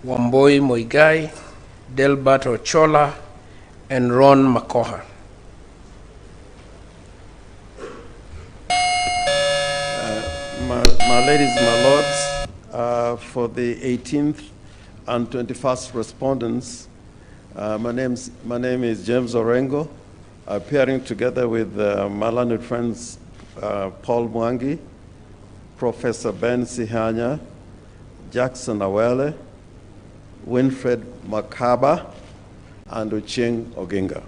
Wamboi Muigai, Delbert Ochola, and Ron Makoha. My ladies, my lords, for the 18th and 21st respondents, my name is James Orengo, appearing together with my learned friends Paul Mwangi, Professor Ben Sihanya, Jackson Awele, Winfred Makaba, and Ucheng Oginga.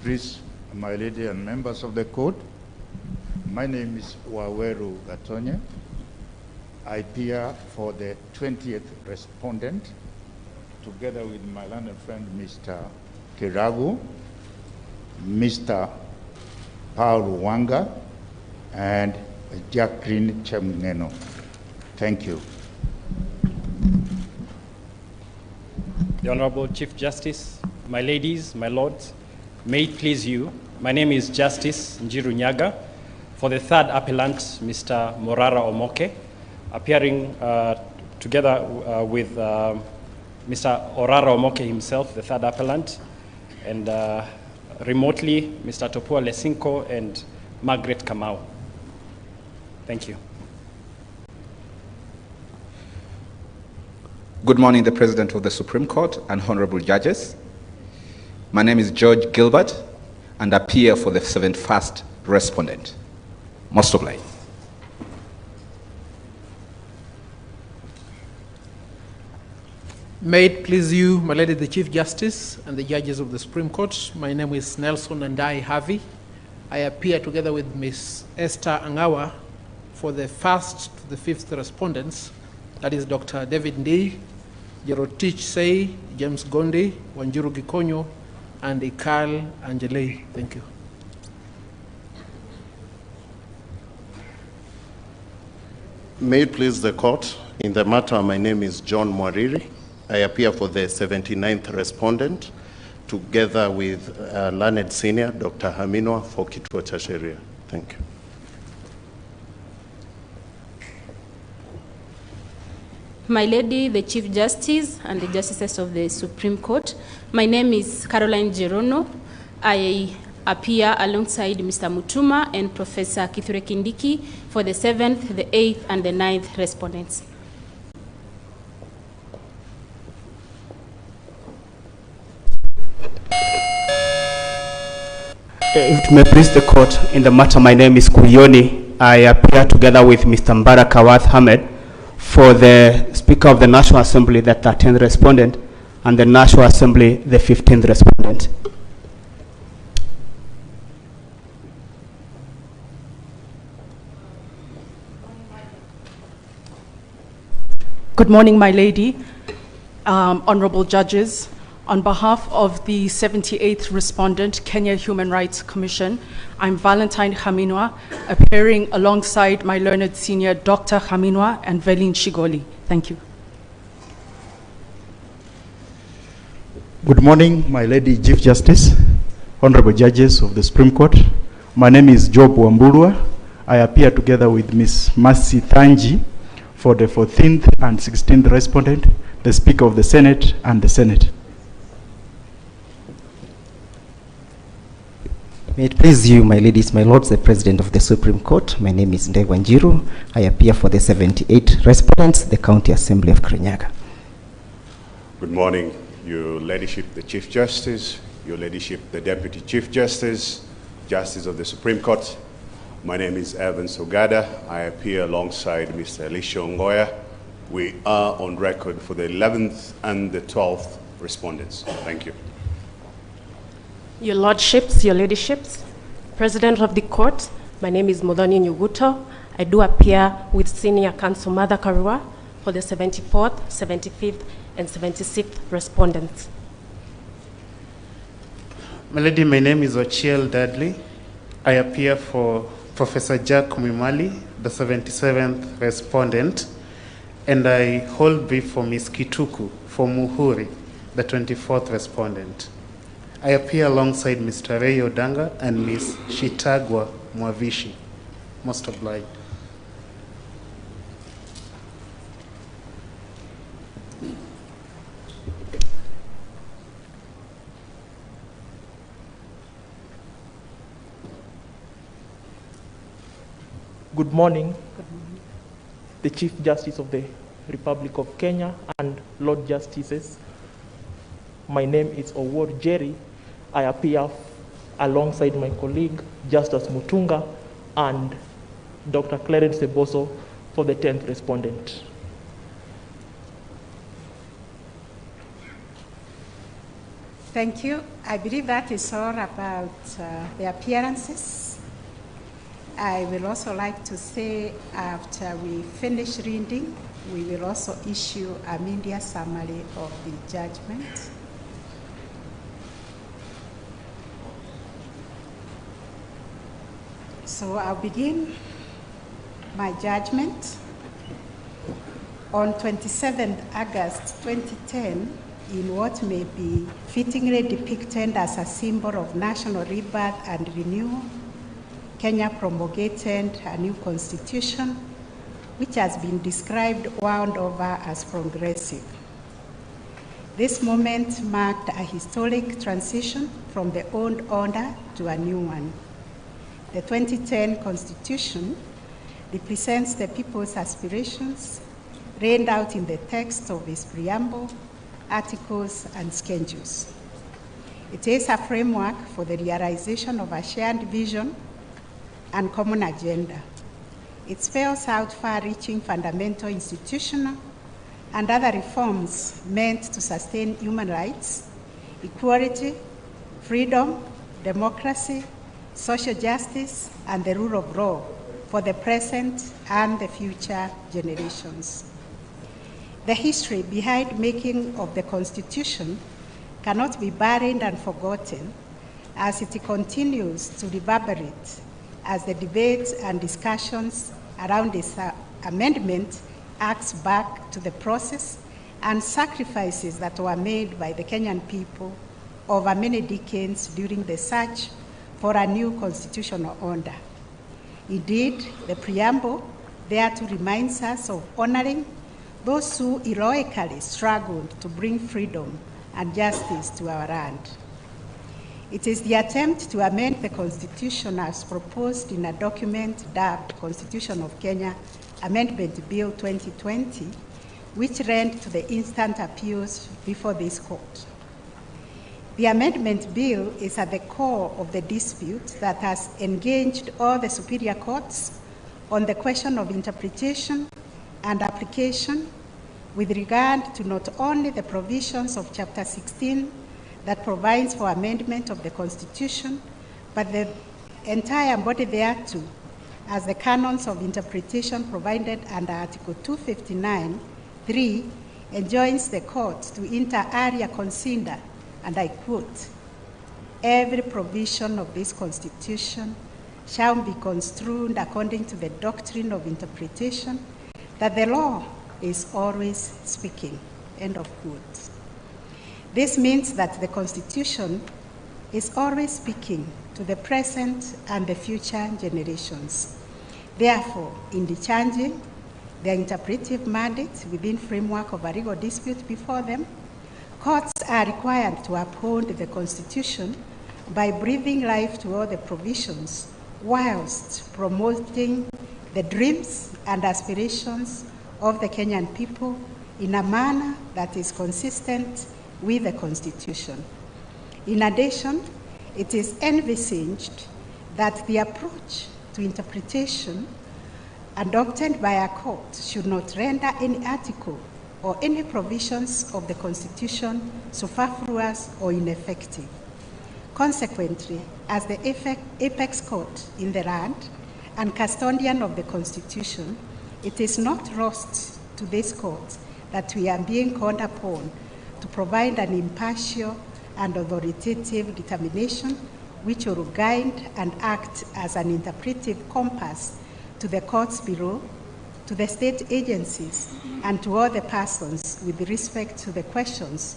Please, my lady and members of the court, my name is Waweru Gatonye. I appear for the 20th respondent, together with my learned friend, Mr. Kiragu, Mr. Paul Wanga, and Jacqueline Chemneno. Thank you. The Honorable Chief Justice, my ladies, my lords, may it please you, my name is Justice Njiru Nyaga. For the third appellant, Mr. Morara Omoke, appearing together with Mr. Orara Omoke himself, the third appellant, and remotely, Mr. Topua Lesinko and Margaret Kamau. Thank you. Good morning, the President of the Supreme Court and honorable judges. My name is George Gilbert, and I appear for the 71st respondent. Most obliged. May it please you, my lady, the Chief Justice and the judges of the Supreme Court. My name is Nelson Andai Harvey. I appear together with Ms. Esther Angawa for the 1st to the 5th respondents. That is Dr. David Ndii, Jerotich Sei, James Gondi, Wanjiru Gikonyo, and Ikal Angelei. Thank you. May it please the court, in the matter, my name is John Mwariri. I appear for the 79th respondent, together with learned senior, Dr. Haminwa for Kituo cha Sheria. Thank you. My lady, the Chief Justice and the Justices of the Supreme Court, my name is Caroline Gerono. I appear alongside Mr. Mutuma and Professor Kithure Kindiki for the 7th, the 8th, and the 9th respondents. If it may please the court, in the matter, my name is Kuyoni. I appear together with Mr. Mbarak Awath Hamed for the Speaker of the National Assembly, the 13th respondent, and the National Assembly, the 15th respondent. Good morning, my lady, honorable judges. On behalf of the 78th respondent, Kenya Human Rights Commission, I'm Valentine Haminwa, appearing alongside my learned senior, Dr. Haminwa and Velin Shigoli. Thank you. Good morning, my lady Chief Justice, honorable judges of the Supreme Court. My name is Job Wambulwa. I appear together with Ms. Mercy Thanji for the 14th and 16th respondent, the Speaker of the Senate and the Senate. May it please you, my ladies, my lords, the President of the Supreme Court. My name is Ndegwa Njiru. I appear for the 78 respondents, the County Assembly of Kirinyaga. Good morning, Your Ladyship, the Chief Justice, Your Ladyship, the Deputy Chief Justice, Justice of the Supreme Court. My name is Evans Ogada. I appear alongside Mr. Elisha Ongoya. We are on record for the 11th and the 12th respondents. Thank you. Your Lordships, Your Ladyships, President of the Court, my name is Modoni Nyuguto. I do appear with Senior Counsel Mother Karua for the 74th, 75th, and 76th respondents. My lady, my name is Ochiel Dudley. I appear for Professor Jack Kumimali, the 77th respondent, and I hold brief for Ms. Kituku for Muhuri, the 24th respondent. I appear alongside Mr. Ray Odanga and Ms. Shitagwa Mwavishi. Most obliged. Good morning, the Chief Justice of the Republic of Kenya and Lord Justices. My name is Owuor Jerry. I appear alongside my colleague, Justice Mutunga, and Dr. Clarence Seboso for the 10th respondent. Thank you. I believe that is all about the appearances. I will also like to say, after we finish reading, we will also issue a media summary of the judgment. So I'll begin my judgment. On 27th August 2010, in what may be fittingly depicted as a symbol of national rebirth and renewal, Kenya promulgated a new constitution, which has been described world over as progressive. This moment marked a historic transition from the old order to a new one. The 2010 Constitution represents the people's aspirations laid out in the text of its preamble, articles, and schedules. It is a framework for the realization of a shared vision and common agenda. It spells out far-reaching fundamental institutional and other reforms meant to sustain human rights, equality, freedom, democracy, social justice, and the rule of law for the present and the future generations. The history behind making of the Constitution cannot be buried and forgotten as it continues to reverberate as the debates and discussions around this amendment acts back to the process and sacrifices that were made by the Kenyan people over many decades during the search for a new constitutional order. Indeed, the preamble thereto reminds us of honoring those who heroically struggled to bring freedom and justice to our land. It is the attempt to amend the Constitution as proposed in a document dubbed Constitution of Kenya Amendment Bill 2020, which led to the instant appeals before this court. The amendment bill is at the core of the dispute that has engaged all the superior courts on the question of interpretation and application with regard to not only the provisions of Chapter 16 that provides for amendment of the Constitution, but the entire body thereto, as the canons of interpretation provided under Article 259(3) enjoins the court to inter alia consider, and I quote, "Every provision of this Constitution shall be construed according to the doctrine of interpretation, that the law is always speaking," end of quote. This means that the Constitution is always speaking to the present and the future generations. Therefore, in discharging their interpretive mandate within framework of a legal dispute before them, courts are required to uphold the Constitution by breathing life to all the provisions, whilst promoting the dreams and aspirations of the Kenyan people in a manner that is consistent with the Constitution. In addition, it is envisaged that the approach to interpretation adopted by a court should not render any article or any provisions of the Constitution superfluous or ineffective. Consequently, as the apex court in the land and custodian of the Constitution, it is not lost to this court that we are being called upon to provide an impartial and authoritative determination which will guide and act as an interpretive compass to the courts below, to the state agencies, and to all the persons with respect to the questions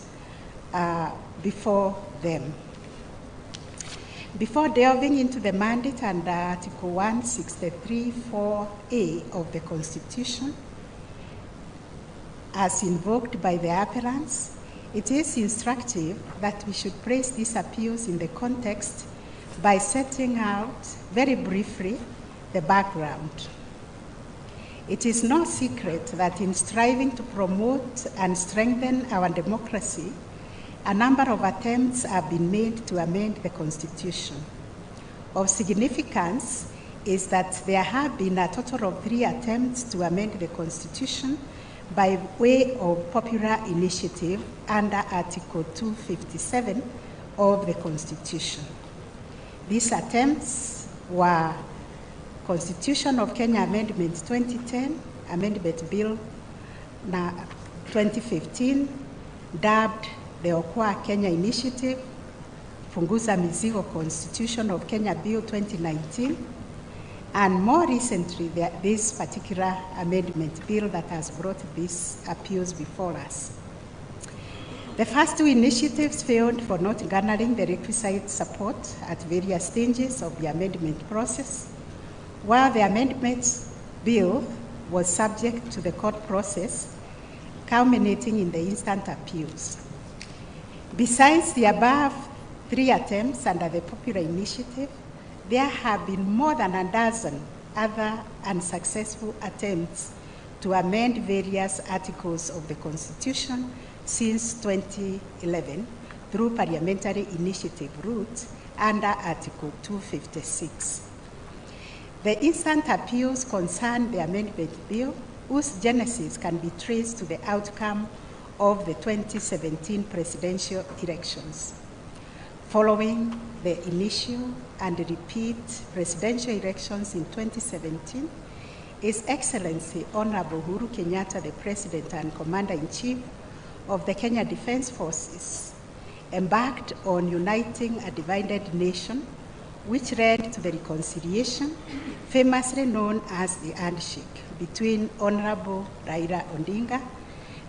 before them. Before delving into the mandate under Article 163(4)(a) of the Constitution, as invoked by the appellants, it is instructive that we should place these appeals in the context by setting out very briefly the background. It is no secret that in striving to promote and strengthen our democracy, a number of attempts have been made to amend the Constitution. Of significance is that there have been a total of 3 attempts to amend the Constitution by way of popular initiative under Article 257 of the Constitution. These attempts were Constitution of Kenya Amendment 2010, Amendment Bill 2015, dubbed the Okoa Kenya Initiative, Punguza Mizigo Constitution of Kenya Bill 2019, and more recently, this particular amendment bill that has brought these appeals before us. The first 2 initiatives failed for not garnering the requisite support at various stages of the amendment process, while the amendment bill was subject to the court process, culminating in the instant appeals. Besides the above 3 attempts under the popular initiative, there have been more than a dozen other unsuccessful attempts to amend various articles of the Constitution since 2011 through parliamentary initiative route under Article 256. The instant appeals concern the amendment bill, whose genesis can be traced to the outcome of the 2017 presidential elections. Following the initial and repeat presidential elections in 2017, His Excellency Honorable Uhuru Kenyatta, the President and Commander-in-Chief of the Kenya Defense Forces, embarked on uniting a divided nation, which led to the reconciliation famously known as the handshake between Honorable Raila Odinga,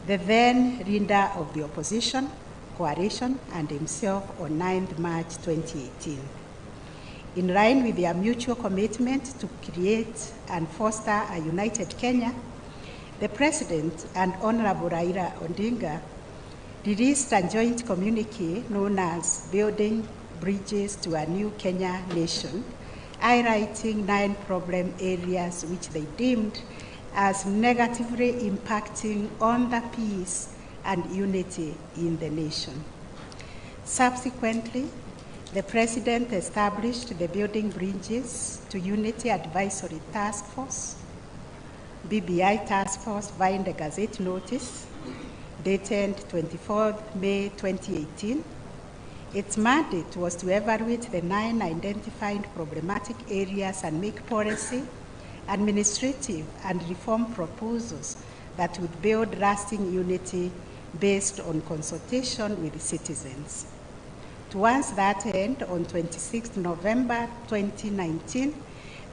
the then leader of the opposition coalition, and himself on 9th March 2018. In line with their mutual commitment to create and foster a united Kenya, the President and Honorable Raila Odinga released a joint communique known as Building Bridges to a New Kenya Nation, highlighting 9 problem areas which they deemed as negatively impacting on the peace and unity in the nation. Subsequently, the President established the Building Bridges to Unity Advisory Task Force, BBI Task Force, via the Gazette notice dated 24 May 2018. Its mandate was to evaluate the 9 identified problematic areas and make policy, administrative, and reform proposals that would build lasting unity based on consultation with citizens. Towards that end, on 26 November 2019,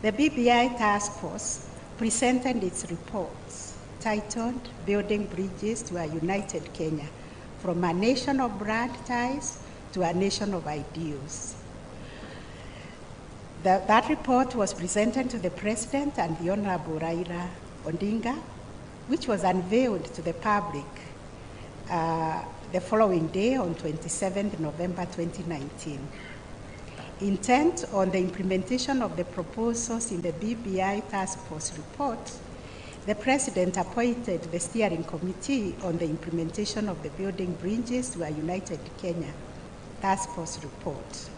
the BBI Task Force presented its reports titled Building Bridges to a United Kenya, from a nation of blood ties to a nation of ideals. That report was presented to the President and the Honorable Raila Odinga, which was unveiled to the public the following day on 27 November 2019. Intent on the implementation of the proposals in the BBI Task Force report, the President appointed the Steering Committee on the implementation of the Building Bridges to a United Kenya Task Force report,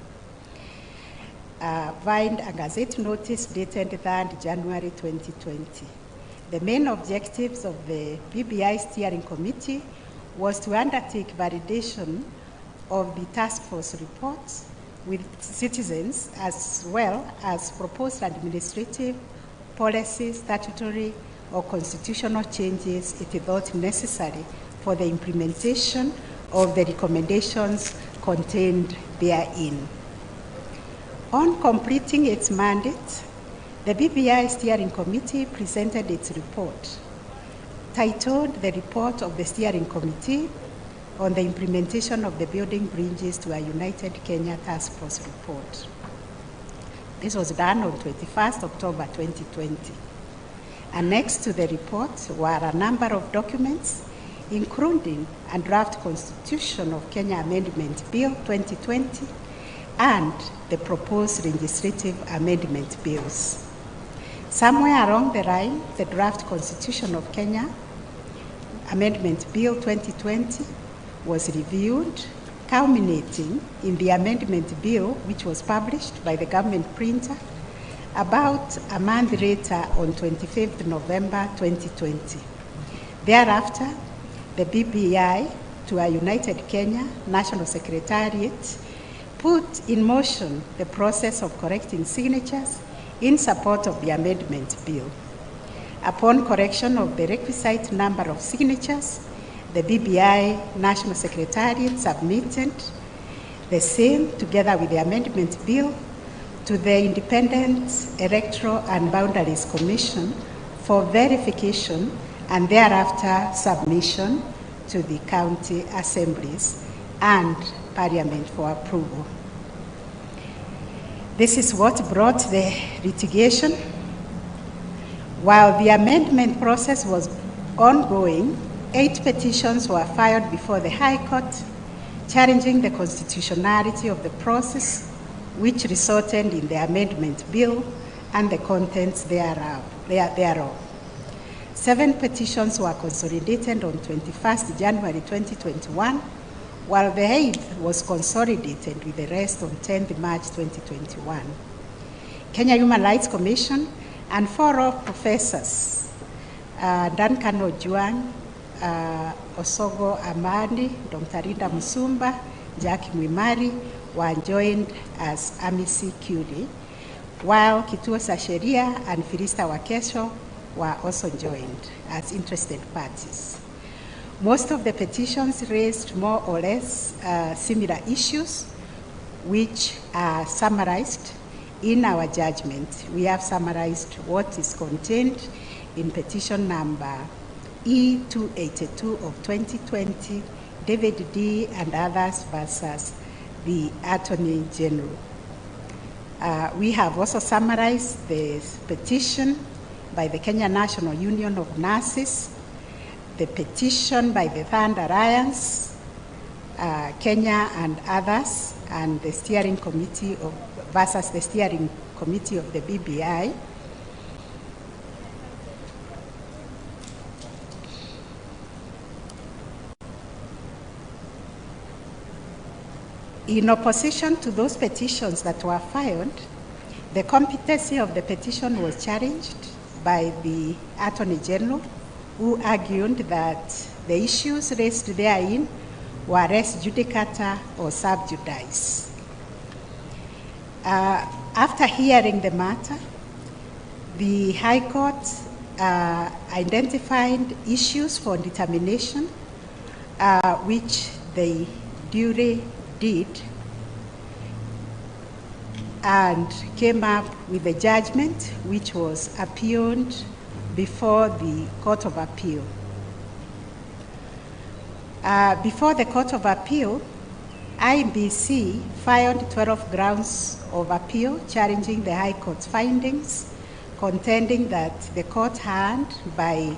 via a Gazette notice dated 3rd January 2020. The main objectives of the BBI Steering Committee was to undertake validation of the task force reports with citizens, as well as propose administrative, policy, statutory, or constitutional changes it thought necessary for the implementation of the recommendations contained therein. On completing its mandate, the BBI Steering Committee presented its report, titled The Report of the Steering Committee on the implementation of the Building Bridges to a United Kenya Task Force report. This was done on 21st October 2020. Annexed to the report were a number of documents, including a draft Constitution of Kenya Amendment Bill 2020 and the proposed legislative amendment bills. Somewhere along the line, the draft Constitution of Kenya Amendment Bill 2020 was reviewed, culminating in the amendment bill, which was published by the government printer about a month later on 25th November 2020. Thereafter, the BBI, to a United Kenya National Secretariat, put in motion the process of collecting signatures in support of the amendment bill. Upon correction of the requisite number of signatures, the BBI National Secretariat submitted the same, together with the amendment bill, to the Independent Electoral and Boundaries Commission for verification and thereafter submission to the county assemblies and Parliament for approval. This is what brought the litigation. While the amendment process was ongoing, 8 petitions were filed before the High Court challenging the constitutionality of the process, which resulted in the amendment bill and the contents thereof. 7 petitions were consolidated on 21st January 2021, while the 8th was consolidated with the rest on 10th March 2021. Kenya Human Rights Commission and 4 professors, Duncan Ojuang, Osogo Amani, Dr. Rinda Musumba, Jackie Mwimari, were joined as amici curiae, while Kituo cha Sheria and Filista Wakesho were also joined as interested parties. Most of the petitions raised more or less similar issues, which are summarized in our judgment. We have summarized what is contained in petition number E282 of 2020, David D. and others versus the Attorney General. We have also summarized the petition by the Kenya National Union of Nurses, the petition by the Third Alliance, Kenya and others, and the steering committee of, versus the steering committee of the BBI. In opposition to those petitions that were filed, the competency of the petition was challenged by the Attorney General, who argued that the issues raised therein were res judicata or sub judice. After hearing the matter, the High Court identified issues for determination, which they duly did, and came up with a judgment which was appealed before the Court of Appeal. Before the Court of Appeal, IBC filed 12 grounds of appeal challenging the High Court's findings, contending that the court had, by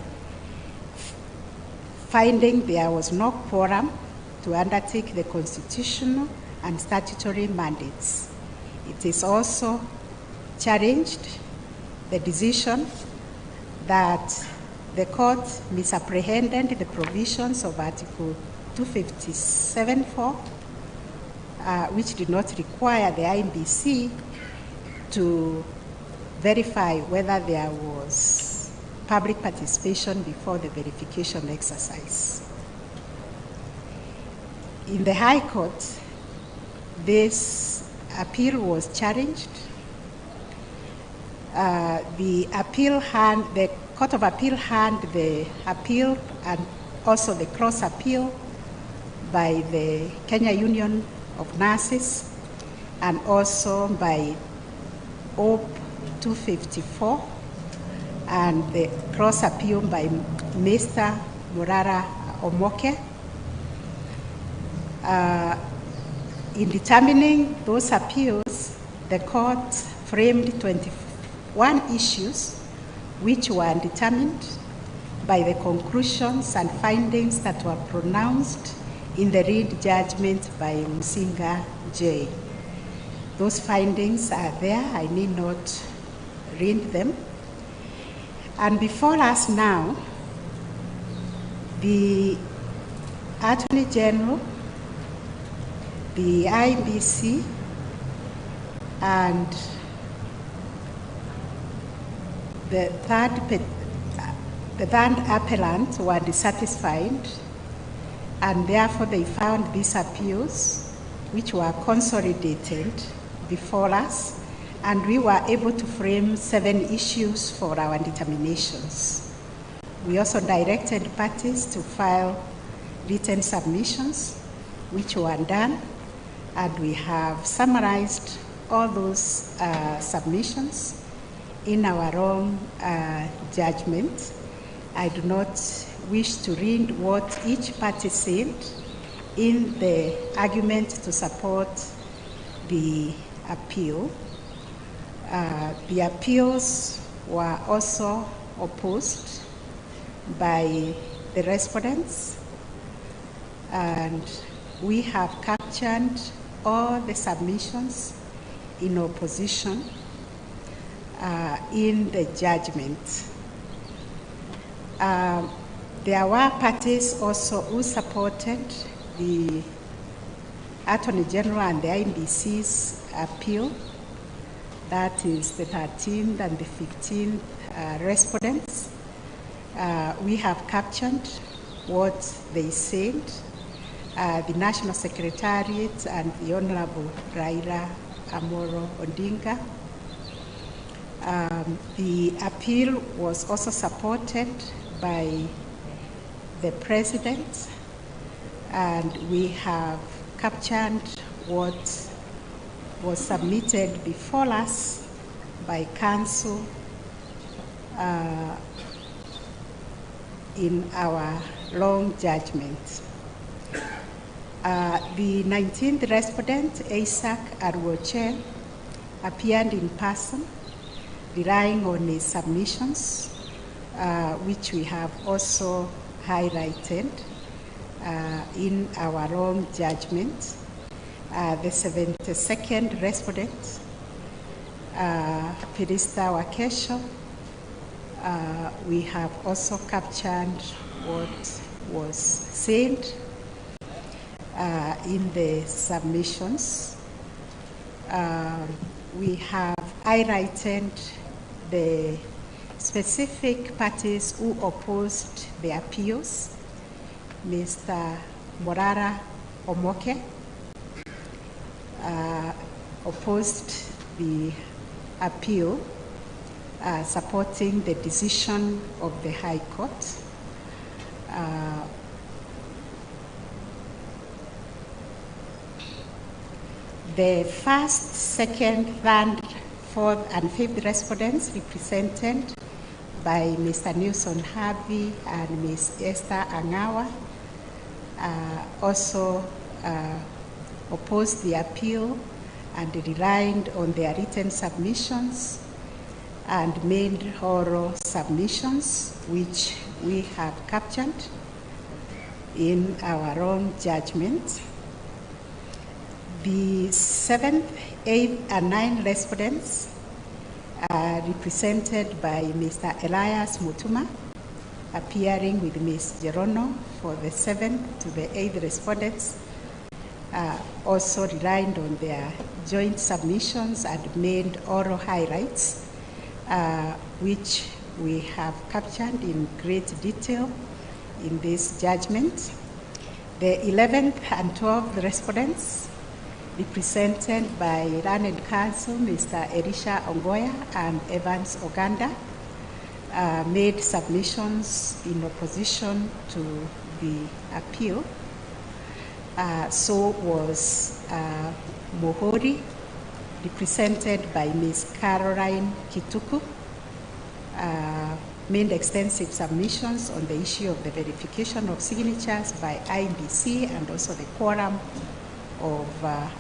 finding there was no quorum to undertake the constitutional and statutory mandates. It is also challenged the decision that the court misapprehended the provisions of Article 257(4), which did not require the IBC to verify whether there was public participation before the verification exercise. In the High Court, this appeal was challenged. The Court of Appeal had the appeal and also the cross appeal by the Kenya Union of Nurses and also by OP 254 and the cross appeal by Mr. Murara Omoke. In determining those appeals, the court framed 21 issues which were determined by the conclusions and findings that were pronounced in the read judgment by Musinga J. Those findings are there. I need not read them. And before us now, the Attorney General, the IBC, and the third appellant were dissatisfied, and therefore they found these appeals, which were consolidated before us, and we were able to frame 7 issues for our determinations. We also directed parties to file written submissions, which were done, and we have summarized all those submissions in our own judgment. I do not wish to read what each party said in the argument to support the appeal. The appeals were also opposed by the respondents, and we have captured all the submissions in opposition in the judgment. There were parties also who supported the Attorney General and the IBC's appeal. That is the 13th and the 15th respondents. We have captured what they said. The National Secretariat and the Honorable Raila Amolo Odinga. The appeal was also supported by the President, and we have captured what was submitted before us by Council in our long judgment. The 19th respondent, Isaac Arwoche, appeared in person, relying on his submissions, which we have also highlighted in our own judgment. The 72nd respondent, Pirista Wakesho, we have also captured what was said in the submissions. We have highlighted the specific parties who opposed the appeals. Mr. Morara Omoke opposed the appeal, supporting the decision of the High Court. The first, second, third, fourth, and fifth respondents, represented by Mr. Nelson Harvey and Ms. Esther Angawa, also opposed the appeal and relied on their written submissions and made oral submissions, which we have captured in our own judgment. The 7th, 8th, and 9th respondents are represented by Mr. Elias Mutuma, appearing with Ms. Gerono for the 7th to the 8th respondents, also relied on their joint submissions and made oral highlights, which we have captured in great detail in this judgment. The 11th and 12th respondents, represented by learned counsel Mr. Elisha Ongoya and Evans Oganda, made submissions in opposition to the appeal. So was Mohori, represented by Ms. Caroline Kituku, made extensive submissions on the issue of the verification of signatures by IEBC and also the quorum of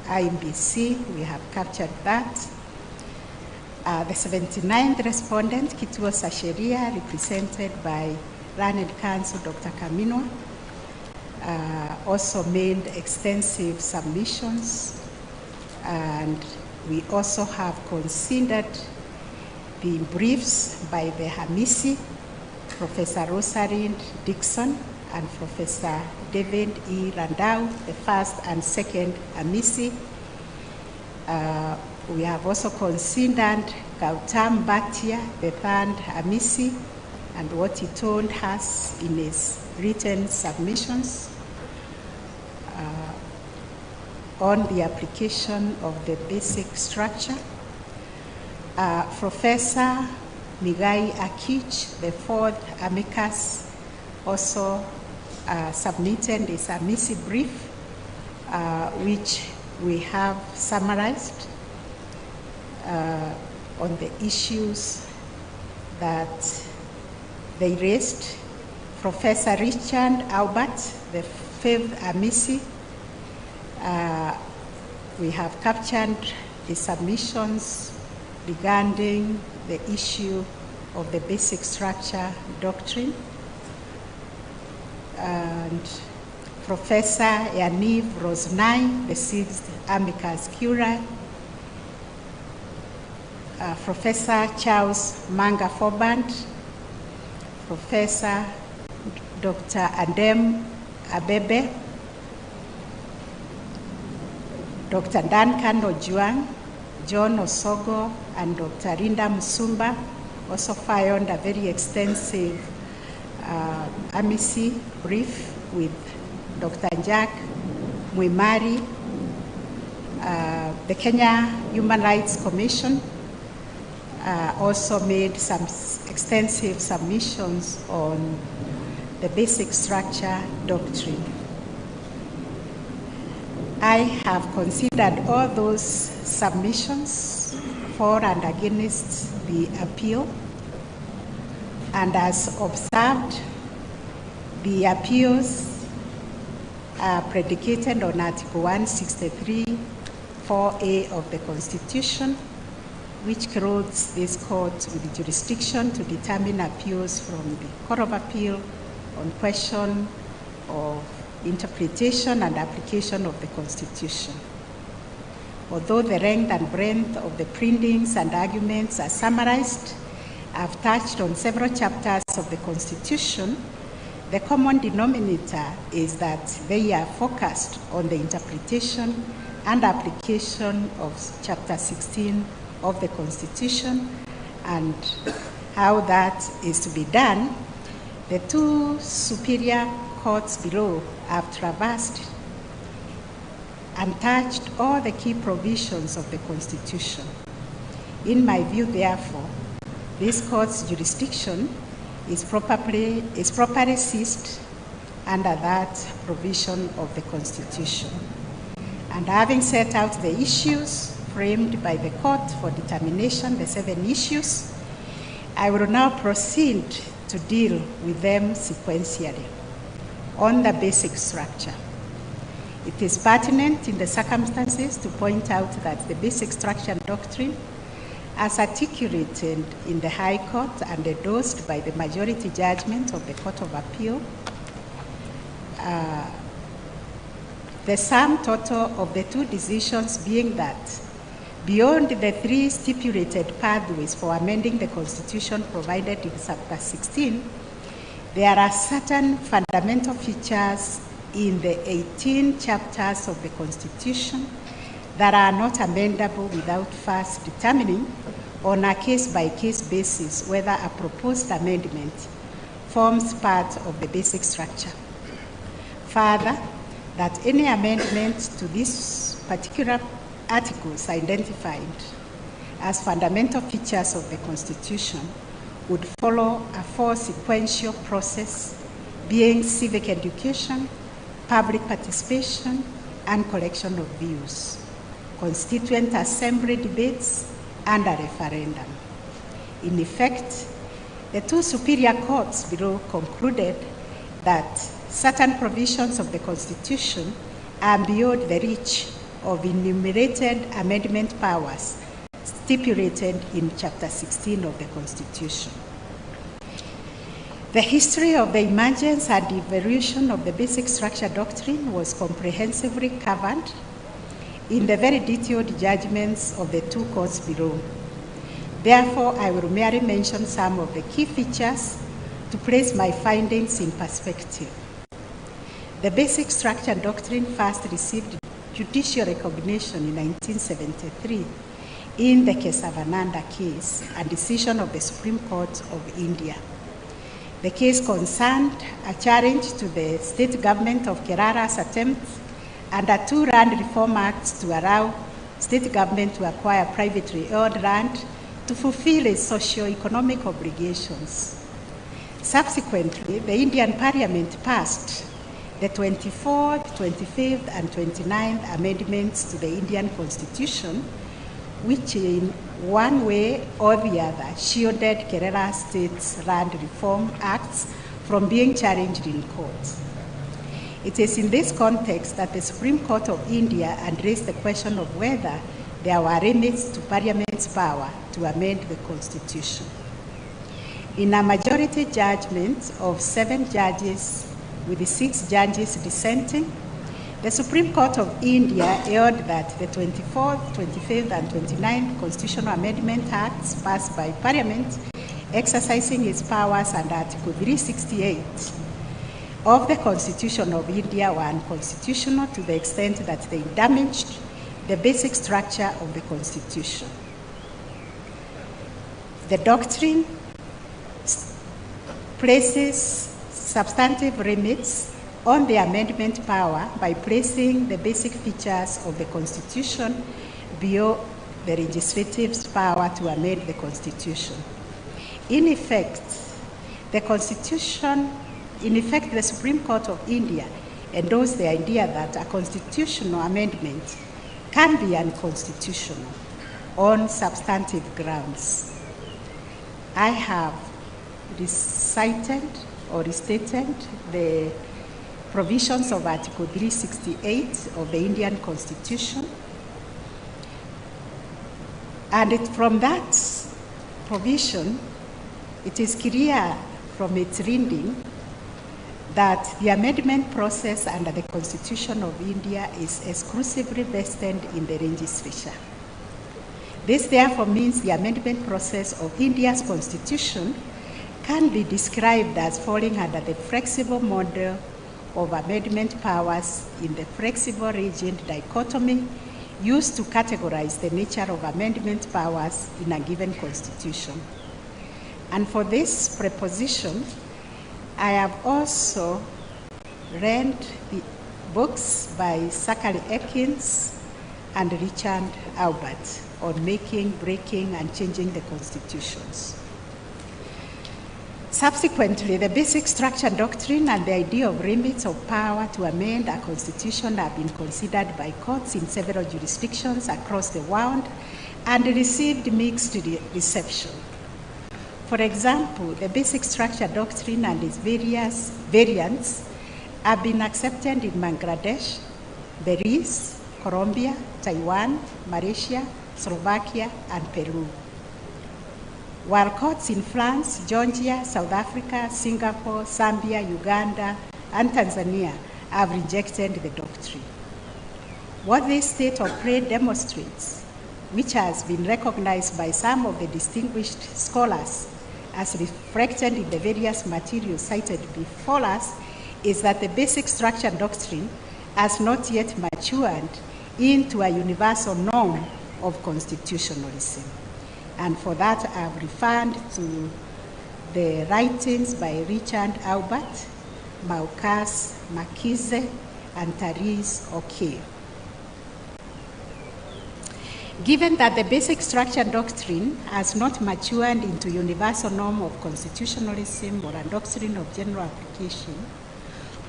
IEBC. We have captured that. The 79th respondent, Kituo Sasheria, represented by Learned Counsel Dr. Kaminwa, also made extensive submissions, and we also have considered the briefs by the Hamisi, Professor Rosalind Dixon, and Professor David E. Randau, the first and second Hamisi. We have also considered Gautam Bhatia, the third Hamisi, and what he told us in his written submissions on the application of the basic structure. Professor Migai Akich, the fourth amicus, also submitted his Hamisi brief, which we have summarized on the issues that they raised. Professor Richard Albert, the fifth Hamisi, we have captured the submissions regarding the issue of the basic structure doctrine. And Professor Yaniv Rosnai, the sixth amicus curiae. Professor Charles Manga Forband, Professor Dr. Adem Abebe, Dr. Duncan Ojuang, John Osogo, and Dr. Rinda Musumba also filed a very extensive Hamisi brief with Dr. Jack Mwimari. The Kenya Human Rights Commission also made some extensive submissions on the basic structure doctrine. I have considered all those submissions for and against the appeal, and as observed, the appeals are predicated on Article 163, 4A of the Constitution, which clothes this court with jurisdiction to determine appeals from the Court of Appeal on question of interpretation and application of the Constitution. Although the length and breadth of the pleadings and arguments are summarized, I've touched on several chapters of the Constitution. The common denominator is that they are focused on the interpretation and application of Chapter 16 of the Constitution and how that is to be done. The two superior courts below have traversed and touched all the key provisions of the Constitution. In my view, therefore, this court's jurisdiction is properly seized under that provision of the Constitution. And having set out the issues framed by the court for determination, the 7 issues, I will now proceed to deal with them sequentially. On the basic structure, it is pertinent in the circumstances to point out that the basic structure doctrine, as articulated in the High Court and endorsed by the majority judgment of the Court of Appeal, the sum total of the two decisions being that beyond the 3 stipulated pathways for amending the Constitution provided in Chapter 16, there are certain fundamental features in the 18 chapters of the Constitution that are not amendable without first determining on a case-by-case basis whether a proposed amendment forms part of the basic structure. Further, that any amendment to these particular articles identified as fundamental features of the Constitution would follow a 4 sequential process, being civic education, public participation, and collection of views, constituent assembly debates, and a referendum. In effect, The two superior courts below concluded that certain provisions of the Constitution are beyond the reach of enumerated amendment powers stipulated in Chapter 16 of the Constitution. The history of the emergence and evolution of the basic structure doctrine was comprehensively covered in the very detailed judgments of the two courts below. Therefore, I will merely mention some of the key features to place my findings in perspective. The basic structure doctrine first received judicial recognition in 1973 in the Kesavananda case, a decision of the Supreme Court of India. The case concerned a challenge to the state government of Kerala's attempt under two land reform acts to allow state government to acquire privately owned land to fulfill its socio-economic obligations. Subsequently, the Indian Parliament passed the 24th, 25th, and 29th amendments to the Indian Constitution, which in one way or the other shielded Kerala State's land reform acts from being challenged in court. It is in this context that the Supreme Court of India addressed the question of whether there were limits to Parliament's power to amend the Constitution. In a majority judgment of 7 judges with 6 judges dissenting, the Supreme Court of India held that the 24th, 25th, and 29th Constitutional Amendment Acts passed by Parliament, exercising its powers under Article 368 of the Constitution of India, were unconstitutional to the extent that they damaged the basic structure of the Constitution. The doctrine places substantive limits on the amendment power by placing the basic features of the Constitution beyond the legislative's power to amend the Constitution. In effect, the Supreme Court of India endorsed the idea that a constitutional amendment can be unconstitutional on substantive grounds. I have recited or restated the provisions of Article 368 of the Indian Constitution, and from that provision, it is clear from its reading that the amendment process under the Constitution of India is exclusively vested in the legislature. This therefore means the amendment process of India's Constitution can be described as falling under the flexible model of amendment powers in the flexible regime dichotomy used to categorize the nature of amendment powers in a given constitution. And for this preposition, I have also read the books by Zachary Ekins and Richard Albert on making, breaking, and changing the constitutions. Subsequently, the basic structure doctrine and the idea of limits of power to amend a constitution have been considered by courts in several jurisdictions across the world and received mixed reception. For example, the basic structure doctrine and its various variants have been accepted in Bangladesh, Belize, Colombia, Taiwan, Malaysia, Slovakia, and Peru. While courts in France, Georgia, South Africa, Singapore, Zambia, Uganda, and Tanzania have rejected the doctrine. What this state of play demonstrates, which has been recognized by some of the distinguished scholars as reflected in the various materials cited before us, is that the basic structure doctrine has not yet matured into a universal norm of constitutionalism. And for that, I have referred to the writings by Richard Albert, Maukas Makize, and Therese O'Keefe. Given that the basic structure doctrine has not matured into universal norm of constitutionalism or a doctrine of general application,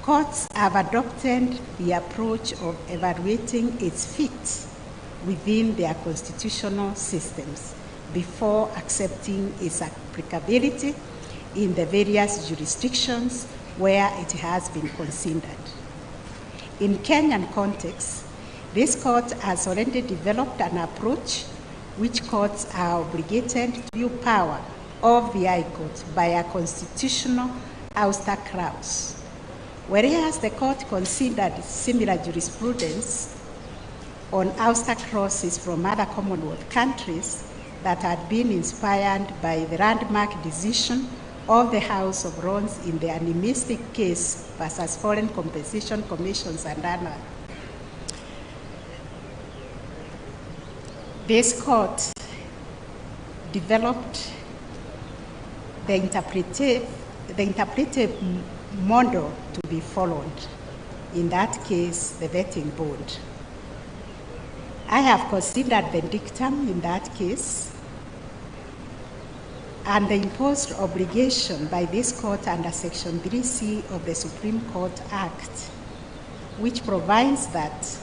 courts have adopted the approach of evaluating its fit within their constitutional systems before accepting its applicability in the various jurisdictions where it has been considered. In Kenyan context, this court has already developed an approach which courts are obligated to view power of the High Court by a constitutional ouster clause. Whereas the court considered similar jurisprudence on ouster clauses from other Commonwealth countries that had been inspired by the landmark decision of the House of Lords in the animistic case versus Foreign Compensation Commissions and other. This court developed the interpretive model to be followed. In that case, the vetting board. I have considered the dictum in that case and the imposed obligation by this court under Section 3C of the Supreme Court Act, which provides that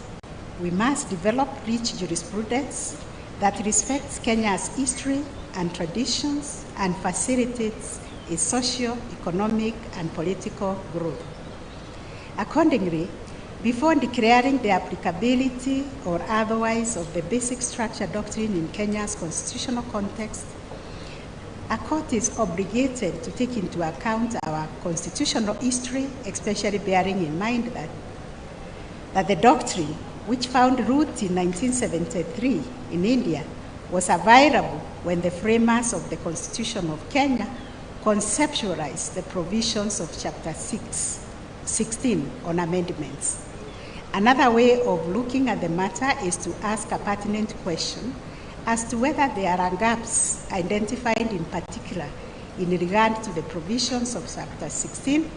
we must develop rich jurisprudence that respects Kenya's history and traditions and facilitates its socio, economic, and political growth. Accordingly, before declaring the applicability or otherwise of the basic structure doctrine in Kenya's constitutional context, a court is obligated to take into account our constitutional history, especially bearing in mind that the doctrine, which found root in 1973 in India, was available when the framers of the Constitution of Kenya conceptualized the provisions of Chapter 16 on amendments. Another way of looking at the matter is to ask a pertinent question as to whether there are gaps identified in particular in regard to the provisions of Chapter 16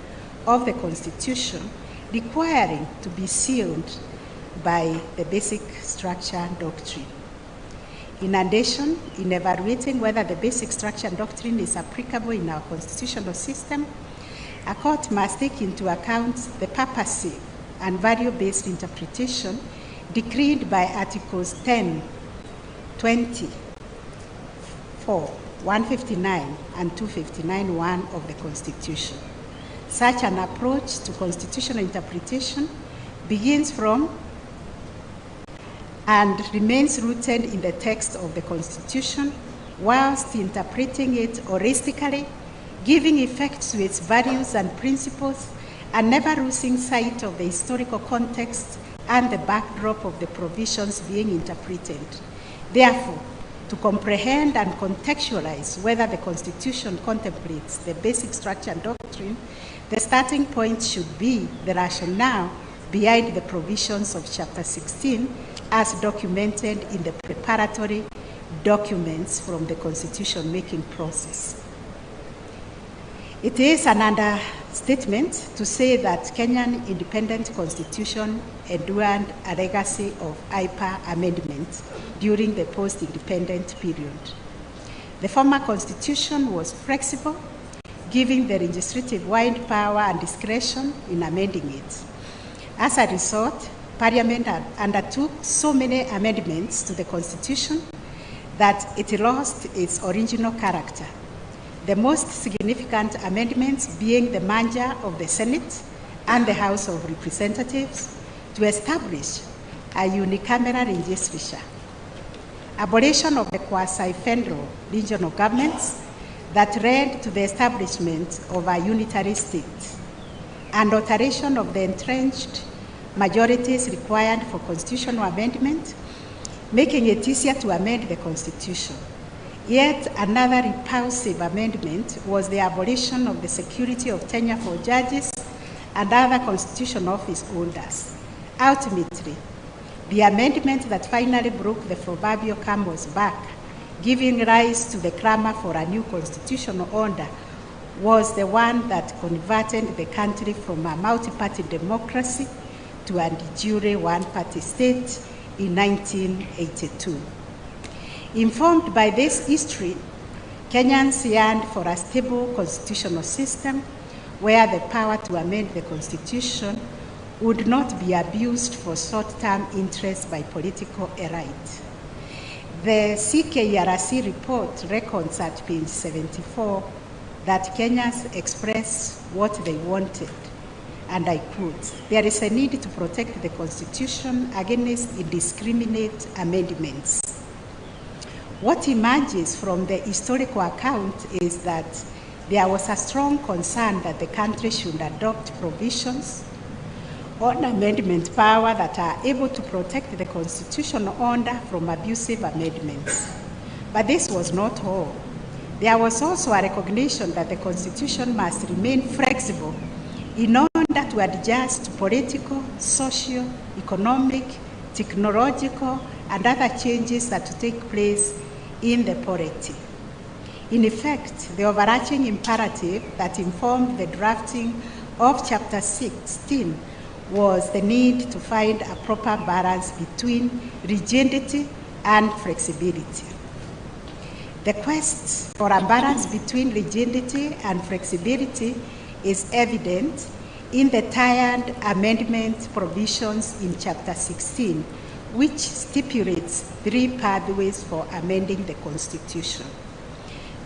of the Constitution requiring to be sealed by the basic structure doctrine. In addition, in evaluating whether the basic structure doctrine is applicable in our constitutional system, a court must take into account the purposive and value-based interpretation decreed by Articles 10, 20, 4, 159, and 259(1) of the Constitution. Such an approach to constitutional interpretation begins from and remains rooted in the text of the Constitution, whilst interpreting it holistically, giving effect to its values and principles, and never losing sight of the historical context and the backdrop of the provisions being interpreted. Therefore, to comprehend and contextualize whether the Constitution contemplates the basic structure doctrine, the starting point should be the rationale behind the provisions of Chapter 16 as documented in the preparatory documents from the constitution-making process. It is an understatement to say that Kenyan independent constitution endured a legacy of hyper amendments during the post-independent period. The former constitution was flexible, giving the legislative wide power and discretion in amending it. As a result, Parliament undertook so many amendments to the Constitution that it lost its original character. The most significant amendments being the merger of the Senate and the House of Representatives to establish a unicameral legislature, abolition of the quasi-federal regional governments that led to the establishment of a unitary state, and alteration of the entrenched majorities required for constitutional amendment, making it easier to amend the Constitution. Yet another repulsive amendment was the abolition of the security of tenure for judges and other constitutional office holders. Ultimately, the amendment that finally broke the proverbial camel's back, giving rise to the clamor for a new constitutional order, was the one that converted the country from a multi-party democracy to a de jure one-party state in 1982. Informed by this history, Kenyans yearned for a stable constitutional system where the power to amend the Constitution would not be abused for short-term interests by political elite. The CKERC report records at page 74 that Kenyans express what they wanted, and I quote, "There is a need to protect the Constitution against indiscriminate amendments." What emerges from the historical account is that there was a strong concern that the country should adopt provisions on amendment power that are able to protect the constitutional order from abusive amendments. But this was not all. There was also a recognition that the Constitution must remain flexible in order to adjust to political, social, economic, technological, and other changes that take place in the polity. In effect, the overarching imperative that informed the drafting of Chapter 16 was the need to find a proper balance between rigidity and flexibility. The quest for a balance between rigidity and flexibility is evident in the tiered amendment provisions in Chapter 16, which stipulates 3 pathways for amending the Constitution.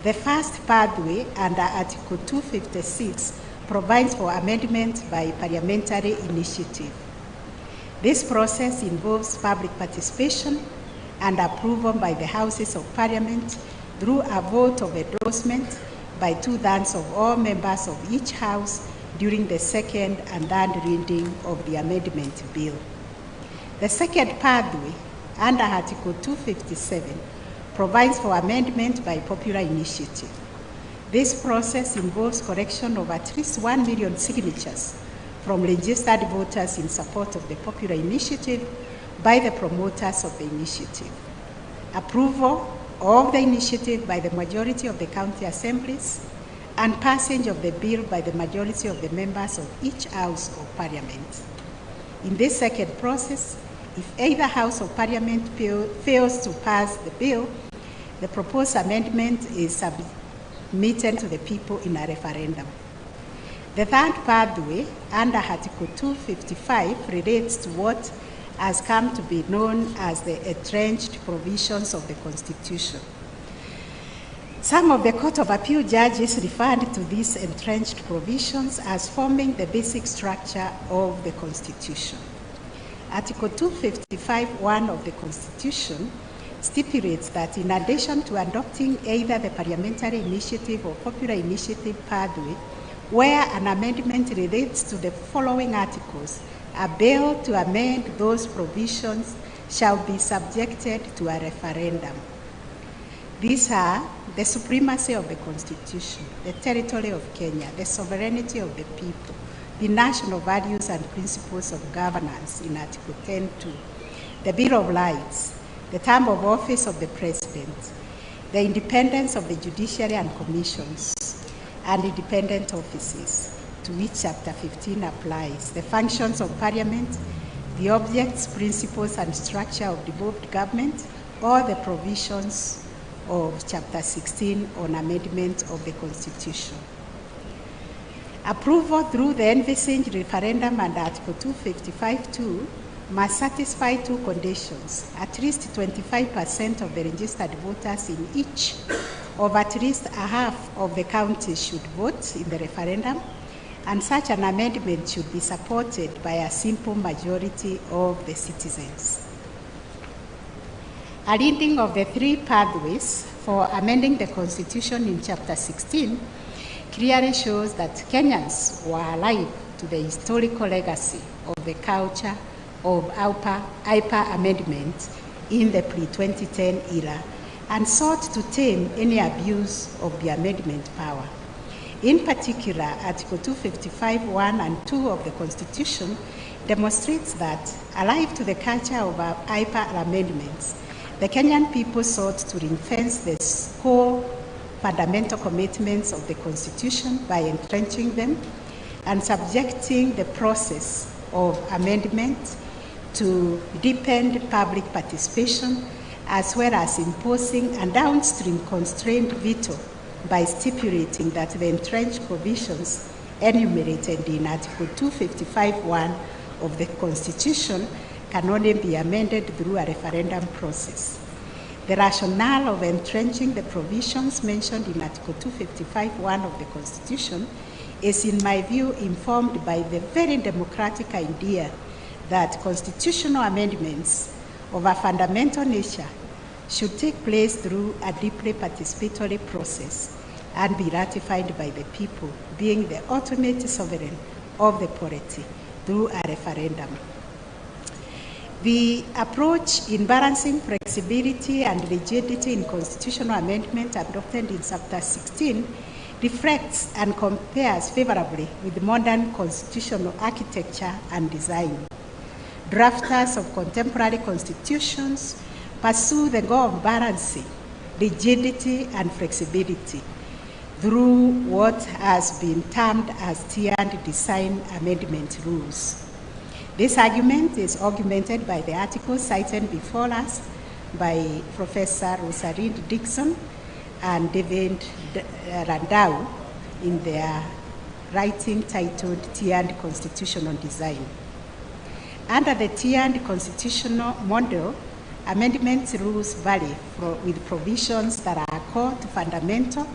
The first pathway, under Article 256, provides for amendment by parliamentary initiative. This process involves public participation and approval by the Houses of Parliament through a vote of endorsement by 2/3 of all members of each House during the second and third reading of the amendment bill. The second pathway, under Article 257, provides for amendment by popular initiative. This process involves collection of at least 1 million signatures from registered voters in support of the popular initiative by the promoters of the initiative. Approval of the initiative by the majority of the county assemblies, and passage of the bill by the majority of the members of each House of Parliament. In this second process, if either House of Parliament fails to pass the bill, the proposed amendment is submitted to the people in a referendum. The third pathway, under Article 255, relates to what has come to be known as the entrenched provisions of the Constitution. Some of the Court of Appeal judges referred to these entrenched provisions as forming the basic structure of the Constitution. Article 255(1) of the Constitution stipulates that in addition to adopting either the parliamentary initiative or popular initiative pathway, where an amendment relates to the following articles, a bill to amend those provisions shall be subjected to a referendum. These are the supremacy of the Constitution, the territory of Kenya, the sovereignty of the people, the national values and principles of governance in Article 10(2), the Bill of Rights, the term of office of the President, the independence of the judiciary and commissions, and independent offices, to which Chapter 15 applies, the functions of Parliament, the objects, principles, and structure of devolved government, or the provisions of Chapter 16 on amendment of the Constitution. Approval through the envisaged referendum under Article 255(2) must satisfy 2 conditions. At least 25% of the registered voters in each of at least a half of the counties should vote in the referendum, and such an amendment should be supported by a simple majority of the citizens. A reading of the 3 pathways for amending the Constitution in Chapter 16 clearly shows that Kenyans were alive to the historical legacy of the culture of hyper amendment in the pre-2010 era and sought to tame any abuse of the amendment power. In particular, Article 255(1) and 2 of the Constitution demonstrates that, alive to the culture of hyper amendments, the Kenyan people sought to ring-fence the core fundamental commitments of the Constitution by entrenching them and subjecting the process of amendment to deepened public participation, as well as imposing a downstream constrained veto by stipulating that the entrenched provisions enumerated in Article 255(1) of the Constitution can only be amended through a referendum process. The rationale of entrenching the provisions mentioned in Article 255(1) of the Constitution is, in my view, informed by the very democratic idea that constitutional amendments of a fundamental nature should take place through a deeply participatory process and be ratified by the people, being the ultimate sovereign of the polity, through a referendum. The approach in balancing flexibility and rigidity in constitutional amendment adopted in Chapter 16 reflects and compares favorably with modern constitutional architecture and design. Drafters of contemporary constitutions pursue the goal of balancing rigidity and flexibility through what has been termed as tiered design amendment rules. This argument is augmented by the article cited before us by Professor Rosalind Dixon and David Randau in their writing titled Tiered Constitutional Design. Under the tiered constitutional model, amendment rules vary with provisions that are core to fundamental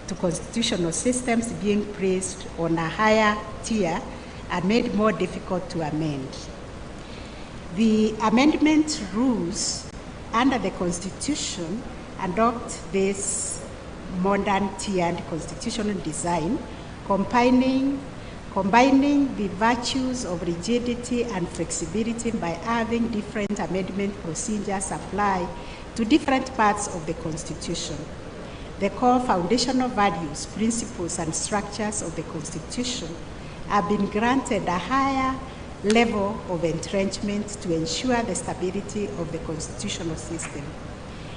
to constitutional systems being placed on a higher tier and made more difficult to amend. The amendment rules under the Constitution adopt this modern tiered constitutional design, combining the virtues of rigidity and flexibility by having different amendment procedures apply to different parts of the Constitution. The core foundational values, principles, and structures of the Constitution have been granted a higher level of entrenchment to ensure the stability of the constitutional system.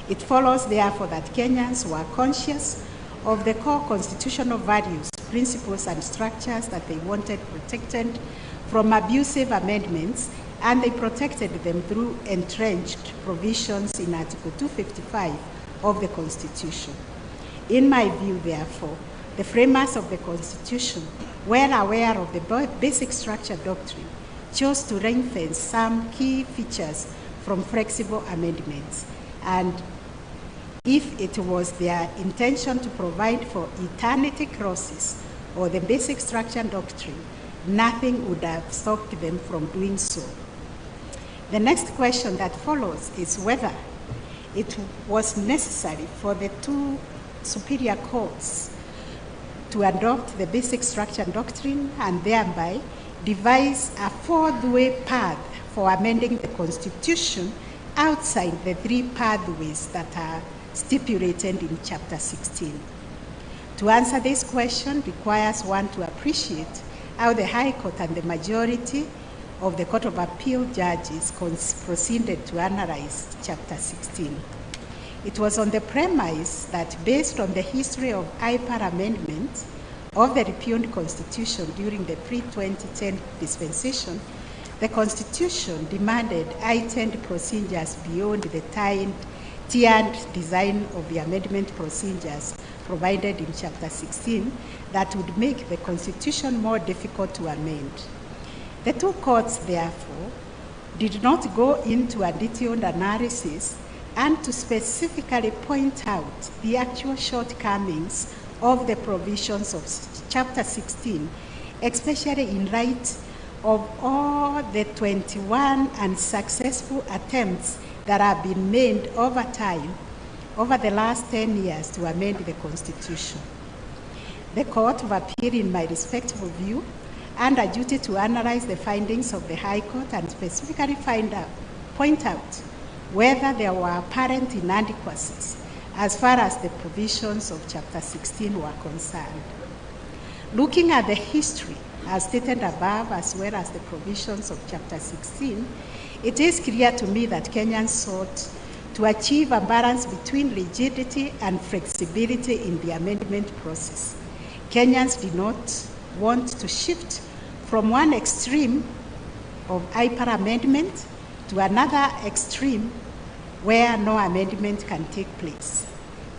It follows, therefore, that Kenyans were conscious of the core constitutional values, principles, and structures that they wanted protected from abusive amendments, and they protected them through entrenched provisions in Article 255 of the Constitution. In my view, therefore, the framers of the Constitution, well aware of the basic structure doctrine, chose to ring-fence some key features from flexible amendments. And if it was their intention to provide for eternity clauses or the basic structure doctrine, nothing would have stopped them from doing so. The next question that follows is whether it was necessary for the two superior courts to adopt the basic structure doctrine and thereby devise a fourth-way path for amending the Constitution outside the three pathways that are stipulated in Chapter 16. To answer this question requires one to appreciate how the High Court and the majority of the Court of Appeal judges proceeded to analyze Chapter 16. It was on the premise that, based on the history of hyper amendment of the repealed Constitution during the pre-2010 dispensation, the Constitution demanded heightened procedures beyond the tiered design of the amendment procedures provided in Chapter 16 that would make the Constitution more difficult to amend. The two courts, therefore, did not go into a detailed analysis and to specifically point out the actual shortcomings of the provisions of Chapter 16, especially in light of all the 21 unsuccessful attempts that have been made over time, over the last 10 years, to amend the Constitution. The Court of Appeal, in my respectful view, under duty to analyze the findings of the High Court and specifically point out whether there were apparent inadequacies as far as the provisions of Chapter 16 were concerned. Looking at the history, as stated above, as well as the provisions of Chapter 16, it is clear to me that Kenyans sought to achieve a balance between rigidity and flexibility in the amendment process. Kenyans did not want to shift from one extreme of hyper amendment to another extreme where no amendment can take place.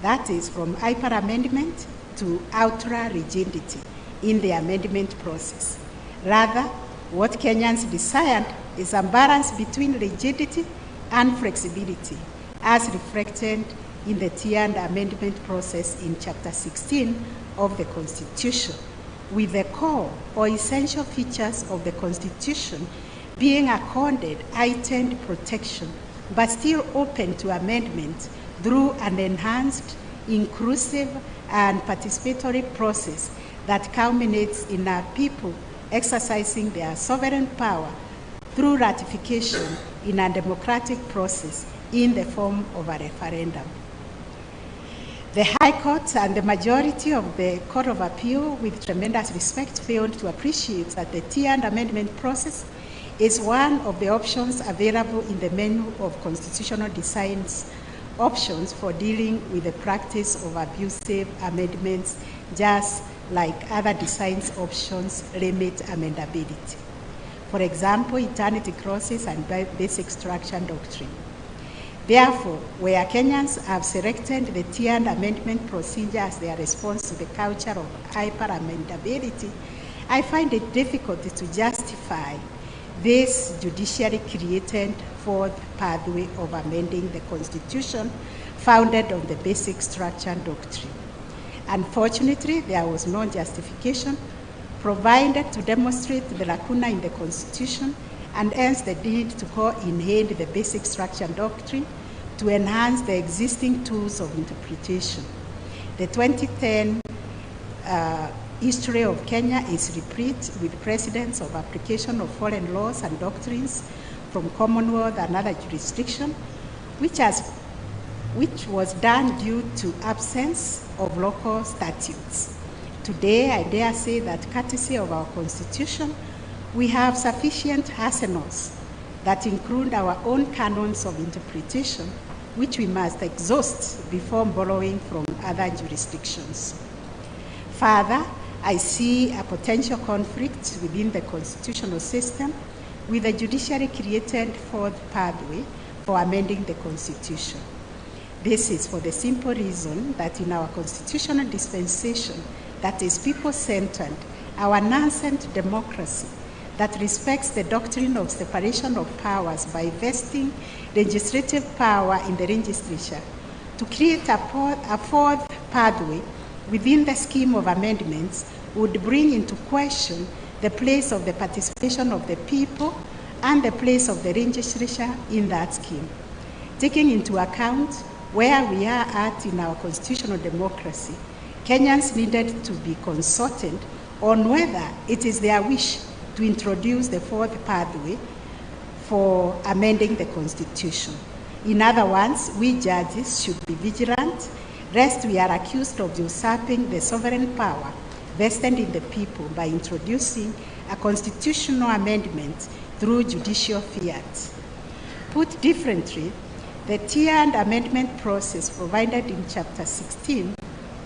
That is, from hyper amendment to ultra rigidity in the amendment process. Rather, what Kenyans desired is a balance between rigidity and flexibility, as reflected in the tiered amendment process in Chapter 16 of the Constitution, with the core or essential features of the Constitution being accorded heightened protection, but still open to amendment through an enhanced, inclusive, and participatory process that culminates in our people exercising their sovereign power through ratification in a democratic process in the form of a referendum. The High Court and the majority of the Court of Appeal, with tremendous respect, failed to appreciate that the tiered amendment process is one of the options available in the menu of constitutional designs options for dealing with the practice of abusive amendments, just like other designs options limit amendability. For example, eternity clauses and basic structure doctrine. Therefore, where Kenyans have selected the tiered amendment procedure as their response to the culture of hyper-amendability, I find it difficult to justify this judicially created fourth pathway of amending the Constitution founded on the basic structure doctrine. Unfortunately, there was no justification provided to demonstrate the lacuna in the Constitution and hence the need to call in hand the basic structure doctrine to enhance the existing tools of interpretation. The 2010 history of Kenya is replete with precedents of application of foreign laws and doctrines from Commonwealth and other jurisdictions, which was done due to absence of local statutes. Today, I dare say that courtesy of our Constitution, we have sufficient arsenals that include our own canons of interpretation, which we must exhaust before borrowing from other jurisdictions. Further, I see a potential conflict within the constitutional system with the judicially created fourth pathway for amending the Constitution. This is for the simple reason that in our constitutional dispensation that is people-centered, our nascent democracy that respects the doctrine of separation of powers by vesting legislative power in the legislature, to create a fourth pathway within the scheme of amendments would bring into question the place of the participation of the people and the place of the legislature in that scheme. Taking into account where we are at in our constitutional democracy, Kenyans needed to be consulted on whether it is their wish to introduce the fourth pathway for amending the Constitution. In other words, we judges should be vigilant, lest we are accused of usurping the sovereign power vested in the people by introducing a constitutional amendment through judicial fiat. Put differently, the tiered amendment process provided in Chapter 16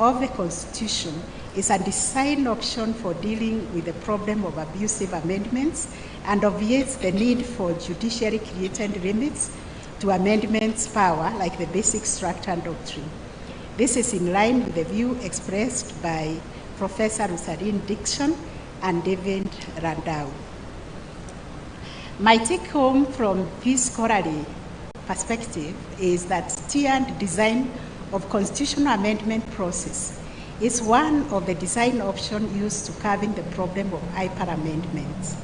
of the Constitution is a design option for dealing with the problem of abusive amendments and obviates the need for judicially created limits to amendments power like the basic structure doctrine. This is in line with the view expressed by Professor Rosaline Dixon and David Randau. My take home from this scholarly perspective is that tiered design of constitutional amendment process is one of the design options used to curbing the problem of hyper-amendments.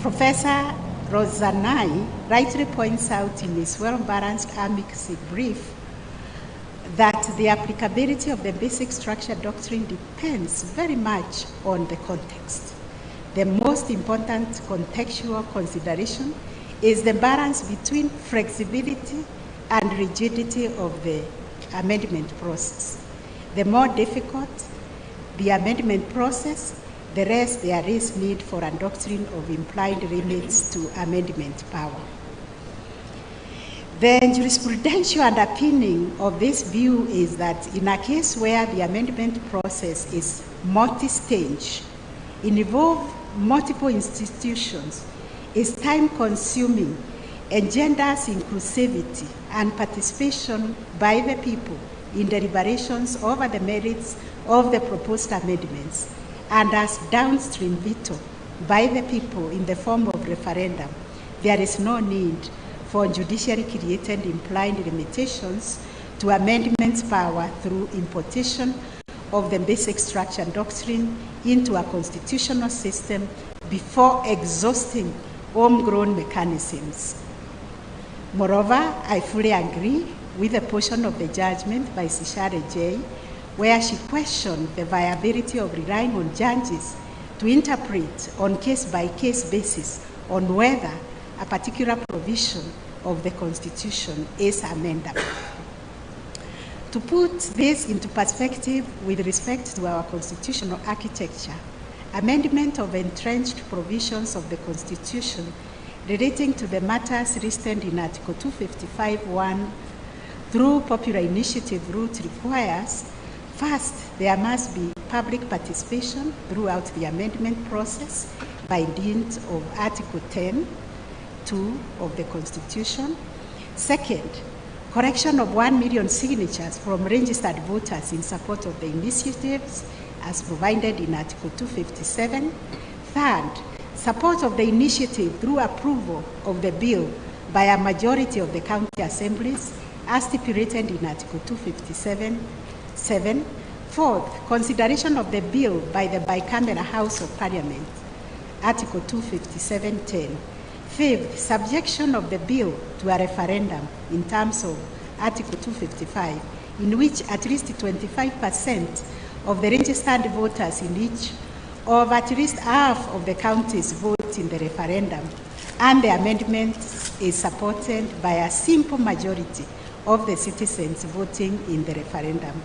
Professor Rosanai rightly points out in his well-balanced amicus brief that the applicability of the basic structure doctrine depends very much on the context. The most important contextual consideration is the balance between flexibility and rigidity of the amendment process. The more difficult the amendment process, the less there is need for a doctrine of implied limits to amendment power. The jurisprudential underpinning of this view is that in a case where the amendment process is multi-stage, involves multiple institutions, is time-consuming, engenders inclusivity and participation by the people in deliberations over the merits of the proposed amendments, and as downstream veto by the people in the form of referendum, there is no need for judiciary-created implied limitations to amendment power through importation of the basic structure doctrine into a constitutional system before exhausting homegrown mechanisms. Moreover, I fully agree with a portion of the judgment by Sishare J, where she questioned the viability of relying on judges to interpret on case-by-case basis on whether a particular provision of the Constitution is amendable. To put this into perspective with respect to our constitutional architecture, amendment of entrenched provisions of the Constitution relating to the matters listed in Article 255(1) through popular initiative route requires, first, there must be public participation throughout the amendment process by dint of Article 10(2) of the Constitution. Second, correction of 1 million signatures from registered voters in support of the initiatives as provided in Article 257. Third, support of the initiative through approval of the bill by a majority of the county assemblies as stipulated in Article 257(7). Fourth, consideration of the bill by the bicameral House of Parliament, Article 257(10). Fifth, subjection of the bill to a referendum in terms of Article 255, in which at least 25% of the registered voters in each of at least half of the counties vote in the referendum, and the amendment is supported by a simple majority of the citizens voting in the referendum.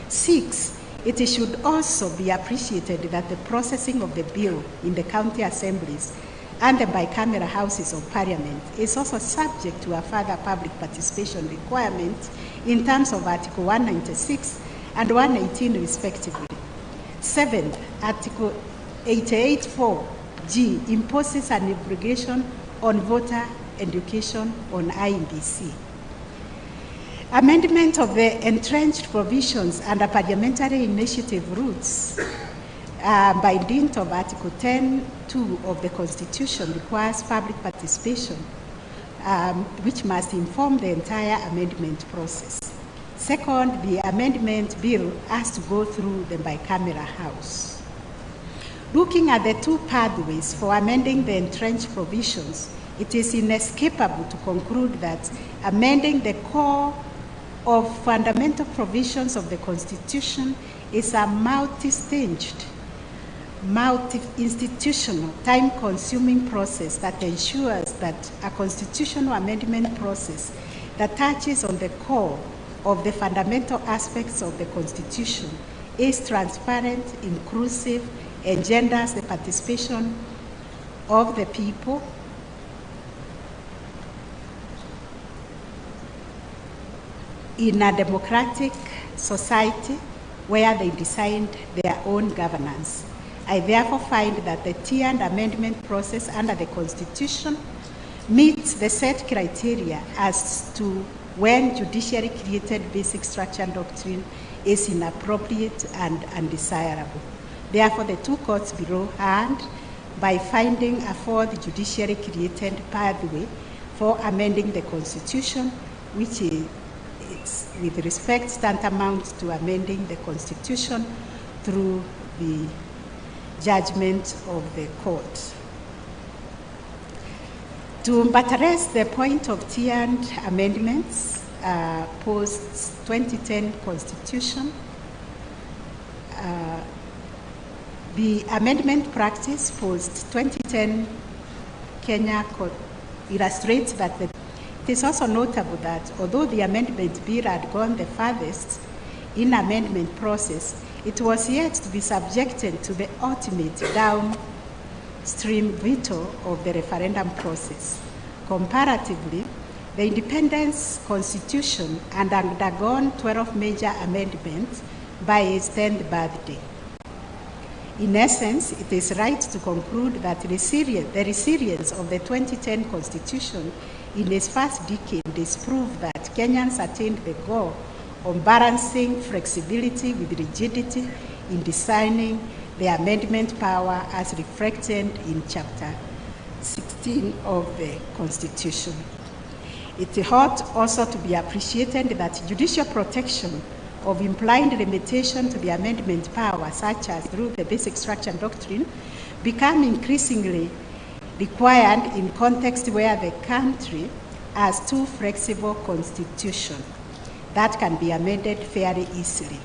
6, it should also be appreciated that the processing of the bill in the county assemblies and the bicameral Houses of Parliament is also subject to a further public participation requirement in terms of Article 196 and 118 respectively. 7, Article 88(4)(g) imposes an obligation on voter education on IEBC. Amendment of the entrenched provisions under parliamentary initiative routes by dint of Article 10(2) of the Constitution requires public participation, which must inform the entire amendment process. Second, the amendment bill has to go through the bicameral House. Looking at the two pathways for amending the entrenched provisions, it is inescapable to conclude that amending the core of fundamental provisions of the Constitution is a multi-staged, multi-institutional, time-consuming process that ensures that a constitutional amendment process that touches on the core of the fundamental aspects of the Constitution is transparent, inclusive, engenders the participation of the people, in a democratic society where they decide their own governance. I therefore find that the tiered amendment process under the Constitution meets the set criteria as to when judiciary-created basic structure doctrine is inappropriate and undesirable. Therefore, the two courts below and by finding a fourth judiciary-created pathway for amending the Constitution, which is with respect tantamount to amending the Constitution through the judgment of the court. To buttress the point of tiered amendments post-2010 Constitution, the amendment practice post-2010 Kenya illustrates that it is also notable that although the amendment bill had gone the farthest in amendment process, it was yet to be subjected to the ultimate downstream veto of the referendum process. Comparatively, the Independence Constitution had undergone 12 major amendments by its 10th birthday. In essence, it is right to conclude that the resilience of the 2010 Constitution in its first decade is proof that Kenyans attained the goal of balancing flexibility with rigidity in designing the amendment power as reflected in Chapter 16 of the Constitution. It ought also to be appreciated that judicial protection of implied limitation to the amendment power, such as through the basic structure doctrine, become increasingly required in context where the country has too flexible constitution that can be amended fairly easily.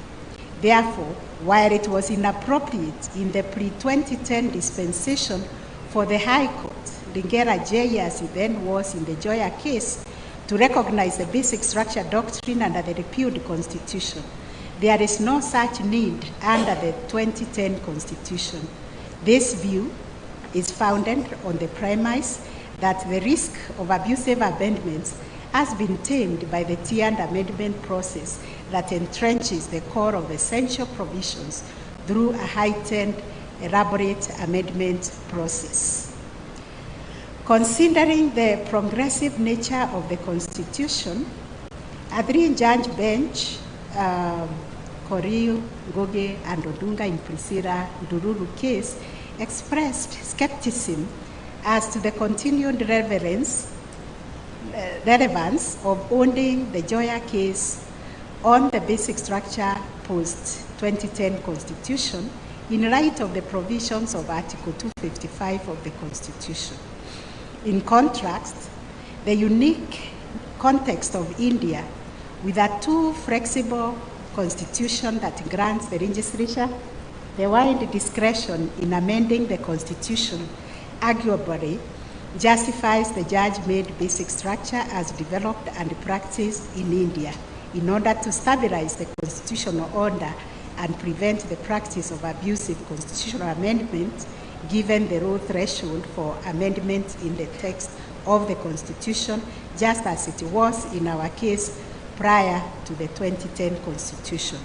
Therefore, while it was inappropriate in the pre-2010 dispensation for the High Court, Lingera J, as it then was in the Joya case, to recognize the basic structure doctrine under the repealed constitution, there is no such need under the 2010 constitution. This view is founded on the premise that the risk of abusive amendments has been tamed by the tiered amendment process that entrenches the core of essential provisions through a heightened, elaborate amendment process. Considering the progressive nature of the Constitution, a three-judge bench, Korir, Goge, and Odunga in Priscilla Dururu case, expressed skepticism as to the continued relevance of owning the Joya case on the basic structure post-2010 Constitution in light of the provisions of Article 255 of the Constitution. In contrast, the unique context of India, with a too flexible constitution that grants the legislature the wide discretion in amending the Constitution, arguably justifies the judge-made basic structure as developed and practiced in India in order to stabilize the constitutional order and prevent the practice of abusive constitutional amendment, given the low threshold for amendment in the text of the Constitution, just as it was in our case prior to the 2010 Constitution.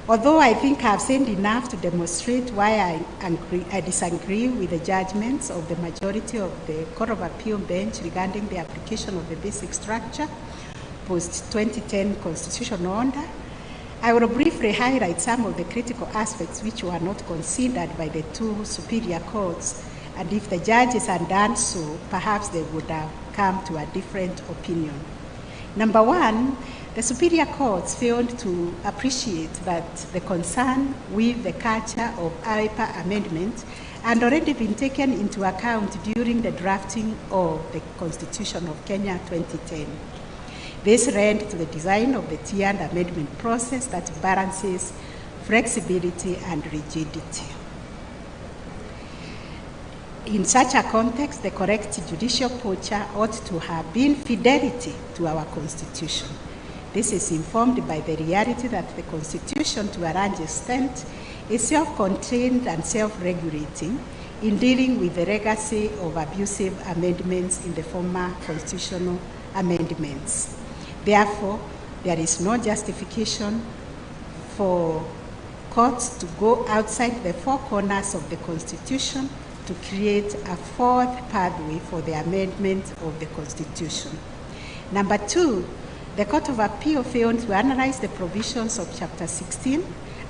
Although I think I've said enough to demonstrate why I disagree with the judgments of the majority of the Court of Appeal bench regarding the application of the basic structure post-2010 constitutional order, I will briefly highlight some of the critical aspects which were not considered by the two superior courts, and if the judges had done so, perhaps they would have come to a different opinion. Number one, the superior courts failed to appreciate that the concern with the culture of IPA amendment had already been taken into account during the drafting of the Constitution of Kenya 2010. This led to the design of the tiered amendment process that balances flexibility and rigidity. In such a context, the correct judicial posture ought to have been fidelity to our Constitution. This is informed by the reality that the Constitution, to a large extent, is self-contained and self-regulating in dealing with the legacy of abusive amendments in the former constitutional amendments. Therefore, there is no justification for courts to go outside the four corners of the Constitution to create a fourth pathway for the amendment of the Constitution. Number two, the Court of Appeal failed to analyze the provisions of Chapter 16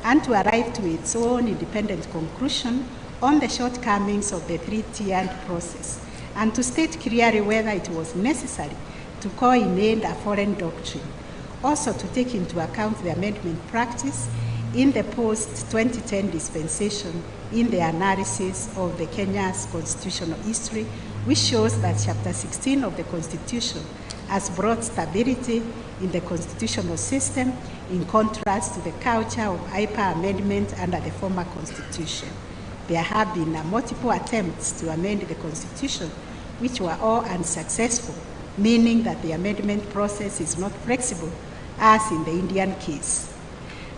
and to arrive to its own independent conclusion on the shortcomings of the three-tiered process, and to state clearly whether it was necessary to call in aid a foreign doctrine, also to take into account the amendment practice in the post-2010 dispensation in the analysis of the Kenya's constitutional history, which shows that Chapter 16 of the Constitution has brought stability in the constitutional system in contrast to the culture of IPA amendment under the former Constitution. There have been multiple attempts to amend the Constitution, which were all unsuccessful, meaning that the amendment process is not flexible, as in the Indian case.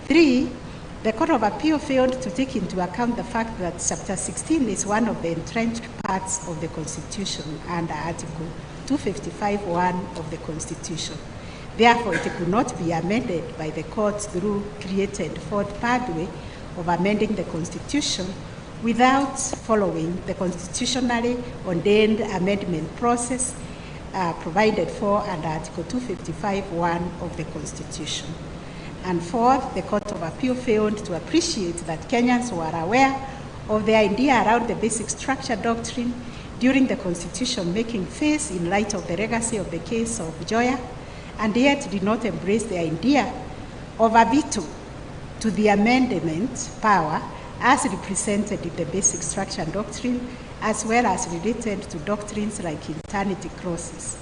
Three, the Court of Appeal failed to take into account the fact that Chapter 16 is one of the entrenched parts of the Constitution under Article 255(1) of the Constitution. Therefore, it could not be amended by the court through created fourth pathway of amending the Constitution without following the constitutionally ordained amendment process provided for under Article 255(1) of the Constitution. And fourth, the Court of Appeal failed to appreciate that Kenyans were aware of the idea around the basic structure doctrine during the Constitution making face in light of the legacy of the case of Joya, and yet did not embrace the idea of a veto to the amendment power as represented in the basic structure and doctrine, as well as related to doctrines like eternity crosses.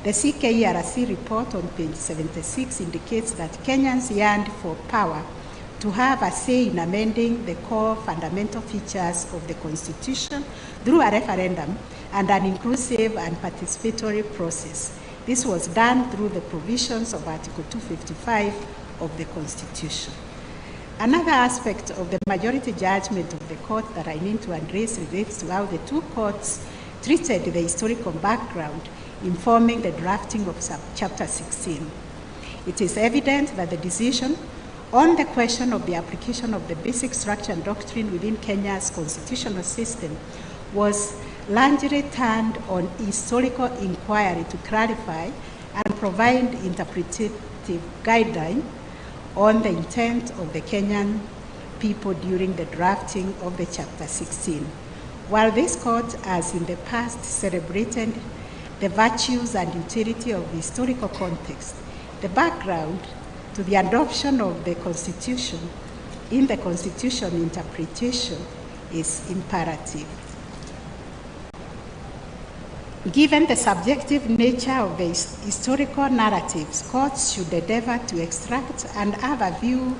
The CKERC report on page 76 indicates that Kenyans yearned for power to have a say in amending the core fundamental features of the Constitution through a referendum and an inclusive and participatory process. This was done through the provisions of Article 255 of the Constitution. Another aspect of the majority judgment of the court that I need to address relates to how the two courts treated the historical background informing the drafting of Chapter 16. It is evident that the decision on the question of the application of the basic structure and doctrine within Kenya's constitutional system was largely turned on historical inquiry to clarify and provide interpretative guideline on the intent of the Kenyan people during the drafting of the Chapter 16. While this court has in the past celebrated the virtues and utility of the historical context, the background to the adoption of the Constitution in the Constitution interpretation is imperative. Given the subjective nature of the historical narratives, courts should endeavor to extract and have a view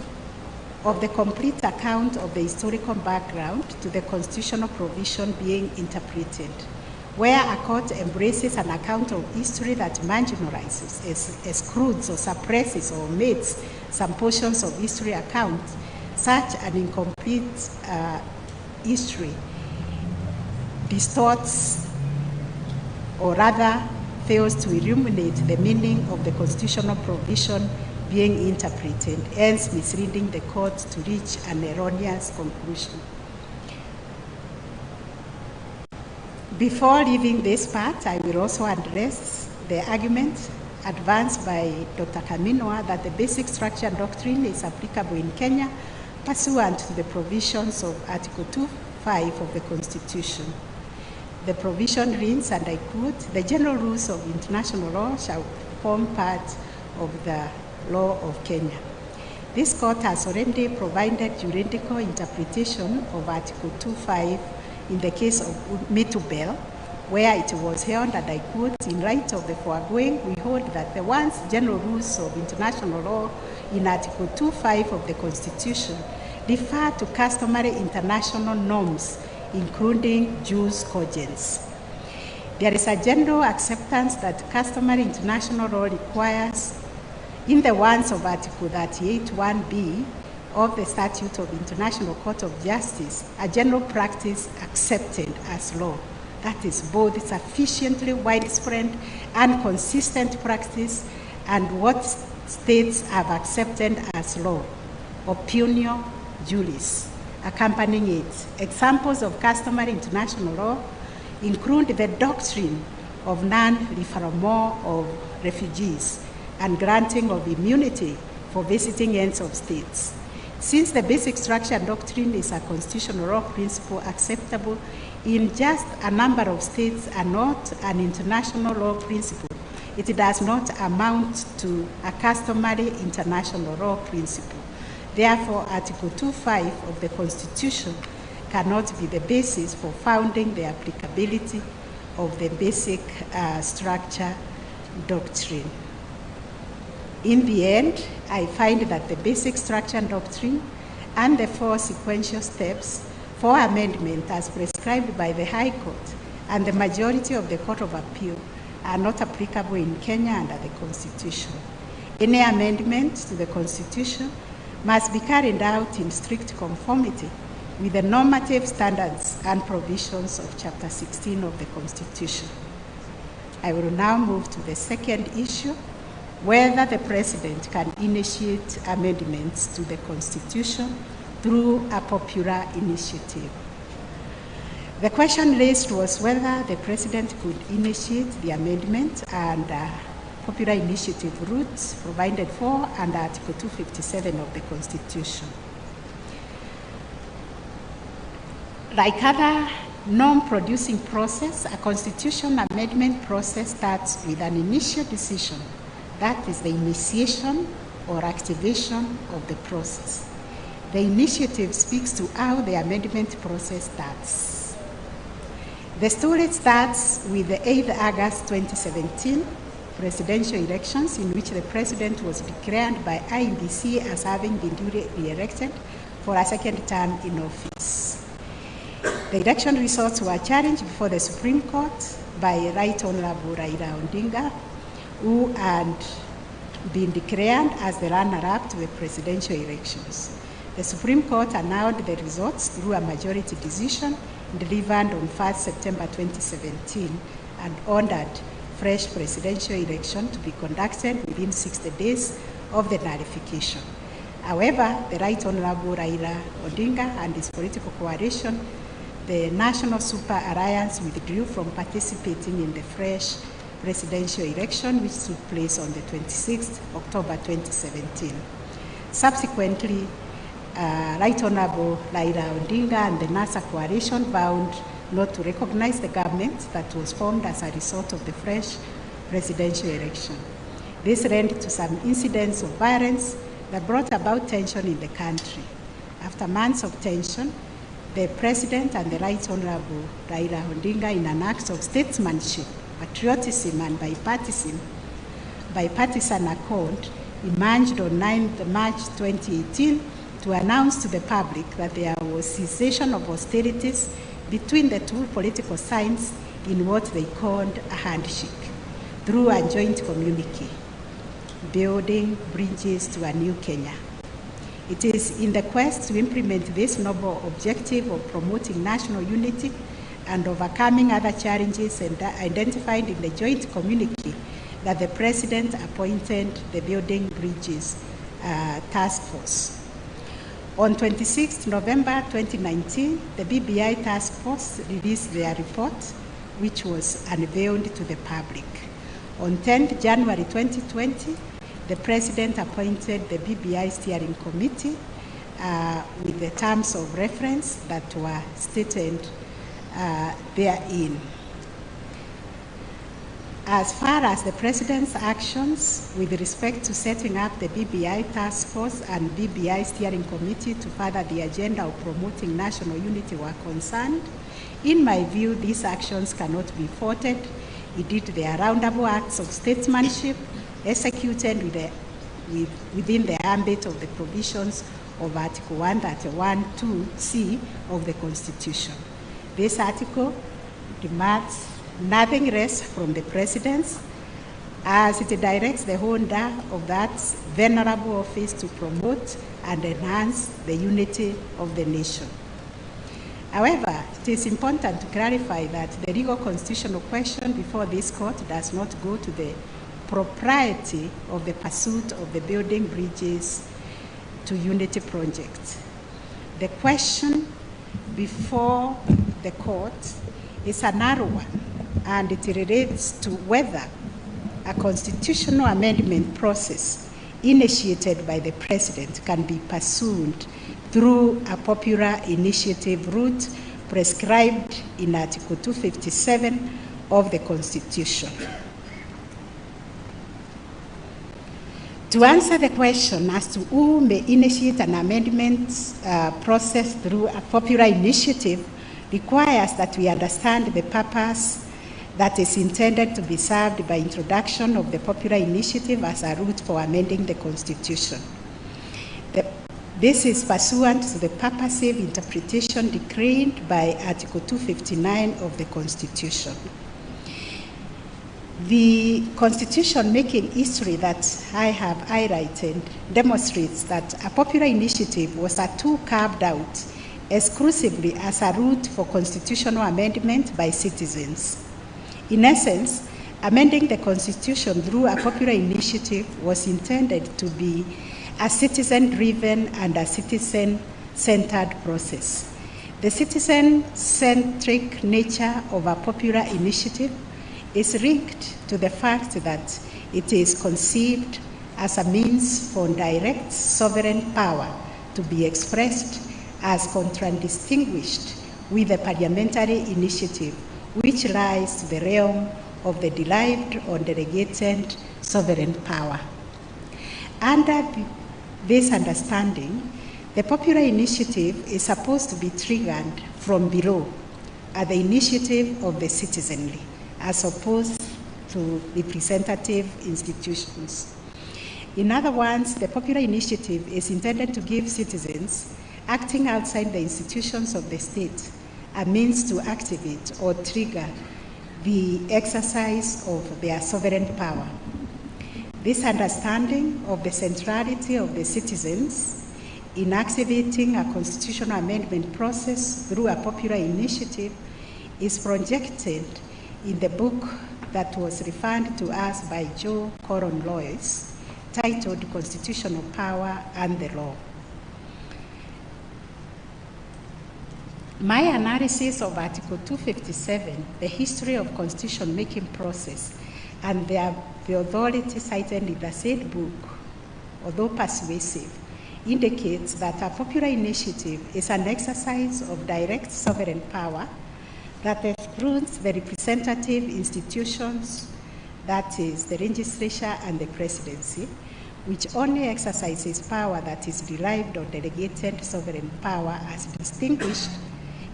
of the complete account of the historical background to the constitutional provision being interpreted. Where a court embraces an account of history that marginalizes, excludes, or suppresses or omits some portions of history account, such an incomplete history distorts or rather fails to illuminate the meaning of the constitutional provision being interpreted, hence misleading the court to reach an erroneous conclusion. Before leaving this part, I will also address the argument advanced by Dr. Kaminwa that the basic structure and doctrine is applicable in Kenya pursuant to the provisions of Article 2.5 of the Constitution. The provision reads, and I quote, "The general rules of international law shall form part of the law of Kenya." This court has already provided juridical interpretation of Article 2.5 in the case of Mitubel, where it was held, and I quote, "In light of the foregoing, we hold that the once general rules of international law in Article 2.5 of the Constitution refer to customary international norms, including jus cogens. There is a general acceptance that customary international law requires, in the words of Article 38(1)(b) of the Statute of International Court of Justice, a general practice accepted as law. That is both sufficiently widespread and consistent practice and what states have accepted as law, opinio juris, accompanying it. Examples of customary international law include the doctrine of non-refoulement of refugees and granting of immunity for visiting ends of states. Since the basic structure and doctrine is a constitutional law principle acceptable in just a number of states and not an international law principle, it does not amount to a customary international law principle. Therefore, Article 2.5 of the Constitution cannot be the basis for founding the applicability of the basic structure doctrine. In the end, I find that the basic structure doctrine and the four sequential steps for amendment as prescribed by the High Court and the majority of the Court of Appeal are not applicable in Kenya under the Constitution. Any amendment to the Constitution must be carried out in strict conformity with the normative standards and provisions of Chapter 16 of the Constitution. I will now move to the second issue, whether the President can initiate amendments to the Constitution through a popular initiative. The question raised was whether the President could initiate the amendment and popular initiative routes provided for under Article 257 of the Constitution. Like other norm-producing process, a constitution amendment process starts with an initial decision. That is the initiation or activation of the process. The initiative speaks to how the amendment process starts. The story starts with the 8th August 2017 presidential elections, in which the president was declared by IEBC as having been duly re-elected for a second term in office. The election results were challenged before the Supreme Court by Right Honorable Raila Odinga, who had been declared as the runner-up to the presidential elections. The Supreme Court annulled the results through a majority decision delivered on 1st September 2017 and ordered fresh presidential election to be conducted within 60 days of the nullification. However, the Right Honorable Raila Odinga and his political coalition, the National Super Alliance, withdrew from participating in the fresh presidential election, which took place on the 26th October 2017. Subsequently, Right Honorable Raila Odinga and the NASA coalition vowed not to recognize the government that was formed as a result of the fresh presidential election. This led to some incidents of violence that brought about tension in the country. After months of tension, the President and the Right Honorable Raila Odinga, in an act of statesmanship, patriotism, and bipartisan accord, emerged on 9th March 2018 to announce to the public that there was cessation of hostilities between the two political sides in what they called a handshake, through a joint communique, building bridges to a new Kenya. It is in the quest to implement this noble objective of promoting national unity and overcoming other challenges identified in the joint communique that the President appointed the Building Bridges Task Force. On 26 November 2019, the BBI Task Force released their report, which was unveiled to the public. On 10 January 2020, the President appointed the BBI Steering Committee with the terms of reference that were stated therein. As far as the President's actions with respect to setting up the BBI Task Force and BBI Steering Committee to further the agenda of promoting national unity were concerned, in my view, these actions cannot be faulted. Indeed, they are roundable acts of statesmanship executed within the ambit of the provisions of Article 131(2)(c) of the Constitution. This article demands nothing less from the President, as it directs the holder of that venerable office to promote and enhance the unity of the nation. However, it is important to clarify that the legal constitutional question before this court does not go to the propriety of the pursuit of the Building Bridges to Unity project. The question before the court is a narrow one, and it relates to whether a constitutional amendment process initiated by the President can be pursued through a popular initiative route prescribed in Article 257 of the Constitution. To answer the question as to who may initiate an amendment process through a popular initiative requires that we understand the purpose that is intended to be served by introduction of the popular initiative as a route for amending the Constitution. This is pursuant to the purposive interpretation decreed by Article 259 of the Constitution. The Constitution making history that I have highlighted demonstrates that a popular initiative was a tool carved out exclusively as a route for constitutional amendment by citizens. In essence, amending the Constitution through a popular initiative was intended to be a citizen-driven and a citizen-centered process. The citizen-centric nature of a popular initiative is linked to the fact that it is conceived as a means for direct sovereign power to be expressed as contradistinguished with the parliamentary initiative, which lies to the realm of the derived or delegated sovereign power. Under this understanding, the popular initiative is supposed to be triggered from below at the initiative of the citizenry, as opposed to representative institutions. In other words, the popular initiative is intended to give citizens acting outside the institutions of the state a means to activate or trigger the exercise of their sovereign power. This understanding of the centrality of the citizens in activating a constitutional amendment process through a popular initiative is projected in the book that was referred to us by Joe Coron Lois, titled Constitutional Power and the Law. My analysis of Article 257, the history of constitution making process, and the authority cited in the said book, although persuasive, indicates that a popular initiative is an exercise of direct sovereign power that excludes the representative institutions, that is, the legislature and the presidency, which only exercises power that is derived or delegated sovereign power as distinguished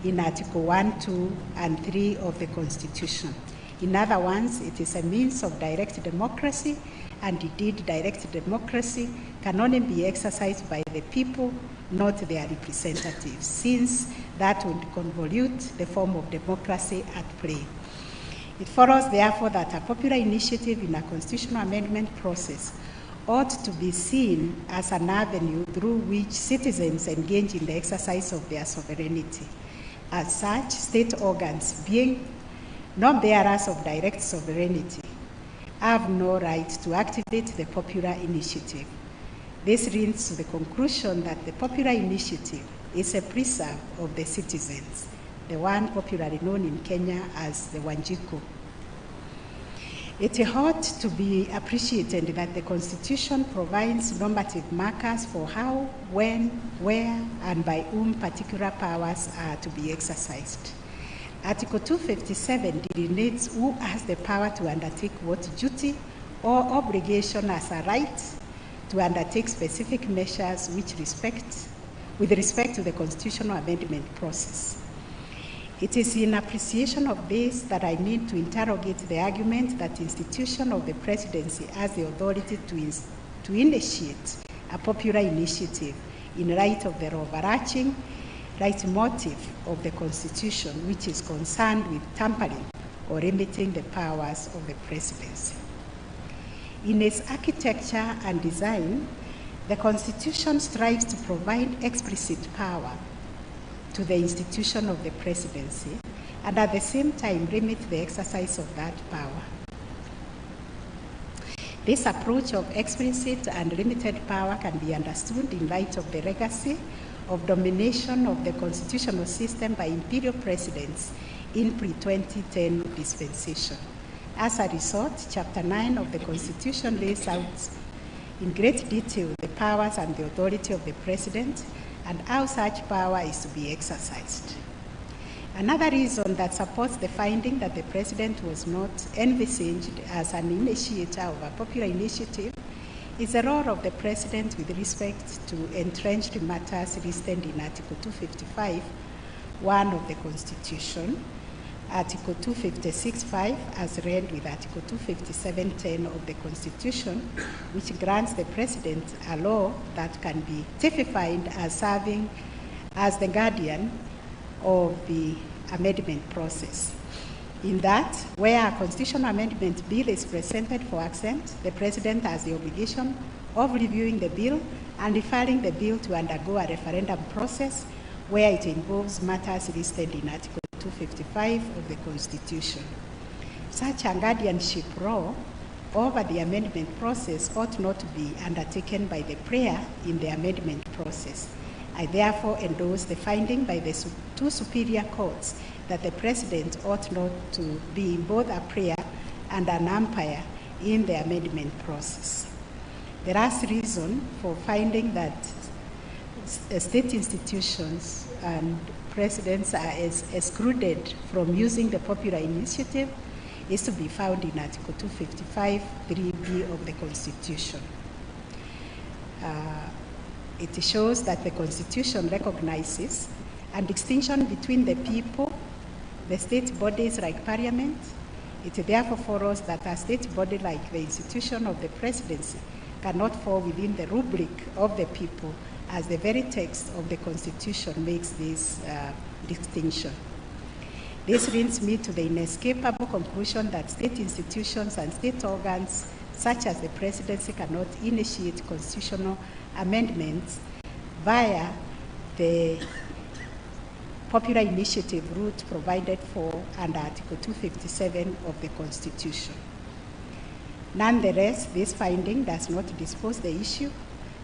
in Article 1, 2, and 3 of the Constitution. In other words, it is a means of direct democracy, and indeed direct democracy can only be exercised by the people, not their representatives, since that would convolute the form of democracy at play. It follows, therefore, that a popular initiative in a constitutional amendment process ought to be seen as an avenue through which citizens engage in the exercise of their sovereignty. As such, state organs, being not bearers of direct sovereignty, have no right to activate the popular initiative. This leads to the conclusion that the popular initiative is a preserve of the citizens, the one popularly known in Kenya as the Wanjiku. It ought to be appreciated that the Constitution provides normative markers for how, when, where, and by whom particular powers are to be exercised. Article 257 delineates who has the power to undertake what duty or obligation as a right to undertake specific measures with respect to the constitutional amendment process. It is in appreciation of this that I need to interrogate the argument that the institution of the presidency has the authority to initiate a popular initiative in light of the overarching right motive of the Constitution, which is concerned with tampering or limiting the powers of the presidency. In its architecture and design, the Constitution strives to provide explicit power to the institution of the presidency and at the same time limit the exercise of that power. This approach of explicit and limited power can be understood in light of the legacy of domination of the constitutional system by imperial presidents in pre-2010 dispensation. As a result, Chapter 9 of the Constitution lays out in great detail the powers and the authority of the president and how such power is to be exercised. Another reason that supports the finding that the president was not envisaged as an initiator of a popular initiative is the role of the president with respect to entrenched matters listed in Article 255, 1 of the Constitution, Article 256.5 as read with Article 257.10 of the Constitution, which grants the President a law that can be typified as serving as the guardian of the amendment process. In that, where a constitutional amendment bill is presented for assent, the President has the obligation of reviewing the bill and referring the bill to undergo a referendum process where it involves matters listed in Article 255 of the Constitution. Such a guardianship role over the amendment process ought not to be undertaken by the player in the amendment process. I therefore endorse the finding by the two superior courts that the President ought not to be both a player and an umpire in the amendment process. The last reason for finding that state institutions and presidents are excluded from using the popular initiative is to be found in Article 255, 3B of the Constitution. It shows that the Constitution recognizes a distinction between the people, the state bodies like Parliament. It therefore follows that a state body like the institution of the presidency cannot fall within the rubric of the people, as the very text of the Constitution makes this distinction. This brings me to the inescapable conclusion that state institutions and state organs, such as the presidency, cannot initiate constitutional amendments via the popular initiative route provided for under Article 257 of the Constitution. Nonetheless, this finding does not dispose the issue,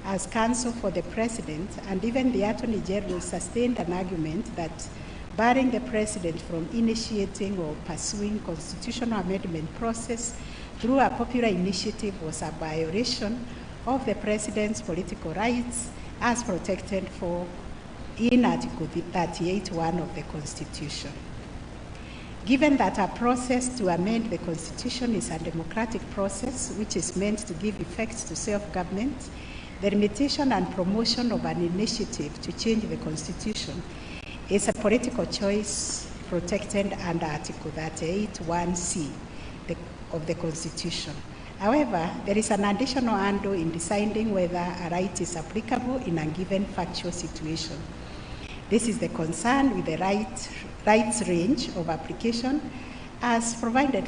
as counsel for the President and even the Attorney General sustained an argument that barring the President from initiating or pursuing constitutional amendment process through a popular initiative was a violation of the President's political rights as protected for in Article 38(1) of the Constitution. Given that a process to amend the Constitution is a democratic process which is meant to give effect to self-government, the limitation and promotion of an initiative to change the Constitution is a political choice protected under Article 38(1)(c) of the Constitution. However, there is an additional angle in deciding whether a right is applicable in a given factual situation. This is the concern with the rights range of application as provided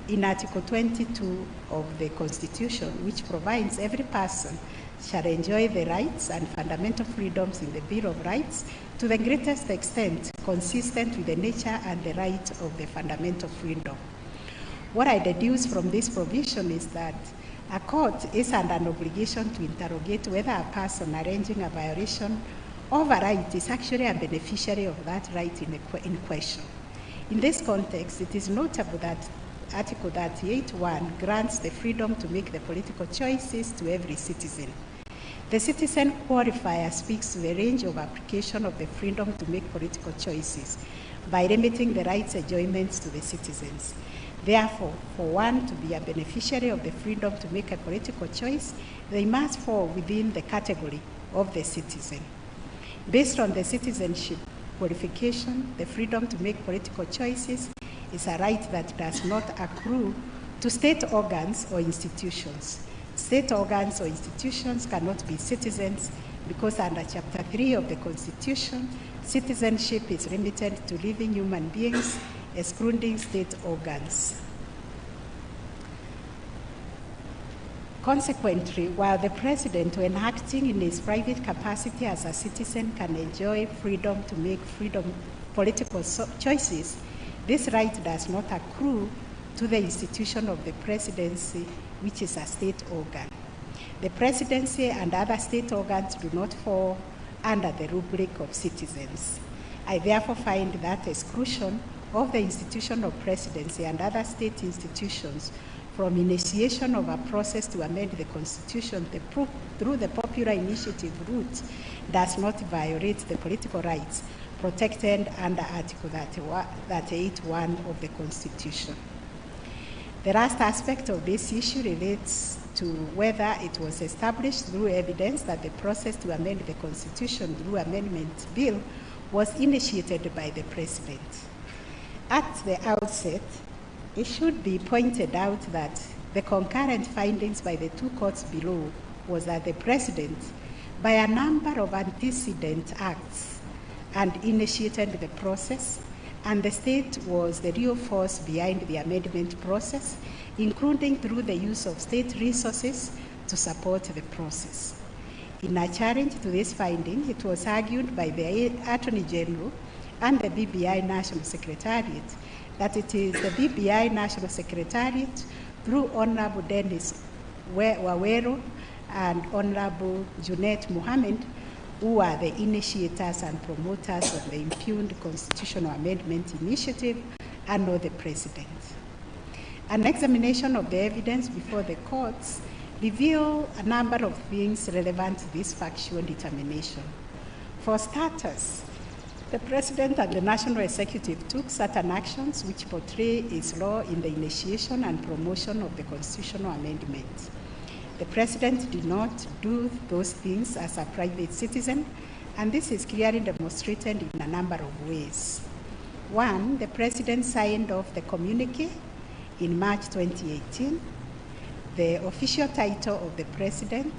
in Article 22 of the Constitution, which provides every person shall enjoy the rights and fundamental freedoms in the Bill of Rights to the greatest extent consistent with the nature and the right of the fundamental freedom. What I deduce from this provision is that a court is under an obligation to interrogate whether a person arranging a violation of a right is actually a beneficiary of that right in question. In this context, it is notable that Article 38(1) grants the freedom to make the political choices to every citizen. The citizen qualifier speaks to the range of application of the freedom to make political choices by limiting the rights enjoyments to the citizens. Therefore, for one to be a beneficiary of the freedom to make a political choice, they must fall within the category of the citizen. Based on the citizenship qualification, the freedom to make political choices is a right that does not accrue to state organs or institutions. State organs or institutions cannot be citizens because under Chapter 3 of the Constitution, citizenship is limited to living human beings, excluding state organs. Consequently, while the President, when acting in his private capacity as a citizen, can enjoy freedom to make political choices, this right does not accrue to the institution of the presidency, which is a state organ. The presidency and other state organs do not fall under the rubric of citizens. I therefore find that exclusion of the institution of presidency and other state institutions from initiation of a process to amend the Constitution through the popular initiative route does not violate the political rights protected under Article 38(1) of the Constitution. The last aspect of this issue relates to whether it was established through evidence that the process to amend the Constitution through amendment bill was initiated by the President. At the outset, it should be pointed out that the concurrent findings by the two courts below was that the President, by a number of antecedent acts, and initiated the process, and the state was the real force behind the amendment process, including through the use of state resources to support the process. In a challenge to this finding, it was argued by the Attorney General and the BBI National Secretariat that it is the BBI National Secretariat through Honorable Dennis Waweru and Honorable Junet Mohammed who are the initiators and promoters of the impugned constitutional amendment initiative and not the President. An examination of the evidence before the courts revealed a number of things relevant to this factual determination. For starters, the President and the National Executive took certain actions which portray its law in the initiation and promotion of the constitutional amendment. The President did not do those things as a private citizen, and this is clearly demonstrated in a number of ways. One, the President signed off the communique in March 2018. The official title of the President,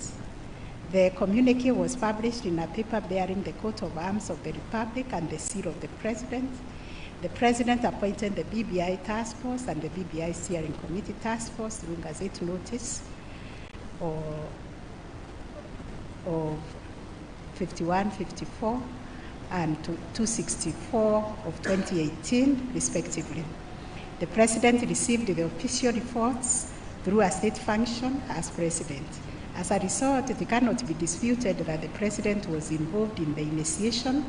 the communique was published in a paper bearing the coat of arms of the Republic and the seal of the President. The President appointed the BBI task force and the BBI steering committee task force through Gazette notice of 51, 54, and 264 of 2018, respectively. The President received the official reports through a state function as President. As a result, it cannot be disputed that the President was involved in the initiation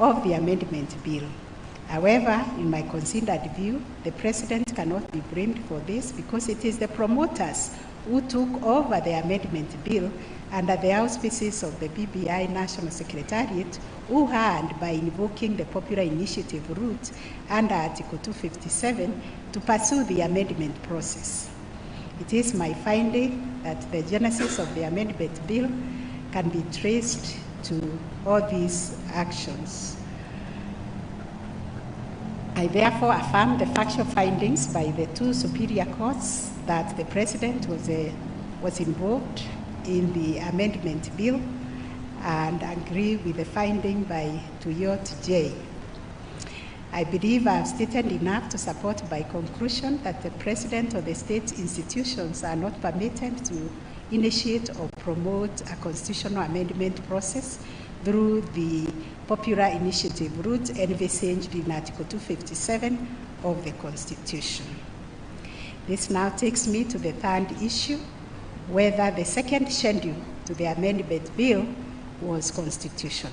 of the amendment bill. However, in my considered view, the President cannot be blamed for this because it is the promoters who took over the amendment bill under the auspices of the BBI National Secretariat, who had, by invoking the popular initiative route under Article 257, to pursue the amendment process. It is my finding that the genesis of the amendment bill can be traced to all these actions. I therefore affirm the factual findings by the two superior courts that the President was involved in the amendment bill and agree with the finding by Tuyot J. I believe I have stated enough to support by conclusion that the President of the state institutions are not permitted to initiate or promote a constitutional amendment process through the popular initiative route envisaged in Article 257 of the Constitution. This now takes me to the third issue, whether the second schedule to the amendment bill was constitutional.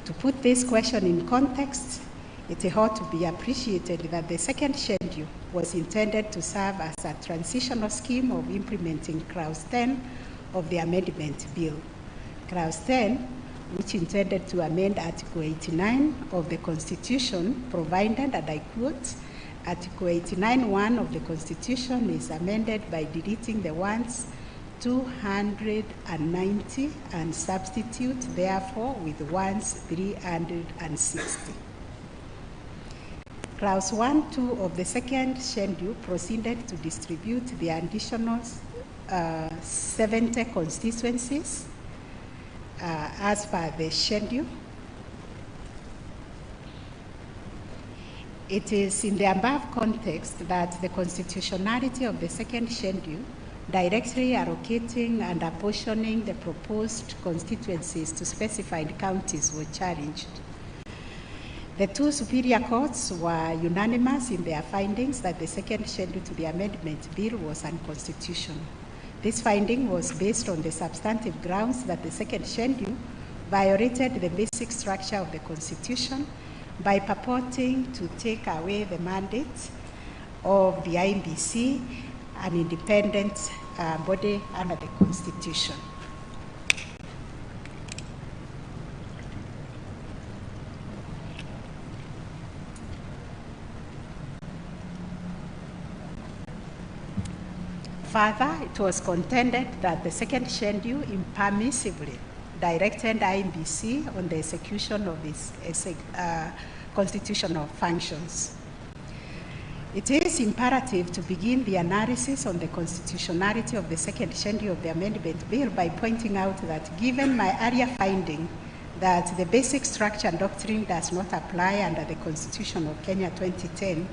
To put this question in context, it ought to be appreciated that the second schedule was intended to serve as a transitional scheme of implementing Clause 10 of the amendment bill. Clause 10, which intended to amend Article 89 of the Constitution, provided, and I quote, Article 89(1) of the Constitution is amended by deleting the words 290 and substitute therefore with words 360. Clause 1(2) of the second schedule proceeded to distribute the additional 70 constituencies as per the schedule. It is in the above context that the constitutionality of the second schedule, directly allocating and apportioning the proposed constituencies to specified counties, were challenged. The two superior courts were unanimous in their findings that the second schedule to the amendment bill was unconstitutional. This finding was based on the substantive grounds that the second schedule violated the basic structure of the Constitution by purporting to take away the mandate of the IEBC, an independent body under the Constitution. Further, it was contended that the second schedule impermissibly directed IEBC on the execution of its constitutional functions. It is imperative to begin the analysis on the constitutionality of the second schedule of the amendment bill by pointing out that given my earlier finding that the basic structure doctrine does not apply under the Constitution of Kenya 2010,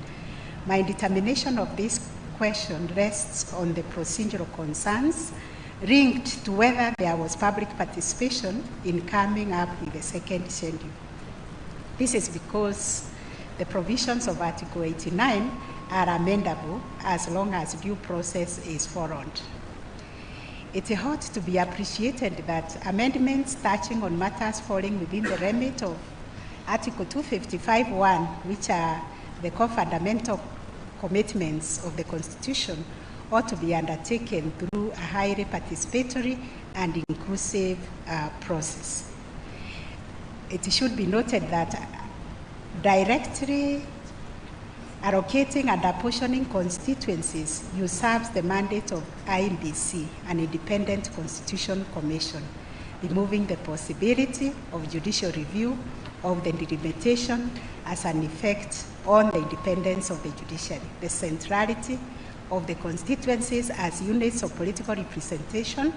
my determination of this question rests on the procedural concerns linked to whether there was public participation in coming up with the second schedule. This is because the provisions of Article 89 are amendable as long as due process is followed. It ought to be appreciated that amendments touching on matters falling within the remit of Article 255(1), which are the core fundamental commitments of the Constitution, ought to be undertaken through a highly participatory and inclusive process. it should be noted that directly allocating and apportioning constituencies usurps the mandate of INDC, an independent constitution commission, removing the possibility of judicial review of the delimitation as an effect on the independence of the judiciary. The centrality of the constituencies as units of political representation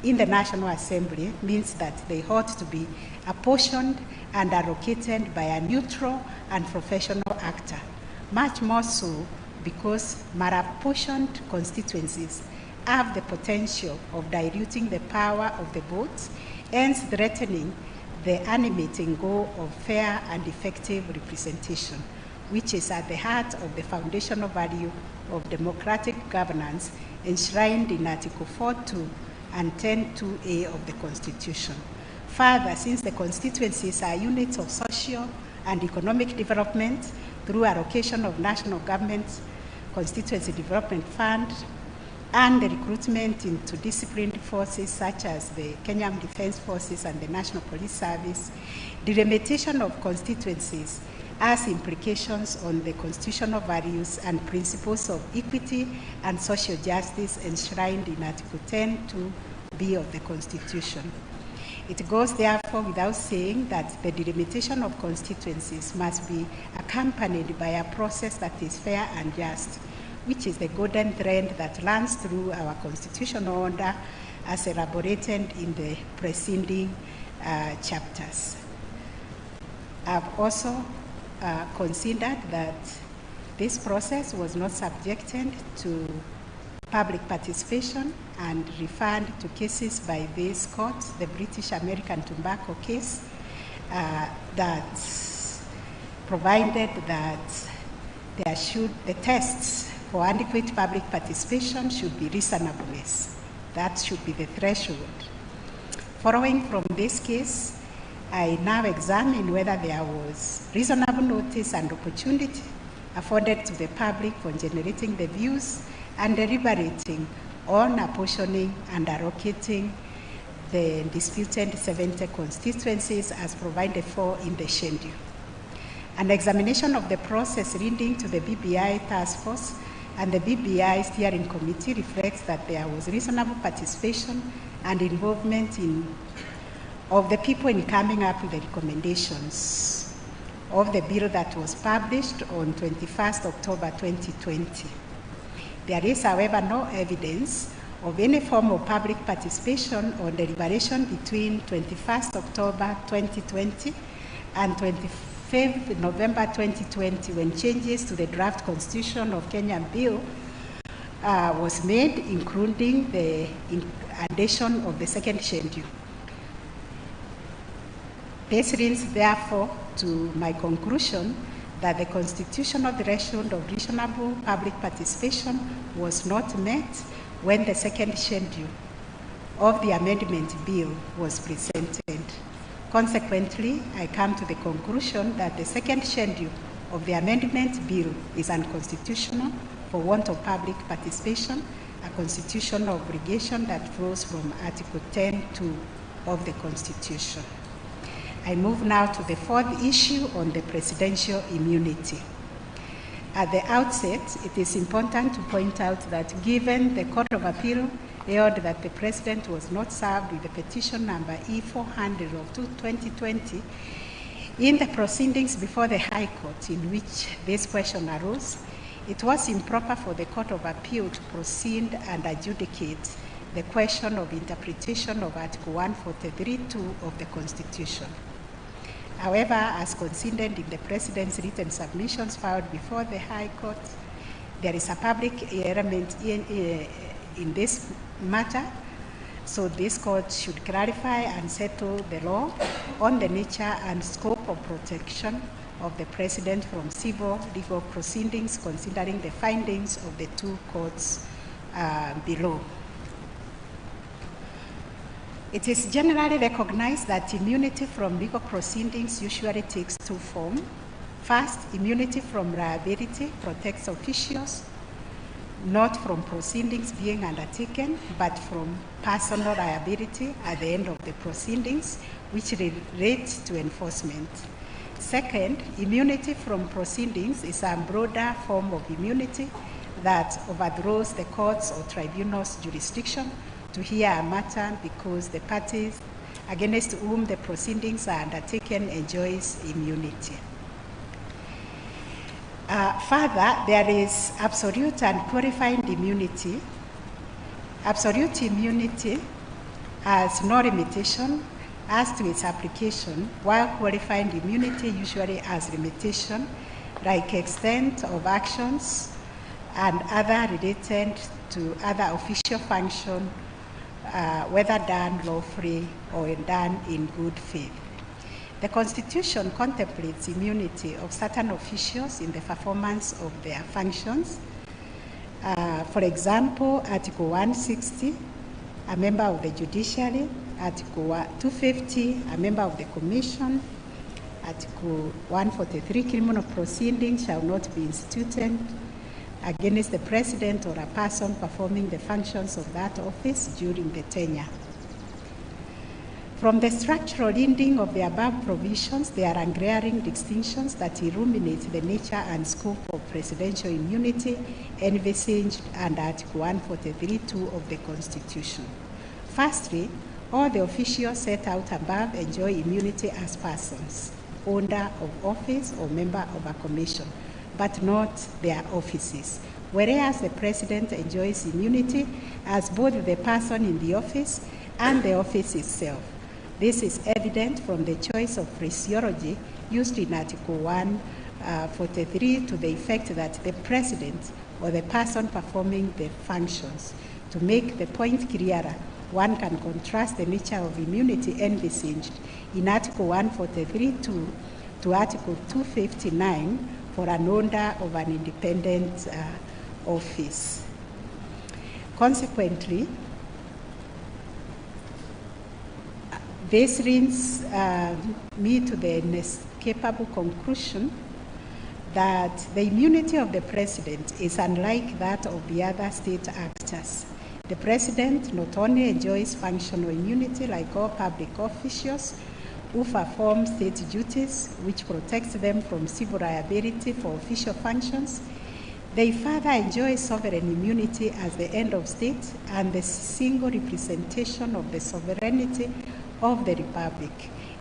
in the National Assembly means that they ought to be apportioned and allocated by a neutral and professional actor, much more so because malapportioned constituencies have the potential of diluting the power of the votes, hence threatening the animating goal of fair and effective representation, which is at the heart of the foundational value of democratic governance enshrined in Article 4.2 and 10.2a of the Constitution. Further, since the constituencies are units of social and economic development through allocation of national government constituency development fund and the recruitment into disciplined forces such as the Kenyan Defence Forces and the National Police Service, the delimitation of constituencies has implications on the constitutional values and principles of equity and social justice enshrined in Article 10.2b of the Constitution. It goes therefore without saying that the delimitation of constituencies must be accompanied by a process that is fair and just, which is the golden thread that runs through our constitutional order as elaborated in the preceding chapters. I've also considered that this process was not subjected to public participation and referred to cases by this court, the British American Tobacco case, that provided that the tests for adequate public participation should be reasonableness. That should be the threshold. Following from this case, I now examine whether there was reasonable notice and opportunity afforded to the public for generating the views and deliberating on apportioning and allocating the disputed 70 constituencies as provided for in the schedule. An examination of the process leading to the BBI task force and the BBI steering committee reflects that there was reasonable participation and involvement of the people in coming up with the recommendations of the bill that was published on 21st October 2020. There is, however, no evidence of any form of public participation or deliberation between 21st October 2020 and 25th November 2020 when changes to the draft constitution of Kenyan bill was made, including the addition of the second schedule. This leads, therefore, to my conclusion that the constitutional threshold of reasonable public participation was not met when the second schedule of the amendment bill was presented. Consequently, I come to the conclusion that the second schedule of the amendment bill is unconstitutional for want of public participation, a constitutional obligation that flows from Article 10.2 of the Constitution. I move now to the fourth issue on the presidential immunity. At the outset, it is important to point out that given the Court of Appeal held that the President was not served with the petition number E400 of 2020, in the proceedings before the High Court in which this question arose, it was improper for the Court of Appeal to proceed and adjudicate the question of interpretation of Article 143.2 of the Constitution. However, as considered in the President's written submissions filed before the High Court, there is a public element in this matter, so this court should clarify and settle the law on the nature and scope of protection of the President from civil legal proceedings, considering the findings of the two courts below. It is generally recognized that immunity from legal proceedings usually takes two forms. First, immunity from liability protects officials not from proceedings being undertaken, but from personal liability at the end of the proceedings, which relate to enforcement. Second, immunity from proceedings is a broader form of immunity that overthrows the court's or tribunal's jurisdiction to hear a matter because the parties against whom the proceedings are undertaken enjoys immunity. Further, there is absolute and qualified immunity. Absolute immunity has no limitation as to its application, while qualified immunity usually has limitation, like extent of actions and other related to other official function, whether done lawfully or done in good faith. The Constitution contemplates immunity of certain officials in the performance of their functions. For example, Article 160, a member of the judiciary; Article 250, a member of the commission; Article 143, criminal proceedings shall not be instituted against the president or a person performing the functions of that office during the tenure. From the structural ending of the above provisions, there are glaring distinctions that illuminate the nature and scope of presidential immunity envisaged under Article 143(2) of the Constitution. Firstly, all the officials set out above enjoy immunity as persons, holder of office or member of a commission, but not their offices, whereas the president enjoys immunity as both the person in the office and the office itself. This is evident from the choice of phraseology used in Article 143 to the effect that the president or the person performing the functions. To make the point clearer, one can contrast the nature of immunity envisaged in Article 143 to Article 259 for an holder of an independent office. Consequently, this brings me to the inescapable conclusion that the immunity of the president is unlike that of the other state actors. The president not only enjoys functional immunity like all public officials who perform state duties, which protects them from civil liability for official functions, they further enjoy sovereign immunity as the end of state and the single representation of the sovereignty of the Republic.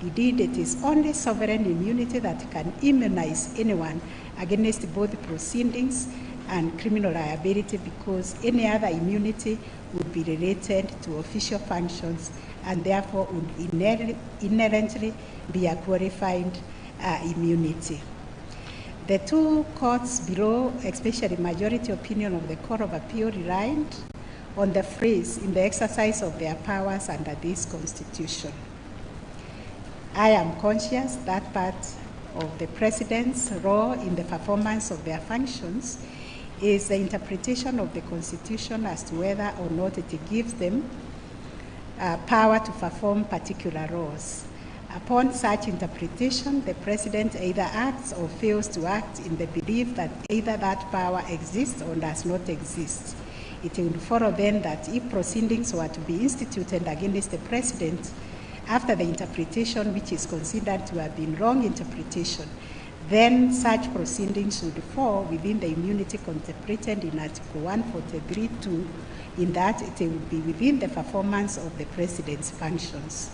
Indeed, it is only sovereign immunity that can immunize anyone against both proceedings and criminal liability, because any other immunity would be related to official functions and therefore would inherently be a qualified immunity. The two courts below, especially majority opinion of the Court of Appeal, relied on the phrase "in the exercise of their powers under this Constitution." I am conscious that part of the President's role in the performance of their functions is the interpretation of the Constitution as to whether or not it gives them power to perform particular roles. Upon such interpretation, the President either acts or fails to act in the belief that either that power exists or does not exist. It will follow then that if proceedings were to be instituted against the President after the interpretation which is considered to have been wrong interpretation, then such proceedings would fall within the immunity contemplated in Article 143(2), in that it would be within the performance of the President's functions.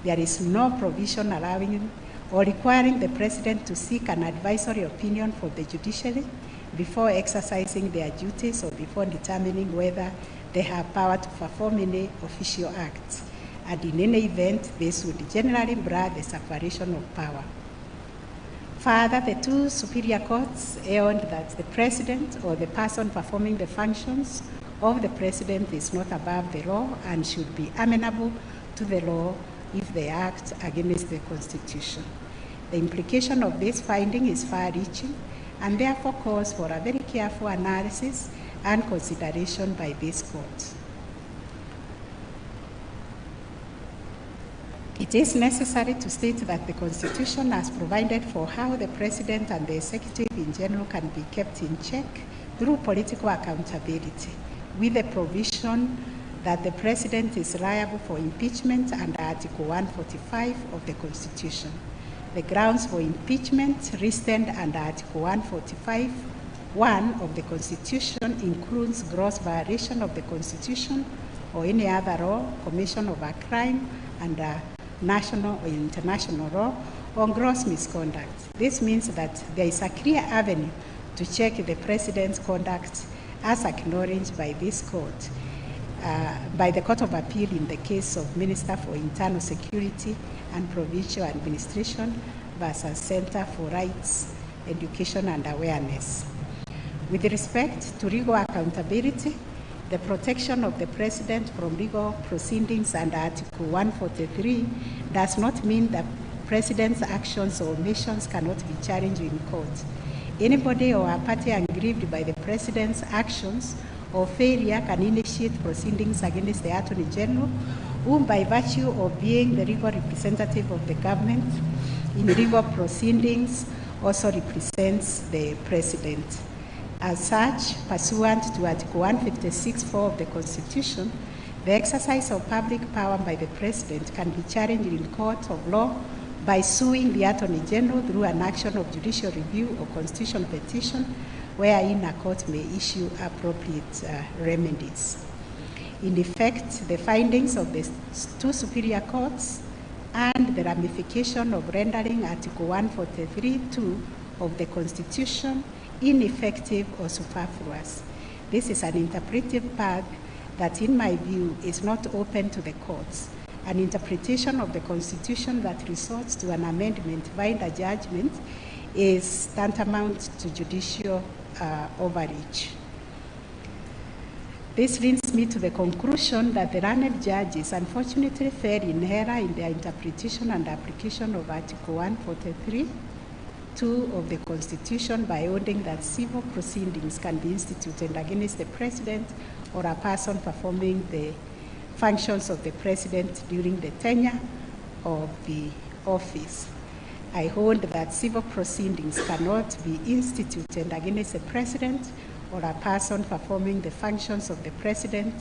There is no provision allowing or requiring the President to seek an advisory opinion from the judiciary before exercising their duties or before determining whether they have power to perform any official acts. And in any event, this would generally bar the separation of power. Further, the two superior courts held that the President or the person performing the functions of the President is not above the law and should be amenable to the law if they act against the Constitution. The implication of this finding is far-reaching and therefore calls for a very careful analysis and consideration by this court. It is necessary to state that the Constitution has provided for how the President and the Executive in general can be kept in check through political accountability, with the provision that the President is liable for impeachment under Article 145 of the Constitution. The grounds for impeachment listed under Article 145(1) of the Constitution includes gross violation of the Constitution or any other law, commission of a crime under national or international law, or gross misconduct. This means that there is a clear avenue to check the President's conduct as acknowledged by this court, by the Court of Appeal in the case of Minister for Internal Security and Provincial Administration versus Center for Rights, Education and Awareness. With respect to legal accountability, the protection of the President from legal proceedings under Article 143 does not mean that President's actions or omissions cannot be challenged in court. Anybody or a party aggrieved by the President's actions or failure can initiate proceedings against the Attorney General, who by virtue of being the legal representative of the government in legal proceedings also represents the President. As such, pursuant to Article 156(4) of the Constitution, the exercise of public power by the President can be challenged in court of law by suing the Attorney General through an action of judicial review or constitutional petition, wherein a court may issue appropriate remedies. In effect, the findings of the two superior courts and the ramification of rendering Article 143(2) of the Constitution ineffective or superfluous. This is an interpretive path that, in my view, is not open to the courts. An interpretation of the Constitution that resorts to an amendment via a judgment is tantamount to judicial overreach. This leads me to the conclusion that the learned judges unfortunately fell in error in their interpretation and application of Article 143(2) of the Constitution by holding that civil proceedings can be instituted against the President or a person performing the functions of the President during the tenure of the office. I hold that civil proceedings cannot be instituted against the President or a person performing the functions of the President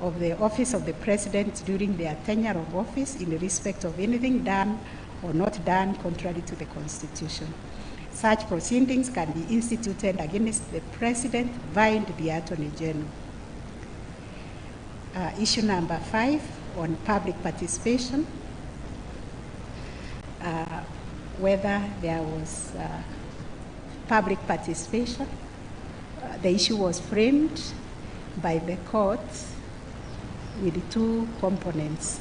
of the office of the President during their tenure of office in respect of anything done or not done contrary to the Constitution. Such proceedings can be instituted against the President via the Attorney General. Issue number 5 on public participation, whether there was public participation. The issue was framed by the court with two components.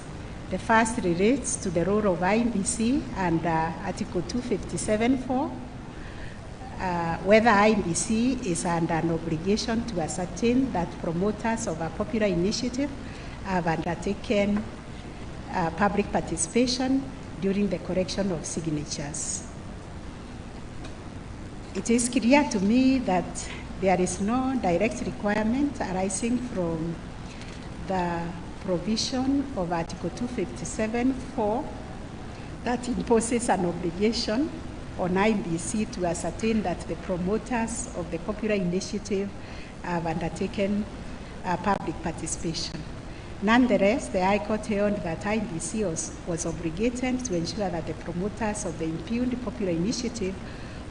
The first relates to the role of IBC and Article 257(4), whether IBC is under an obligation to ascertain that promoters of a popular initiative have undertaken public participation during the collection of signatures. It is clear to me that there is no direct requirement arising from the provision of Article 257(4) that imposes an obligation on IBC to ascertain that the promoters of the popular initiative have undertaken public participation. Nonetheless, the High Court held that IBC was obligated to ensure that the promoters of the impugned popular initiative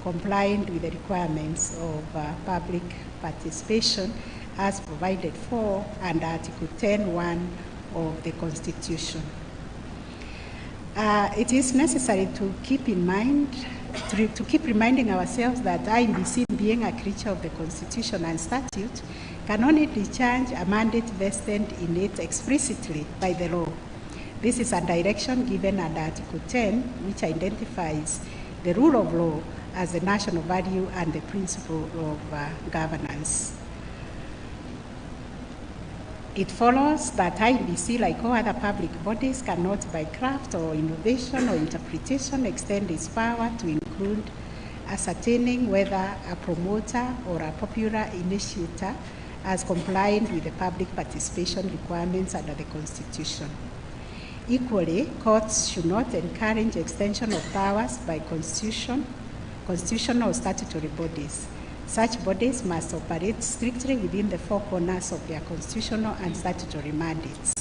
complied with the requirements of public participation as provided for under Article 10(1) of the Constitution. It is necessary to keep in mind, to keep reminding ourselves that IBC, being a creature of the Constitution and statute, can only discharge a mandate vested in it explicitly by the law. This is a direction given under Article 10, which identifies the rule of law as the national value and the principle of governance. It follows that IBC, like all other public bodies, cannot by craft or innovation or interpretation extend its power to include ascertaining whether a promoter or a popular initiator has complied with the public participation requirements under the Constitution. Equally, courts should not encourage extension of powers by constitutional or statutory bodies. Such bodies must operate strictly within the four corners of their constitutional and statutory mandates.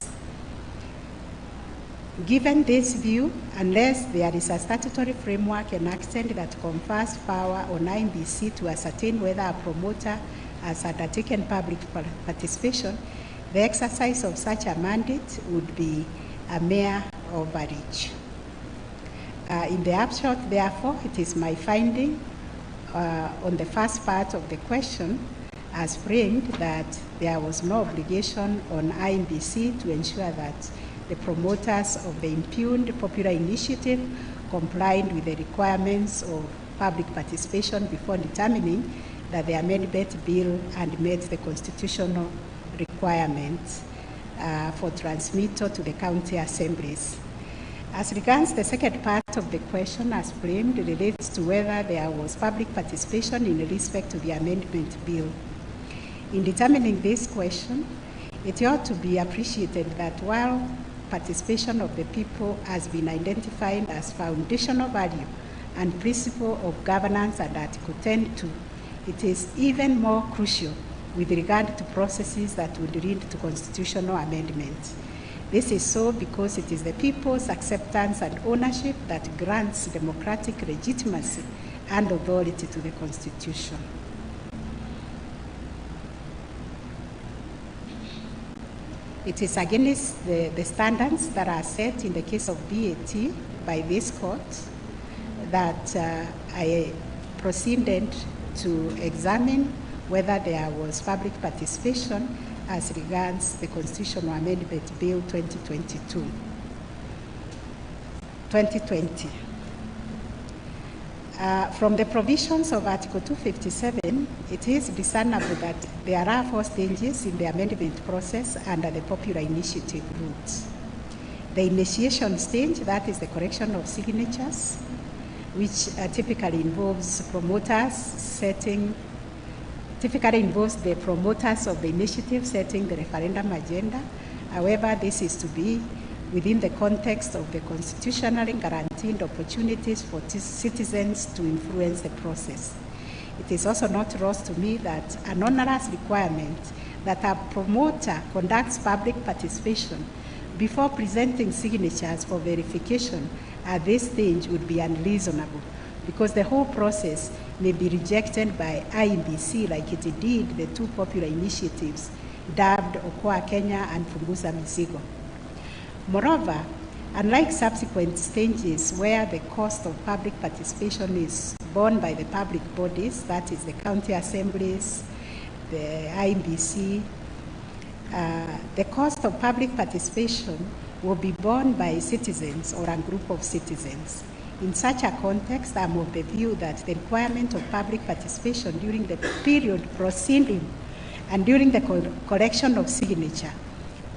Given this view, unless there is a statutory framework enacted that confers power on IEBC to ascertain whether a promoter has undertaken public participation, the exercise of such a mandate would be a mere overreach. In the upshot, therefore, it is my finding on the first part of the question as framed that there was no obligation on IEBC to ensure that the promoters of the impugned popular initiative complied with the requirements of public participation before determining that the amendment bill had met the constitutional requirements for transmittal to the county assemblies. As regards the second part of the question as framed relates to whether there was public participation in respect to the amendment bill. In determining this question, it ought to be appreciated that while participation of the people has been identified as foundational value and principle of governance under Article 10.2, it is even more crucial with regard to processes that would lead to constitutional amendments. This is so because it is the people's acceptance and ownership that grants democratic legitimacy and authority to the Constitution. It is against the standards that are set in the case of BAT by this court that I proceeded to examine whether there was public participation as regards the Constitutional Amendment Bill 2020. From the provisions of Article 257, it is discernible that there are 4 stages in the amendment process under the popular initiative route. The initiation stage, that is the correction of signatures, which typically involves the promoters of the initiative setting the referendum agenda. However, this is to be within the context of the constitutionally guaranteed opportunities for citizens to influence the process. It is also not lost to me that an onerous requirement that a promoter conducts public participation before presenting signatures for verification at this stage would be unreasonable, because the whole process may be rejected by IEBC like it did the 2 popular initiatives dubbed Okoa Kenya and Punguza Mizigo. Moreover, unlike subsequent stages where the cost of public participation is borne by the public bodies, that is the county assemblies, the IEBC, the cost of public participation will be borne by citizens or a group of citizens. In such a context, I'm of the view that the requirement of public participation during the period proceeding and during the collection of signature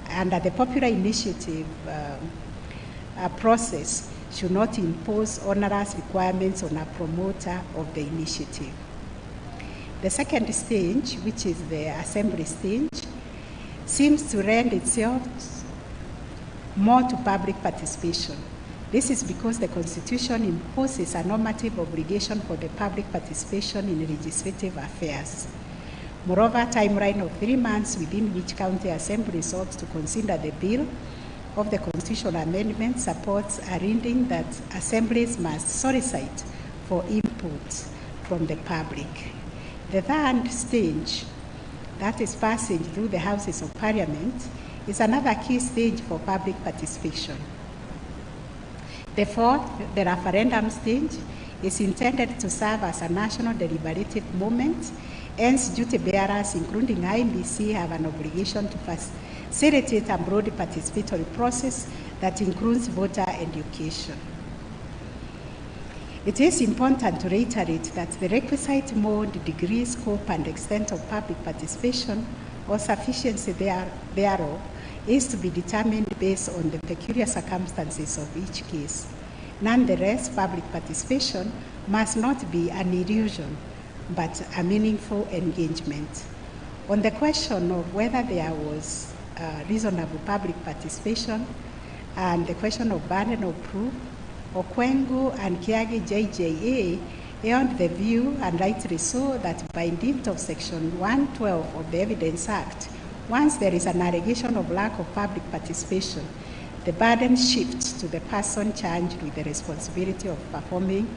under the popular initiative process should not impose onerous requirements on a promoter of the initiative. The second stage, which is the assembly stage, seems to lend itself more to public participation. This is because the Constitution imposes a normative obligation for the public participation in legislative affairs. Moreover, a timeline of 3 months within which county assemblies ought to consider the bill of the constitutional amendment supports a reading that assemblies must solicit for input from the public. The third stage, that is passage through the Houses of Parliament, is another key stage for public participation. The fourth, the referendum stage, is intended to serve as a national deliberative moment. Hence, duty bearers, including IEBC, have an obligation to facilitate a broad participatory process that includes voter education. It is important to reiterate that the requisite mode, degree, scope, and extent of public participation or sufficiency thereof is to be determined based on the peculiar circumstances of each case. Nonetheless, public participation must not be an illusion, but a meaningful engagement. On the question of whether there was reasonable public participation and the question of burden of proof, Okwengu and Kiagi JJA held the view, and rightly so, that by dint of Section 112 of the Evidence Act, once there is an allegation of lack of public participation, the burden shifts to the person charged with the responsibility of performing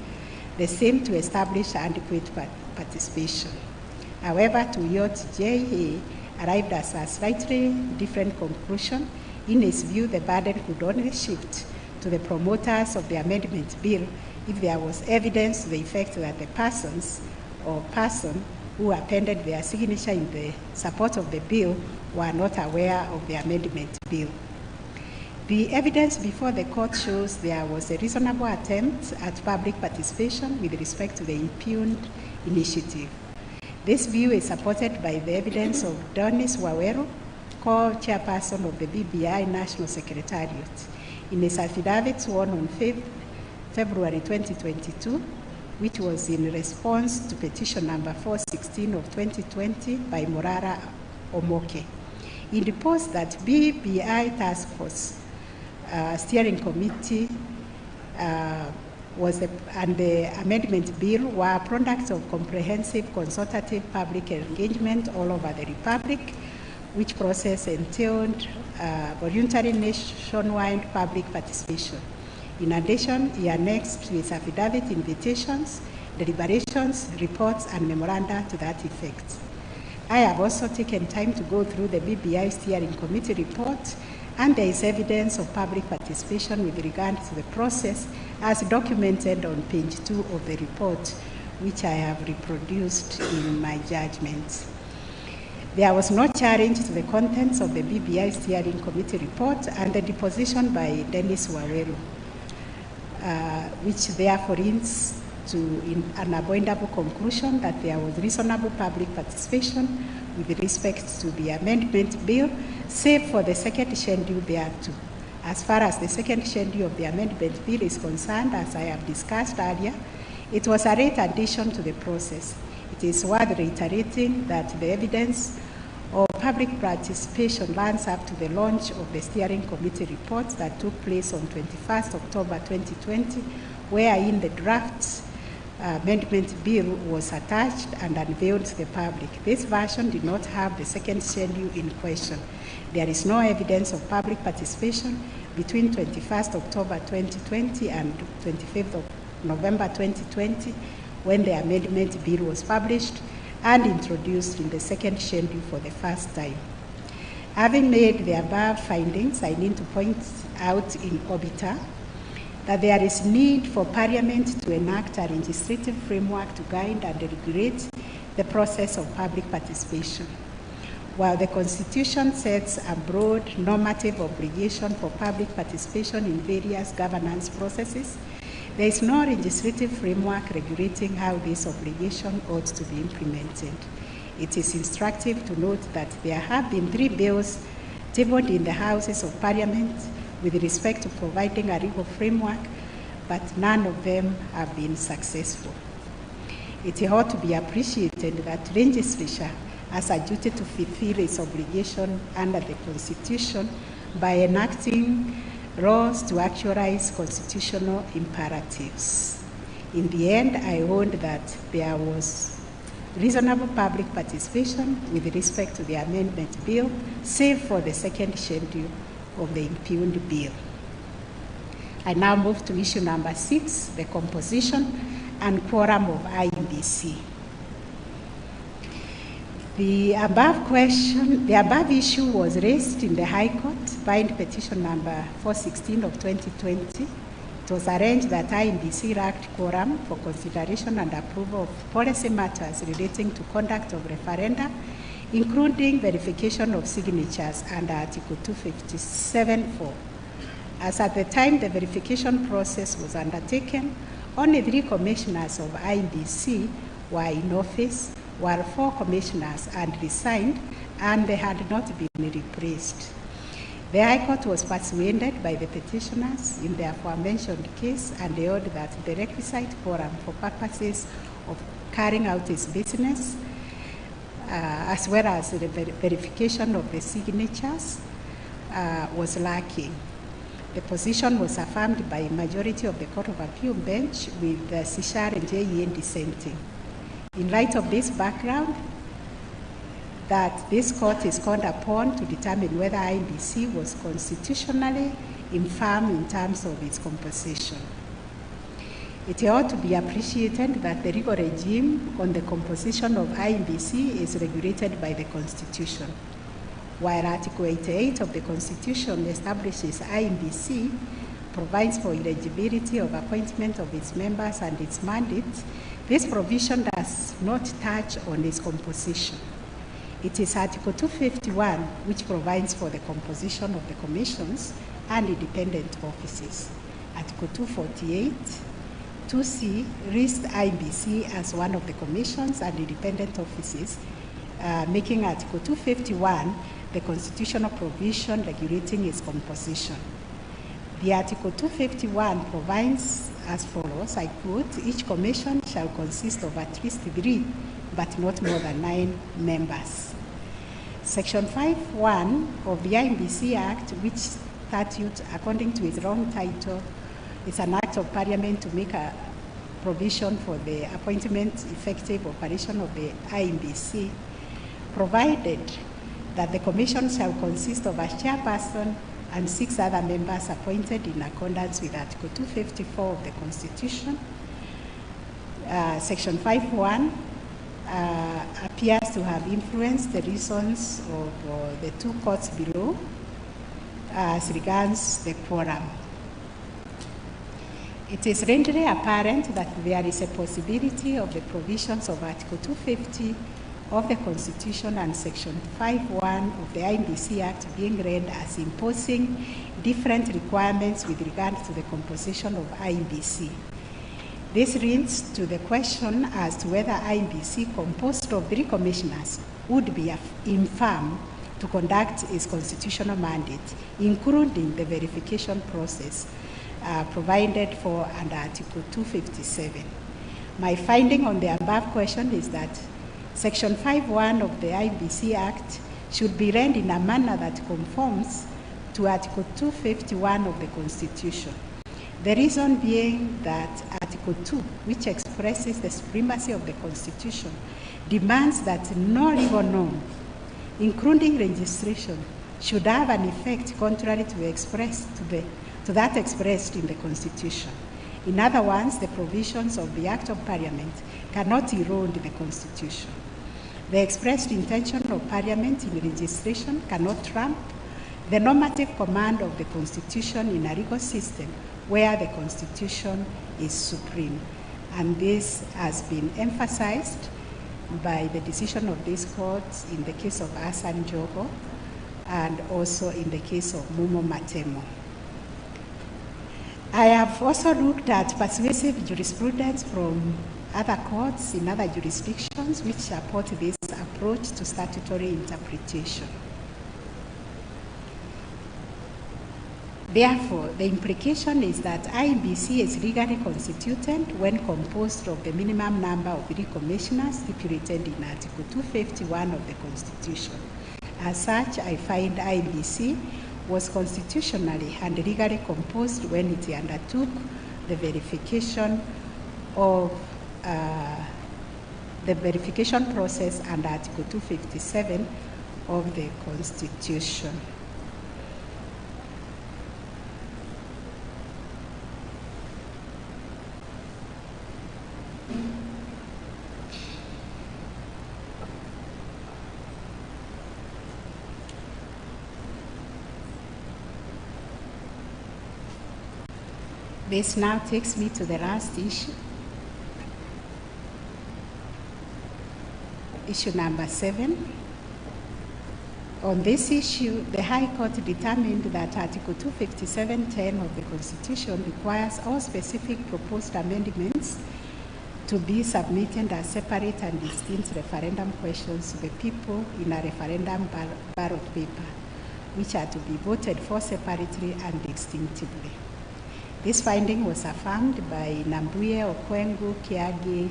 the same to establish adequate participation. However, to yacht JA arrived at a slightly different conclusion. In his view, the burden could only shift to the promoters of the amendment bill if there was evidence to the effect that the persons or person who appended their signature in the support of the bill were not aware of the amendment bill. The evidence before the court shows there was a reasonable attempt at public participation with respect to the impugned initiative. This view is supported by the evidence of Dennis Waweru, co-chairperson of the BBI National Secretariat, in his affidavit sworn on February 2022, which was in response to petition number 416 of 2020 by Morara Omoke. He reports that BBI Task Force Steering Committee and the amendment bill were products of comprehensive consultative public engagement all over the Republic, which process entailed voluntary nationwide public participation. In addition, he annexed to his affidavit invitations, deliberations, reports, and memoranda to that effect. I have also taken time to go through the BBI Steering Committee report, and there is evidence of public participation with regard to the process as documented on page 2 of the report, which I have reproduced in my judgment. There was no challenge to the contents of the BBI Steering Committee report and the deposition by Dennis Waweru, which therefore leads to an unavoidable conclusion that there was reasonable public participation with respect to the amendment bill, save for the second schedule thereto. As far as the second schedule of the amendment bill is concerned, as I have discussed earlier, it was a late addition to the process. It is worth reiterating that the evidence of public participation runs up to the launch of the Steering Committee report that took place on 21st October 2020, wherein the draft amendment bill was attached and unveiled to the public. This version did not have the second schedule in question. There is no evidence of public participation between 21st October 2020 and 25th of November 2020, when the amendment bill was published and introduced in the second schedule for the first time. Having made the above findings, I need to point out in obiter that there is need for Parliament to enact a legislative framework to guide and regulate the process of public participation. While the Constitution sets a broad normative obligation for public participation in various governance processes, there is no legislative framework regulating how this obligation ought to be implemented. It is instructive to note that there have been 3 bills tabled in the Houses of Parliament with respect to providing a legal framework, but none of them have been successful. It ought to be appreciated that legislature has a duty to fulfill its obligation under the Constitution by enacting laws to actualize constitutional imperatives. In the end, I owned that there was reasonable public participation with respect to the amendment bill, save for the second schedule of the impugned bill. I now move to issue number 6, the composition and quorum of IEBC. The above issue was raised in the High Court by petition number 416 of 2020. It was arranged that IEBC lacked quorum for consideration and approval of policy matters relating to conduct of referenda, including verification of signatures under Article 257(4). As at the time the verification process was undertaken, only 3 commissioners of IEBC were in office, while 4 commissioners had resigned and they had not been replaced. The High Court was persuaded by the petitioners in the aforementioned case and held that the requisite quorum for purposes of carrying out its business, as well as the verification of the signatures, was lacking. The position was affirmed by a majority of the Court of Appeal bench, with Sishar and JEN dissenting. In light of this background, that this court is called upon to determine whether IEBC was constitutionally infirm in terms of its composition. It ought to be appreciated that the legal regime on the composition of IEBC is regulated by the Constitution. While Article 88 of the Constitution establishes IEBC, provides for eligibility of appointment of its members and its mandates, this provision does not touch on its composition. It is Article 251 which provides for the composition of the commissions and independent offices. Article 248, 2C lists IEBC as one of the commissions and independent offices, making Article 251 the constitutional provision regulating its composition. The Article 251 provides as follows, I quote, "Each commission shall consist of at least 3, but not more than 9 members." Section 5(1) of the IEBC Act, which statute, according to its long title, is an act of parliament to make a provision for the appointment, effective operation of the IEBC, provided that the commission shall consist of a chairperson and 6 other members appointed in accordance with Article 254 of the Constitution. Section 5(1) appears to have influenced the reasons of the 2 courts below as regards the quorum. It is readily apparent that there is a possibility of the provisions of Article 250 of the Constitution and Section 5(1) of the IEBC Act being read as imposing different requirements with regard to the composition of IEBC. This leads to the question as to whether IEBC, composed of 3 commissioners, would be infirm to conduct its constitutional mandate, including the verification process provided for under Article 257. My finding on the above question is that Section 5(1) of the IEBC Act should be read in a manner that conforms to Article 251 of the Constitution. The reason being that Article 2, which expresses the supremacy of the Constitution, demands that no legal norm, including registration, should have an effect contrary to that expressed in the Constitution. In other words, the provisions of the Act of Parliament cannot erode the Constitution. The expressed intention of Parliament in registration cannot trump the normative command of the Constitution in a legal system where the Constitution is supreme. And this has been emphasized by the decision of these courts in the case of Hassan Jogo and also in the case of Mumo Matemo. I have also looked at persuasive jurisprudence from other courts in other jurisdictions which support this approach to statutory interpretation. Therefore, the implication is that IEBC is legally constituted when composed of the minimum number of 3 commissioners stipulated in Article 251 of the Constitution. As such, I find IEBC was constitutionally and legally composed when it undertook the verification of the verification process under Article 257 of the Constitution. This now takes me to the last issue. Issue number 7. On this issue, the High Court determined that Article 257(10) of the Constitution requires all specific proposed amendments to be submitted as separate and distinct referendum questions to the people in a referendum ballot paper, which are to be voted for separately and distinctively. This finding was affirmed by Nambuye, Okwengu, Kiagi,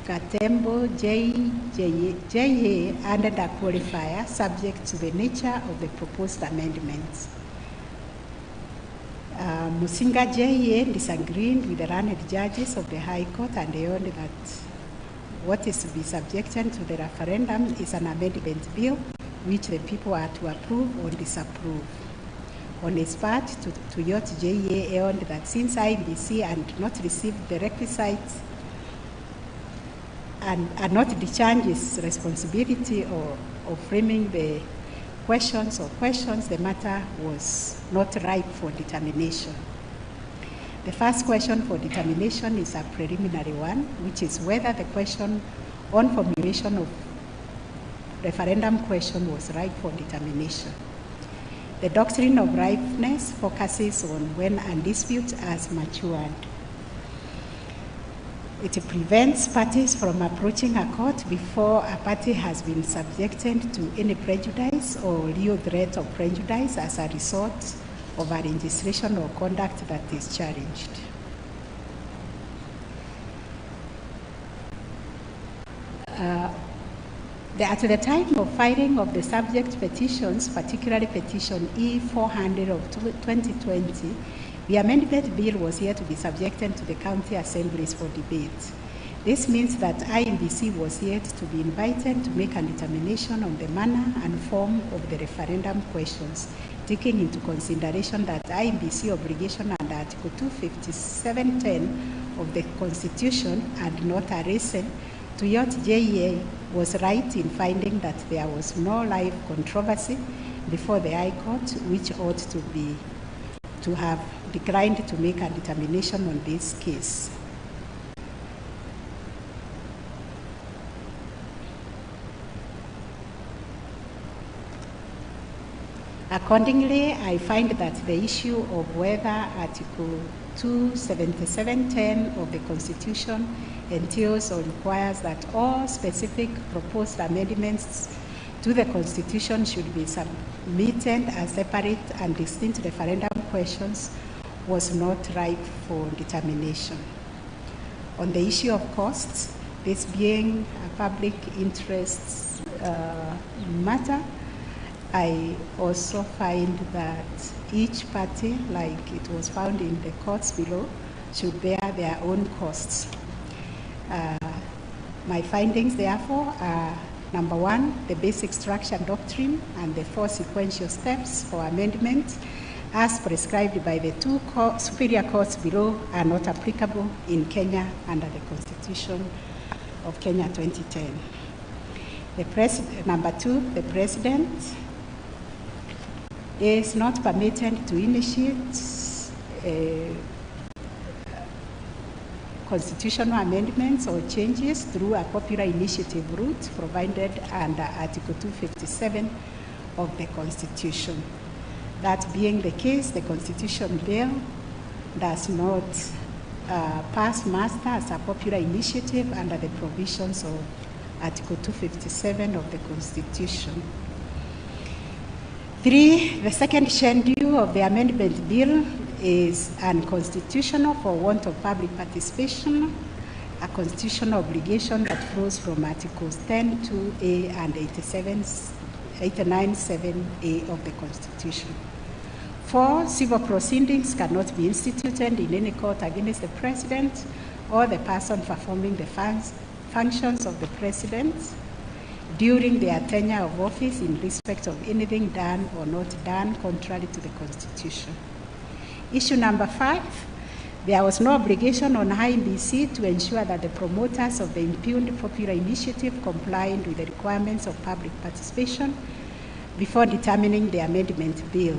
Katembo JA added a qualifier subject to the nature of the proposed amendments. Musinga JA disagreed with the learned judges of the High Court and held that what is to be subjected to the referendum is an amendment bill which the people are to approve or disapprove. On his part, Tuyot JA held that since IBC had not received the requisites and had not discharged its responsibility of framing the questions, the matter was not ripe for determination. The first question for determination is a preliminary one, which is whether the question on formulation of referendum question was ripe for determination. The doctrine of ripeness focuses on when a dispute has matured. It prevents parties from approaching a court before a party has been subjected to any prejudice or real threat of prejudice as a result of a registration or conduct that is challenged. At the time of filing of the subject petitions, particularly petition E400 of 2020, the amendment bill was yet to be subjected to the county assemblies for debate. This means that IBC was yet to be invited to make a determination on the manner and form of the referendum questions, taking into consideration that IBC obligation under Article 257.10 of the Constitution had not arisen. Tuyot JA was right in finding that there was no live controversy before the High Court, which ought to have declined to make a determination on this case. Accordingly, I find that the issue of whether Article 277.10 of the Constitution entails or requires that all specific proposed amendments to the Constitution should be submitted as separate and distinct referendum questions was not ripe for determination. On the issue of costs, this being a public interest matter, I also find that each party, like it was found in the courts below, should bear their own costs. My findings, therefore, are number one, the basic structure doctrine and the 4 sequential steps for amendment as prescribed by the 2 superior courts below are not applicable in Kenya under the Constitution of Kenya 2010. Number 2, the President is not permitted to initiate constitutional amendments or changes through a popular initiative route provided under Article 257 of the Constitution. That being the case, the Constitution bill does not pass muster as a popular initiative under the provisions of Article 257 of the Constitution. 3, the second schedule of the amendment bill is unconstitutional for want of public participation, a constitutional obligation that flows from Articles 10(2)(a) and 89(7)(a) of the Constitution. 4, civil proceedings cannot be instituted in any court against the President or the person performing the functions of the President during their tenure of office in respect of anything done or not done contrary to the Constitution. Issue number 5, there was no obligation on IBC to ensure that the promoters of the impugned popular initiative complied with the requirements of public participation before determining the amendment bill.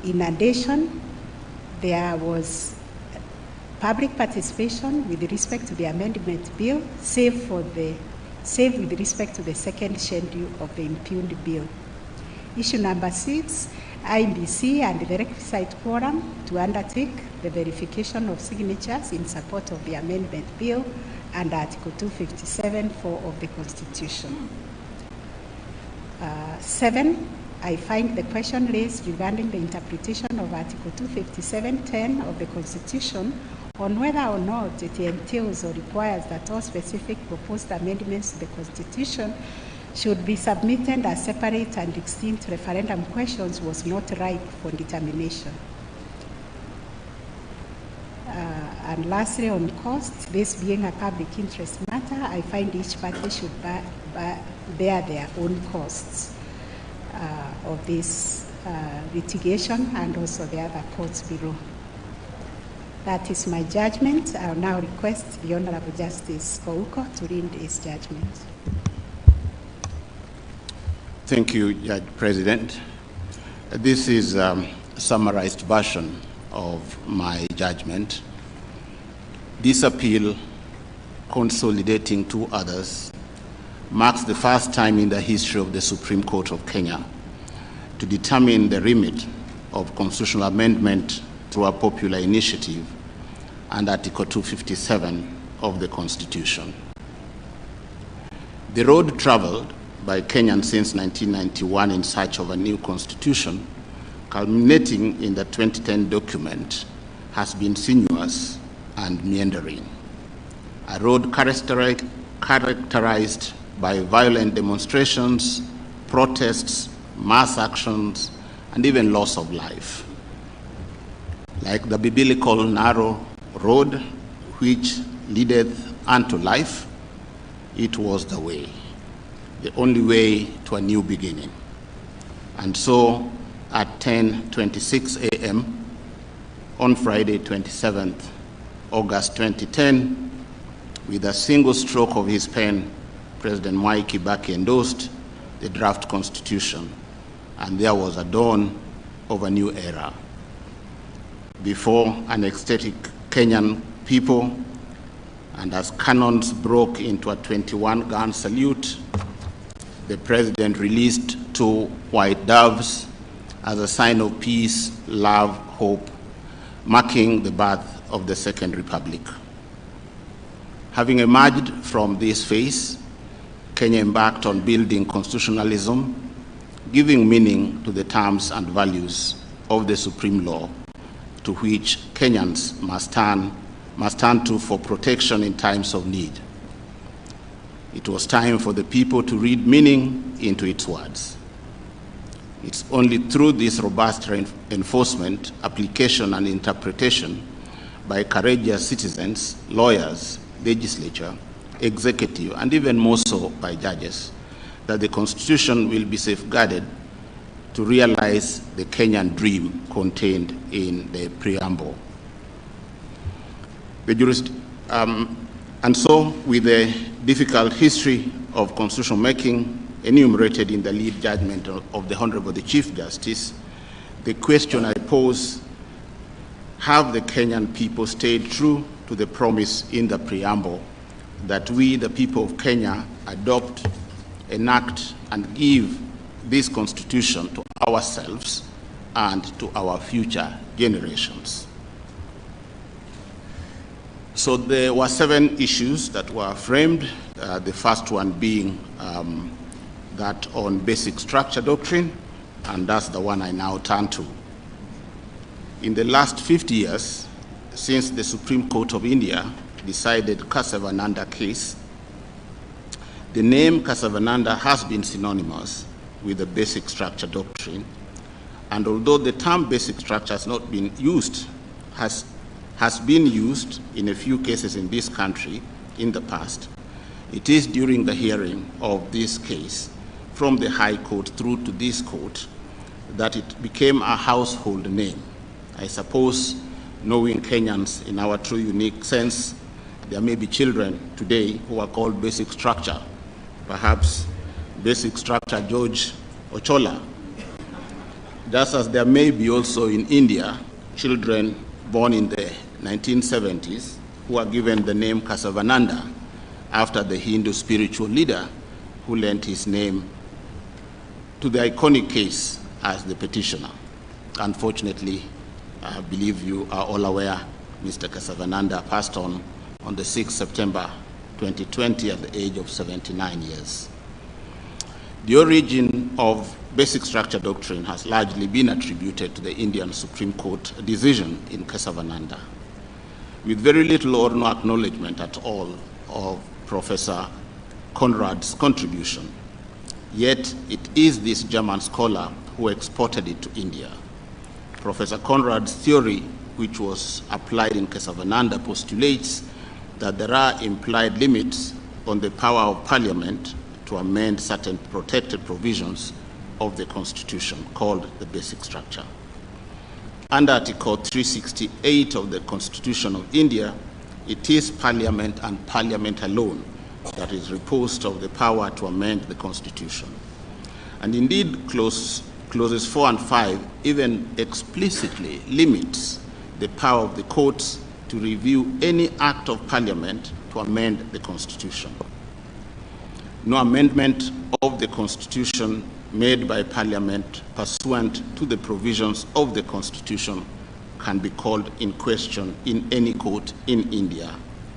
In addition, there was public participation with respect to the amendment bill, save with respect to the second schedule of the impugned bill. Issue number 6, IBC and the requisite quorum to undertake the verification of signatures in support of the amendment bill under Article 257(4) of the Constitution. 7, I find the question raised regarding the interpretation of Article 257(10) of the Constitution on whether or not it entails or requires that all specific proposed amendments to the Constitution should be submitted as separate and distinct referendum questions was not ripe for determination. And lastly, on cost, this being a public interest matter, I find each party should bear their own costs of this litigation and also the other courts below. That is my judgment. I will now request the Honorable Justice Kouko to read his judgment. Thank you, Judge President. This is a summarized version of my judgment. This appeal, consolidating two others, marks the first time in the history of the Supreme Court of Kenya to determine the remit of constitutional amendment through a popular initiative and Article 257 of the Constitution. The road traveled by Kenyans since 1991 in search of a new constitution, culminating in the 2010 document, has been sinuous and meandering. A road characterized by violent demonstrations, protests, mass actions, and even loss of life. Like the biblical narrow road which leadeth unto life, it was the way, the only way to a new beginning. And so at 10:26 a.m. on Friday, 27th August 2010, with a single stroke of his pen, President Mwai Kibaki endorsed the draft constitution, and there was a dawn of a new era. Before an ecstatic Kenyan people, and as cannons broke into a 21-gun salute, the president released two white doves as a sign of peace, love, hope, marking the birth of the Second Republic. Having emerged from this phase, Kenya embarked on building constitutionalism, giving meaning to the terms and values of the supreme law, to which Kenyans must turn to for protection in times of need. It was time for the people to read meaning into its words. It's only through this robust enforcement, application, and interpretation by courageous citizens, lawyers, legislature, executive, and even more so by judges, that the Constitution will be safeguarded to realize the Kenyan dream contained in the preamble. And so, with the difficult history of constitutional making enumerated in the lead judgment of the Honorable Chief Justice, the question I pose: have the Kenyan people stayed true to the promise in the preamble that we, the people of Kenya, adopt, enact, and give this constitution to ourselves and to our future generations? So there were 7 issues that were framed, the first one being that on basic structure doctrine, and that's the one I now turn to. In the last 50 years, since the Supreme Court of India decided Casavananda case, the name Casavananda has been synonymous with the basic structure doctrine, and although the term basic structure has not been used, has been used in a few cases in this country in the past, it is during the hearing of this case from the High Court through to this court that it became a household name. I suppose, knowing Kenyans in our true unique sense, there may be children today who are called basic structure, perhaps basic structure George Ochola, just as there may be also in India children born in the 1970s who are given the name Casavananda after the Hindu spiritual leader who lent his name to the iconic case as the petitioner. Unfortunately, I believe you are all aware, Mr. Casavananda passed on the 6th September 2020 at the age of 79 years. The origin of basic structure doctrine has largely been attributed to the Indian Supreme Court decision in Casavananda. with very little or no acknowledgement at all of Professor Conrad's contribution. Yet it is this German scholar who exported it to India. Professor Conrad's theory, which was applied in Kesavananda, postulates that there are implied limits on the power of Parliament to amend certain protected provisions of the Constitution, called the basic structure. Under Article 368 of the Constitution of India, it is Parliament and Parliament alone that is reposed of the power to amend the Constitution. And indeed, clauses 4 and 5 even explicitly limits the power of the courts to review any act of Parliament to amend the Constitution. No amendment of the Constitution made by Parliament pursuant to the provisions of the Constitution can be called in question in any court in India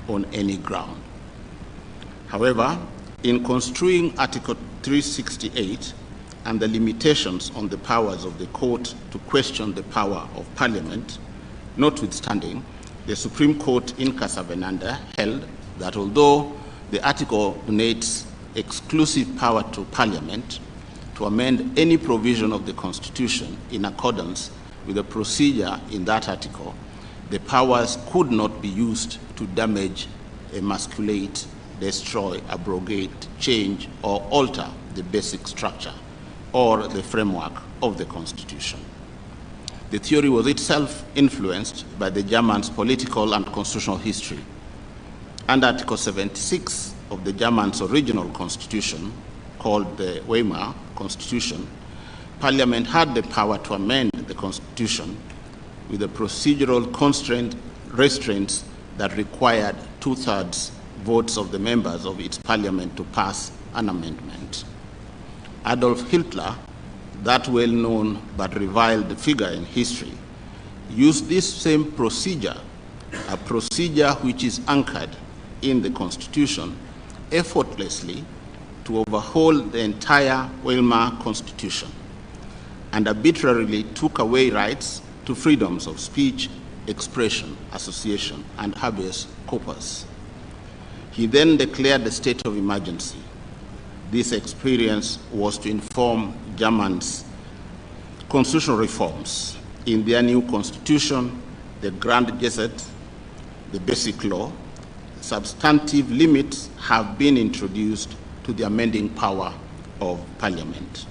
on any ground. However, in construing Article 368 and the limitations on the powers of the court to question the power of Parliament, notwithstanding, the Supreme Court in Kesavananda held that although the article donates exclusive power to Parliament to amend any provision of the Constitution in accordance with the procedure in that article, the powers could not be used to damage, emasculate, destroy, abrogate, change, or alter the basic structure or the framework of the Constitution. The theory was itself influenced by the Germans' political and constitutional history. Under Article 76 of the Germans' original constitution, called the Weimar Constitution, Parliament had the power to amend the Constitution with the procedural restraints that required 2/3 votes of the members of its parliament to pass an amendment. Adolf Hitler, that well-known but reviled figure in history, used this same procedure, a procedure which is anchored in the Constitution, effortlessly to overhaul the entire Weimar Constitution, and arbitrarily took away rights to freedoms of speech, expression, association, and habeas corpus. He then declared the state of emergency. This experience was to inform Germans' constitutional reforms. In their new constitution, the Grand Gazette, the Basic Law, substantive limits have been introduced to the amending power of Parliament.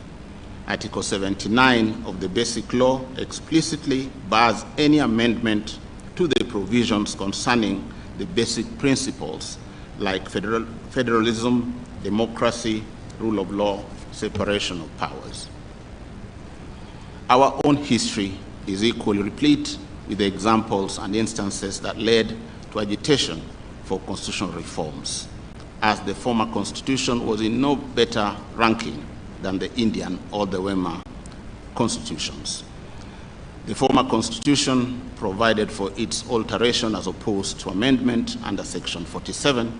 Article 79 of the Basic Law explicitly bars any amendment to the provisions concerning the basic principles like federalism, democracy, rule of law, separation of powers. Our own history is equally replete with the examples and instances that led to agitation for constitutional reforms, as the former constitution was in no better ranking than the Indian or the Weimar constitutions. The former constitution provided for its alteration as opposed to amendment under Section 47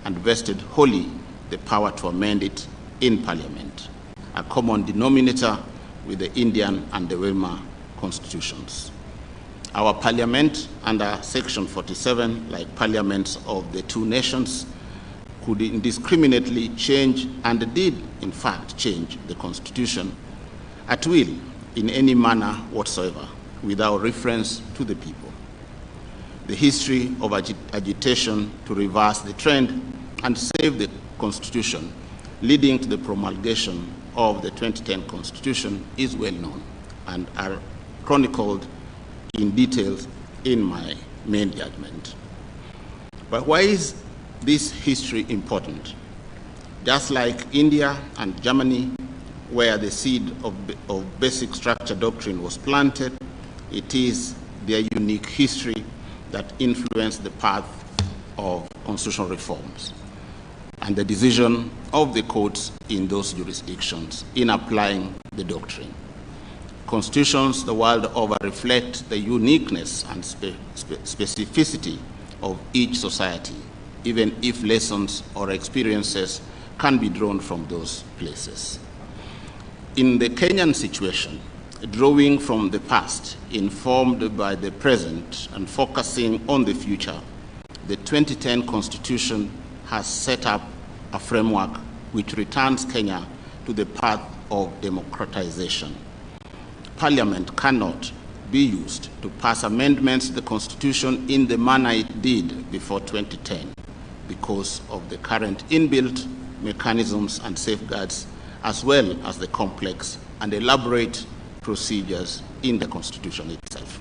and vested wholly the power to amend it in Parliament, a common denominator with the Indian and the Weimar constitutions. Our Parliament under Section 47, like parliaments of the two nations, could indiscriminately change, and did in fact change, the Constitution at will in any manner whatsoever without reference to the people. The history of agitation to reverse the trend and save the Constitution leading to the promulgation of the 2010 Constitution is well known and are chronicled in detail in my main judgment. But why is this history important? Just like India and Germany, where the seed of basic structure doctrine was planted, it is their unique history that influenced the path of constitutional reforms and the decision of the courts in those jurisdictions in applying the doctrine. Constitutions the world over reflect the uniqueness and specificity of each society, even if lessons or experiences can be drawn from those places. In the Kenyan situation, drawing from the past, informed by the present, and focusing on the future, the 2010 Constitution has set up a framework which returns Kenya to the path of democratization. Parliament cannot be used to pass amendments to the Constitution in the manner it did before 2010 because of the current inbuilt mechanisms and safeguards, as well as the complex and elaborate procedures in the Constitution itself.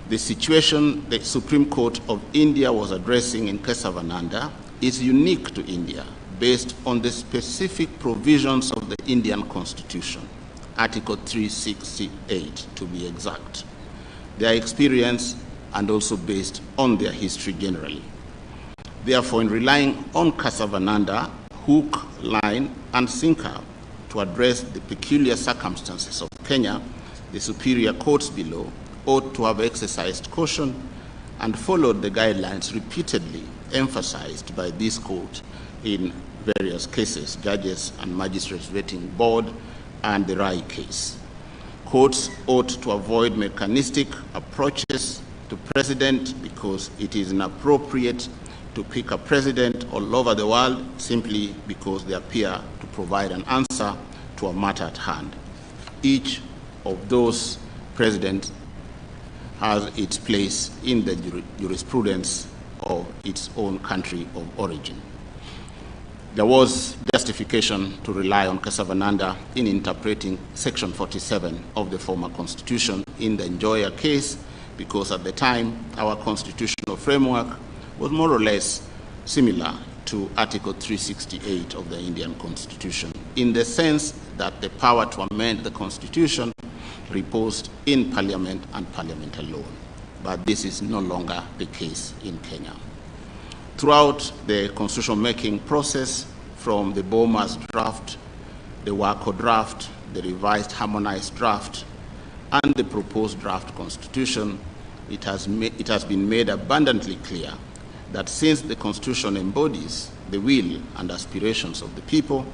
The situation the Supreme Court of India was addressing in Kesavananda is unique to India based on the specific provisions of the Indian Constitution, Article 368 to be exact, their experience, and also based on their history generally. Therefore, in relying on Kesavananda, hook, line, and sinker to address the peculiar circumstances of Kenya, the superior courts below ought to have exercised caution and followed the guidelines repeatedly emphasized by this court in various cases, Judges and Magistrates Vetting Board and the Rai case. Courts ought to avoid mechanistic approaches to president because it is inappropriate to pick a president all over the world simply because they appear to provide an answer to a matter at hand. Each of those presidents has its place in the jurisprudence of its own country of origin. There was justification to rely on Kesavananda in interpreting Section 47 of the former Constitution in the Njoya case because at the time our constitutional framework was more or less similar to Article 368 of the Indian Constitution in the sense that the power to amend the Constitution reposed in Parliament and Parliament alone. But this is no longer the case in Kenya. Throughout the constitution-making process, from the Bomas draft, the Wako draft, the revised harmonized draft, and the proposed draft constitution, it has been made abundantly clear that since the Constitution embodies the will and aspirations of the people,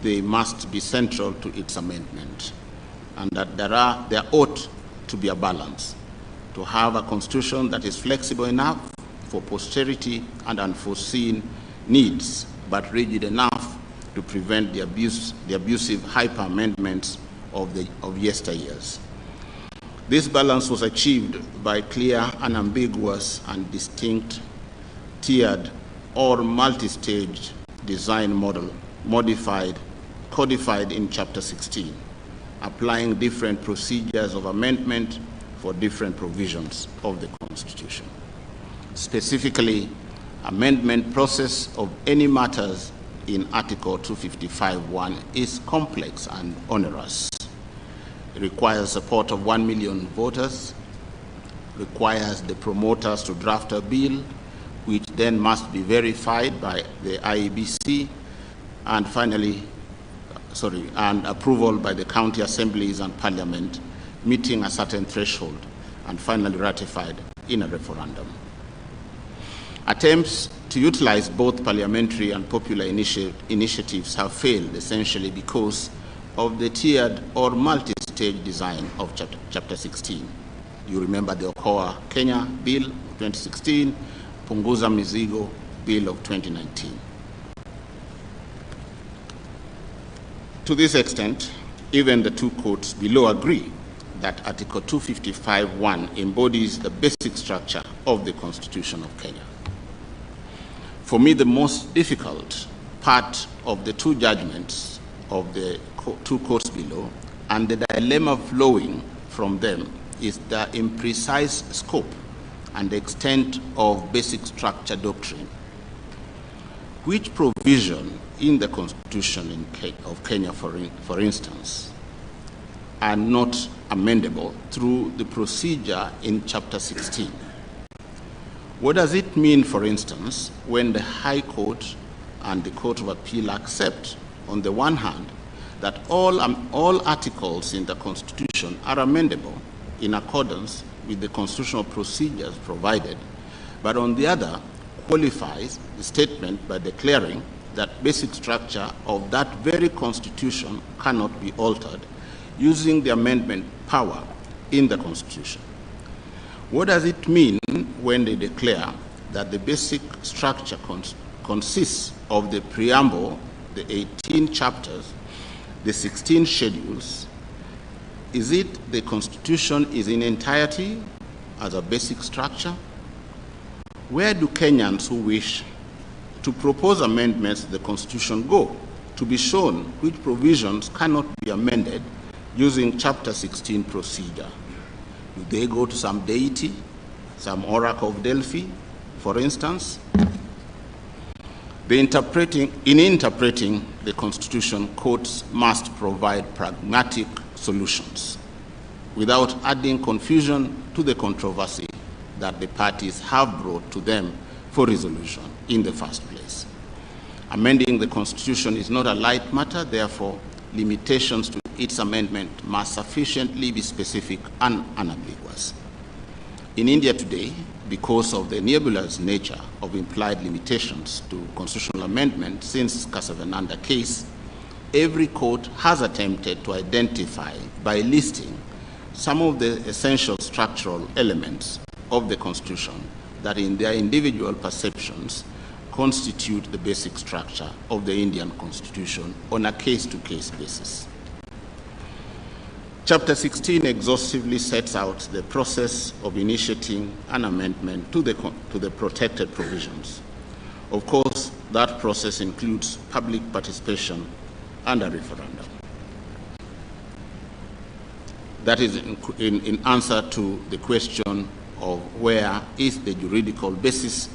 they must be central to its amendment, and that there ought to be a balance to have a Constitution that is flexible enough for posterity and unforeseen needs, but rigid enough to prevent the abusive hyper-amendments of yesteryears. This balance was achieved by clear, unambiguous, and distinct tiered or multi-stage design model codified in Chapter 16, applying different procedures of amendment for different provisions of the Constitution. Specifically, amendment process of any matters in Article 255(1) is complex and onerous. It requires support of 1 million voters, requires the promoters to draft a bill, which then must be verified by the IEBC, and finally, and approval by the county assemblies and parliament, meeting a certain threshold, and finally ratified in a referendum. Attempts to utilize both parliamentary and popular initiatives have failed essentially because of the tiered or multi-stage design of Chapter 16. You remember the Okoa Kenya Bill of 2016, Punguza Mizigo Bill of 2019. To this extent, even the two courts below agree that Article 255(1) embodies the basic structure of the Constitution of Kenya. For me, the most difficult part of the two judgments of the two courts below and the dilemma flowing from them is the imprecise scope and extent of basic structure doctrine. Which provision in the Constitution of Kenya, for instance, are not amendable through the procedure in Chapter 16? What does it mean, for instance, when the High Court and the Court of Appeal accept, on the one hand, that all articles in the Constitution are amendable in accordance with the constitutional procedures provided, but on the other, qualifies the statement by declaring that basic structure of that very Constitution cannot be altered using the amendment power in the Constitution. What does it mean when they declare that the basic structure consists of the preamble, the 18 chapters, the 16 schedules? Is it the Constitution is in entirety as a basic structure? Where do Kenyans who wish to propose amendments to the Constitution go to be shown which provisions cannot be amended using Chapter 16 procedure? Do they go to some deity, some oracle of Delphi, for instance? In interpreting the Constitution, courts must provide pragmatic solutions without adding confusion to the controversy that the parties have brought to them for resolution in the first place. Amending the Constitution is not a light matter, therefore, limitations to its amendment must sufficiently be specific and unambiguous. In India today, because of the nebulous nature of implied limitations to constitutional amendment since Casavananda case, every court has attempted to identify by listing some of the essential structural elements of the Constitution that in their individual perceptions constitute the basic structure of the Indian Constitution on a case-to-case basis. Chapter 16 exhaustively sets out the process of initiating an amendment to the protected provisions. Of course, that process includes public participation and a referendum. That is in answer to the question of where is the juridical basis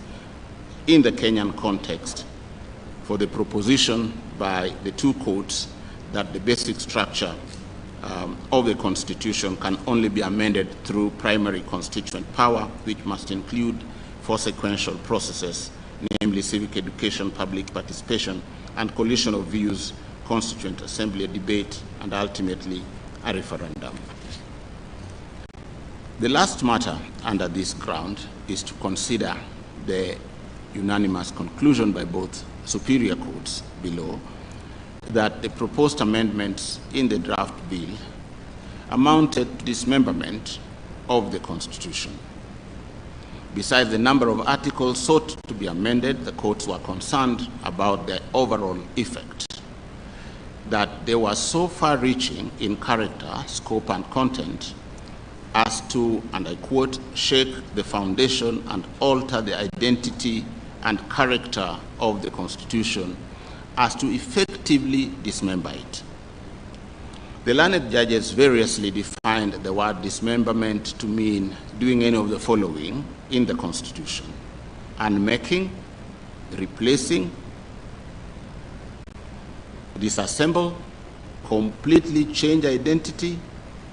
in the Kenyan context for the proposition by the two courts that the basic structure of the Constitution can only be amended through primary constituent power, which must include four sequential processes, namely civic education, public participation, and collision of views, constituent assembly, a debate, and ultimately a referendum. The last matter under this ground is to consider the unanimous conclusion by both superior courts below that the proposed amendments in the draft bill amounted to dismemberment of the Constitution. Besides the number of articles sought to be amended, the courts were concerned about the overall effect, that they were so far-reaching in character, scope, and content as to, and I quote, shake the foundation and alter the identity and character of the Constitution as to effectively dismember it. The learned judges variously defined the word dismemberment to mean doing any of the following in the Constitution: unmaking, replacing, disassemble, completely change identity,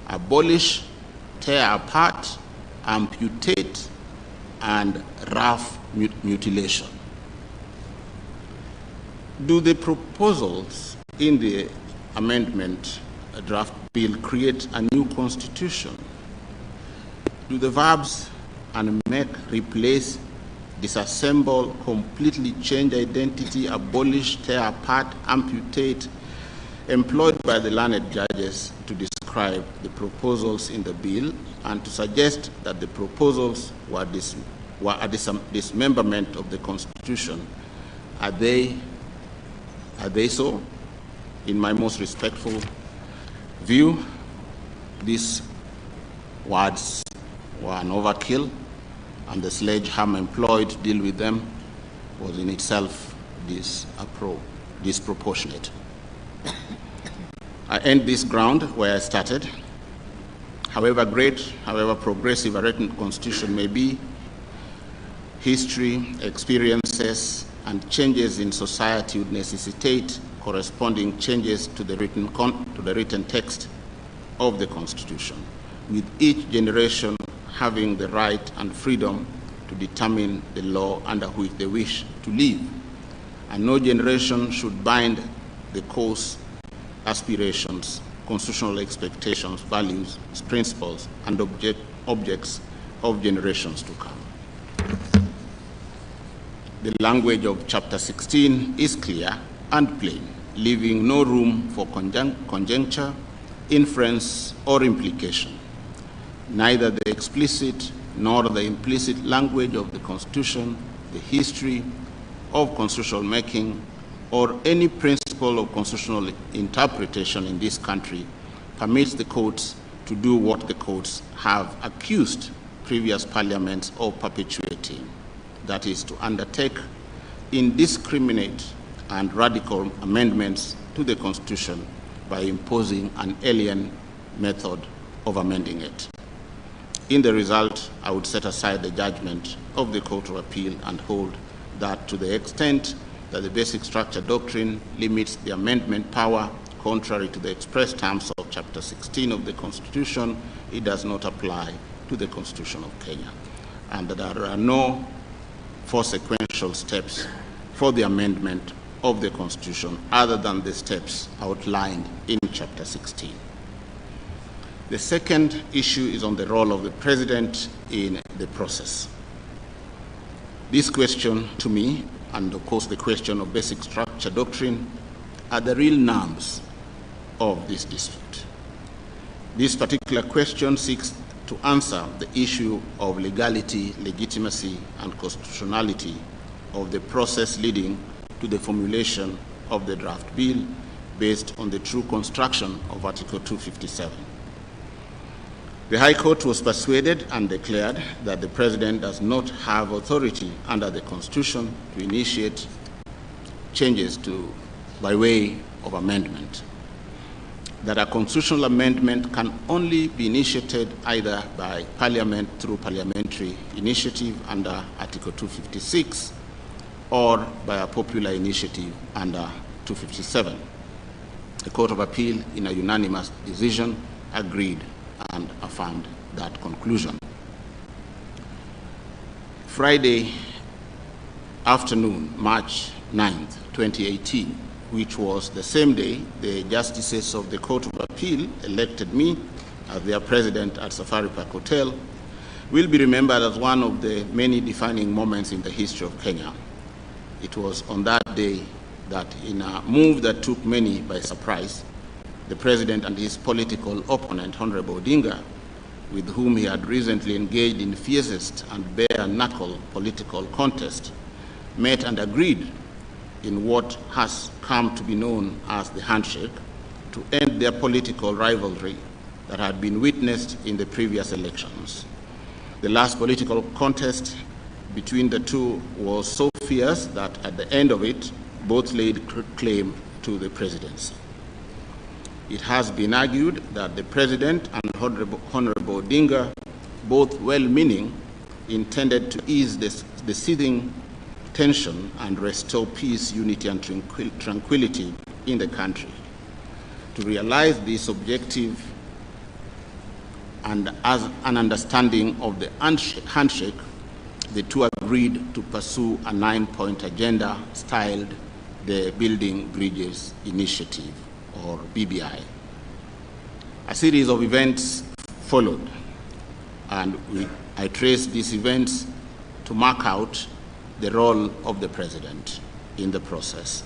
abolish, tear apart, amputate, and rough mutilation. Do the proposals in the amendment draft bill create a new constitution? Do the verbs unmake, replace, disassemble, completely change identity, abolish, tear apart, amputate, employed by the learned judges to describe the proposals in the bill and to suggest that the proposals were a dismemberment of the Constitution, are they so? In my most respectful view, these words were an overkill, and the sledgehammer employed to deal with them was in itself disproportionate. I end this ground where I started. However great, however progressive a written constitution may be, history, experiences, and changes in society would necessitate corresponding changes to the written text of the Constitution, with each generation having the right and freedom to determine the law under which they wish to live. And no generation should bind the course, aspirations, constitutional expectations, values, principles, and objects of generations to come. The language of Chapter 16 is clear and plain, leaving no room for conjecture, inference, or implication. Neither the explicit nor the implicit language of the Constitution, the history of constitutional making, or any principle of constitutional interpretation in this country permits the courts to do what the courts have accused previous parliaments of perpetuating, that is, to undertake indiscriminate and radical amendments to the Constitution by imposing an alien method of amending it. In the result, I would set aside the judgment of the Court of Appeal and hold that to the extent that the basic structure doctrine limits the amendment power contrary to the express terms of Chapter 16 of the Constitution, it does not apply to the Constitution of Kenya, and that there are no four sequential steps for the amendment of the Constitution other than the steps outlined in Chapter 16. The second issue is on the role of the President in the process. This question to me, and of course the question of basic structure doctrine, are the real nerves of this dispute. This particular question seeks to answer the issue of legality, legitimacy, and constitutionality of the process leading to the formulation of the draft bill based on the true construction of Article 257. The High Court was persuaded and declared that the President does not have authority under the Constitution to initiate changes by way of amendment, that a constitutional amendment can only be initiated either by Parliament through parliamentary initiative under Article 256 or by a popular initiative under 257. The Court of Appeal, in a unanimous decision, agreed and affirmed that conclusion. Friday afternoon, March 9th, 2018, which was the same day the justices of the Court of Appeal elected me as their president at Safari Park Hotel, will be remembered as one of the many defining moments in the history of Kenya. It was on that day that, in a move that took many by surprise, the President and his political opponent, Honorable Odinga, with whom he had recently engaged in fiercest and bare-knuckle political contest, met and agreed in what has come to be known as the handshake to end their political rivalry that had been witnessed in the previous elections. The last political contest between the two was so fierce that at the end of it, both laid claim to the presidency. It has been argued that the President and Honorable Odinga, both well-meaning, intended to ease the seething tension and restore peace, unity, and tranquility in the country. To realize this objective and as an understanding of the handshake, the two agreed to pursue a 9-point agenda styled the Building Bridges Initiative, or BBI. A series of events followed, and I traced these events to mark out the role of the President in the process.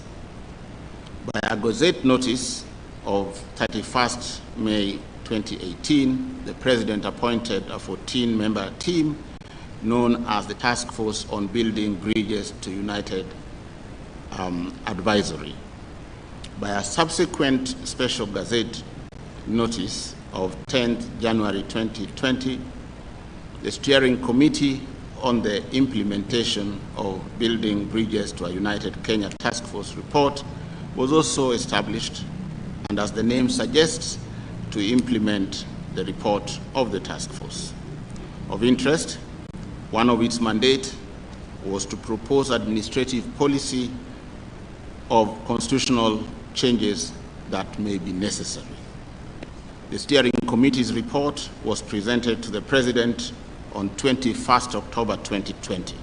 By a Gazette notice of 31st May 2018, the President appointed a 14-member team known as the Task Force on Building Bridges to United Advisory. By a subsequent Special Gazette notice of 10th January 2020, the Steering Committee on the Implementation of Building Bridges to a United Kenya Task Force report was also established, and as the name suggests, to implement the report of the task force. Of interest, one of its mandate was to propose administrative policy of constitutional changes that may be necessary. The Steering Committee's report was presented to the President on 21st October 2020.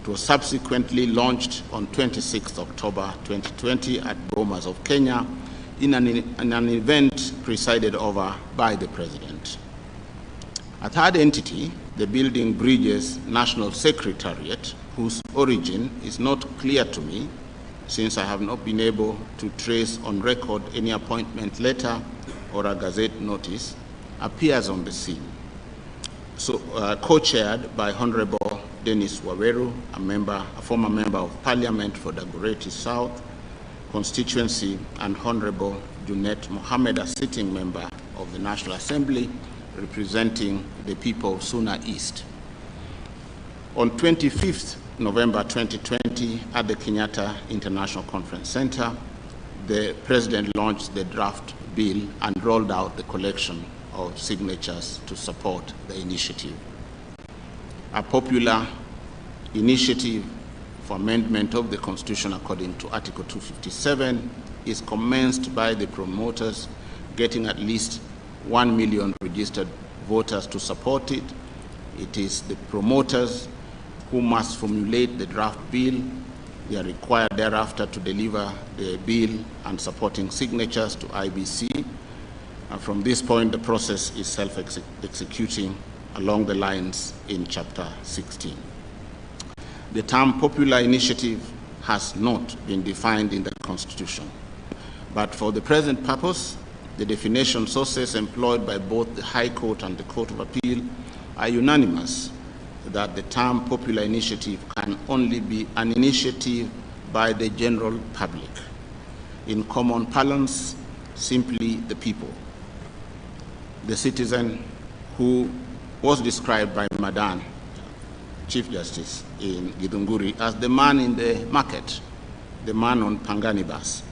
It was subsequently launched on 26th October 2020 at Bomas of Kenya in an event presided over by the President. A third entity, the Building Bridges National Secretariat, whose origin is not clear to me, since I have not been able to trace on record any appointment letter or a gazette notice appears on the scene. So, co-chaired by Honorable Dennis Waweru, a former member of Parliament for Dagoretti South constituency, and Honorable Junet Mohammed, a sitting member of the National Assembly representing the people of Suna East. On 25th November 2020, at the Kenyatta International Conference Center, the President launched the draft bill and rolled out the collection of signatures to support the initiative. A popular initiative for amendment of the Constitution according to Article 257 is commenced by the promoters getting at least 1 million registered voters to support it. It is the promoters who must formulate the draft bill. They are required thereafter to deliver the bill and supporting signatures to IBC. And from this point, the process is self-executing along the lines in Chapter 16. The term popular initiative has not been defined in the Constitution, but for the present purpose, the definition sources employed by both the High Court and the Court of Appeal are unanimous that the term popular initiative can only be an initiative by the general public. In common parlance, simply the people. The citizen who was described by Madan, Chief Justice in Githunguri, as the man in the market, the man on Pangani bus.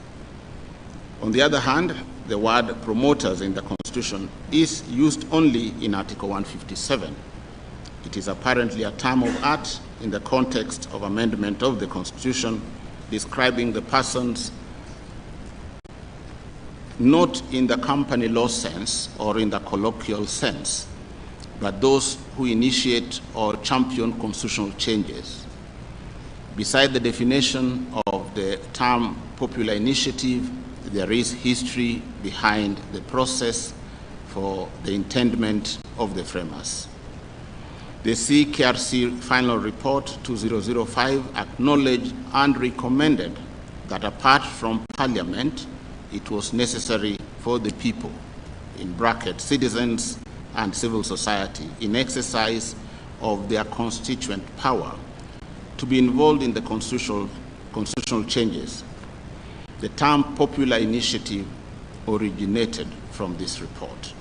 On the other hand, the word promoters in the Constitution is used only in Article 157. It is apparently a term of art in the context of amendment of the Constitution, describing the persons not in the company law sense or in the colloquial sense, but those who initiate or champion constitutional changes. Beside the definition of the term popular initiative, there is history behind the process for the intendment of the framers. The CKRC final report 2005 acknowledged and recommended that apart from Parliament, it was necessary for the people, in brackets, citizens and civil society, in exercise of their constituent power, to be involved in the constitutional changes. The term popular initiative originated from this report.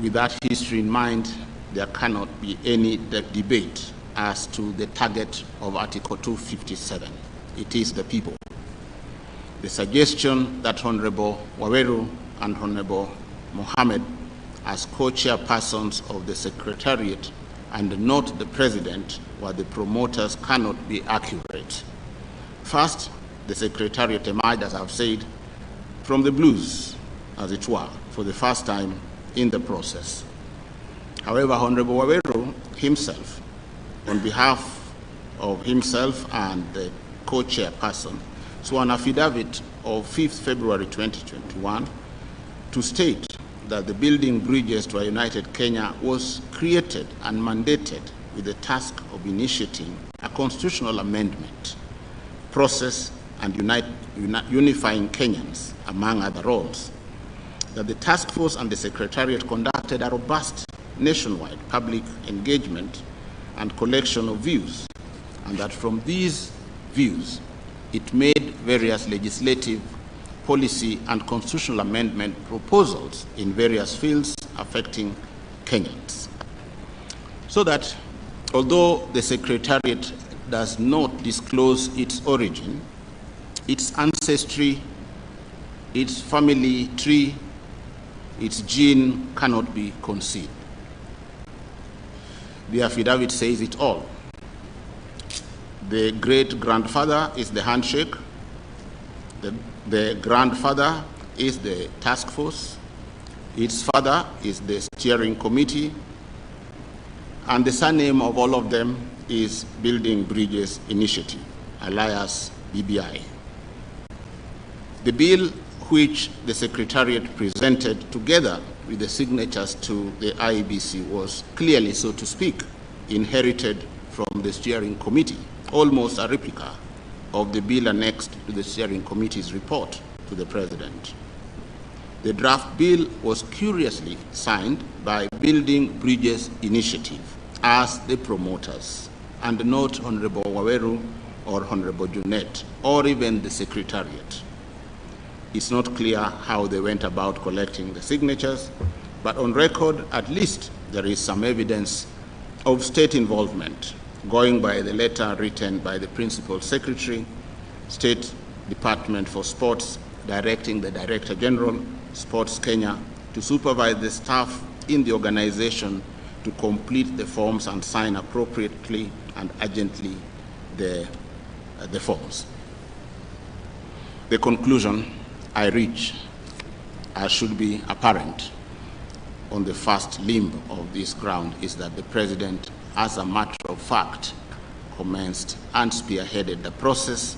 With that history in mind, there cannot be any debate as to the target of Article 257. It is the people. The suggestion that Honorable Waweru and Honorable Mohammed, as co-chairpersons of the Secretariat and not the President, were the promoters cannot be accurate. First, the Secretariat emerged, as I've said, from the blues, as it were, for the first time in the process. However, Honorable Waweru himself, on behalf of himself and the co-chairperson, swore an affidavit of 5th February 2021 to state that the Building Bridges to a United Kenya was created and mandated with the task of initiating a constitutional amendment process and unifying Kenyans, among other roles. That the task force and the Secretariat conducted a robust nationwide public engagement and collection of views, and that from these views, it made various legislative, policy, and constitutional amendment proposals in various fields affecting Kenyans. So that, although the Secretariat does not disclose its origin, its ancestry, its family tree, its gene cannot be concealed. The affidavit says it all. The great-grandfather is the handshake, the grandfather is the task force, its father is the steering committee, and the surname of all of them is Building Bridges Initiative, alias BBI. The bill which the Secretariat presented together with the signatures to the IEBC was clearly, so to speak, inherited from the steering committee, almost a replica of the bill annexed to the steering committee's report to the President. The draft bill was curiously signed by Building Bridges Initiative as the promoters, and not Honorable Waweru or Honorable Junet, or even the Secretariat. It's not clear how they went about collecting the signatures, but on record, at least, there is some evidence of state involvement, going by the letter written by the Principal Secretary, State Department for Sports, directing the Director General, Sports Kenya, to supervise the staff in the organization to complete the forms and sign appropriately and urgently the forms. The conclusion I reach, as should be apparent on the first limb of this ground, is that the President, as a matter of fact, commenced and spearheaded the process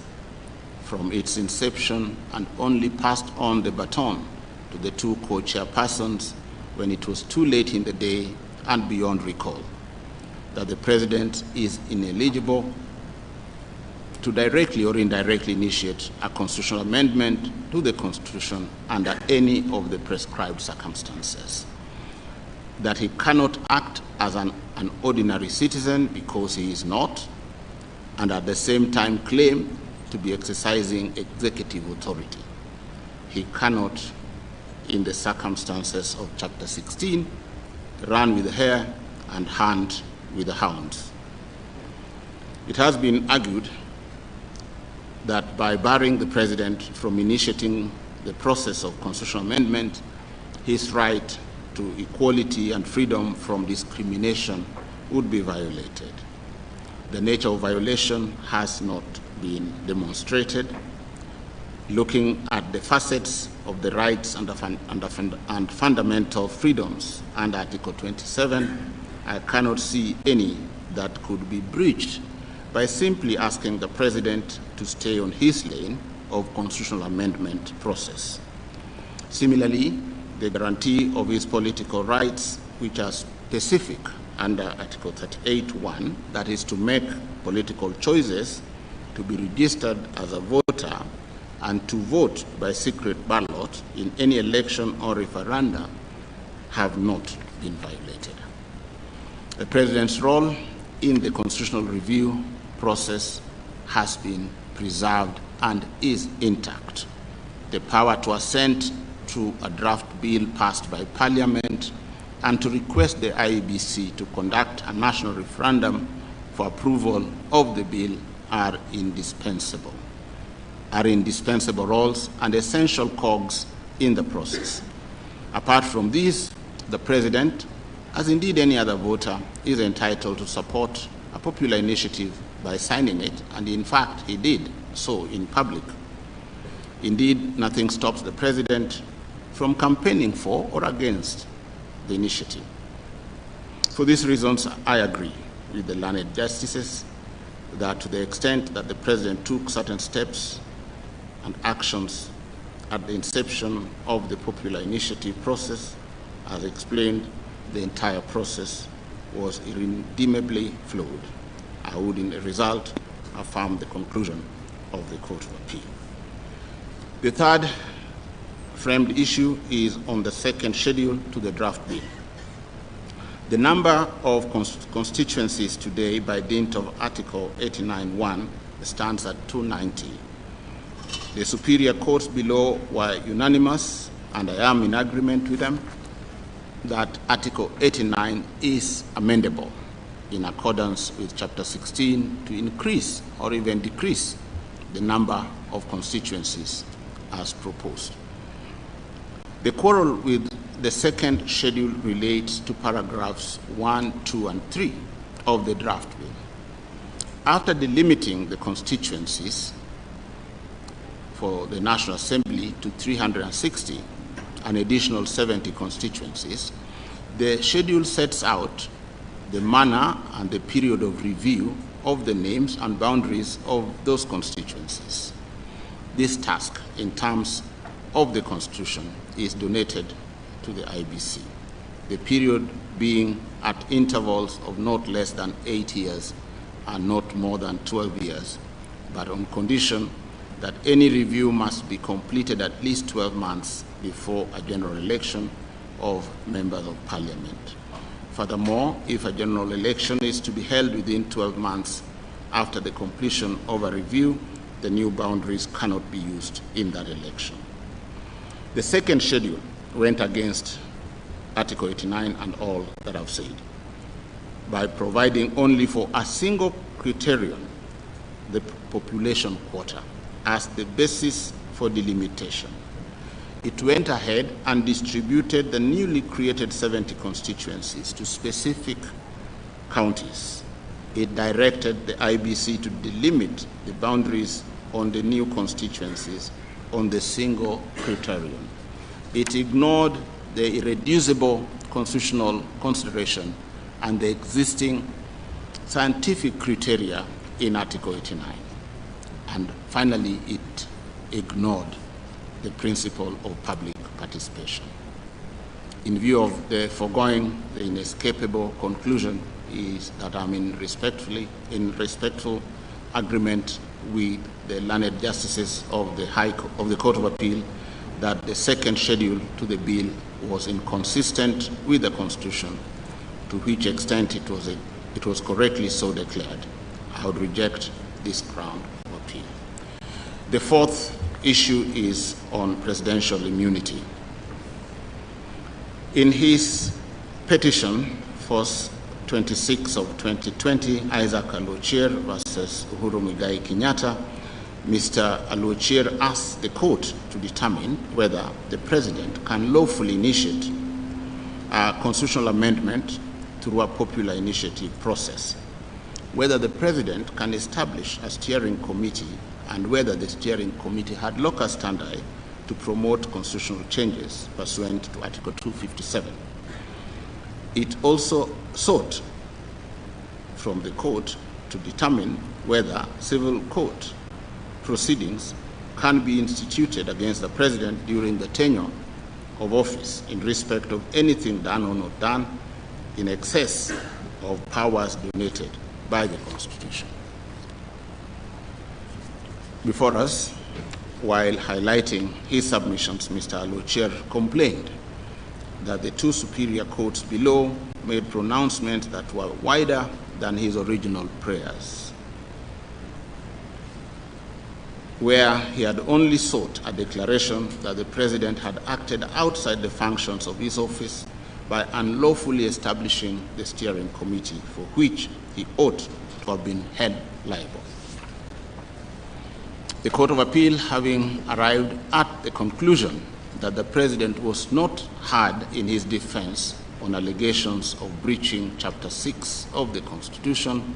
from its inception and only passed on the baton to the two co-chairpersons when it was too late in the day and beyond recall. That the President is ineligible to directly or indirectly initiate a constitutional amendment to the Constitution under any of the prescribed circumstances. That he cannot act as an ordinary citizen because he is not, and at the same time claim to be exercising executive authority. He cannot, in the circumstances of Chapter 16, run with the hare and hunt with the hounds. It has been argued that by barring the President from initiating the process of constitutional amendment, his right to equality and freedom from discrimination would be violated. The nature of violation has not been demonstrated. Looking at the facets of the rights and fundamental freedoms under Article 27, I cannot see any that could be breached by simply asking the President to stay on his lane of constitutional amendment process. Similarly, the guarantee of his political rights, which are specific under Article 38(1), that is to make political choices, to be registered as a voter, and to vote by secret ballot in any election or referenda, have not been violated. The President's role in the constitutional review process has been preserved and is intact. The power to assent to a draft bill passed by Parliament and to request the IEBC to conduct a national referendum for approval of the bill are indispensable roles and essential cogs in the process. Apart from these, the President, as indeed any other voter, is entitled to support a popular initiative by signing it, and in fact, he did so in public. Indeed, nothing stops the President from campaigning for or against the initiative. For these reasons, I agree with the learned justices that to the extent that the President took certain steps and actions at the inception of the popular initiative process, as explained, the entire process was irredeemably flawed. I would, in the result, affirm the conclusion of the Court of Appeal. The third framed issue is on the second schedule to the draft bill. The number of constituencies today, by dint of Article 89(1), stands at 290. The superior courts below were unanimous, and I am in agreement with them, that Article 89 is amendable in accordance with Chapter 16 to increase or even decrease the number of constituencies as proposed. The quarrel with the second schedule relates to paragraphs 1, 2, and 3 of the draft bill. After delimiting the constituencies for the National Assembly to 360, an additional 70 constituencies, the schedule sets out the manner and the period of review of the names and boundaries of those constituencies. This task, in terms of the Constitution, is donated to the IBC, the period being at intervals of not less than 8 years and not more than 12 years, but on condition that any review must be completed at least 12 months before a general election of members of parliament. Furthermore, if a general election is to be held within 12 months after the completion of a review, the new boundaries cannot be used in that election. The second schedule went against Article 89 and all that I've said by providing only for a single criterion, the population quota, as the basis for delimitation. It went ahead and distributed the newly created 70 constituencies to specific counties. It directed the IBC to delimit the boundaries on the new constituencies on the single criterion. It ignored the irreducible constitutional consideration and the existing scientific criteria in Article 89. And finally, it ignored the principle of public participation. In view of the foregoing, the inescapable conclusion is that I'm in respectful agreement with the learned justices of the Court of Appeal that the second schedule to the bill was inconsistent with the Constitution, to which extent it was correctly so declared. I would reject this ground of appeal. The fourth issue is on presidential immunity. In his petition, Force 26 of 2020, Isaac Alochier versus Uhuru Muigai Kenyatta, Mr. Alochier asked the court to determine whether the president can lawfully initiate a constitutional amendment through a popular initiative process, whether the president can establish a steering committee, and whether the steering committee had locus standi to promote constitutional changes pursuant to Article 257. It also sought from the court to determine whether civil court proceedings can be instituted against the president during the tenure of office in respect of anything done or not done in excess of powers donated by the Constitution. Before us, while highlighting his submissions, Mr. Alochier complained that the two superior courts below made pronouncements that were wider than his original prayers, where he had only sought a declaration that the president had acted outside the functions of his office by unlawfully establishing the steering committee, for which he ought to have been held liable. The Court of Appeal, having arrived at the conclusion that the president was not heard in his defense on allegations of breaching Chapter 6 of the Constitution,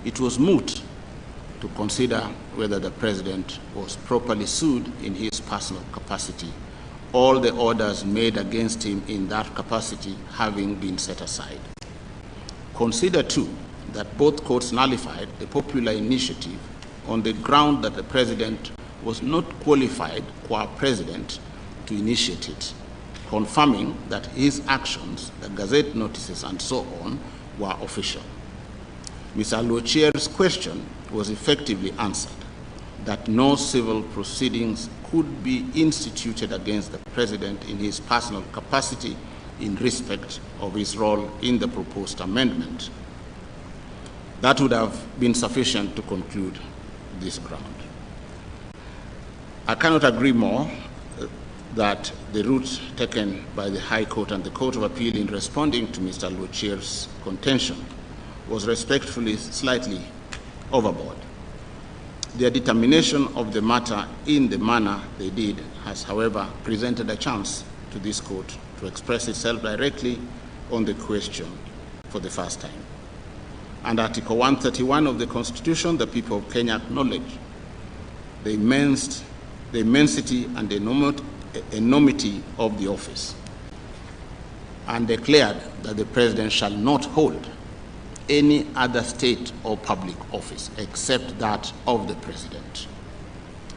it was moot to consider whether the president was properly sued in his personal capacity, all the orders made against him in that capacity having been set aside. Consider, too, that both courts nullified the popular initiative on the ground that the president was not qualified qua president to initiate it, confirming that his actions, the gazette notices and so on, were official. Mr. Alochier's question was effectively answered, that no civil proceedings could be instituted against the president in his personal capacity in respect of his role in the proposed amendment. That would have been sufficient to conclude this ground. I cannot agree more that the route taken by the High Court and the Court of Appeal in responding to Mr. Alochier's contention was respectfully slightly overboard. Their determination of the matter in the manner they did has, however, presented a chance to this court to express itself directly on the question for the first time. Under Article 131 of the Constitution, the people of Kenya acknowledge the immensity and enormity of the office, and declared that the president shall not hold any other state or public office except that of the president.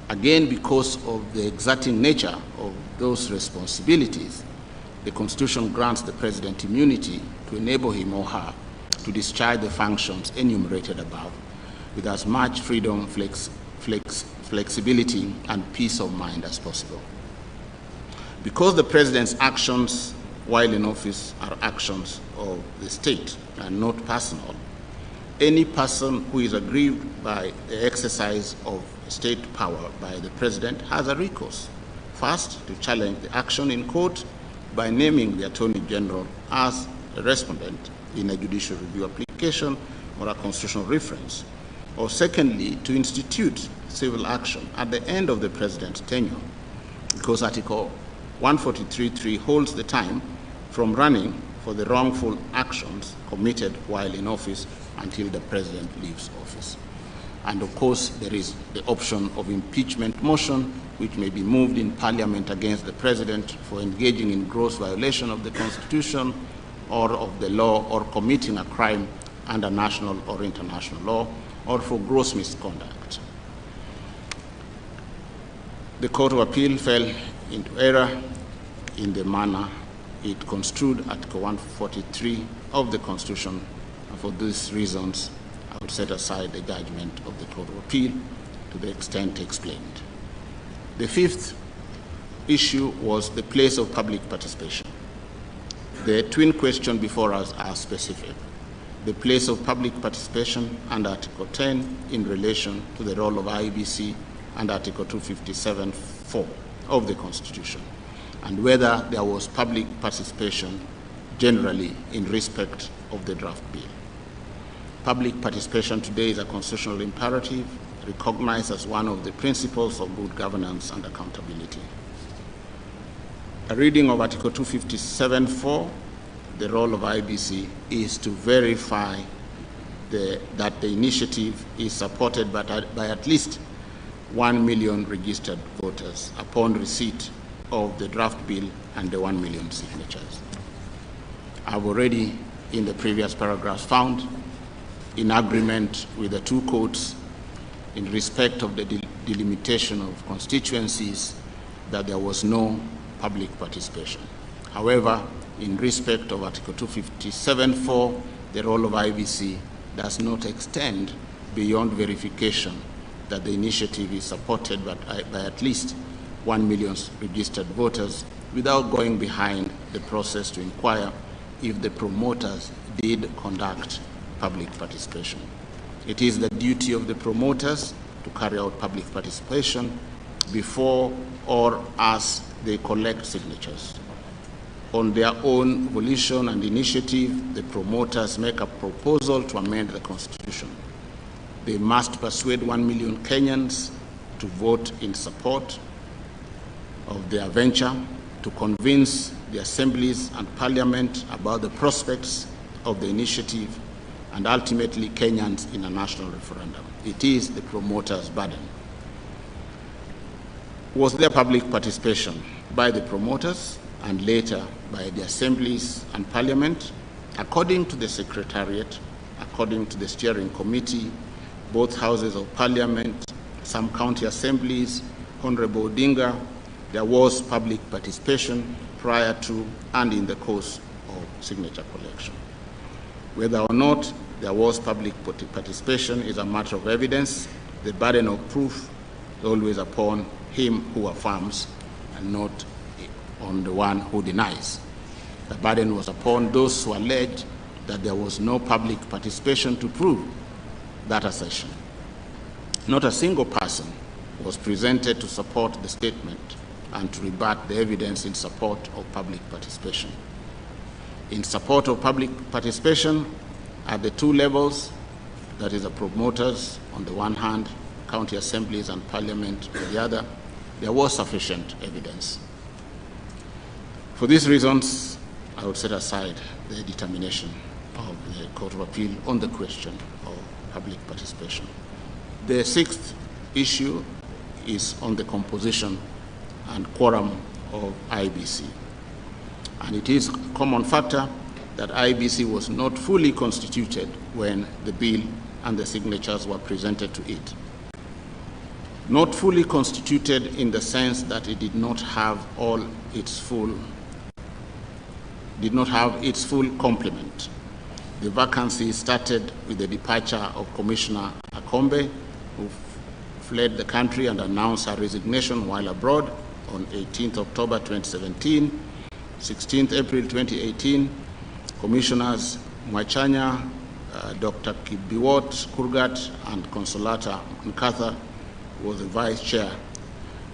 Again, because of the exerting nature of those responsibilities, the Constitution grants the president immunity to enable him or her to discharge the functions enumerated above with as much freedom, flexibility, and peace of mind as possible. Because the President's actions while in office are actions of the state and not personal, any person who is aggrieved by the exercise of state power by the President has a recourse. First, to challenge the action in court by naming the Attorney General as a respondent in a judicial review application or a constitutional reference. Or secondly, to institute civil action at the end of the President's tenure, because Article 143.3 holds the time from running for the wrongful actions committed while in office until the President leaves office. And of course, there is the option of impeachment motion, which may be moved in Parliament against the President for engaging in gross violation of the Constitution or of the law, or committing a crime under national or international law, or for gross misconduct. The Court of Appeal fell into error in the manner it construed Article 143 of the Constitution, and for these reasons, I would set aside the judgment of the Court of Appeal to the extent explained. The fifth issue was the place of public participation. The twin questions before us are specific. The place of public participation under Article 10 in relation to the role of IEBC and Article 257(4) of the Constitution, and whether there was public participation generally in respect of the draft bill. Public participation today is a constitutional imperative recognized as one of the principles of good governance and accountability. A reading of Article 257(4), the role of IBC is to verify that the initiative is supported by at least 1 million registered voters upon receipt of the draft bill and the 1 million signatures. I've already, in the previous paragraphs, found, in agreement with the two courts in respect of the delimitation of constituencies, that there was no public participation. However, in respect of Article 257(4), the role of IBC does not extend beyond verification that the initiative is supported by at least 1 million registered voters, without going behind the process to inquire if the promoters did conduct public participation. It is the duty of the promoters to carry out public participation before or as they collect signatures. On their own volition and initiative, the promoters make a proposal to amend the Constitution. They must persuade 1 million Kenyans to vote in support of their venture, to convince the assemblies and parliament about the prospects of the initiative, and ultimately Kenyans in a national referendum. It is the promoters' burden. Was there public participation by the promoters and later by the assemblies and parliament? According to the Secretariat, according to the steering committee, both houses of parliament, some county assemblies, Honorable Odinga, there was public participation prior to and in the course of signature collection. Whether or not there was public participation is a matter of evidence. The burden of proof is always upon him who affirms and not on the one who denies. The burden was upon those who allege that there was no public participation to prove that assertion. Not a single person was presented to support the statement and to rebut the evidence in support of public participation. In support of public participation at the two levels, that is the promoters on the one hand, county assemblies and parliament on the other, there was sufficient evidence. For these reasons, I would set aside the determination of the Court of Appeal on the question of public participation. The sixth issue is on the composition and quorum of IBC. And it is a common factor that IBC was not fully constituted when the bill and the signatures were presented to it. Not fully constituted in the sense that it did not have its full complement. The vacancy started with the departure of Commissioner Akombe, who fled the country and announced her resignation while abroad on 18th October 2017, 16th April 2018. Commissioners Mwachanya, Dr. Kibiwot Kurgat, and Consolata Nkatha was the vice chair,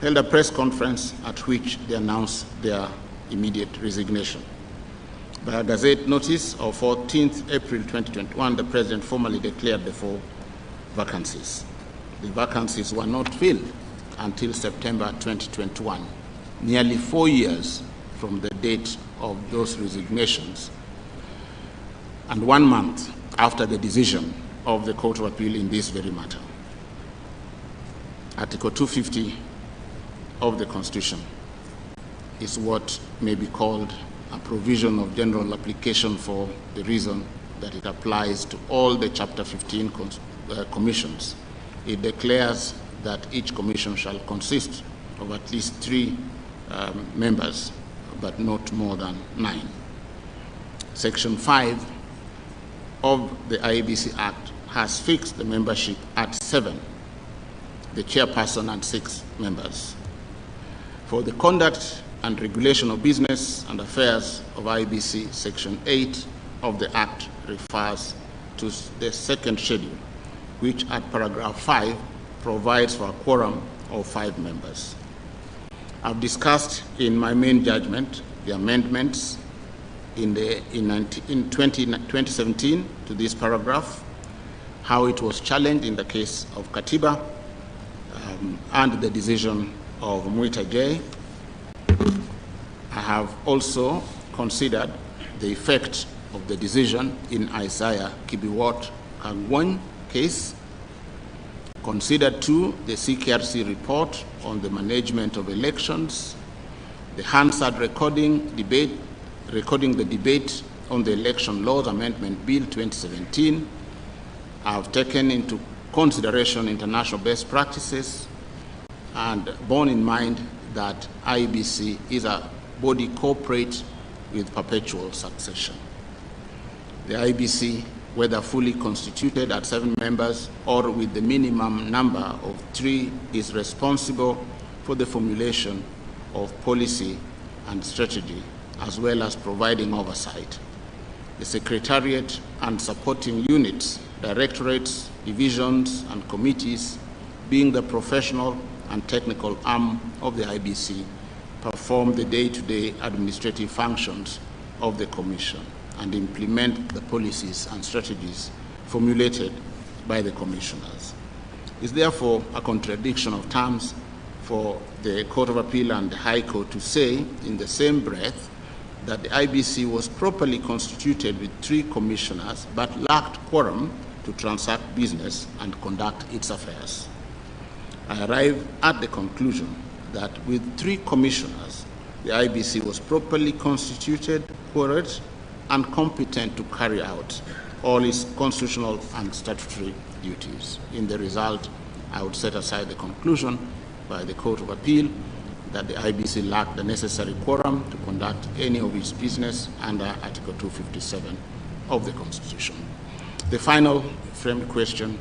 held a press conference at which they announced their immediate resignation. By a Gazette notice of 14th April 2021, the President formally declared the 4 vacancies. The vacancies were not filled until September 2021, nearly 4 years from the date of those resignations, and 1 month after the decision of the Court of Appeal in this very matter. Article 250 of the Constitution is what may be called a provision of general application for the reason that it applies to all the Chapter 15 commissions. It declares that each commission shall consist of at least 3 members, but not more than 9. Section 5 of the IEBC Act has fixed the membership at 7, the chairperson and 6 members. For the conduct and regulation of business and affairs of IEBC, Section 8 of the Act refers to the second schedule, which at paragraph 5 provides for a quorum of 5 members. I've discussed in my main judgment the amendments in 2017 to this paragraph, how it was challenged in the case of Katiba, and the decision of Mwita J. I have also considered the effect of the decision in Isaiah Kibiwot Kangwon case, considered too the CKRC report on the management of elections, the Hansard recording the debate on the Election Laws Amendment Bill 2017. I have taken into consideration international best practices and borne in mind that IEBC is a body corporate with perpetual succession. The IEBC, whether fully constituted at 7 members or with the minimum number of 3, is responsible for the formulation of policy and strategy, as well as providing oversight. The Secretariat and supporting units, directorates, divisions, and committees, being the professional and technical arm of the IEBC, perform the day-to-day administrative functions of the Commission and implement the policies and strategies formulated by the commissioners. It is therefore a contradiction of terms for the Court of Appeal and the High Court to say in the same breath that the IEBC was properly constituted with 3 commissioners but lacked quorum to transact business and conduct its affairs. I arrive at the conclusion that with 3 commissioners, the IEBC was properly constituted, quorate, and competent to carry out all its constitutional and statutory duties. In the result, I would set aside the conclusion by the Court of Appeal that the IEBC lacked the necessary quorum to conduct any of its business under Article 257 of the Constitution. The final framed question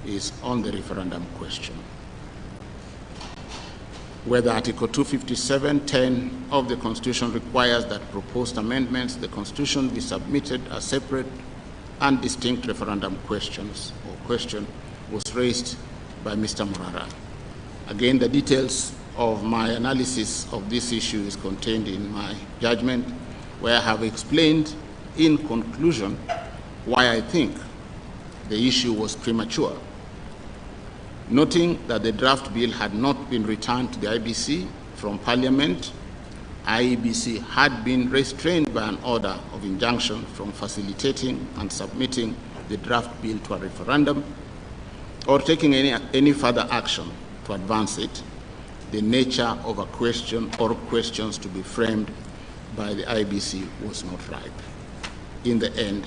is on the referendum question. Whether Article 257(10) of the Constitution requires that proposed amendments to the Constitution be submitted as separate and distinct referendum questions or question was raised by Mr. Morara. Again, the details of my analysis of this issue is contained in my judgment, where I have explained in conclusion why I think the issue was premature. Noting that the draft bill had not been returned to the IEBC from Parliament, IEBC had been restrained by an order of injunction from facilitating and submitting the draft bill to a referendum or taking any further action to advance it. The nature of a question or questions to be framed by the IEBC was not ripe. In the end,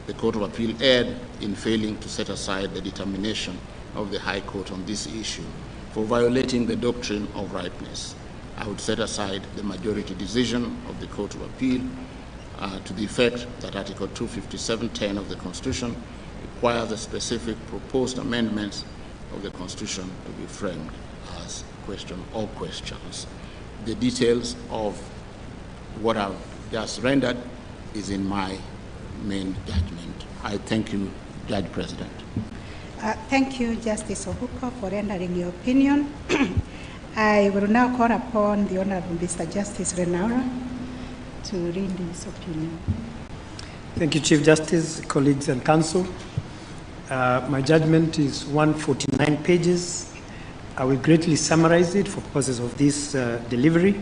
the Court of Appeal erred in failing to set aside the determination of the High Court on this issue for violating the doctrine of ripeness. I would set aside the majority decision of the Court of Appeal to the effect that Article 257(10) of the Constitution requires the specific proposed amendments of the Constitution to be framed as question or questions. The details of what I've just rendered is in my main judgment. I thank you, Judge President. Thank you, Justice Obuko, for rendering your opinion. I will now call upon the Honorable Mr. Justice Renaura to read his opinion. Thank you, Chief Justice, colleagues and counsel. My judgment is 149 pages. I will greatly summarize it for purposes of this delivery.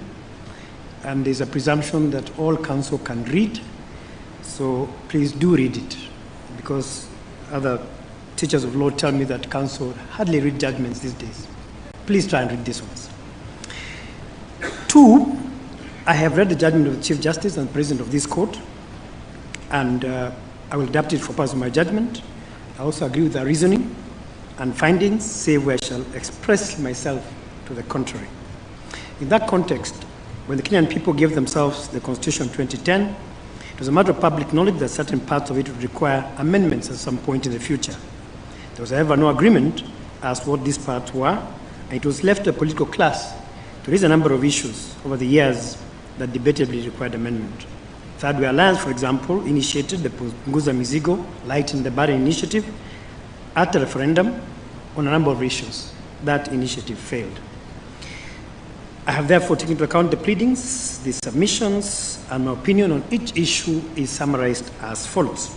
And there's a presumption that all counsel can read. So please do read it, because other teachers of law tell me that counsel hardly read judgments these days. Please try and read these ones. 2, I have read the judgment of the Chief Justice and President of this court, and I will adapt it for purposes of my judgment. I also agree with the reasoning and findings, save where I shall express myself to the contrary. In that context, when the Kenyan people gave themselves the Constitution in 2010, it was a matter of public knowledge that certain parts of it would require amendments at some point in the future. There was, however, no agreement as to what these parts were, and it was left to a political class to raise a number of issues over the years that debatably required amendment. Third Way Alliance, for example, initiated the Punguza Mizigo, Lighten the Burden initiative at a referendum on a number of issues. That initiative failed. I have therefore taken into account the pleadings, the submissions, and my opinion on each issue is summarized as follows.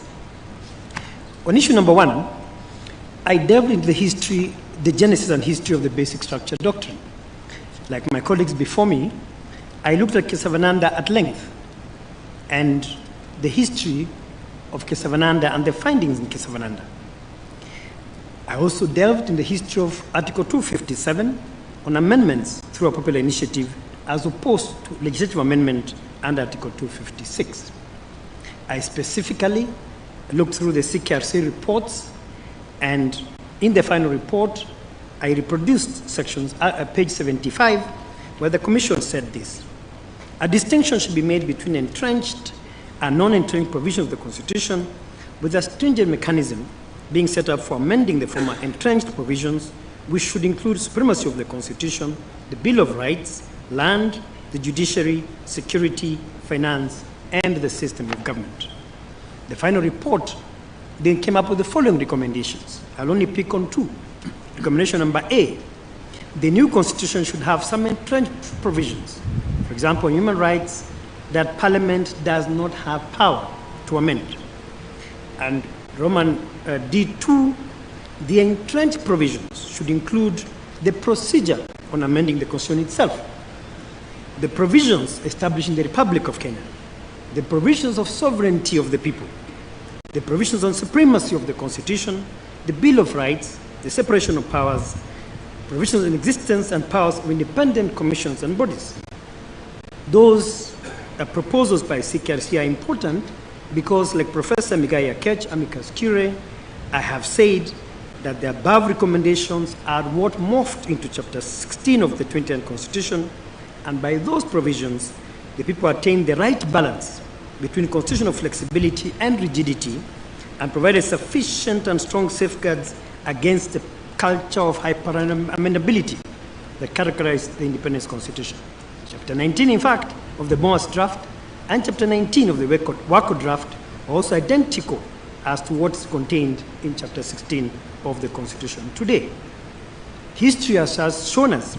On issue number 1, I delved into the history, the genesis and history of the basic structure doctrine. Like my colleagues before me, I looked at Kesavananda at length and the history of Kesavananda and the findings in Kesavananda. I also delved in the history of Article 257 on amendments through a popular initiative as opposed to legislative amendment under Article 256. I specifically looked through the CKRC reports, and in the final report, I reproduced sections, page 75, where the Commission said this. A distinction should be made between entrenched and non-entrenched provisions of the Constitution, with a stringent mechanism being set up for amending the former entrenched provisions, which should include supremacy of the Constitution, the Bill of Rights, land, the judiciary, security, finance, and the system of government. The final report then came up with the following recommendations. I'll only pick on 2. Recommendation number A, the new Constitution should have some entrenched provisions. For example, human rights that Parliament does not have power to amend. And Roman D2, the entrenched provisions should include the procedure on amending the Constitution itself, the provisions establishing the Republic of Kenya, the provisions of sovereignty of the people, the provisions on supremacy of the Constitution, the Bill of Rights, the separation of powers, provisions on existence and powers of independent commissions and bodies. Those proposals by CKRC are important because, like Professor Migai Akech, amicus curiae, I have said that the above recommendations are what morphed into Chapter 16 of the 2010 Constitution, and by those provisions, the people attained the right balance between constitutional flexibility and rigidity and provided sufficient and strong safeguards against the culture of hyper-amendability that characterized the Independence Constitution. Chapter 19, in fact, of the Boas draft and Chapter 19 of the Wako draft are also identical as to what's contained in Chapter 16 of the Constitution today. History has shown us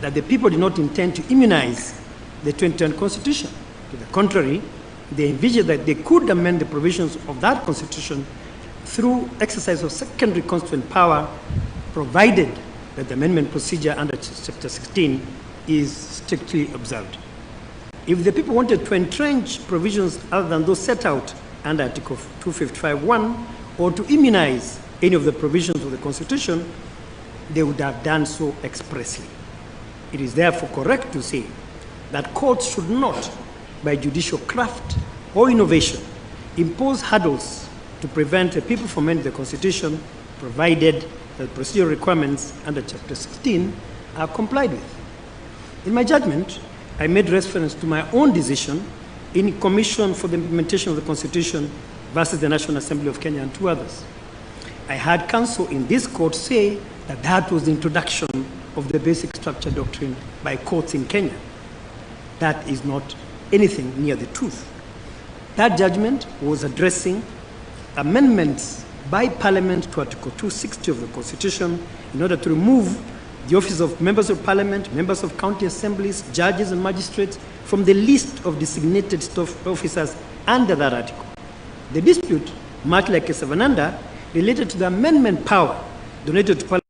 that the people did not intend to immunize the 2010 Constitution. To the contrary, they envisioned that they could amend the provisions of that Constitution through exercise of secondary constituent power, provided that the amendment procedure under Chapter 16 is strictly observed. If the people wanted to entrench provisions other than those set out under Article 255(1), or to immunize any of the provisions of the Constitution, they would have done so expressly. It is therefore correct to say that courts should not, by judicial craft or innovation, impose hurdles to prevent the people from amending the Constitution, provided that procedural requirements under Chapter 16 are complied with. In my judgment, I made reference to my own decision in Commission for the Implementation of the Constitution versus the National Assembly of Kenya and 2 others. I had counsel in this court say that that was the introduction of the basic structure doctrine by courts in Kenya. That is not anything near the truth. That judgment was addressing amendments by Parliament to Article 260 of the Constitution in order to remove the office of members of Parliament, members of county assemblies, judges and magistrates from the list of designated officers under that article. The dispute, much like a Savananda, related to the amendment power donated to Parliament.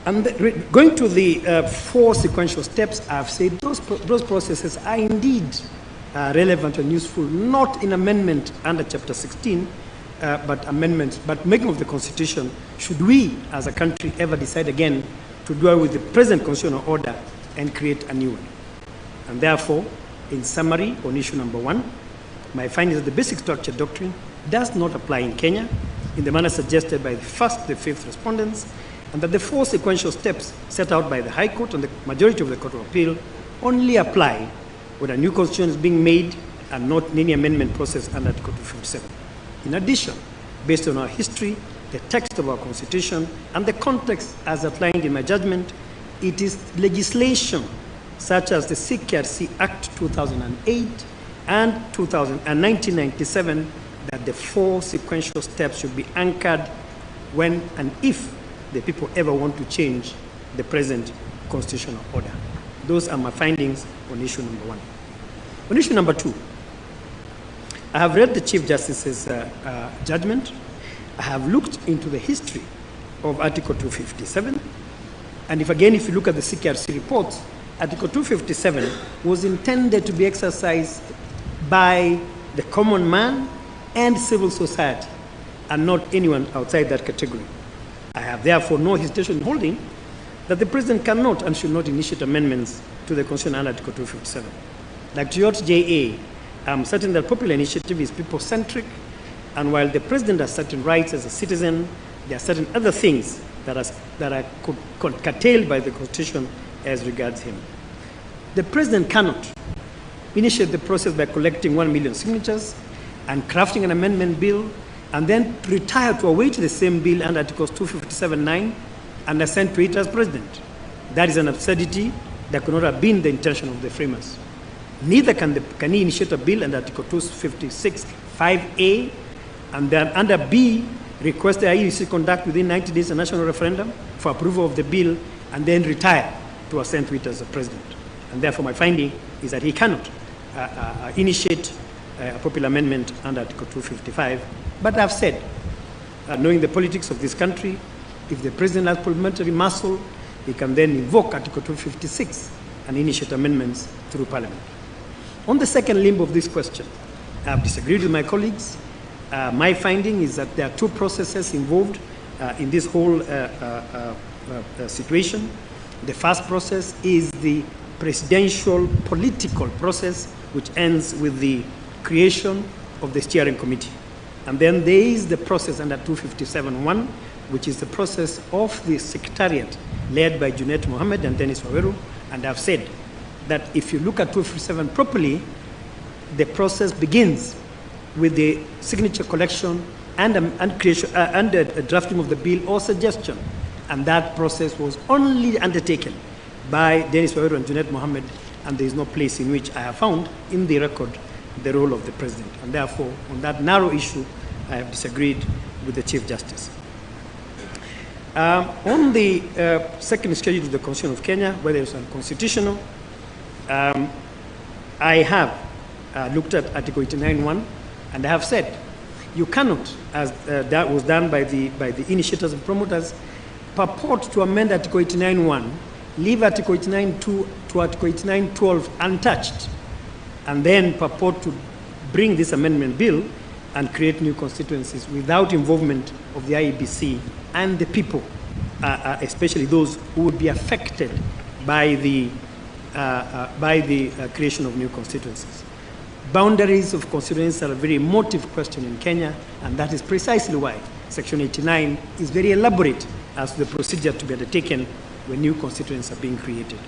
And going to the 4 sequential steps, I've said those processes are indeed relevant and useful, not in amendment under Chapter 16, but making of the Constitution, should we as a country ever decide again to dwell with the present constitutional order and create a new one. And therefore, in summary, on issue number 1, my finding is that the basic structure doctrine does not apply in Kenya in the manner suggested by the 1st, the 5th respondents, and that the 4 sequential steps set out by the High Court and the majority of the Court of Appeal only apply when a new constitution is being made and not in any amendment process under Article 257. In addition, based on our history, the text of our Constitution, and the context as outlined in my judgment, it is legislation such as the CKRC Act 2008 and 1997 that the 4 sequential steps should be anchored when and if the people ever want to change the present constitutional order. Those are my findings on issue number 1. On issue number 2, I have read the Chief Justice's judgment. I have looked into the history of Article 257. And if you look at the CKRC reports, Article 257 was intended to be exercised by the common man and civil society, and not anyone outside that category. I have therefore no hesitation in holding that the President cannot and should not initiate amendments to the Constitution under Article 257. Like George J.A., I'm certain that popular initiative is people-centric, and while the President has certain rights as a citizen, there are certain other things that are curtailed by the Constitution as regards him. The President cannot initiate the process by collecting 1 million signatures and crafting an amendment bill, and then retire to await the same bill under Articles 257(9) and assent to it as President. That is an absurdity that could not have been the intention of the framers. Neither can he initiate a bill under Article 256(5)(a), and then under B, request the IEC conduct within 90 days a national referendum for approval of the bill, and then retire to assent to it as a President. And therefore, my finding is that he cannot initiate a popular amendment under Article 255. But I've said, knowing the politics of this country, if the president has parliamentary muscle, he can then invoke Article 256 and initiate amendments through Parliament. On the second limb of this question, I have disagreed with my colleagues. My finding is that there are two processes involved in this whole situation. The first process is the presidential political process, which ends with the creation of the steering committee. And then there is the process under 257.1, which is the process of the secretariat led by Junet Mohammed and Dennis Waweru. And I've said that if you look at 257 properly, the process begins with the signature collection and creation and a drafting of the bill or suggestion. And that process was only undertaken by Dennis Waweru and Junet Mohammed, and there is no place in which I have found in the record the role of the president. And therefore, on that narrow issue, I have disagreed with the Chief Justice. On the second schedule of the Constitution of Kenya, whether it's unconstitutional, I have looked at Article 89.1, and I have said you cannot, as that was done by the initiators and promoters, purport to amend Article 89.1, leave Article 89.2 to Article 89.12 untouched, and then purport to bring this amendment bill and create new constituencies without involvement of the IEBC and the people, especially those who would be affected by the creation of new constituencies. Boundaries of constituencies are a very emotive question in Kenya, and that is precisely why Section 89 is very elaborate as to the procedure to be undertaken when new constituencies are being created.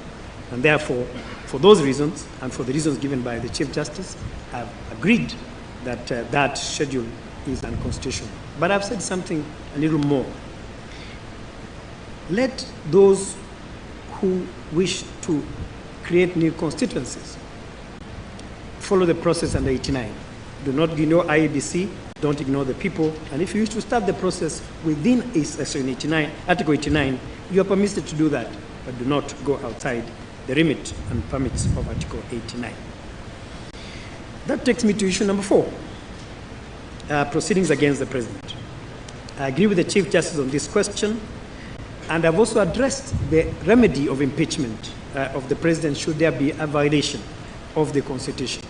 And therefore, for those reasons, and for the reasons given by the Chief Justice, I've agreed that that schedule is unconstitutional. But I've said something a little more. Let those who wish to create new constituencies follow the process under 89. Do not ignore IEBC, don't ignore the people, and if you wish to start the process within Section 89, Article 89, you are permitted to do that, but do not go outside the remit and permits of Article 89. That takes me to issue number 4, proceedings against the President. I agree with the Chief Justice on this question, and I've also addressed the remedy of impeachment of the President should there be a violation of the Constitution.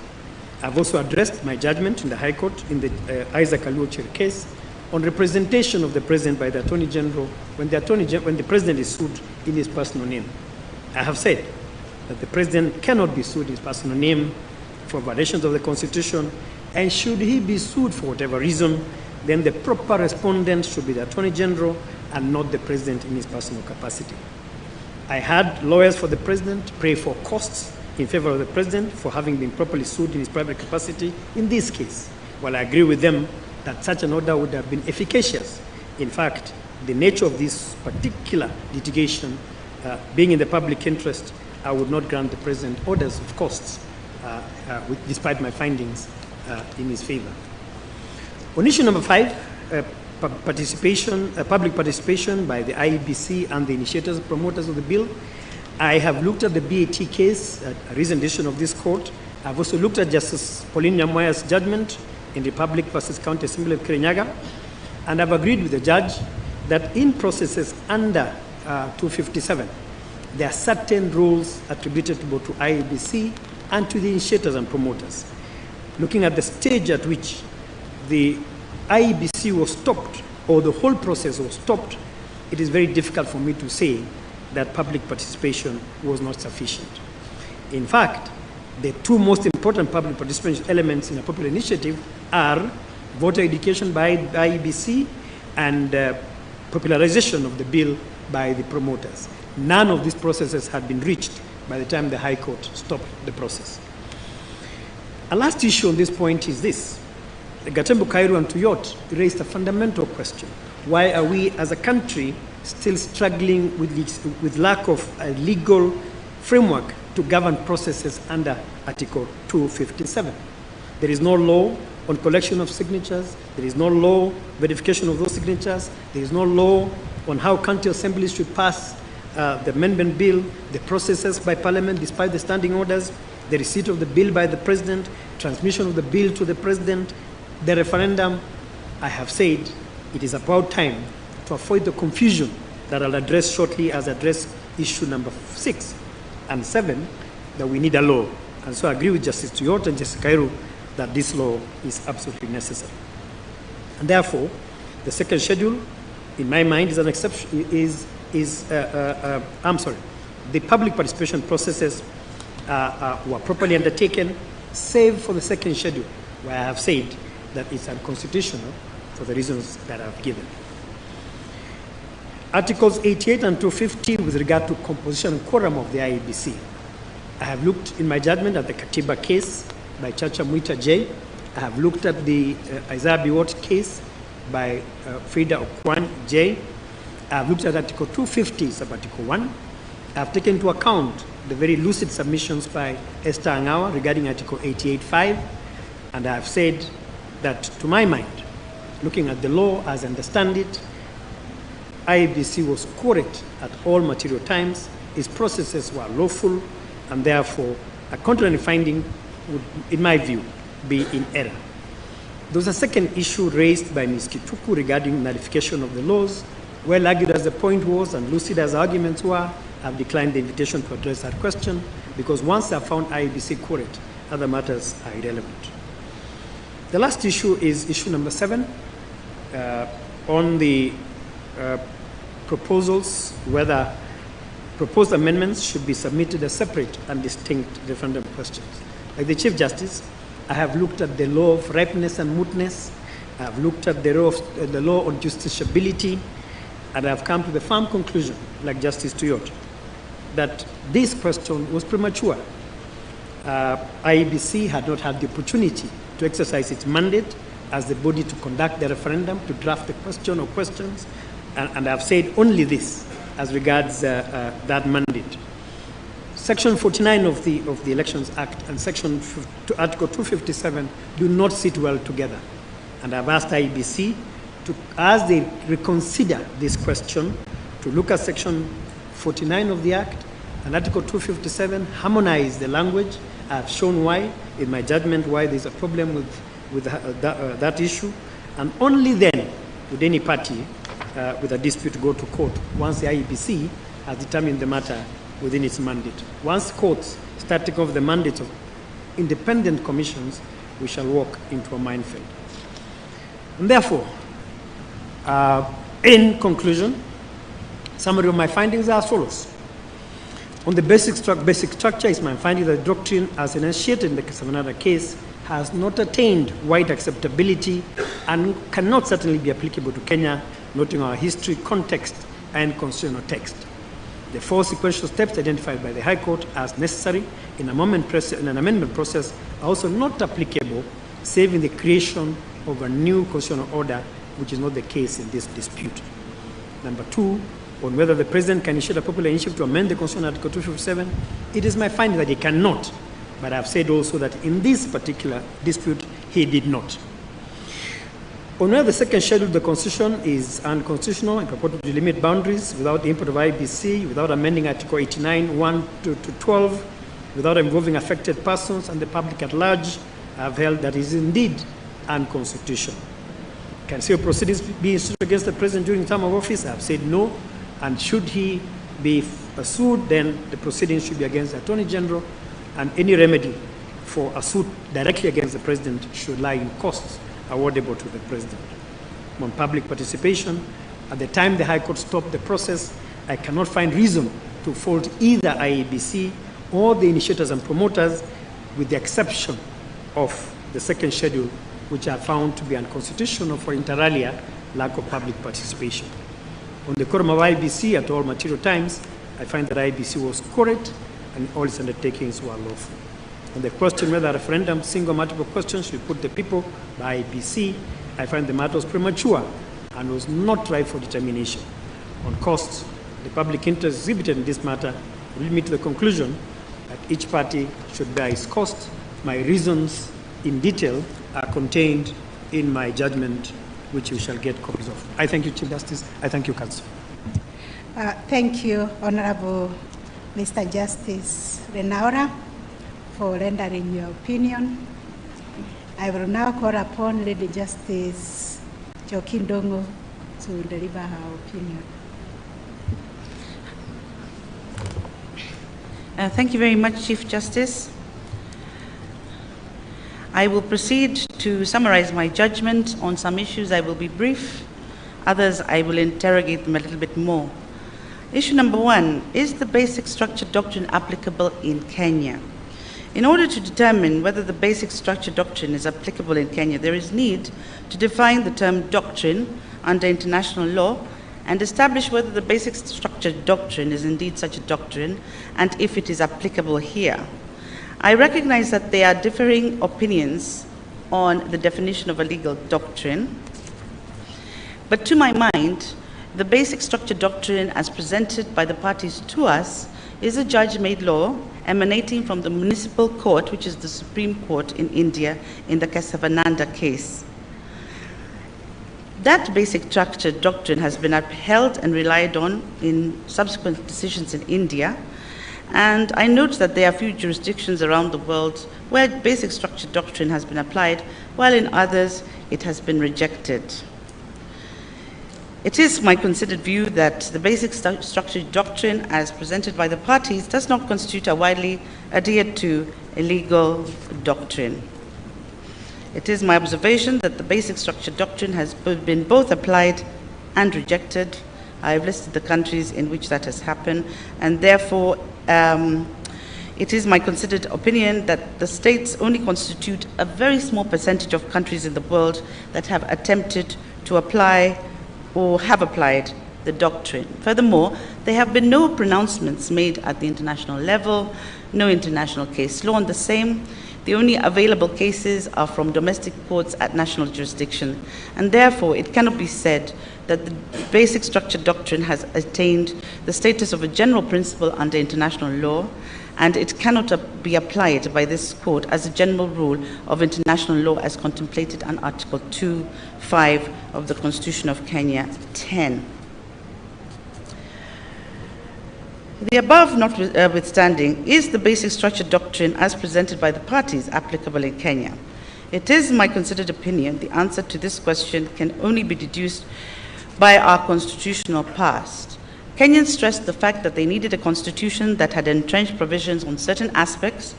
I've also addressed my judgment in the High Court in the Isaac Aluochir case on representation of the President by the Attorney General when the President is sued in his personal name. I have said that the President cannot be sued in his personal name for violations of the Constitution, and should he be sued for whatever reason, then the proper respondent should be the Attorney General and not the President in his personal capacity. I had lawyers for the President pray for costs in favor of the President for having been properly sued in his private capacity in this case. While I agree with them that such an order would have been efficacious, in fact, the nature of this particular litigation being in the public interest, I would not grant the President orders of costs, despite my findings in his favor. On issue number 5, public participation by the IEBC and the initiators and promoters of the bill, I have looked at the BAT case, a recent decision of this court. I've also looked at Justice Pauline Nyamoya's judgment in Republic versus County Assembly of Kirinyaga, and I've agreed with the judge that in processes under 257, there are certain rules attributable to IEBC and to the initiators and promoters. Looking at the stage at which the IEBC was stopped, or the whole process was stopped, it is very difficult for me to say that public participation was not sufficient. In fact, the two most important public participation elements in a popular initiative are voter education by IEBC and popularization of the bill by the promoters. None of these processes had been reached by the time the High Court stopped the process. A last issue on this point is this. Gatembu, Kairu, and Tuyot raised a fundamental question. Why are we as a country still struggling with lack of a legal framework to govern processes under Article 257? There is no law on collection of signatures. There is no law verification of those signatures. There is no law on how county assemblies should pass the amendment bill, the processes by Parliament despite the standing orders, the receipt of the bill by the President, transmission of the bill to the president, the referendum, I have said it is about time to avoid the confusion that I'll address shortly as address issue number 6 and 7, that we need a law. And so I agree with Justice Tuyot and Justice Kairu that this law is absolutely necessary. And therefore, the second schedule, in my mind, is an exception. The public participation processes were properly undertaken, save for the second schedule, where I have said that it's unconstitutional for the reasons that I've given. Articles 88 and 250 with regard to composition and quorum of the IEBC. I have looked in my judgment at the Katiba case by Chacha Mwita J. I have looked at the Isaiah Biwott case by Frida Okwan J. I have looked at Article 250, sub-Article 1. I have taken into account the very lucid submissions by Esther Angawa regarding Article 88.5, and I have said that, to my mind, looking at the law as I understand it, IEBC was correct at all material times, its processes were lawful, and therefore a contrary finding would, in my view, be in error. There was a second issue raised by Ms. Kituku regarding nullification of the laws. Well argued as the point was and lucid as arguments were, I've declined the invitation to address that question because once I've found IEBC correct, other matters are irrelevant. The last issue is issue number 7 on the proposals, whether proposed amendments should be submitted as separate and distinct referendum questions. Like the Chief Justice, I have looked at the law of ripeness and mootness. I have looked at the law on justiciability, and I have come to the firm conclusion, like Justice Tuyot, that this question was premature. IEBC had not had the opportunity to exercise its mandate as the body to conduct the referendum, to draft the question or questions, and I have said only this as regards that mandate. Section 49 of the Elections Act and Article 257 do not sit well together. And I've asked IEBC to, as they reconsider this question, to look at Section 49 of the Act and Article 257, harmonize the language. I've shown why, in my judgment, why there's a problem with that issue. And only then would any party with a dispute go to court once the IEBC has determined the matter within its mandate. Once courts start taking off the mandate of independent commissions, we shall walk into a minefield. And therefore, in conclusion, summary of my findings are as follows. On the basic structure is my finding that the doctrine as enunciated in the Casavanada case has not attained wide acceptability and cannot certainly be applicable to Kenya, noting our history, context, and constitutional text. The 4 sequential steps identified by the High Court as necessary in an amendment process are also not applicable, save in the creation of a new constitutional order, which is not the case in this dispute. Number 2, on whether the President can initiate a popular initiative to amend the Constitution Article 257, it is my finding that he cannot, but I've said also that in this particular dispute, he did not. On whether the second schedule of the Constitution is unconstitutional and purported to limit boundaries without the input of IEBC, without amending Article 89, 1 to 12, without involving affected persons and the public at large, I have held that it is indeed unconstitutional. Can civil proceedings be instituted against the President during the term of office? I have said no. And should he be sued, then the proceedings should be against the Attorney General, and any remedy for a suit directly against the President should lie in costs awardable to the President. On public participation, at the time the High Court stopped the process, I cannot find reason to fault either IEBC or the initiators and promoters, with the exception of the second schedule, which I found to be unconstitutional for inter alia lack of public participation. On the quorum of IEBC at all material times, I find that IEBC was correct and all its undertakings were lawful. On the question whether a referendum, single multiple questions should put the people by IEBC, I find the matter was premature and was not ripe for determination. On costs, the public interest exhibited in this matter will lead me to the conclusion that each party should bear its cost. My reasons in detail are contained in my judgment, which you shall get copies of. I thank you, Chief Justice. I thank you, Counsel. Thank you, Honorable Mr. Justice Renaura, for rendering your opinion. I will now call upon Lady Justice Joaquin Dongo to deliver her opinion. Thank you very much, Chief Justice. I will proceed to summarize my judgment. On some issues I will be brief, others I will interrogate them a little bit more. Issue number one, is the basic structure doctrine applicable in Kenya? In order to determine whether the basic structure doctrine is applicable in Kenya, there is need to define the term doctrine under international law and establish whether the basic structure doctrine is indeed such a doctrine and if it is applicable here. I recognize that there are differing opinions on the definition of a legal doctrine, but to my mind, the basic structure doctrine as presented by the parties to us is a judge-made law emanating from the municipal court, which is the Supreme Court in India, in the Kesavananda case. That basic structure doctrine has been upheld and relied on in subsequent decisions in India, and I note that there are few jurisdictions around the world where basic structure doctrine has been applied, while in others it has been rejected. It is my considered view that the basic structure doctrine as presented by the parties does not constitute a widely adhered to a legal doctrine. It is my observation that the basic structure doctrine has been both applied and rejected. I have listed the countries in which that has happened, and therefore it is my considered opinion that the states only constitute a very small percentage of countries in the world that have attempted to apply or have applied the doctrine. Furthermore, there have been no pronouncements made at the international level, no international case law on the same. The only available cases are from domestic courts at national jurisdiction, and therefore it cannot be said that the basic structure doctrine has attained the status of a general principle under international law, and it cannot be applied by this court as a general rule of international law as contemplated on Article 2(5) of the Constitution of Kenya 10. The above notwithstanding, is the basic structure doctrine as presented by the parties applicable in Kenya? It is my considered opinion the answer to this question can only be deduced by our constitutional past. Kenyans stressed the fact that they needed a constitution that had entrenched provisions on certain aspects,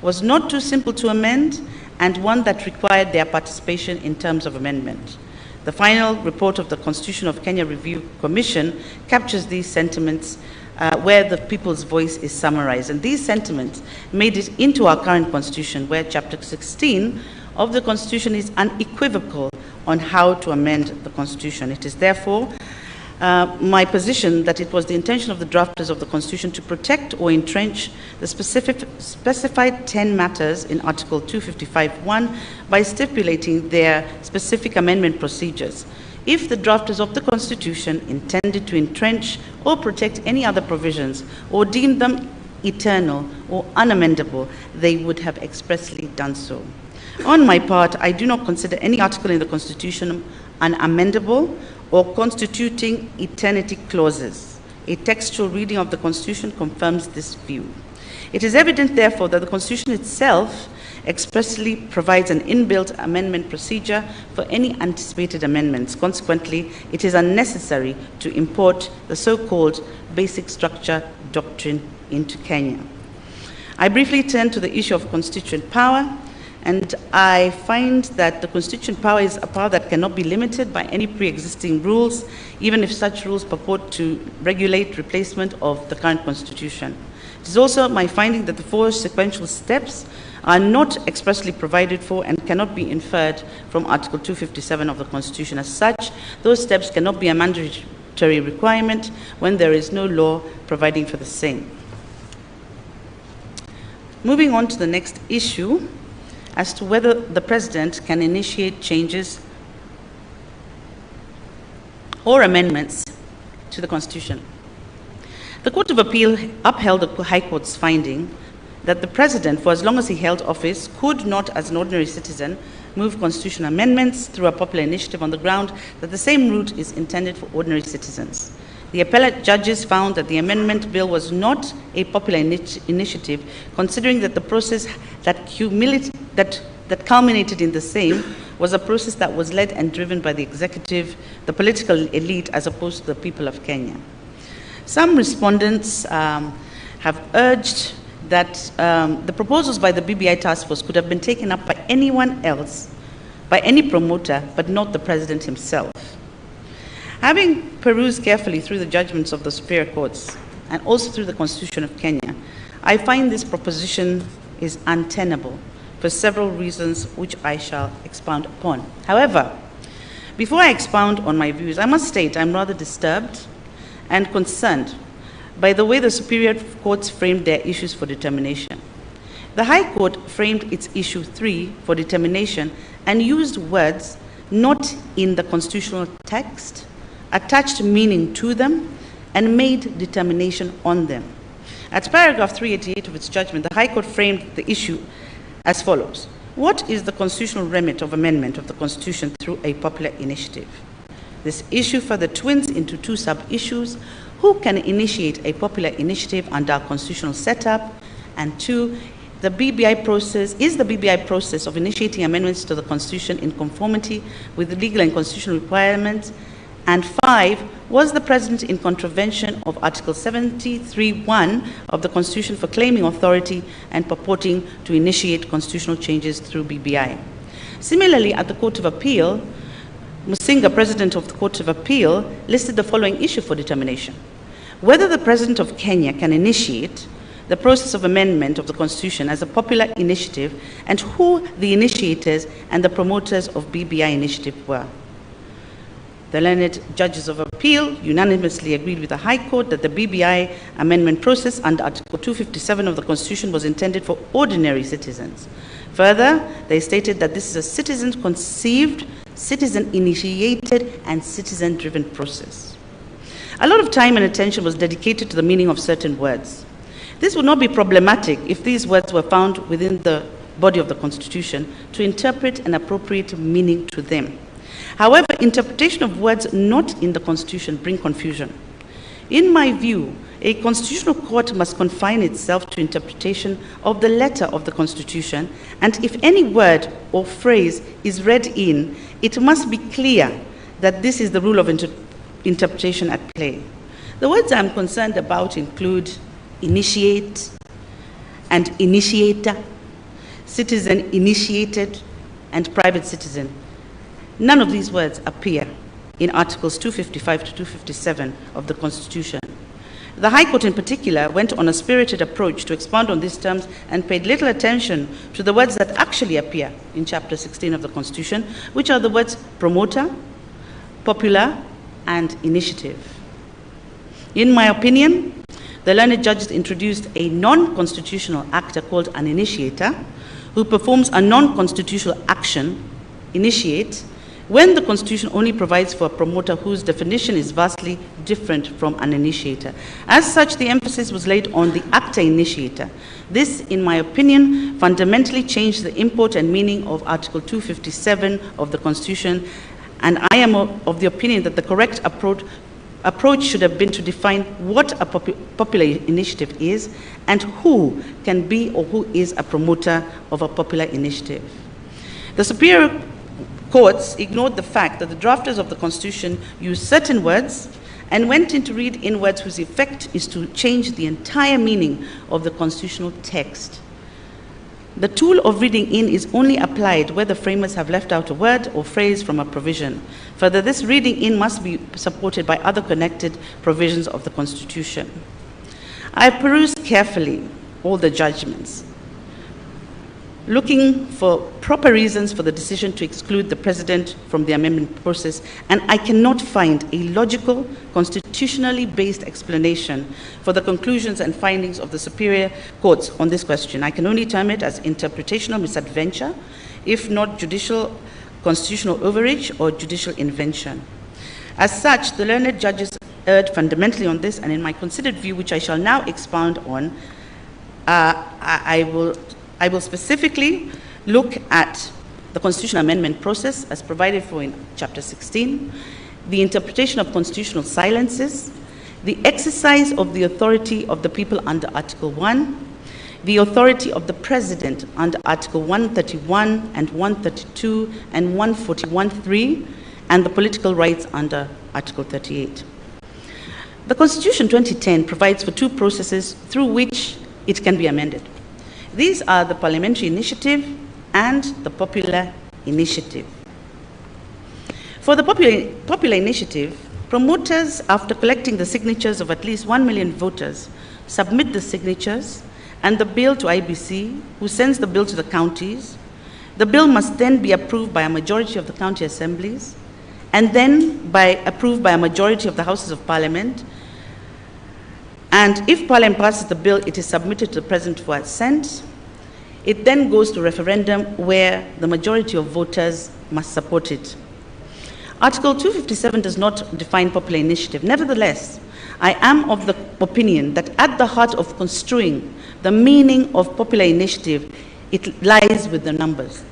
was not too simple to amend, and one that required their participation in terms of amendment. The final report of the Constitution of Kenya Review Commission captures these sentiments where the people's voice is summarized. And these sentiments made it into our current constitution, where Chapter 16 of the Constitution is unequivocal on how to amend the Constitution. It is therefore my position that it was the intention of the drafters of the Constitution to protect or entrench the specified 10 matters in Article 255(1) by stipulating their specific amendment procedures. If the drafters of the Constitution intended to entrench or protect any other provisions or deem them eternal or unamendable, they would have expressly done so. On my part, I do not consider any article in the Constitution unamendable or constituting eternity clauses. A textual reading of the Constitution confirms this view. It is evident, therefore, that the Constitution itself expressly provides an inbuilt amendment procedure for any anticipated amendments. Consequently, it is unnecessary to import the so-called basic structure doctrine into Kenya. I briefly turn to the issue of constituent power, and I find that the constituent power is a power that cannot be limited by any pre-existing rules, even if such rules purport to regulate replacement of the current constitution. It is also my finding that the 4 sequential steps are not expressly provided for and cannot be inferred from Article 257 of the Constitution. As such, those steps cannot be a mandatory requirement when there is no law providing for the same. Moving on to the next issue, as to whether the President can initiate changes or amendments to the Constitution. The Court of Appeal upheld the High Court's finding that the President, for as long as he held office, could not, as an ordinary citizen, move constitutional amendments through a popular initiative on the ground that the same route is intended for ordinary citizens. The appellate judges found that the amendment bill was not a popular initiative, considering that the process that that culminated in the same was a process that was led and driven by the executive, the political elite, as opposed to the people of Kenya. Some respondents have urged that the proposals by the BBI task force could have been taken up by anyone else, by any promoter, but not the president himself. Having perused carefully through the judgments of the superior courts and also through the Constitution of Kenya, I find this proposition is untenable for several reasons which I shall expound upon. However, before I expound on my views, I must state I'm rather disturbed and concerned by the way the superior courts framed their issues for determination. The High Court framed its issue 3 for determination and used words not in the constitutional text, attached meaning to them, and made determination on them. At paragraph 388 of its judgment, the High Court framed the issue as follows. What is the constitutional remit of amendment of the Constitution through a popular initiative? This issue further twins into two sub-issues: who can initiate a popular initiative under our constitutional setup? And two, the BBI process, is the BBI process of initiating amendments to the Constitution in conformity with the legal and constitutional requirements? And 5, was the President in contravention of Article 73(1) of the Constitution for claiming authority and purporting to initiate constitutional changes through BBI? Similarly, at the Court of Appeal, Musinga, President of the Court of Appeal, listed the following issue for determination: whether the President of Kenya can initiate the process of amendment of the Constitution as a popular initiative, and who the initiators and the promoters of BBI initiative were. The learned judges of appeal unanimously agreed with the High Court that the BBI amendment process under Article 257 of the Constitution was intended for ordinary citizens. Further, they stated that this is a citizen-conceived, citizen-initiated, and citizen-driven process. A lot of time and attention was dedicated to the meaning of certain words. This would not be problematic if these words were found within the body of the Constitution to interpret an appropriate meaning to them. However, interpretation of words not in the Constitution bring confusion. In my view, a constitutional court must confine itself to interpretation of the letter of the Constitution, and if any word or phrase is read in, it must be clear that this is the rule of interpretation at play. The words I'm concerned about include initiate and initiator, citizen-initiated, and private citizen. None of these words appear in Articles 255 to 257 of the Constitution. The High Court in particular went on a spirited approach to expound on these terms and paid little attention to the words that actually appear in Chapter 16 of the Constitution, which are the words promoter, popular, and initiative. In my opinion, the learned judges introduced a non-constitutional actor called an initiator, who performs a non-constitutional action, initiate, when the Constitution only provides for a promoter whose definition is vastly different from an initiator. As such, the emphasis was laid on the actor-initiator. This, in my opinion, fundamentally changed the import and meaning of Article 257 of the Constitution, and I am of the opinion that the correct approach should have been to define what a popular initiative is and who can be or who is a promoter of a popular initiative. The superior courts ignored the fact that the drafters of the Constitution used certain words and went in to read in words whose effect is to change the entire meaning of the constitutional text. The tool of reading in is only applied where the framers have left out a word or phrase from a provision. Further, this reading in must be supported by other connected provisions of the Constitution. I perused carefully all the judgments, looking for proper reasons for the decision to exclude the President from the amendment process, and I cannot find a logical, constitutionally based explanation for the conclusions and findings of the superior courts on this question. I can only term it as interpretational misadventure, if not judicial constitutional overreach or judicial invention. As such, the learned judges erred fundamentally on this, and in my considered view, which I shall now expound on, I will specifically look at the constitutional amendment process as provided for in Chapter 16, the interpretation of constitutional silences, the exercise of the authority of the people under Article 1, the authority of the President under Article 131 and 132 and 141(3), and the political rights under Article 38. The Constitution 2010 provides for two processes through which it can be amended. These are the parliamentary initiative and the popular initiative. For the popular initiative, promoters, after collecting the signatures of at least 1 million voters, submit the signatures and the bill to IBC, who sends the bill to the counties. The bill must then be approved by a majority of the county assemblies, and then approved by a majority of the houses of parliament. And if Parliament passes the bill, it is submitted to the President for assent. It then goes to referendum, where the majority of voters must support it. Article 257 does not define popular initiative. Nevertheless, I am of the opinion that at the heart of construing the meaning of popular initiative, it lies with the numbers.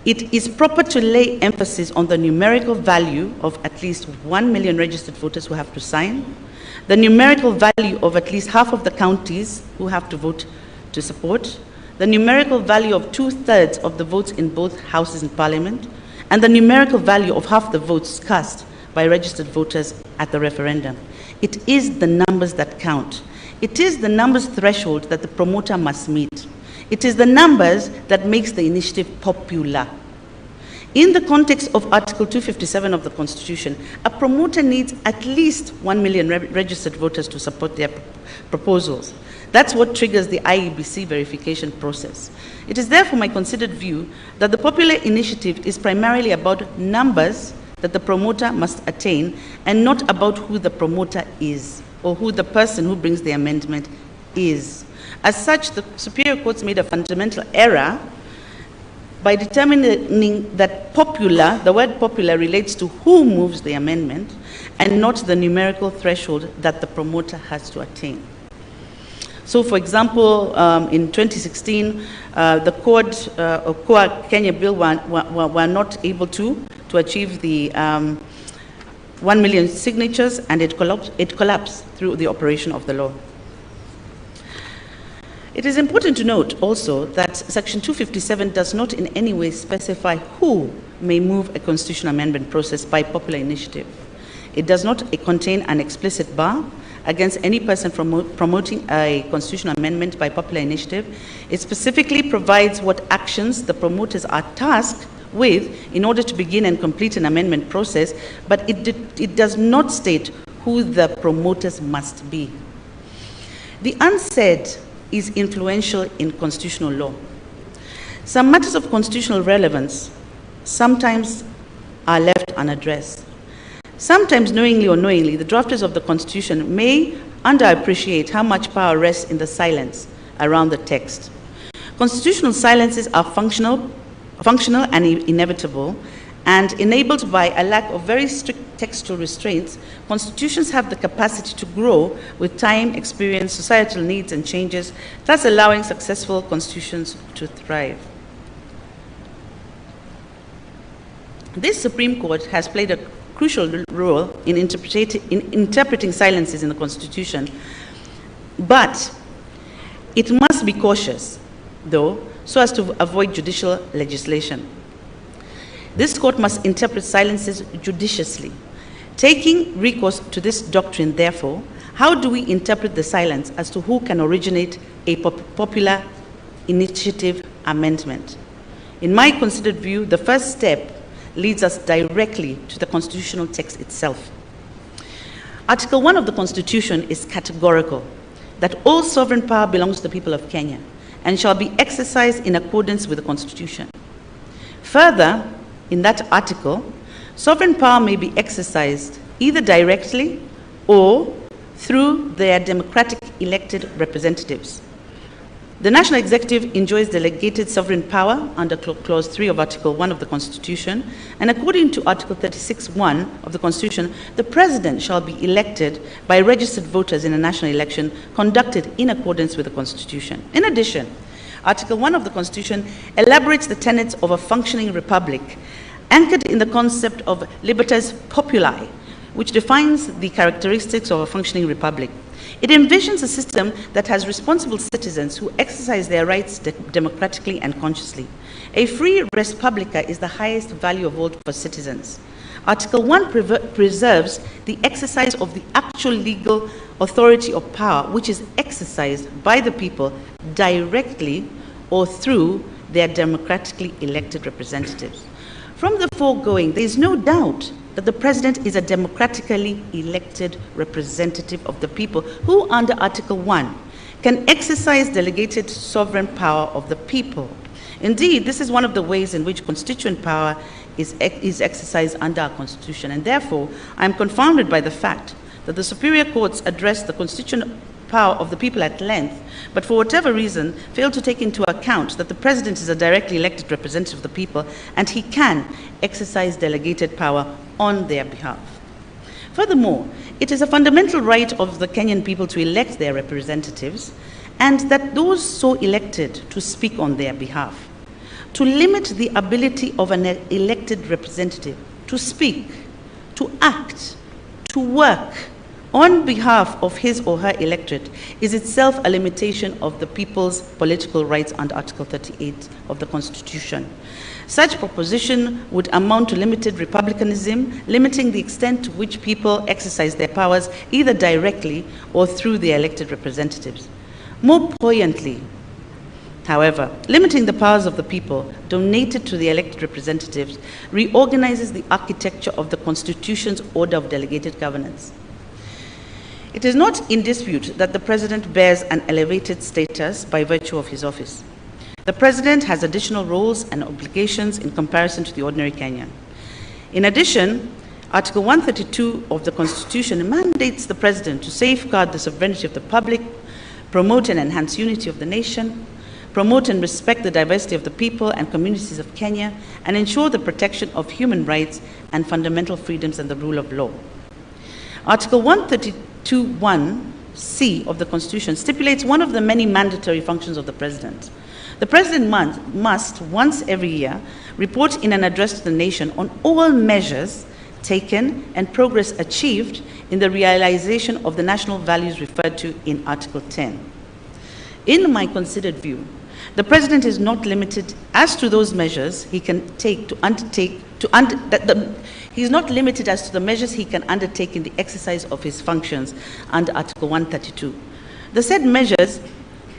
It is proper to lay emphasis on the numerical value of at least 1 million registered voters who have to sign, the numerical value of at least half of the counties who have to vote to support, the numerical value of 2/3 of the votes in both houses in Parliament, and the numerical value of half the votes cast by registered voters at the referendum. It is the numbers that count. It is the numbers threshold that the promoter must meet. It is the numbers that makes the initiative popular. In the context of Article 257 of the Constitution, a promoter needs at least 1 million registered voters to support their proposals. That's what triggers the IEBC verification process. It is therefore my considered view that the popular initiative is primarily about numbers that the promoter must attain, and not about who the promoter is or who the person who brings the amendment is. As such, the Superior Courts made a fundamental error by determining that popular, the word popular, relates to who moves the amendment and not the numerical threshold that the promoter has to attain. So, for example, in 2016, the COA Kenya bill were not able to achieve the 1 million signatures, and it collapsed through the operation of the law. It is important to note also that Section 257 does not in any way specify who may move a constitutional amendment process by popular initiative. It does not contain an explicit bar against any person promoting a constitutional amendment by popular initiative. It specifically provides what actions the promoters are tasked with in order to begin and complete an amendment process, but it does not state who the promoters must be. The unsaid is influential in constitutional law. Some matters of constitutional relevance sometimes are left unaddressed. Sometimes, knowingly or unknowingly, the drafters of the Constitution may underappreciate how much power rests in the silence around the text. Constitutional silences are functional and inevitable, and enabled by a lack of very strict textual restraints, constitutions have the capacity to grow with time, experience, societal needs, and changes, thus allowing successful constitutions to thrive. This Supreme Court has played a crucial role in interpreting silences in the Constitution, but it must be cautious, though, so as to avoid judicial legislation. This court must interpret silences judiciously. Taking recourse to this doctrine, therefore, how do we interpret the silence as to who can originate a popular initiative amendment? In my considered view, the first step leads us directly to the constitutional text itself. Article 1 of the Constitution is categorical, that all sovereign power belongs to the people of Kenya and shall be exercised in accordance with the Constitution. Further, in that article, sovereign power may be exercised either directly or through their democratic elected representatives. The National Executive enjoys delegated sovereign power under Clause 3 of Article 1 of the Constitution, and according to Article 36(1) of the Constitution, the President shall be elected by registered voters in a national election conducted in accordance with the Constitution. In addition, Article 1 of the Constitution elaborates the tenets of a functioning republic, anchored in the concept of libertas populi, which defines the characteristics of a functioning republic. It envisions a system that has responsible citizens who exercise their rights democratically and consciously. A free res publica is the highest value of all for citizens. Article 1 preserves the exercise of the actual legal authority or power which is exercised by the people directly or through their democratically elected representatives. From the foregoing, there is no doubt that the President is a democratically elected representative of the people who, under Article 1, can exercise delegated sovereign power of the people. Indeed, this is one of the ways in which constituent power is exercised under our Constitution, and therefore I am confounded by the fact that the superior courts address the constitutional power of the people at length, but for whatever reason fail to take into account that the President is a directly elected representative of the people and he can exercise delegated power on their behalf. Furthermore, it is a fundamental right of the Kenyan people to elect their representatives and that those so elected to speak on their behalf. To limit the ability of an elected representative to speak, to act, to work on behalf of his or her electorate is itself a limitation of the people's political rights under Article 38 of the Constitution. Such proposition would amount to limited republicanism, limiting the extent to which people exercise their powers either directly or through their elected representatives. More poignantly, however, limiting the powers of the people donated to the elected representatives reorganizes the architecture of the Constitution's order of delegated governance. It is not in dispute that the President bears an elevated status by virtue of his office. The President has additional roles and obligations in comparison to the ordinary Kenyan. In addition, Article 132 of the Constitution mandates the President to safeguard the sovereignty of the public, promote and enhance unity of the nation, promote and respect the diversity of the people and communities of Kenya, and ensure the protection of human rights and fundamental freedoms and the rule of law. Article 132(1)(c) of the Constitution stipulates one of the many mandatory functions of the President. The President must, once every year, report in an address to the nation on all measures taken and progress achieved in the realization of the national values referred to in Article 10. In my considered view, the President is not limited as to those measures he can take to undertake he is not limited as to the measures he can undertake in the exercise of his functions under Article 132. The said measures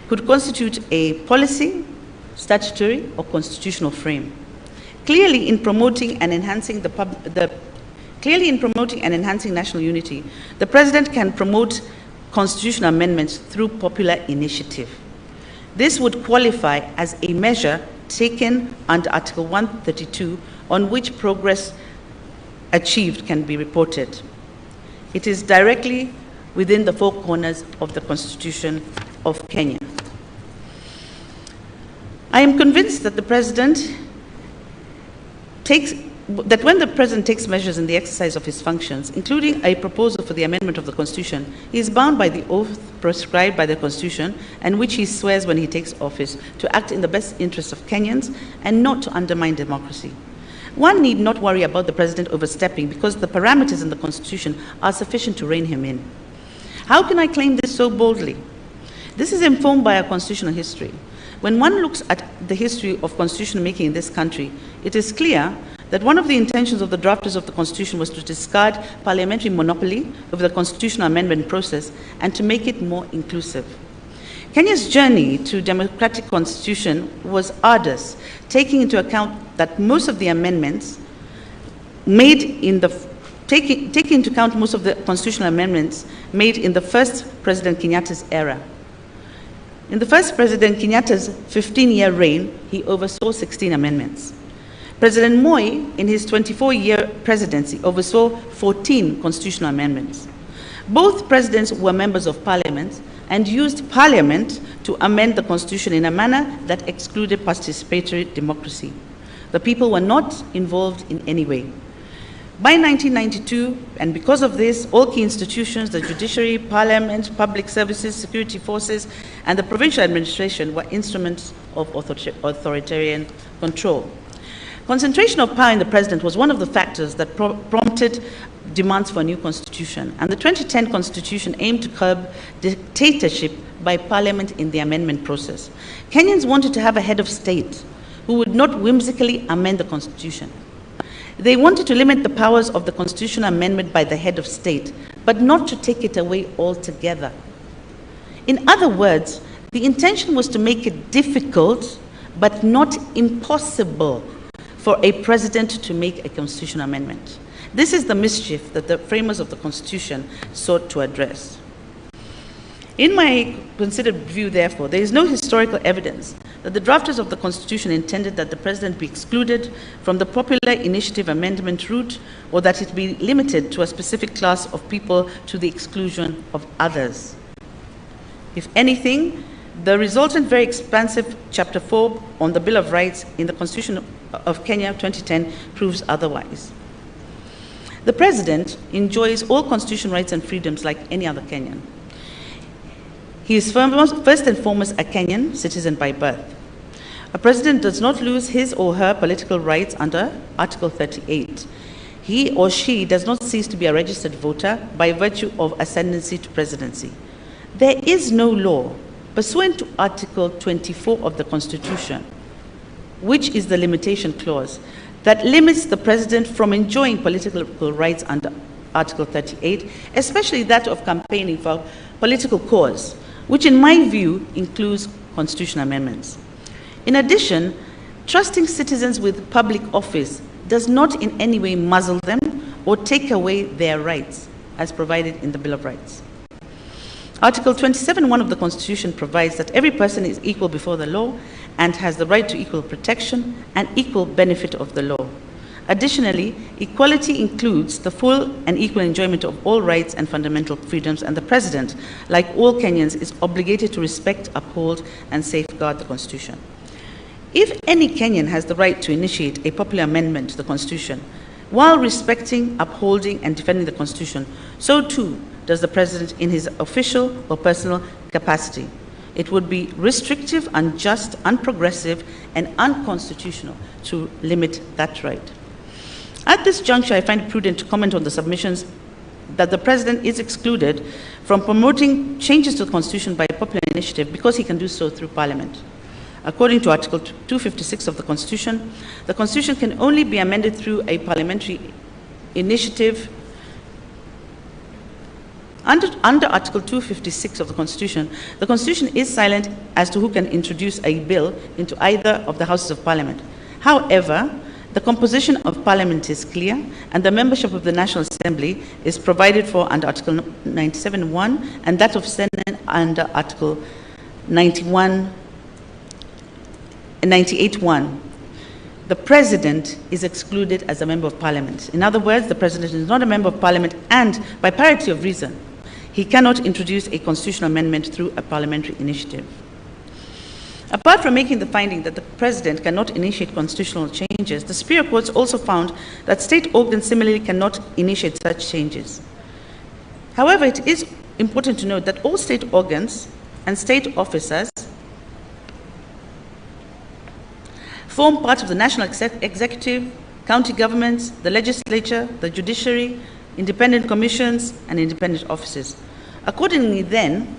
could constitute a policy, statutory, or constitutional frame. Clearly, in promoting and enhancing national unity, the President can promote constitutional amendments through popular initiative. This would qualify as a measure taken under Article 132 on which progress achieved can be reported. It is directly within the four corners of the Constitution of Kenya. I am convinced that when the President takes measures in the exercise of his functions, including a proposal for the amendment of the Constitution, he is bound by the oath prescribed by the Constitution and which he swears when he takes office to act in the best interests of Kenyans and not to undermine democracy. One need not worry about the President overstepping because the parameters in the Constitution are sufficient to rein him in. How can I claim this so boldly? This is informed by our constitutional history. When one looks at the history of constitution making in this country, it is clear that one of the intentions of the drafters of the Constitution was to discard parliamentary monopoly over the constitutional amendment process and to make it more inclusive. Kenya's journey to democratic constitution was arduous, taking into account that most of the amendments taking into account most of the constitutional amendments made in the first President Kenyatta's era. In the first President Kenyatta's 15-year reign, he oversaw 16 amendments. President Moi, in his 24-year presidency, oversaw 14 constitutional amendments. Both presidents were members of parliament and used parliament to amend the constitution in a manner that excluded participatory democracy. The people were not involved in any way. By 1992, and because of this, all key institutions, the judiciary, parliament, public services, security forces, and the provincial administration were instruments of authoritarian control. Concentration of power in the President was one of the factors that prompted demands for a new constitution, and the 2010 constitution aimed to curb dictatorship by parliament in the amendment process. Kenyans wanted to have a head of state who would not whimsically amend the constitution. They wanted to limit the powers of the constitutional amendment by the head of state, but not to take it away altogether. In other words, the intention was to make it difficult, but not impossible, for a president to make a constitutional amendment. This is the mischief that the framers of the Constitution sought to address. In my considered view, therefore, there is no historical evidence that the drafters of the Constitution intended that the president be excluded from the popular initiative amendment route, or that it be limited to a specific class of people to the exclusion of others. If anything, the resultant very expansive Chapter 4 on the Bill of Rights in the Constitution of Kenya 2010 proves otherwise. The president enjoys all constitutional rights and freedoms like any other Kenyan. He is first and foremost a Kenyan citizen by birth. A president does not lose his or her political rights under Article 38. He or she does not cease to be a registered voter by virtue of ascendancy to presidency. There is no law pursuant to Article 24 of the Constitution, which is the limitation clause, that limits the president from enjoying political rights under Article 38, especially that of campaigning for political cause, which in my view includes constitutional amendments. In addition, trusting citizens with public office does not in any way muzzle them or take away their rights as provided in the Bill of Rights. Article 27(1) of the Constitution provides that every person is equal before the law and has the right to equal protection and equal benefit of the law. Additionally, equality includes the full and equal enjoyment of all rights and fundamental freedoms, and the President, like all Kenyans, is obligated to respect, uphold, and safeguard the Constitution. If any Kenyan has the right to initiate a popular amendment to the Constitution, while respecting, upholding, and defending the Constitution, so too does the President in his official or personal capacity. It would be restrictive, unjust, unprogressive, and unconstitutional to limit that right. At this juncture, I find it prudent to comment on the submissions that the President is excluded from promoting changes to the Constitution by popular initiative because he can do so through Parliament. According to Article 256 of the Constitution can only be amended through a parliamentary initiative. Under Article 256 of the Constitution is silent as to who can introduce a bill into either of the Houses of Parliament. However, the composition of Parliament is clear, and the membership of the National Assembly is provided for under Article 97(1), and that of Senate under Article 98(1). The President is excluded as a member of Parliament. In other words, the President is not a member of Parliament, and by parity of reason, he cannot introduce a constitutional amendment through a parliamentary initiative. Apart from making the finding that the President cannot initiate constitutional changes, the Superior Courts also found that state organs similarly cannot initiate such changes. However, it is important to note that all state organs and state officers form part of the national executive, county governments, the legislature, the judiciary, independent commissions, and independent offices. Accordingly, then,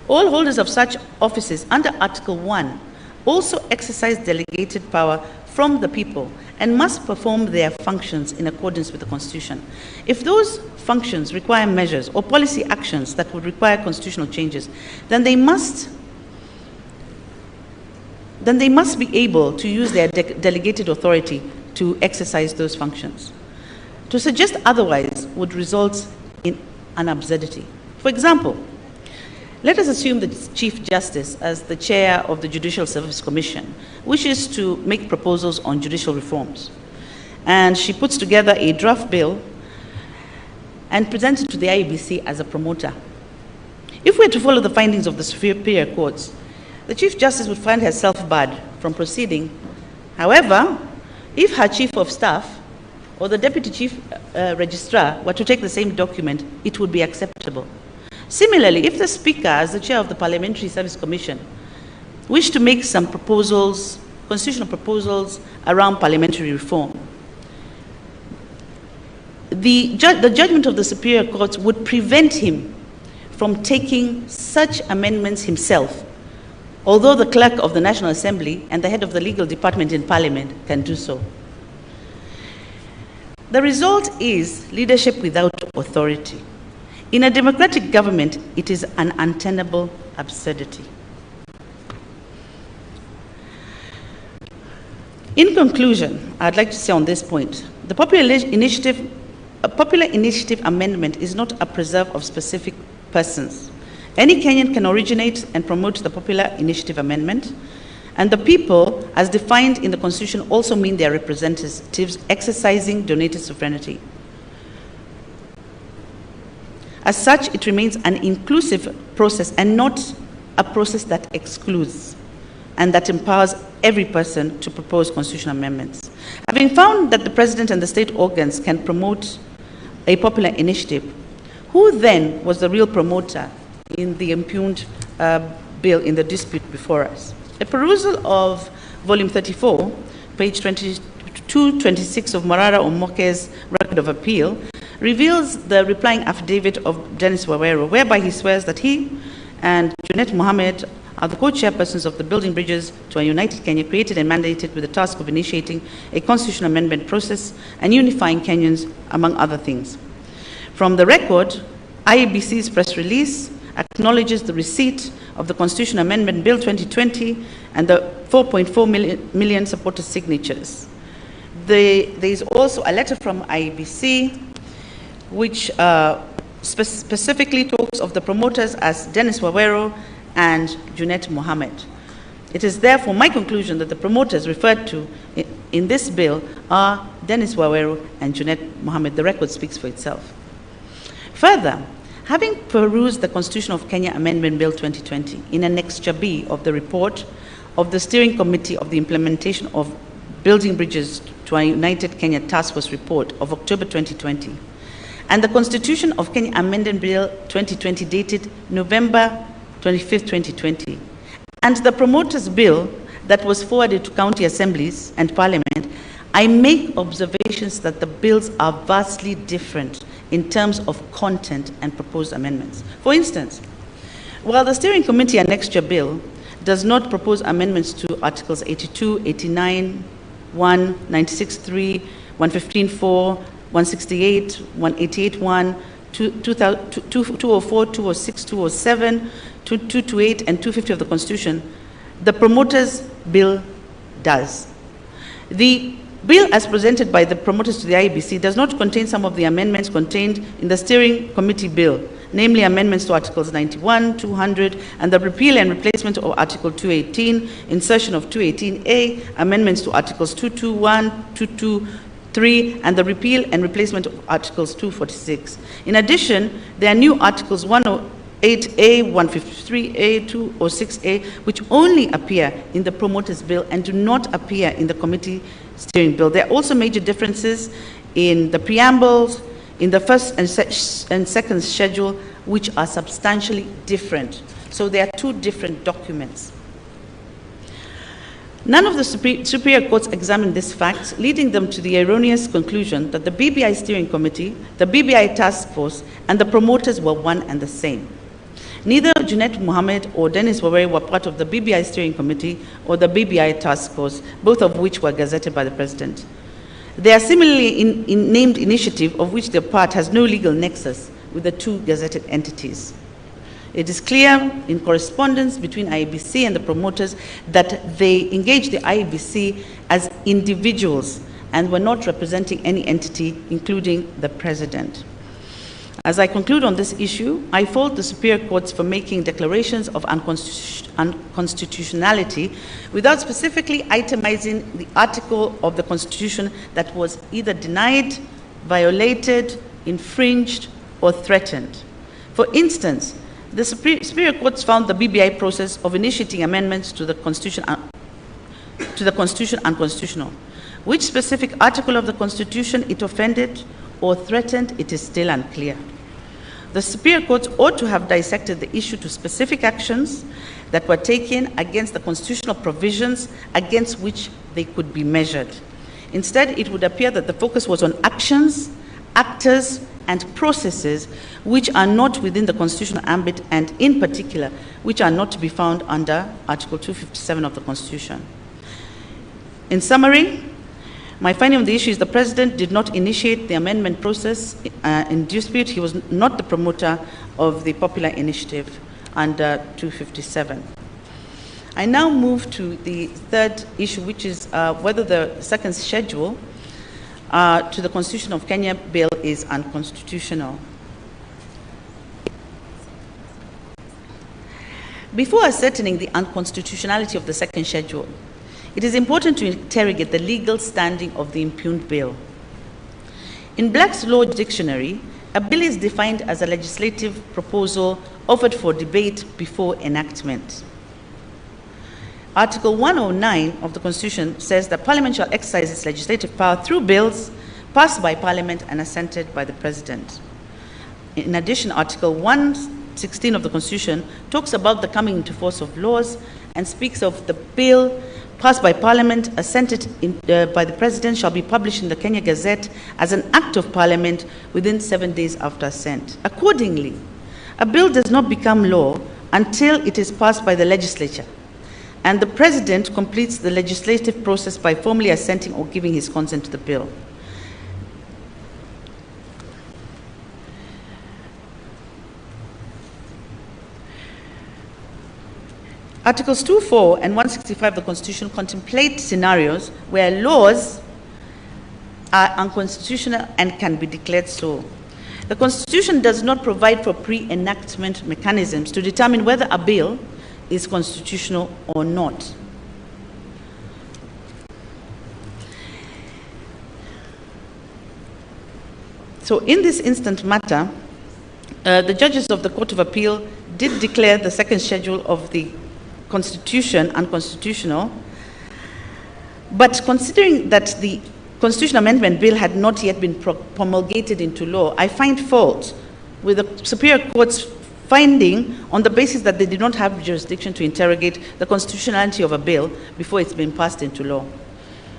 all holders of such offices under Article 1 also exercise delegated power from the people and must perform their functions in accordance with the Constitution. If those functions require measures or policy actions that would require constitutional changes, then they must be able to use their delegated authority to exercise those functions. To suggest otherwise would result in an absurdity. For example, let us assume the Chief Justice, as the chair of the Judicial Service Commission, wishes to make proposals on judicial reforms. And she puts together a draft bill and presents it to the IEBC as a promoter. If we are to follow the findings of the Superior Courts, the Chief Justice would find herself barred from proceeding. However, if her Chief of Staff or the Deputy Chief Registrar were to take the same document, it would be acceptable. Similarly, if the Speaker, as the chair of the Parliamentary Service Commission, wished to make some proposals, constitutional proposals around parliamentary reform, the judgment of the Superior Court would prevent him from taking such amendments himself, although the clerk of the National Assembly and the head of the legal department in Parliament can do so. The result is leadership without authority. In a democratic government, it is an untenable absurdity. In conclusion, I'd like to say on this point, the popular initiative amendment is not a preserve of specific persons. Any Kenyan can originate and promote the popular initiative amendment, and the people, as defined in the Constitution, also mean their representatives exercising donated sovereignty. As such, it remains an inclusive process and not a process that excludes and that empowers every person to propose constitutional amendments. Having found that the President and the state organs can promote a popular initiative, who then was the real promoter in the impugned bill in the dispute before us? A perusal of volume 34, page 226 of Morara Omoke's record of appeal reveals the replying affidavit of Dennis Wawero, whereby he swears that he and Junet Mohammed are the co-chairpersons of the Building Bridges to a United Kenya, created and mandated with the task of initiating a constitutional amendment process and unifying Kenyans, among other things. From the record, IEBC's press release acknowledges the receipt of the Constitutional Amendment Bill 2020 and the 4.4 million supporter signatures. There is also a letter from IEBC which specifically talks of the promoters as Dennis Wawero and Junet Mohammed. It is therefore my conclusion that the promoters referred to in this bill are Dennis Wawero and Junet Mohammed. The record speaks for itself. Further, having perused the Constitution of Kenya Amendment Bill 2020 in Annexure B of the report of the Steering Committee of the Implementation of Building Bridges to a United Kenya Task Force report of October 2020, and the Constitution of Kenya Amendment Bill 2020 dated November 25, 2020, and the promoters' bill that was forwarded to county assemblies and parliament, I make observations that the bills are vastly different in terms of content and proposed amendments. For instance, while the Steering Committee Annexure Bill does not propose amendments to Articles 82, 89, 1, 96.3, 115.4, 168, 188.1, 204, 206, 207, 228, and 250 of the Constitution, the promoters' bill does. The bill as presented by the promoters to the IEBC does not contain some of the amendments contained in the Steering Committee bill, namely amendments to Articles 91, 200, and the repeal and replacement of Article 218, insertion of 218A, amendments to Articles 221, 223, and the repeal and replacement of Articles 246. In addition, there are new Articles 108A, 153A, 206A, which only appear in the promoters' bill and do not appear in the committee steering bill. There are also major differences in the preambles, in the first and second schedule, which are substantially different. So there are two different documents. None of the superior courts examined these facts, leading them to the erroneous conclusion that the BBI Steering Committee, the BBI Task Force, and the promoters were one and the same. Neither Junet Mohammed or Dennis Wawero were part of the BBI Steering Committee or the BBI Task Force, both of which were gazetted by the President. Their similarly named initiative, of which their part has no legal nexus with the two gazetted entities. It is clear in correspondence between IEBC and the promoters that they engaged the IEBC as individuals and were not representing any entity, including the President. As I conclude on this issue, I fault the superior courts for making declarations of unconstitutionality without specifically itemizing the article of the Constitution that was either denied, violated, infringed, or threatened. For instance, the superior courts found the BBI process of initiating amendments to the Constitution unconstitutional. Which specific article of the Constitution it offended or threatened, it is still unclear. The superior courts ought to have dissected the issue to specific actions that were taken against the constitutional provisions against which they could be measured. Instead, it would appear that the focus was on actions actors, and processes which are not within the constitutional ambit, and in particular, which are not to be found under Article 257 of the Constitution. In summary, my finding on the issue is the President did not initiate the amendment process in dispute. He was not the promoter of the popular initiative under 257. I now move to the third issue, which is whether the second schedule to the Constitution of Kenya bill is unconstitutional. Before ascertaining the unconstitutionality of the second schedule, it is important to interrogate the legal standing of the impugned bill. In Black's Law Dictionary, a bill is defined as a legislative proposal offered for debate before enactment. Article 109 of the Constitution says that Parliament shall exercise its legislative power through bills passed by Parliament and assented by the President. In addition, Article 116 of the Constitution talks about the coming into force of laws and speaks of the bill passed by Parliament, assented by the President, shall be published in the Kenya Gazette as an Act of Parliament within 7 days after assent. Accordingly, a bill does not become law until it is passed by the legislature, and the President completes the legislative process by formally assenting or giving his consent to the bill. Articles 2.4 and 165 of the Constitution contemplate scenarios where laws are unconstitutional and can be declared so. The Constitution does not provide for pre-enactment mechanisms to determine whether a bill is constitutional or not. So in this instant matter, the judges of the Court of Appeal did declare the second schedule of the Constitution unconstitutional, but considering that the Constitution Amendment Bill had not yet been promulgated into law, I find fault with the Superior Court's finding on the basis that they did not have jurisdiction to interrogate the constitutionality of a bill before it's been passed into law.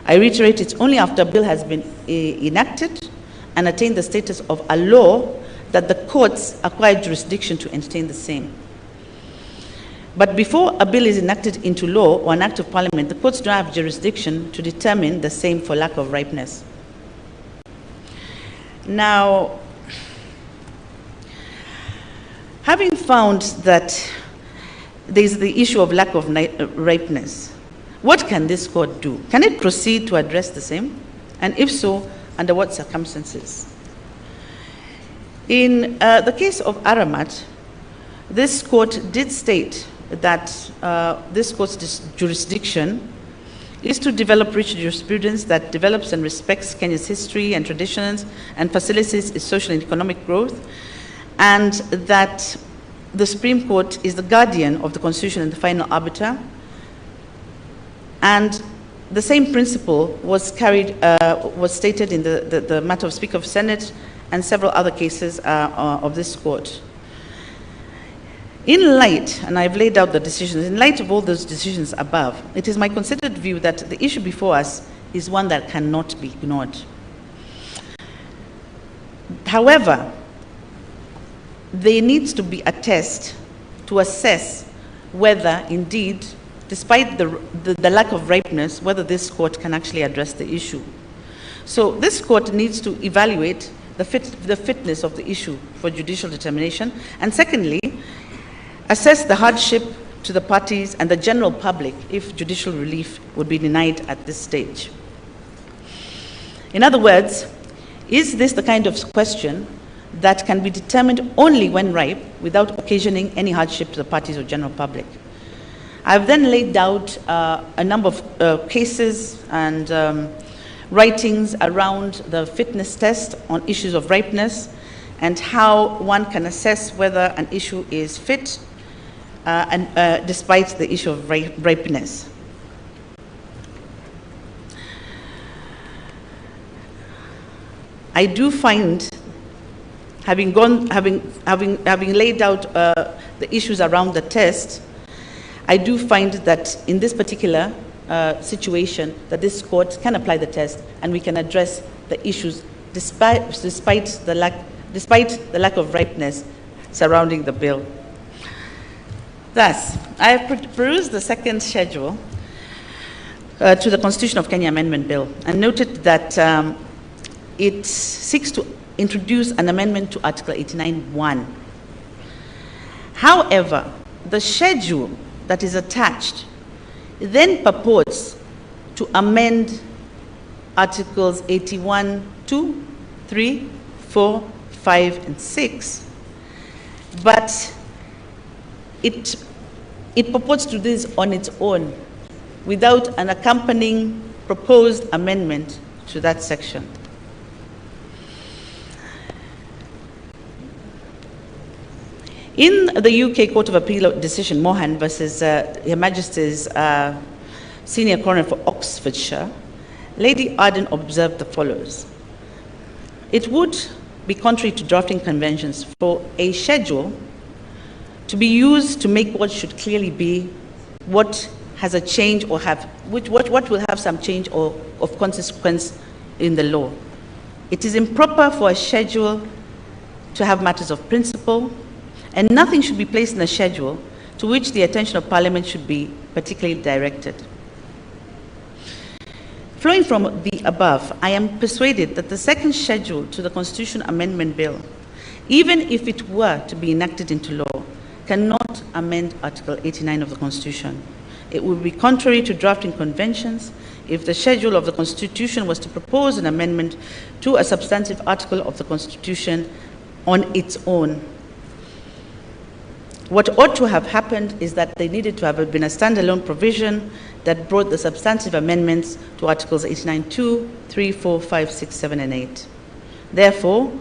I reiterate, it's only after a bill has been enacted and attained the status of a law that the courts acquire jurisdiction to entertain the same. But before a bill is enacted into law or an act of Parliament, the courts don't have jurisdiction to determine the same for lack of ripeness. Now, having found that there's the issue of lack of ripeness, what can this court do? Can it proceed to address the same? And if so, under what circumstances? In the case of Aramat, this court did state that this court's jurisdiction is to develop rich jurisprudence that develops and respects Kenya's history and traditions and facilitates its social and economic growth, and that the Supreme Court is the guardian of the Constitution and the final arbiter. And the same principle was stated in the matter of Speaker of Senate and several other cases of this court. In light, and I've laid out the decisions, in light of all those decisions above, it is my considered view that the issue before us is one that cannot be ignored. However, there needs to be a test to assess whether indeed, despite the lack of ripeness, whether this court can actually address the issue. So this court needs to evaluate the fitness of the issue for judicial determination, and secondly, assess the hardship to the parties and the general public if judicial relief would be denied at this stage. In other words, is this the kind of question that can be determined only when ripe without occasioning any hardship to the parties or general public? I've then laid out a number of cases and writings around the fitness test on issues of ripeness and how one can assess whether an issue is fit despite the issue of ripeness. I do find, having laid out the issues around the test, I do find that in this particular situation that this court can apply the test and we can address the issues despite the lack of ripeness surrounding the bill. Thus, I have perused the second schedule to the Constitution of Kenya Amendment Bill and noted that it seeks to introduce an amendment to Article 89(1). However, the schedule that is attached then purports to amend Articles 81, 2, 3, 4, 5, and 6, but it purports to do this on its own without an accompanying proposed amendment to that section. In the UK Court of Appeal decision, Mohan versus Her Majesty's Senior Coroner for Oxfordshire, Lady Arden observed the follows. It would be contrary to drafting conventions for a schedule to be used to make what should clearly be what has a change or what will have some change or of consequence in the law. It is improper for a schedule to have matters of principle, and nothing should be placed in a schedule to which the attention of Parliament should be particularly directed. Flowing from the above, I am persuaded that the second schedule to the Constitution Amendment Bill, even if it were to be enacted into law, cannot amend Article 89 of the Constitution. It would be contrary to drafting conventions if the schedule of the Constitution was to propose an amendment to a substantive article of the Constitution on its own. What ought to have happened is that there needed to have been a standalone provision that brought the substantive amendments to Articles 89(2), 3, 4, 5, 6, 7, and 8. Therefore,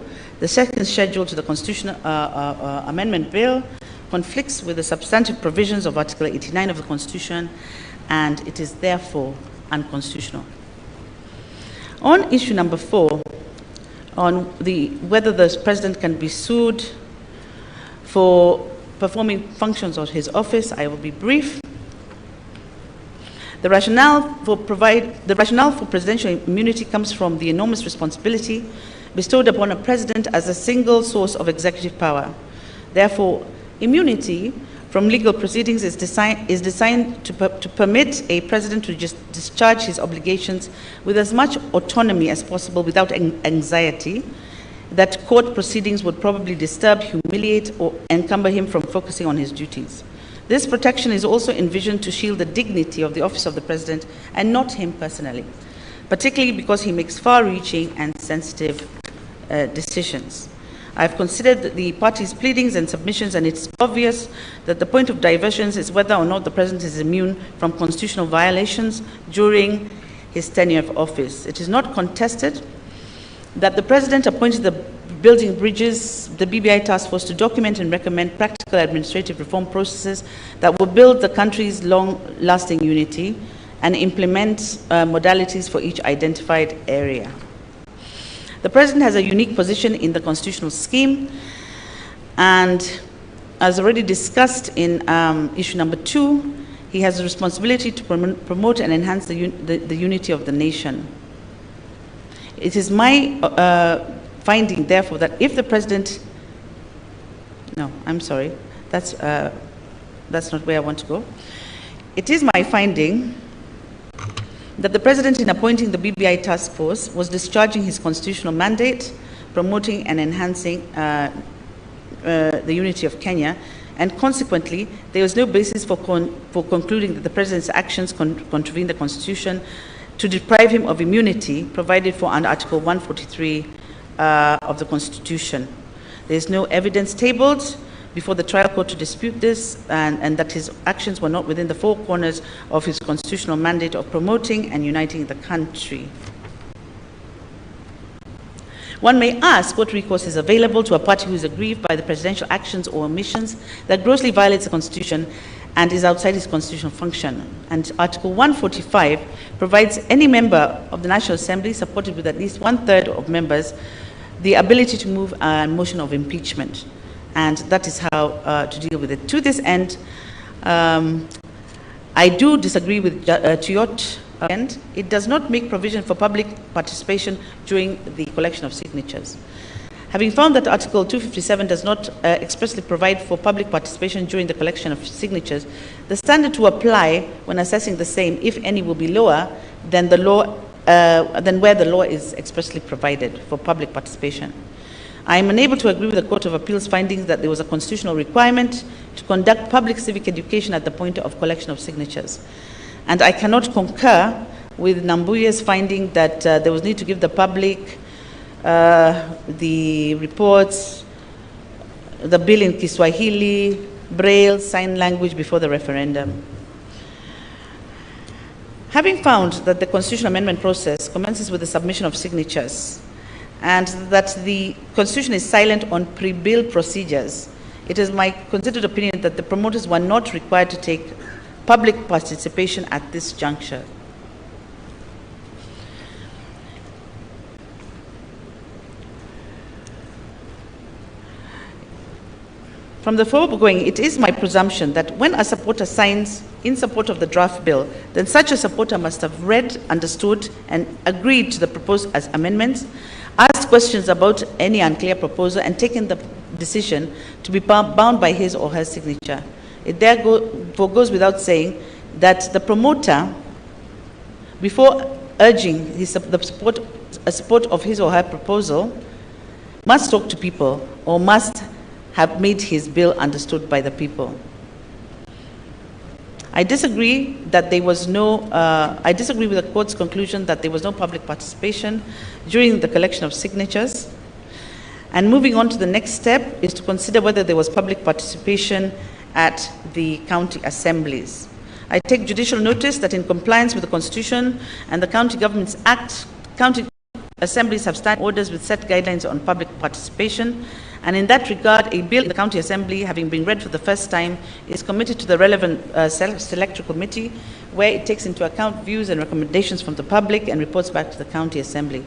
the second schedule to the Constitutional Amendment Bill conflicts with the substantive provisions of Article 89 of the Constitution, and it is therefore unconstitutional. On issue number 4, on whether the President can be sued for performing functions of his office, I will be brief. The rationale for presidential immunity comes from the enormous responsibility bestowed upon a president as a single source of executive power. Therefore, immunity from legal proceedings is designed to permit a president to just discharge his obligations with as much autonomy as possible without anxiety that court proceedings would probably disturb, humiliate, or encumber him from focusing on his duties. This protection is also envisioned to shield the dignity of the office of the president and not him personally, particularly because he makes far-reaching and sensitive decisions. I've considered the parties' pleadings and submissions, and it's obvious that the point of divergence is whether or not the president is immune from constitutional violations during his tenure of office. It is not contested that the president appointed the Building Bridges, the BBI task force, to document and recommend practical administrative reform processes that will build the country's long-lasting unity and implement modalities for each identified area. The president has a unique position in the constitutional scheme, and as already discussed in issue number 2, he has a responsibility to promote and enhance the unity of the nation. It is my finding, therefore, that if the president, no, I'm sorry, that's not where I want to go. It is my finding that the president, in appointing the BBI task force, was discharging his constitutional mandate, promoting and enhancing the unity of Kenya, and consequently, there was no basis for concluding that the president's actions contravene the Constitution to deprive him of immunity provided for under Article 143 of the Constitution. There is no evidence tabled before the trial court to dispute this, and that his actions were not within the four corners of his constitutional mandate of promoting and uniting the country. One may ask what recourse is available to a party who is aggrieved by the presidential actions or omissions that grossly violates the Constitution and is outside his constitutional function. And Article 145 provides any member of the National Assembly, supported with at least 1/3 of members, the ability to move a motion of impeachment. And that is how to deal with it. To this end, I do disagree with Tuyot and it does not make provision for public participation during the collection of signatures. Having found that Article 257 does not expressly provide for public participation during the collection of signatures, the standard to apply when assessing the same, if any, will be lower than the law, than where the law is expressly provided for public participation. I am unable to agree with the Court of Appeal's findings that there was a constitutional requirement to conduct public civic education at the point of collection of signatures. And I cannot concur with Nambuye's finding that there was need to give the public the reports, the bill in Kiswahili, Braille, sign language before the referendum. Having found that the constitutional amendment process commences with the submission of signatures and that the Constitution is silent on pre-bill procedures, it is my considered opinion that the promoters were not required to take public participation at this juncture. From the foregoing, it is my presumption that when a supporter signs in support of the draft bill, then such a supporter must have read, understood, and agreed to the proposed as amendments, asked questions about any unclear proposal, and taken the decision to be bound by his or her signature. It therefore goes without saying that the promoter, before urging the support of his or her proposal, must talk to people or must have made his bill understood by the people. I disagree that there was no, I disagree with the court's conclusion that there was no public participation during the collection of signatures. And moving on to the next step is to consider whether there was public participation at the county assemblies. I take judicial notice that in compliance with the Constitution and the County Governments Act, county assemblies have standing orders with set guidelines on public participation, and in that regard, a bill in the County Assembly, having been read for the first time, is committed to the relevant select committee, where it takes into account views and recommendations from the public and reports back to the County Assembly.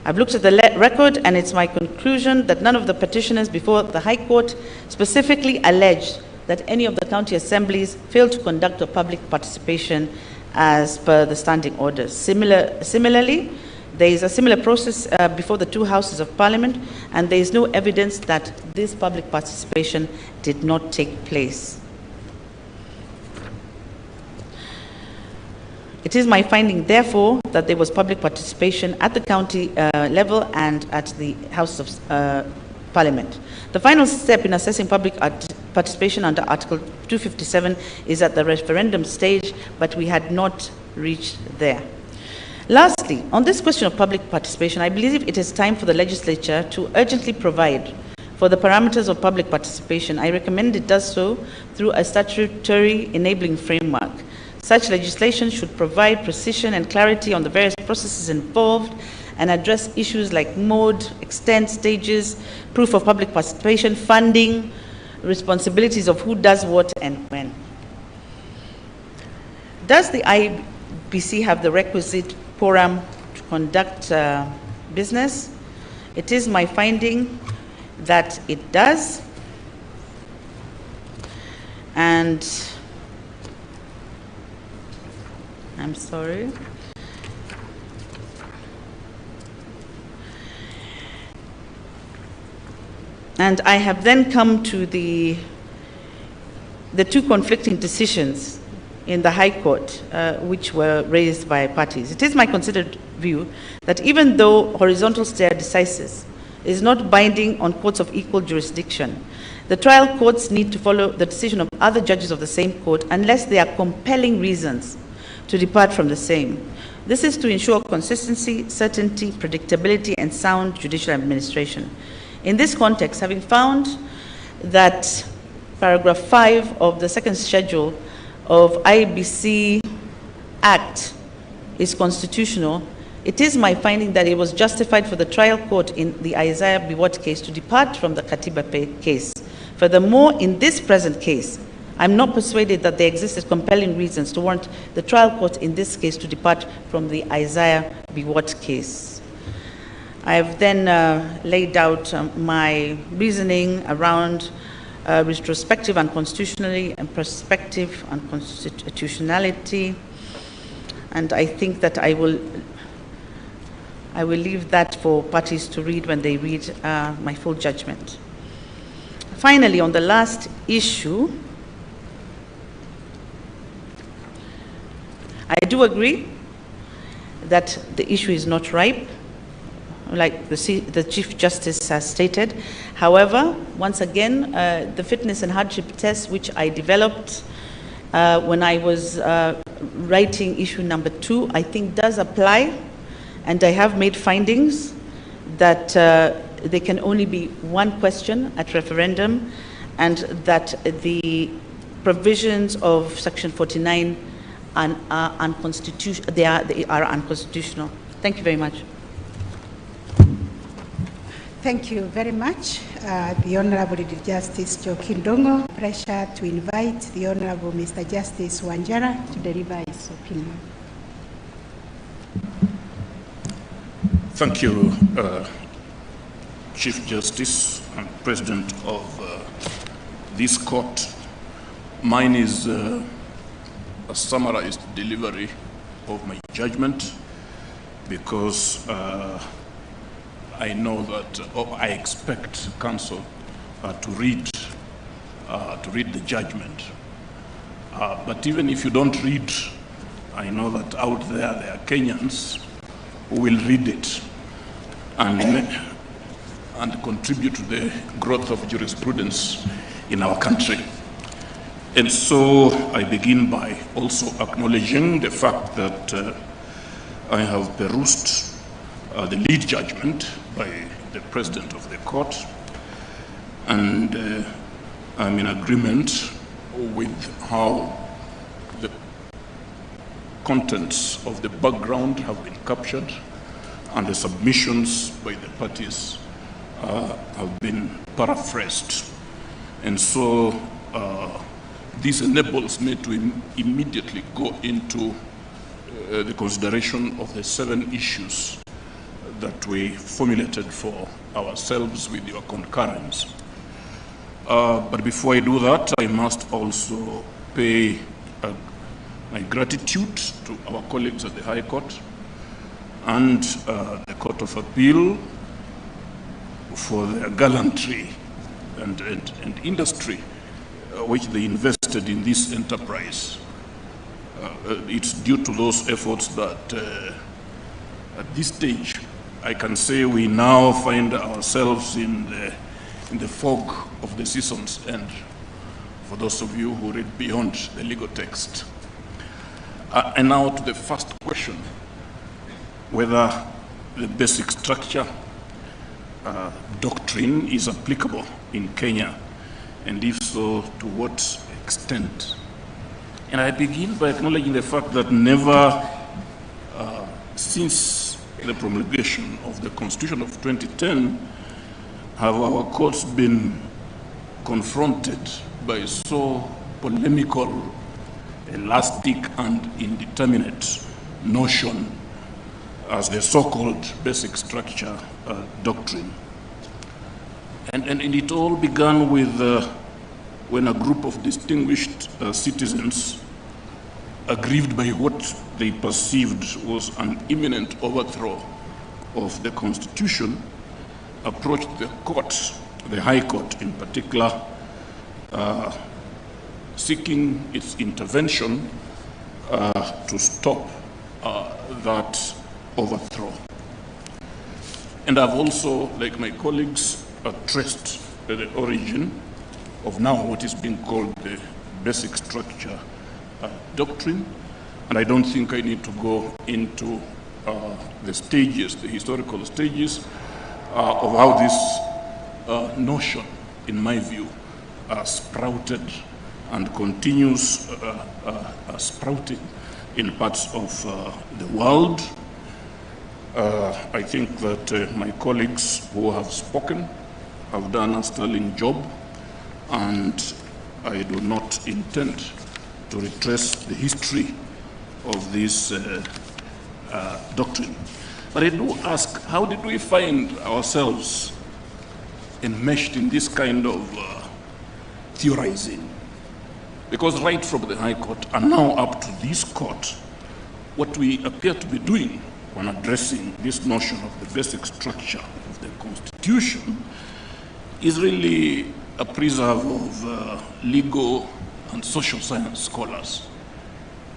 I've looked at the record, and it's my conclusion that none of the petitioners before the High Court specifically alleged that any of the county assemblies failed to conduct a public participation as per the standing orders. Similarly, there is a similar process before the two houses of parliament, and there is no evidence that this public participation did not take place. It is my finding, therefore, that there was public participation at the county level and at the House of Parliament. The final step in assessing public participation under Article 257 is at the referendum stage, but we had not reached there. Lastly, on this question of public participation, I believe it is time for the legislature to urgently provide for the parameters of public participation. I recommend it does so through a statutory enabling framework. Such legislation should provide precision and clarity on the various processes involved and address issues like mode, extent, stages, proof of public participation, funding, responsibilities of who does what and when. Does the IBC have the requisite quorum to conduct business? It is my finding that it does. And I'm sorry. And I have then come to the two conflicting decisions in the High Court, which were raised by parties. It is my considered view that even though horizontal stare decisis is not binding on courts of equal jurisdiction, the trial courts need to follow the decision of other judges of the same court unless there are compelling reasons to depart from the same. This is to ensure consistency, certainty, predictability, and sound judicial administration. In this context, having found that paragraph 5 of the second schedule of IBC Act is constitutional, it is my finding that it was justified for the trial court in the Isaiah Biwott case to depart from the Katiba case. Furthermore, in this present case, I'm not persuaded that there existed compelling reasons to warrant the trial court in this case to depart from the Isaiah Biwott case. I have then laid out my reasoning around retrospective unconstitutionality and prospective unconstitutionality. and I think that I will leave that for parties to read when they read my full judgment. Finally, on the last issue, I do agree that the issue is not ripe, like the Chief Justice has stated. However, once again, the fitness and hardship test, which I developed when I was writing issue number 2, I think does apply, and I have made findings that there can only be one question at referendum, and that the provisions of Section 49 are unconstitutional. They are unconstitutional. Thank you very much. Thank you very much. The Honorable Justice Joaquin Dongo. Pressure to invite the Honorable Mr. Justice Wanjara to deliver his opinion. Thank you, Chief Justice and President of this court. Mine is a summarized delivery of my judgment, because I know that, I expect counsel to read the judgment. But even if you don't read, I know that out there are Kenyans who will read it and contribute to the growth of jurisprudence in our country. And so I begin by also acknowledging the fact that I have perused the lead judgment by the President of the court, and I'm in agreement with how the contents of the background have been captured and the submissions by the parties have been paraphrased. And so this enables me to immediately go into the consideration of the 7 issues that we formulated for ourselves with your concurrence. But before I do that, I must also pay my gratitude to our colleagues at the High Court and the Court of Appeal for their gallantry and industry which they invested in this enterprise. It's due to those efforts that at this stage I can say we now find ourselves in the fog of the season's end, for those of you who read beyond the legal text. And now to the first question, whether the basic structure doctrine is applicable in Kenya, and if so, to what extent. And I begin by acknowledging the fact that never since the promulgation of the Constitution of 2010 have our courts been confronted by so polemical, elastic, and indeterminate notion as the so-called basic structure doctrine. And it all began with when a group of distinguished citizens, aggrieved by what they perceived was an imminent overthrow of the Constitution, approached the court, the High Court in particular, seeking its intervention to stop that overthrow. And I've also, like my colleagues, traced the origin of now what is being called the basic structure doctrine. And I don't think I need to go into the stages, the historical stages of how this notion, in my view, sprouted and continues sprouting in parts of the world. I think that my colleagues who have spoken have done a sterling job, and I do not intend to retrace the history of this doctrine. But I do ask, how did we find ourselves enmeshed in this kind of theorizing? Because right from the High Court and now up to this court, what we appear to be doing when addressing this notion of the basic structure of the Constitution is really a preserve of legal and social science scholars.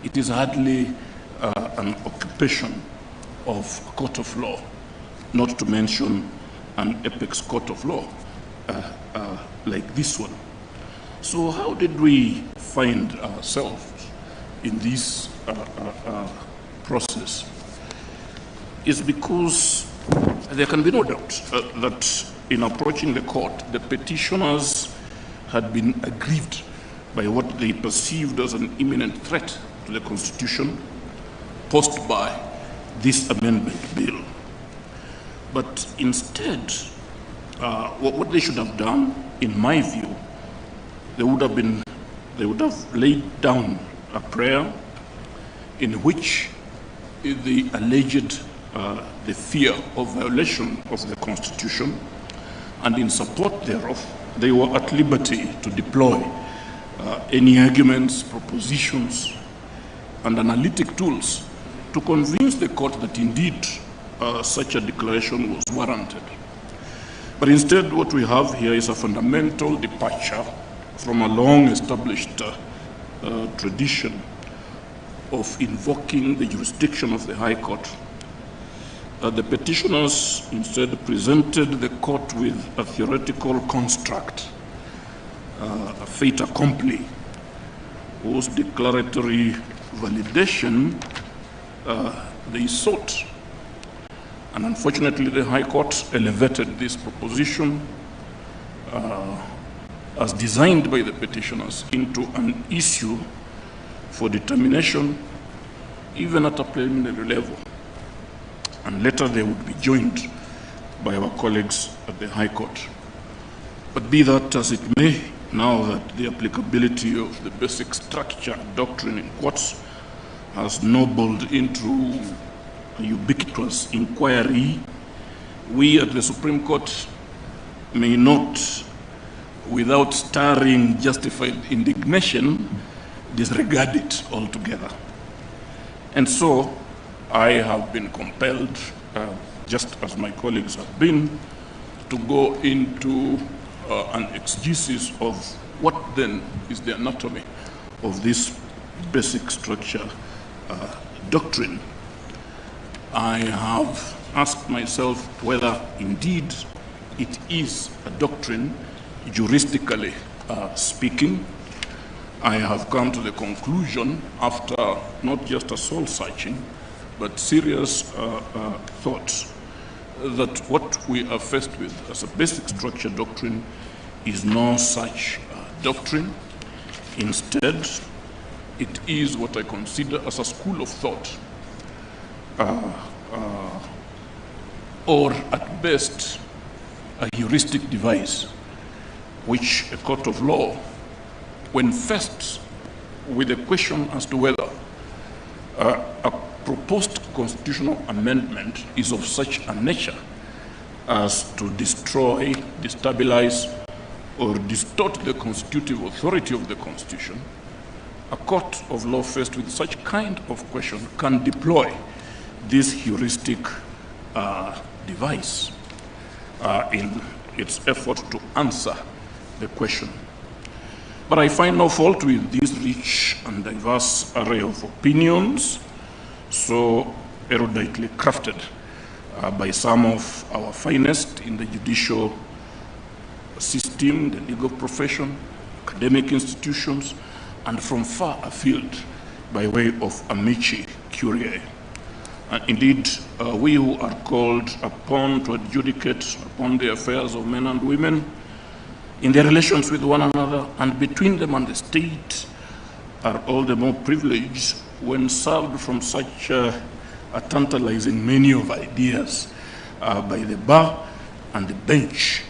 It is hardly an occupation of a court of law, not to mention an apex court of law like this one. So how did we find ourselves in this process? Is because there can be no doubt that in approaching the court, the petitioners had been aggrieved by what they perceived as an imminent threat to the Constitution posed by this amendment bill. But instead, what they should have done, in my view, they would have laid down a prayer in which the alleged the fear of violation of the Constitution, and in support thereof, they were at liberty to deploy any arguments, propositions, and analytic tools to convince the court that indeed such a declaration was warranted. But instead, what we have here is a fundamental departure from a long-established tradition of invoking the jurisdiction of the High Court. The petitioners instead presented the court with a theoretical construct, a fait accompli, whose declaratory validation they sought. And unfortunately, the High Court elevated this proposition as designed by the petitioners into an issue for determination, even at a preliminary level. And later they would be joined by our colleagues at the High Court. But be that as it may, now that the applicability of the basic structure doctrine in courts has snowballed into a ubiquitous inquiry, we at the Supreme Court may not, without stirring justified indignation, disregard it altogether. And so I have been compelled, just as my colleagues have been, to go into an exegesis of what then is the anatomy of this basic structure doctrine. I have asked myself whether indeed it is a doctrine, juristically speaking. I have come to the conclusion, after not just a soul searching, but serious thoughts, that what we are faced with as a basic structure doctrine is no such doctrine. Instead, it is what I consider as a school of thought, or at best, a heuristic device, which a court of law, when faced with a question as to whether a proposed constitutional amendment is of such a nature as to destroy, destabilize, or distort the constitutive authority of the Constitution, a court of law faced with such kind of question can deploy this heuristic device in its effort to answer the question. But I find no fault with this rich and diverse array of opinions, so eruditely crafted by some of our finest in the judicial system, the legal profession, academic institutions, and from far afield by way of amici curiae. And indeed, we who are called upon to adjudicate upon the affairs of men and women in their relations with one another and between them and the state are all the more privileged when served from such a tantalizing menu of ideas by the bar and the bench.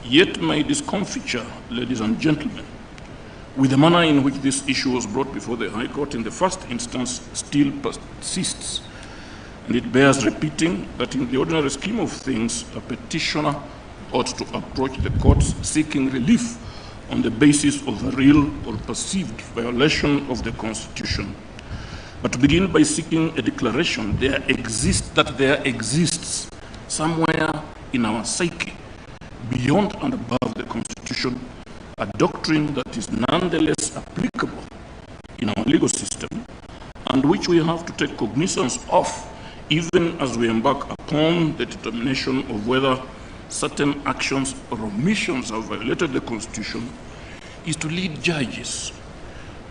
Yet my discomfiture, ladies and gentlemen, with the manner in which this issue was brought before the High Court in the first instance still persists. And it bears repeating that in the ordinary scheme of things, a petitioner ought to approach the courts seeking relief on the basis of a real or perceived violation of the Constitution. but to begin by seeking a declaration that there exists somewhere in our psyche, beyond and above the Constitution, a doctrine that is nonetheless applicable in our legal system, and which we have to take cognizance of even as we embark upon the determination of whether certain actions or omissions have violated the Constitution, is to lead judges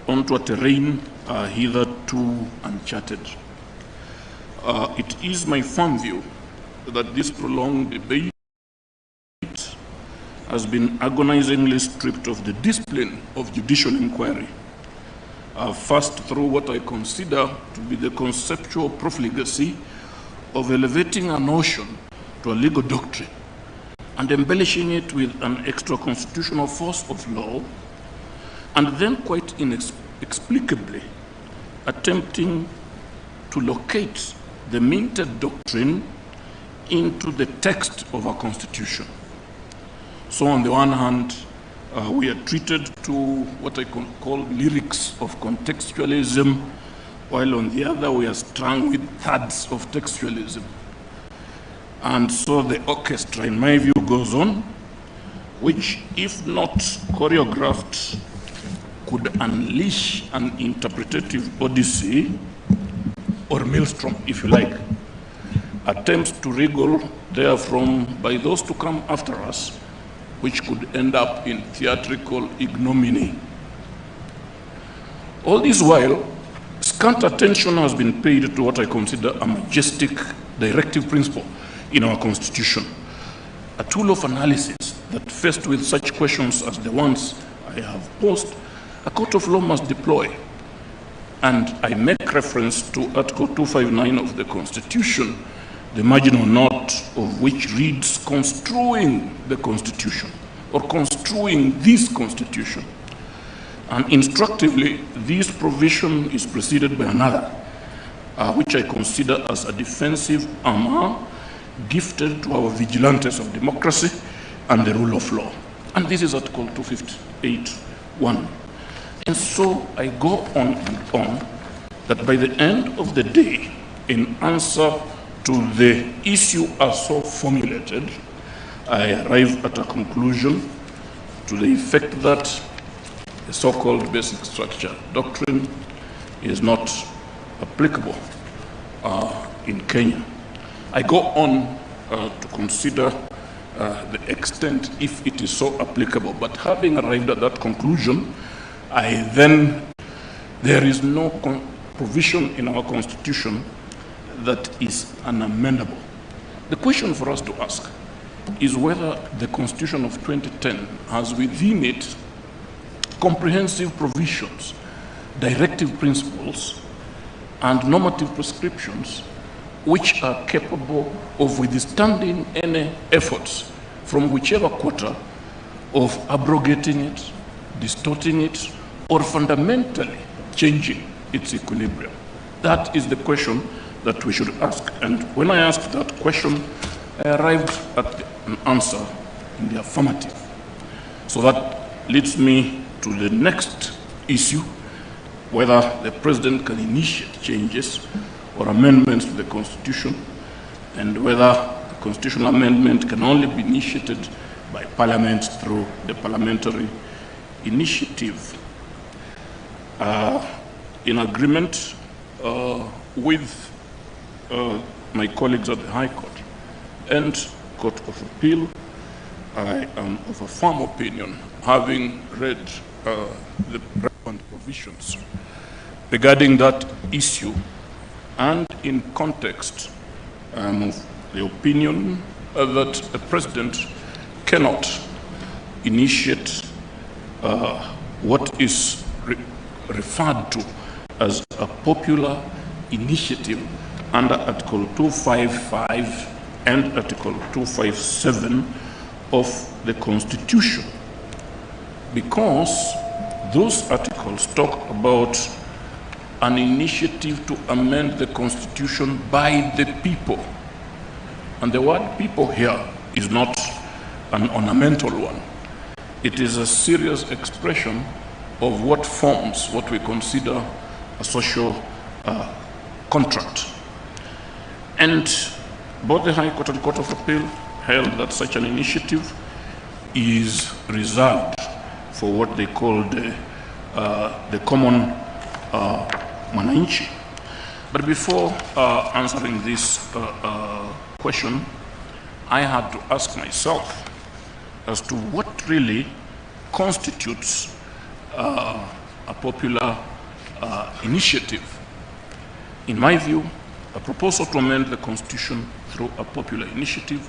onto a terrain hitherto uncharted. It is my firm view that this prolonged debate has been agonizingly stripped of the discipline of judicial inquiry, first through what I consider to be the conceptual profligacy of elevating a notion to a legal doctrine and embellishing it with an extra-constitutional force of law, and then quite inexplicably attempting to locate the minted doctrine into the text of our Constitution. So on the one hand, we are treated to what I can call lyrics of contextualism, while on the other we are strung with thirds of textualism. And so the orchestra, in my view, goes on, which, if not choreographed, could unleash an interpretative odyssey, or maelstrom, if you like, attempts to wriggle therefrom by those to come after us, which could end up in theatrical ignominy. All this while, scant attention has been paid to what I consider a majestic directive principle in our Constitution, a tool of analysis that, faced with such questions as the ones I have posed, a court of law must deploy. And I make reference to Article 259 of the Constitution, the marginal note of which reads construing the Constitution, or construing this Constitution. And instructively, this provision is preceded by another, which I consider as a defensive armor gifted to our vigilantes of democracy and the rule of law. And this is Article 258(1). And so I go on and on, that by the end of the day, in answer to the issue as so formulated, I arrive at a conclusion to the effect that the so-called basic structure doctrine is not applicable in Kenya. I go on to consider the extent if it is so applicable, but having arrived at that conclusion, there is no provision in our Constitution that is unamendable. The question for us to ask is whether the Constitution of 2010 has within it comprehensive provisions, directive principles, and normative prescriptions which are capable of withstanding any efforts from whichever quarter of abrogating it, distorting it, or fundamentally changing its equilibrium. That is the question that we should ask. And when I asked that question, I arrived at an answer in the affirmative. So that leads me to the next issue, whether the President can initiate changes or amendments to the Constitution, and whether a constitutional amendment can only be initiated by Parliament through the parliamentary initiative. In agreement with my colleagues at the High Court and Court of Appeal, I am of a firm opinion, having read the relevant provisions regarding that issue, and in context, I am of the opinion that a president cannot initiate what is referred to as a popular initiative under Article 255 and Article 257 of the Constitution, because those articles talk about an initiative to amend the Constitution by the people. And the word people here is not an ornamental one. It is a serious expression of what forms what we consider a social contract. And both the High Court and Court of Appeal held that such an initiative is reserved for what they call the common mwananchi. But before answering this question, I had to ask myself as to what really constitutes a popular initiative. In my view, a proposal to amend the Constitution through a popular initiative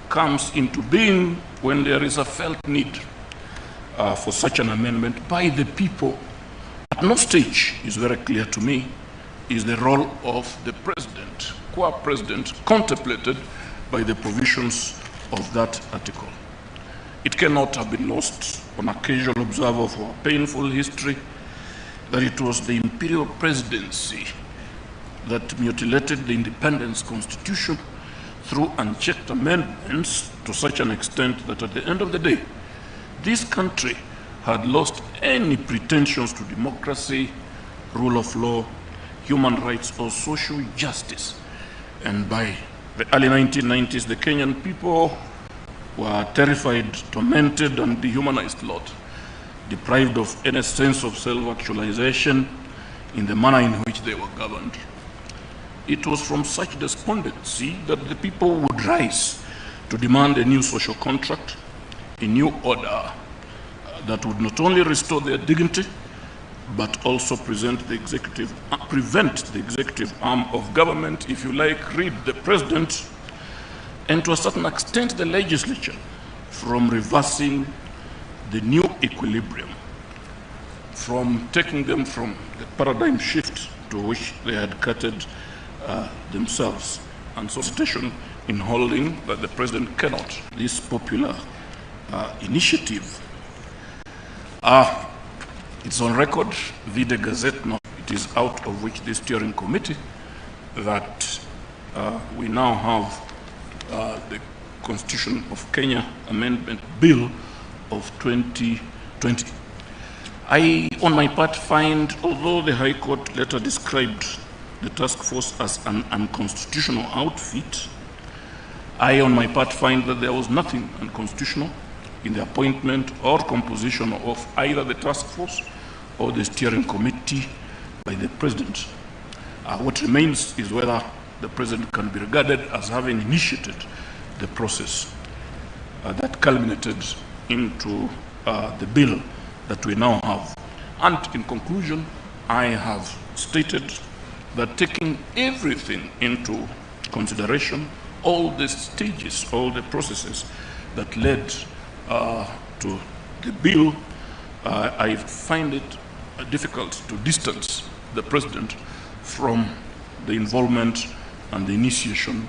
comes into being when there is a felt need for such an amendment by the people. At no stage is very clear to me is the role of the president, qua president, contemplated by the provisions of that article. It cannot have been lost on a casual observer of our painful history that it was the imperial presidency that mutilated the independence constitution through unchecked amendments to such an extent that at the end of the day, this country had lost any pretensions to democracy, rule of law, human rights, or social justice. And by the early 1990s, the Kenyan people were terrified, tormented, and dehumanized lot, deprived of any sense of self-actualization in the manner in which they were governed. It was from such despondency that the people would rise to demand a new social contract, a new order that would not only restore their dignity, but also prevent the executive arm of government, if you like, read the president, and to a certain extent the legislature, from reversing the new equilibrium, from taking them from the paradigm shift to which they had cutted themselves, and solicitation in holding that the president cannot. This popular initiative, it's on record, via the Gazette now, it is out of which the steering committee that we now have the Constitution of Kenya Amendment Bill of 2020. I, on my part, find, although the High Court later described the task force as an unconstitutional outfit, I, on my part, find that there was nothing unconstitutional in the appointment or composition of either the task force or the steering committee by the president. What remains is whether the president can be regarded as having initiated the process that culminated into the bill that we now have. And in conclusion, I have stated that taking everything into consideration, all the stages, all the processes that led to the bill, I find it difficult to distance the president from the involvement and the initiation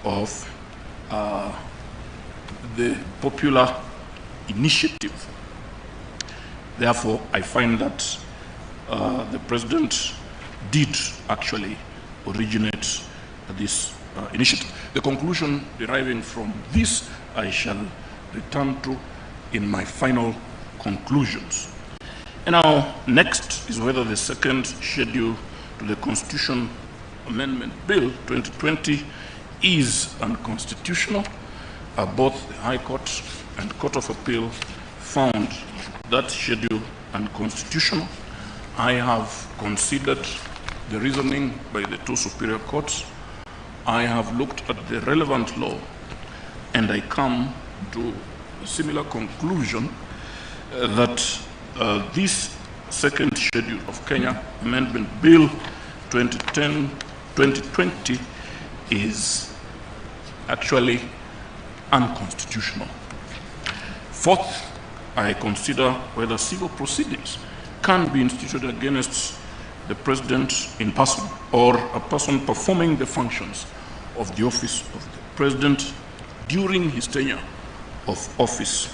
of the popular initiative. Therefore, I find that the president did actually originate this initiative. The conclusion deriving from this, I shall return to in my final conclusions. And now, next is whether the second schedule to the Constitution Amendment Bill 2020 is unconstitutional. Both the High Court and Court of Appeal found that schedule unconstitutional. I have considered the reasoning by the two superior courts. I have looked at the relevant law, and I come to a similar conclusion that this second schedule of Kenya Amendment Bill 2010-2020 is actually unconstitutional. Fourth, I consider whether civil proceedings can be instituted against the president in person or a person performing the functions of the office of the president during his tenure of office.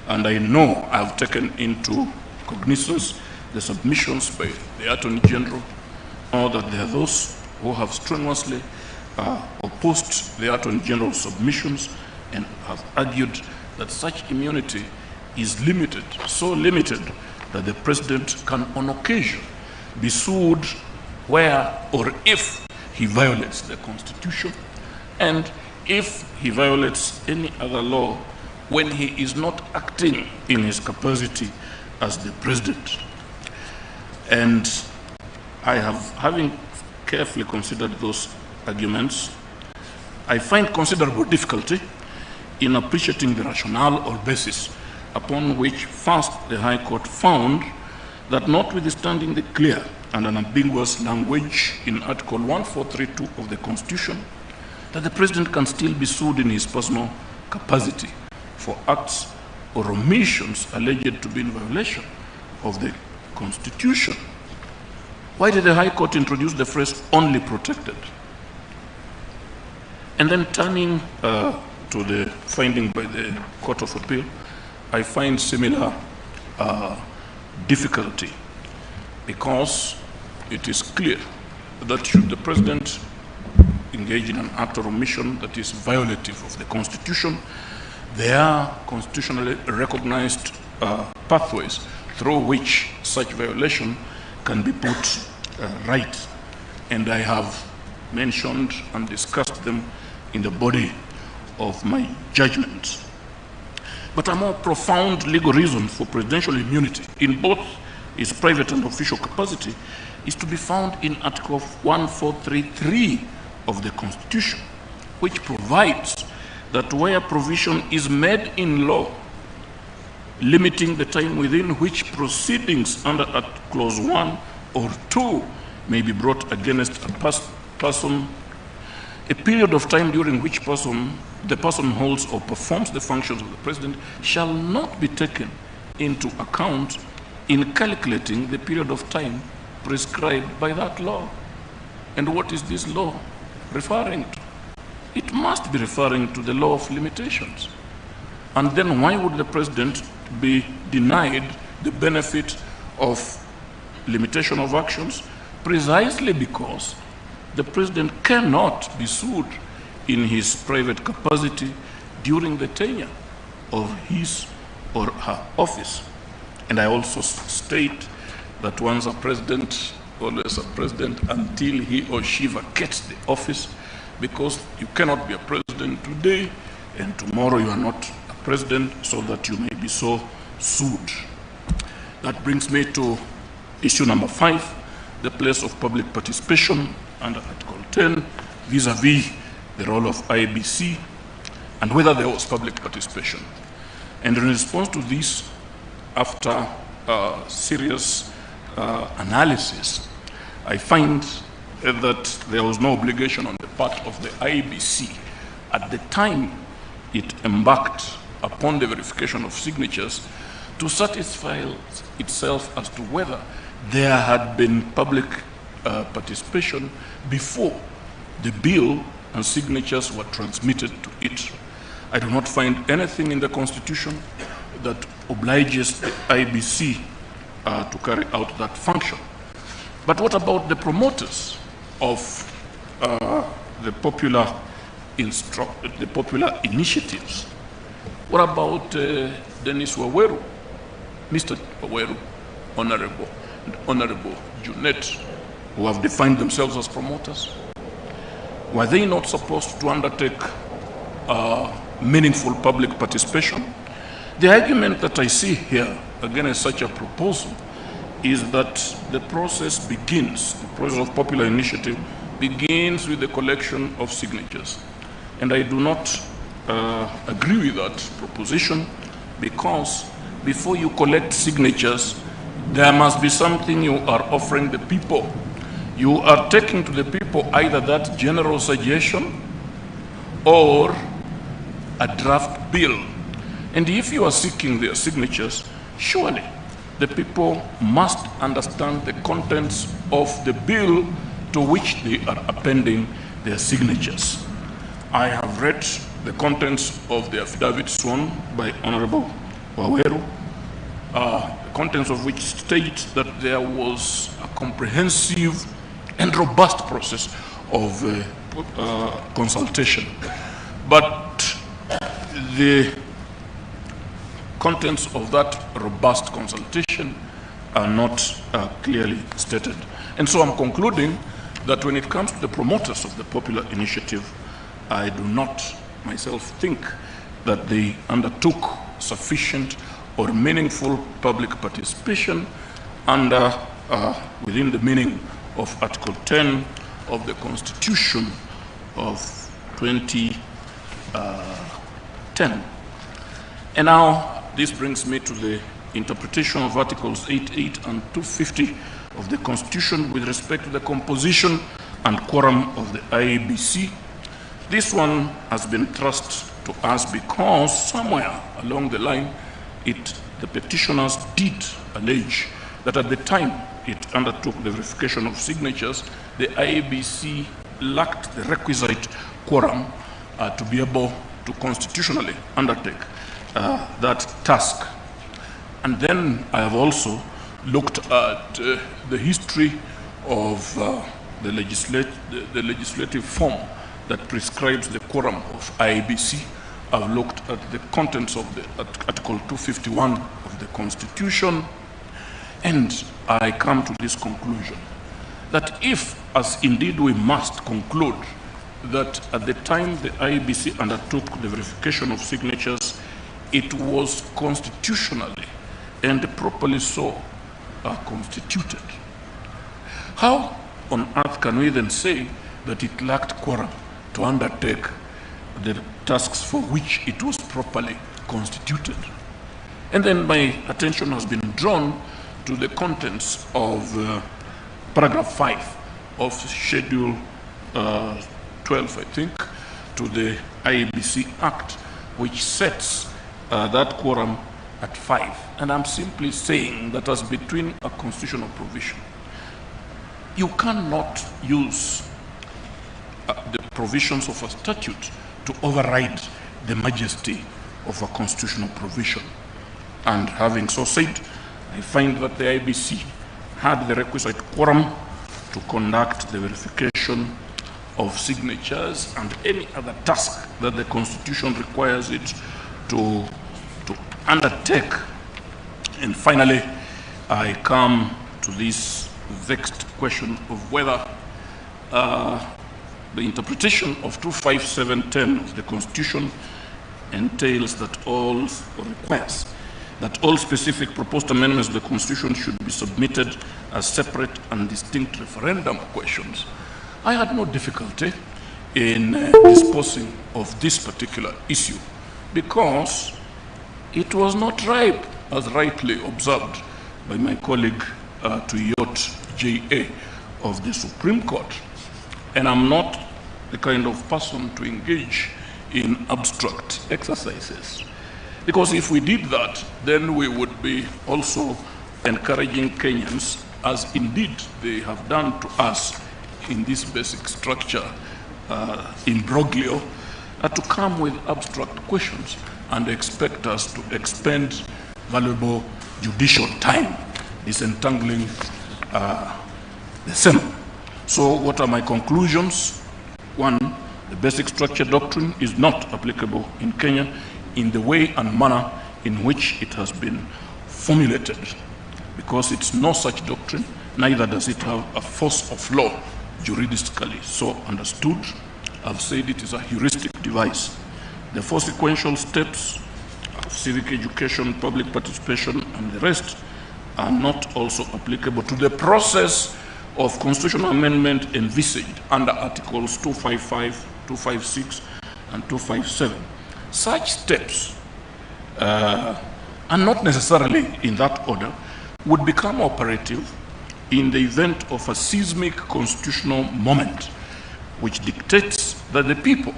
And I know I've taken into cognizance the submissions by the Attorney General, or that there are those who have strenuously opposed the Attorney General's submissions and have argued that such immunity is limited, so limited that the president can on occasion be sued where or if he violates the Constitution, and if he violates any other law when he is not acting in his capacity as the president. And having carefully considered those arguments, I find considerable difficulty in appreciating the rationale or basis upon which first the High Court found that notwithstanding the clear and unambiguous language in Article 1432 of the Constitution, that the President can still be sued in his personal capacity for acts or omissions alleged to be in violation of the Constitution. Why did the High Court introduce the phrase "only protected"? And then turning to the finding by the Court of Appeal, I find similar difficulty, because it is clear that should the President engage in an act or omission that is violative of the Constitution, there are constitutionally recognized pathways through which such violation can be put right. And I have mentioned and discussed them in the body of my judgment. But a more profound legal reason for presidential immunity in both his private and official capacity is to be found in Article 1433 of the Constitution, which provides that where provision is made in law limiting the time within which proceedings under Clause 1 or 2 may be brought against a person, a period of time during which the person holds or performs the functions of the President shall not be taken into account in calculating the period of time prescribed by that law. And what is this law referring to? It must be referring to the law of limitations. And then why would the President be denied the benefit of limitation of actions? Precisely because the President cannot be sued in his private capacity during the tenure of his or her office. And I also state that once a president, always a president until he or she vacates the office, because you cannot be a president today and tomorrow you are not a president, so that you may be so sued. That brings me to issue number 5, the place of public participation under Article 10 vis-a-vis the role of IBC and whether there was public participation. And in response to this, after serious analysis, I find that there was no obligation on the part of the IBC at the time it embarked upon the verification of signatures to satisfy itself as to whether there had been public participation before the bill and signatures were transmitted to it. I do not find anything in the Constitution that obliges the IBC to carry out that function. But what about the promoters of the popular initiatives? What about Dennis Waweru, Mr. Waweru, Honorable, and Honorable Junet, who have defined themselves as promoters? Were they not supposed to undertake meaningful public participation? The argument that I see here against such a proposal is that the process of popular initiative begins with the collection of signatures. And I do not agree with that proposition, because before you collect signatures, there must be something you are offering the people. You are taking to the people either that general suggestion or a draft bill. And if you are seeking their signatures, surely the people must understand the contents of the bill to which they are appending their signatures. I have read the contents of the affidavit sworn by Honorable Waweru, the contents of which state that there was a comprehensive and robust process of consultation. But the contents of that robust consultation are not clearly stated. And so I'm concluding that when it comes to the promoters of the popular initiative, I do not myself think that they undertook sufficient or meaningful public participation under within the meaning of Article 10 of the Constitution of 2010. And now this brings me to the interpretation of Articles 88 and 250 of the Constitution with respect to the composition and quorum of the IEBC. This one has been thrust to us because somewhere along the line, the petitioners did allege that at the time it undertook the verification of signatures, the IEBC lacked the requisite quorum to be able to constitutionally undertake that task. And then I have also looked at the history of the legislative form that prescribes the quorum of IEBC. I've looked at the contents of Article 251 of the Constitution, and I come to this conclusion, that if, as indeed we must conclude, that at the time the IEBC undertook the verification of signatures, it was constitutionally and properly so constituted, how on earth can we then say that it lacked quorum to undertake the tasks for which it was properly constituted? And then my attention has been drawn to the contents of paragraph 5 of Schedule 12, I think, to the IEBC Act, which sets that quorum at 5. And I'm simply saying that as between a constitutional provision, you cannot use the provisions of a statute to override the majesty of a constitutional provision. And having so said, I find that the IEBC had the requisite quorum to conduct the verification of signatures and any other task that the Constitution requires it to undertake. And finally, I come to this vexed question of whether the interpretation of 25710 of the Constitution entails that all, or requires, that all specific proposed amendments to the Constitution should be submitted as separate and distinct referendum questions. I had no difficulty in disposing of this particular issue because it was not ripe, as rightly observed by my colleague Tuyot J.A. of the Supreme Court. And I'm not the kind of person to engage in abstract exercises. Because if we did that, then we would be also encouraging Kenyans, as indeed they have done to us in this basic structure imbroglio, to come with abstract questions and expect us to expend valuable judicial time disentangling the same. So what are my conclusions? One, the basic structure doctrine is not applicable in Kenya in the way and manner in which it has been formulated, because it's no such doctrine, neither does it have a force of law juridically so understood. I've said it is a heuristic device. The four sequential steps of civic education, public participation, and the rest are not also applicable to the process of constitutional amendment envisaged under Articles 255, 256, and 257. Such steps, and not necessarily in that order, would become operative in the event of a seismic constitutional moment, which dictates that the people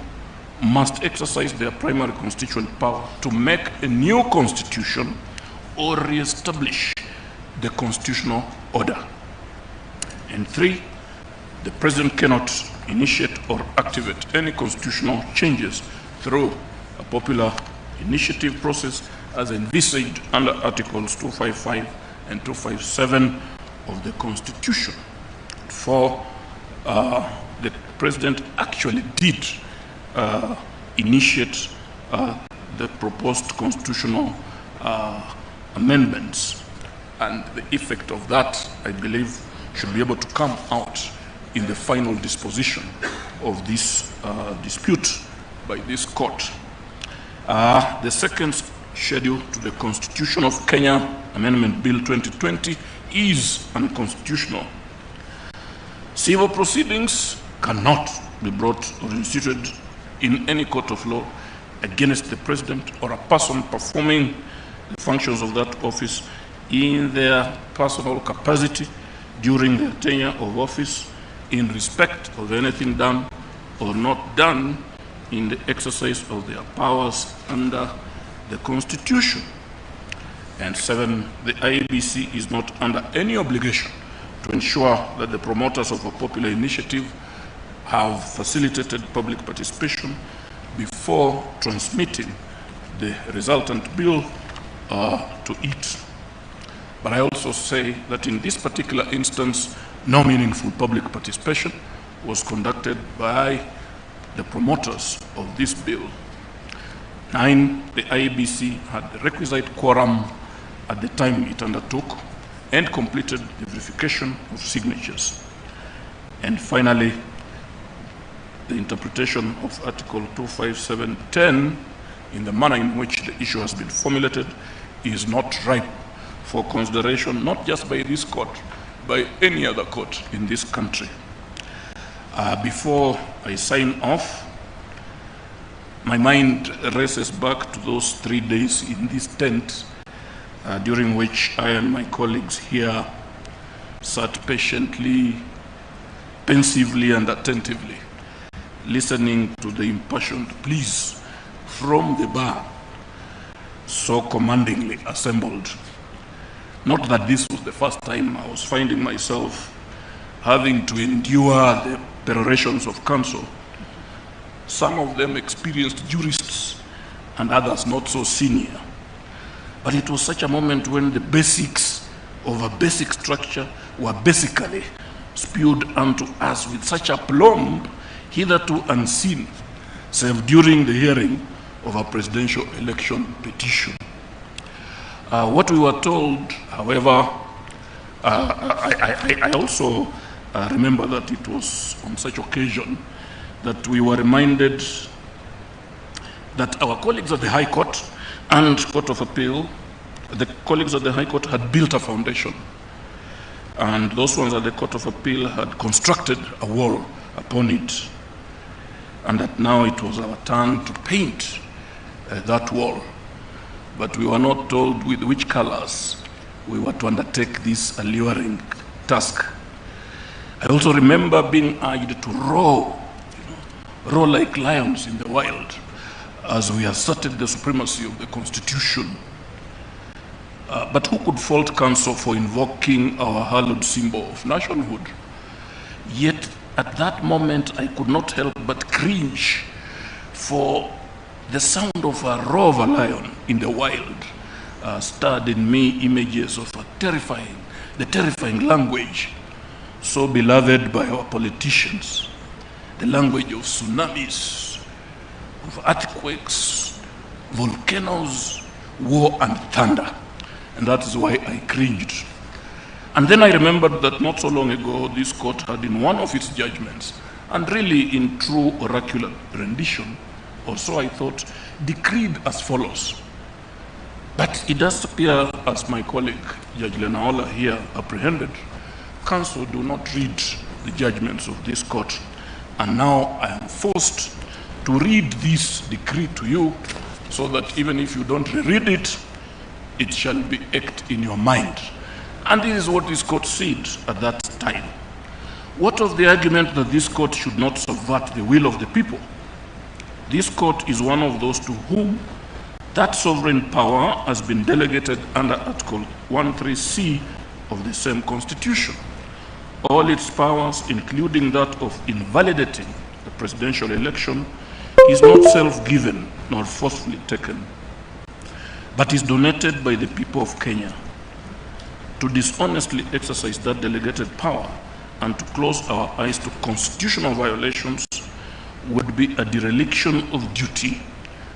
must exercise their primary constituent power to make a new constitution or re-establish the constitutional order. And three, the president cannot initiate or activate any constitutional changes through a popular initiative process as envisaged under Articles 255 and 257 of the Constitution. For the president actually did initiate the proposed constitutional amendments, and the effect of that, I believe, should be able to come out in the final disposition of this dispute by this court. The second schedule to the Constitution of Kenya Amendment Bill 2020 is unconstitutional. Civil proceedings cannot be brought or instituted in any court of law against the president or a person performing the functions of that office in their personal capacity during their tenure of office in respect of anything done or not done in the exercise of their powers under the Constitution. And 7, the IEBC is not under any obligation to ensure that the promoters of a popular initiative have facilitated public participation before transmitting the resultant bill to it. But I also say that in this particular instance, no meaningful public participation was conducted by the promoters of this bill. 9, the IEBC had the requisite quorum at the time it undertook and completed the verification of signatures. And finally, the interpretation of Article 257(10) in the manner in which the issue has been formulated is not ripe for consideration, not just by this court, by any other court in this country. Before I sign off, my mind races back to those 3 days in this tent during which I and my colleagues here sat patiently, pensively, and attentively, listening to the impassioned pleas from the bar so commandingly assembled. Not that this was the first time I was finding myself having to endure the perorations of counsel. Some of them experienced jurists and others not so senior. But it was such a moment when the basics of a basic structure were basically spewed unto us with such aplomb hitherto unseen, save during the hearing of a presidential election petition. What we were told, however, I also remember that it was on such occasion that we were reminded that our colleagues at the High Court and Court of Appeal, the colleagues at the High Court had built a foundation, and those ones at the Court of Appeal had constructed a wall upon it, and that now it was our turn to paint that wall. But we were not told with which colors we were to undertake this alluring task. I also remember being urged to roar like lions in the wild as we asserted the supremacy of the Constitution. But who could fault counsel for invoking our hallowed symbol of nationhood? Yet at that moment I could not help but cringe, for the sound of a roar of a lion in the wild stirred in me images of the terrifying language so beloved by our politicians, the language of tsunamis, of earthquakes, volcanoes, war, and thunder. And that is why I cringed. And then I remembered that not so long ago, this court had in one of its judgments, and really in true oracular rendition, or so I thought, decreed as follows. But it does appear, as my colleague Judge Lenaola here apprehended, counsel do not read the judgments of this court. And now I am forced to read this decree to you, so that even if you don't reread it, it shall be acted in your mind. And this is what this court said at that time. What of the argument that this court should not subvert the will of the people? This court is one of those to whom that sovereign power has been delegated under Article 13C of the same Constitution. All its powers, including that of invalidating the presidential election, is not self-given nor forcefully taken, but is donated by the people of Kenya. To dishonestly exercise that delegated power and to close our eyes to constitutional violations would be a dereliction of duty,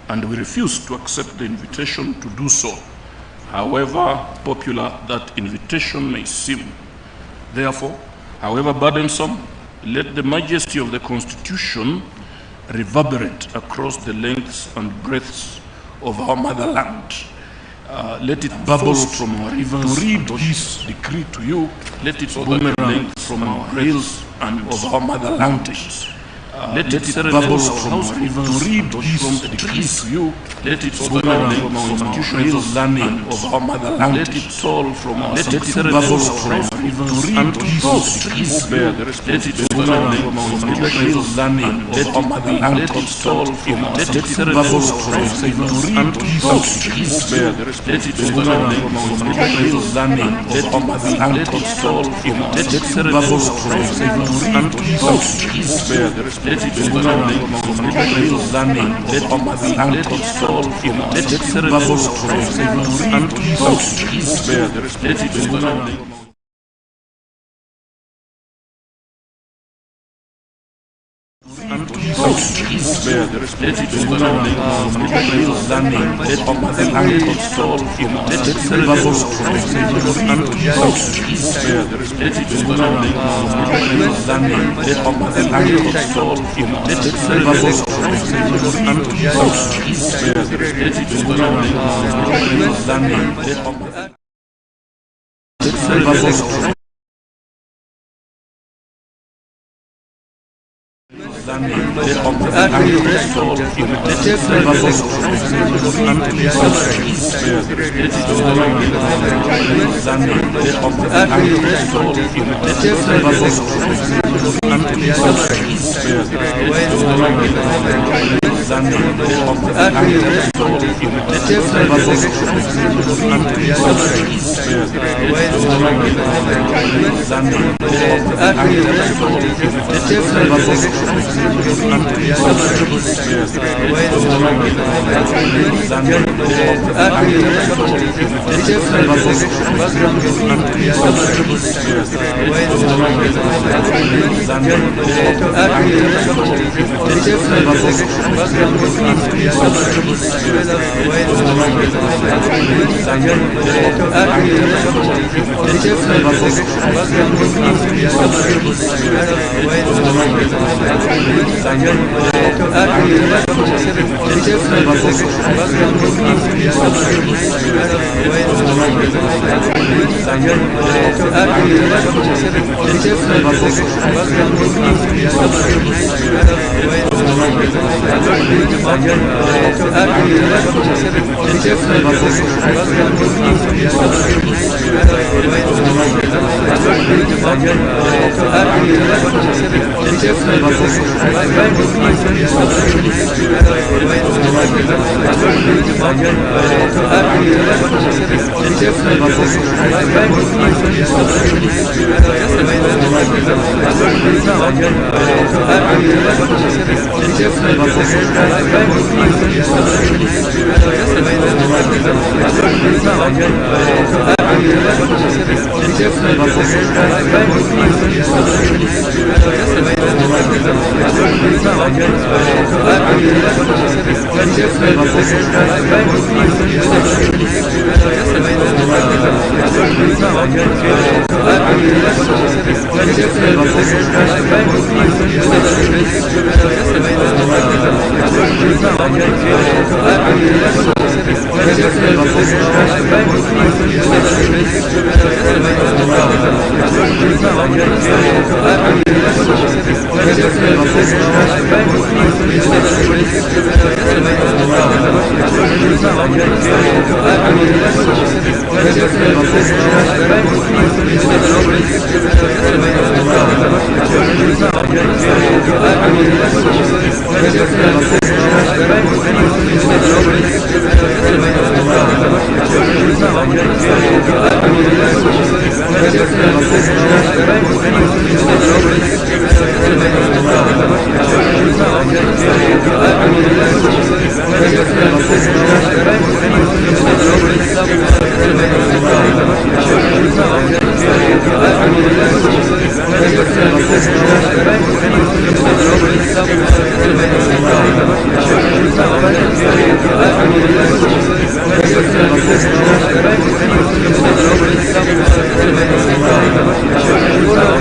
and we refuse to accept the invitation to do so, however popular that invitation may seem. Therefore, however burdensome, let the majesty of the Constitution reverberate across the lengths and breadths of our motherland. Let it bubble from our rivers. To read this decree to you, let it boomerang from our hills and of our motherland. Let it bubble from our rivers. To read this decree to you, let it boomerang from our institutional learning of our motherland. Let it fall from our bubble from our rivers. To read this decree, let it boomerang from our institutional learning of our motherland. Let it fall from our bubble from our rivers. To read this decree, let it boomerang from our institutional learning of our motherland. Let it fall from our bubble from our rivers. To read this decree, let it boomerang from our institutional learning of our motherland. Let it fall from our bubble from our rivers. To read this decree, let it boomerang. Let it boomerang from our rivers. Learning let our motherland let it fall from our bubble from our rivers. Let it boomerang from our rivers. Learning let our motherland let it fall from our bubble from our rivers. Let it boomerang from our rivers. Learning let our motherland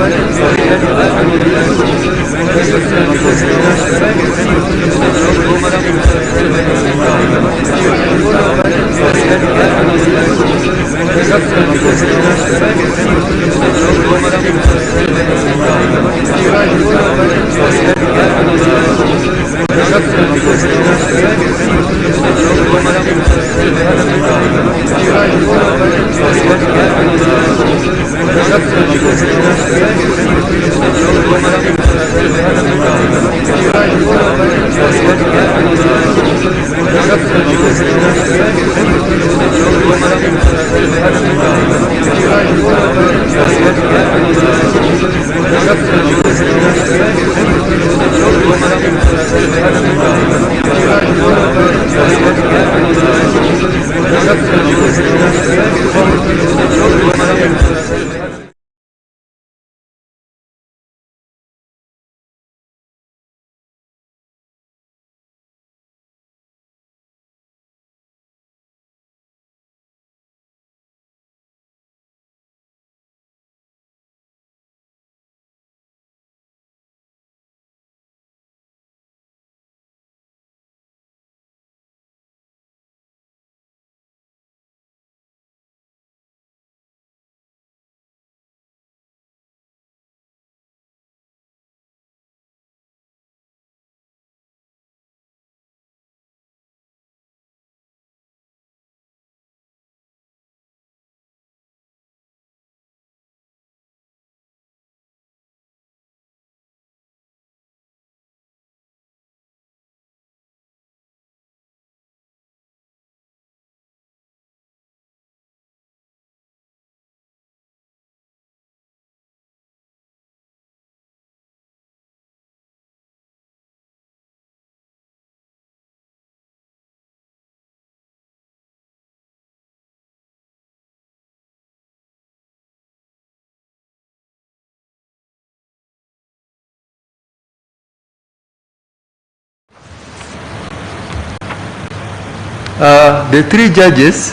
The three judges,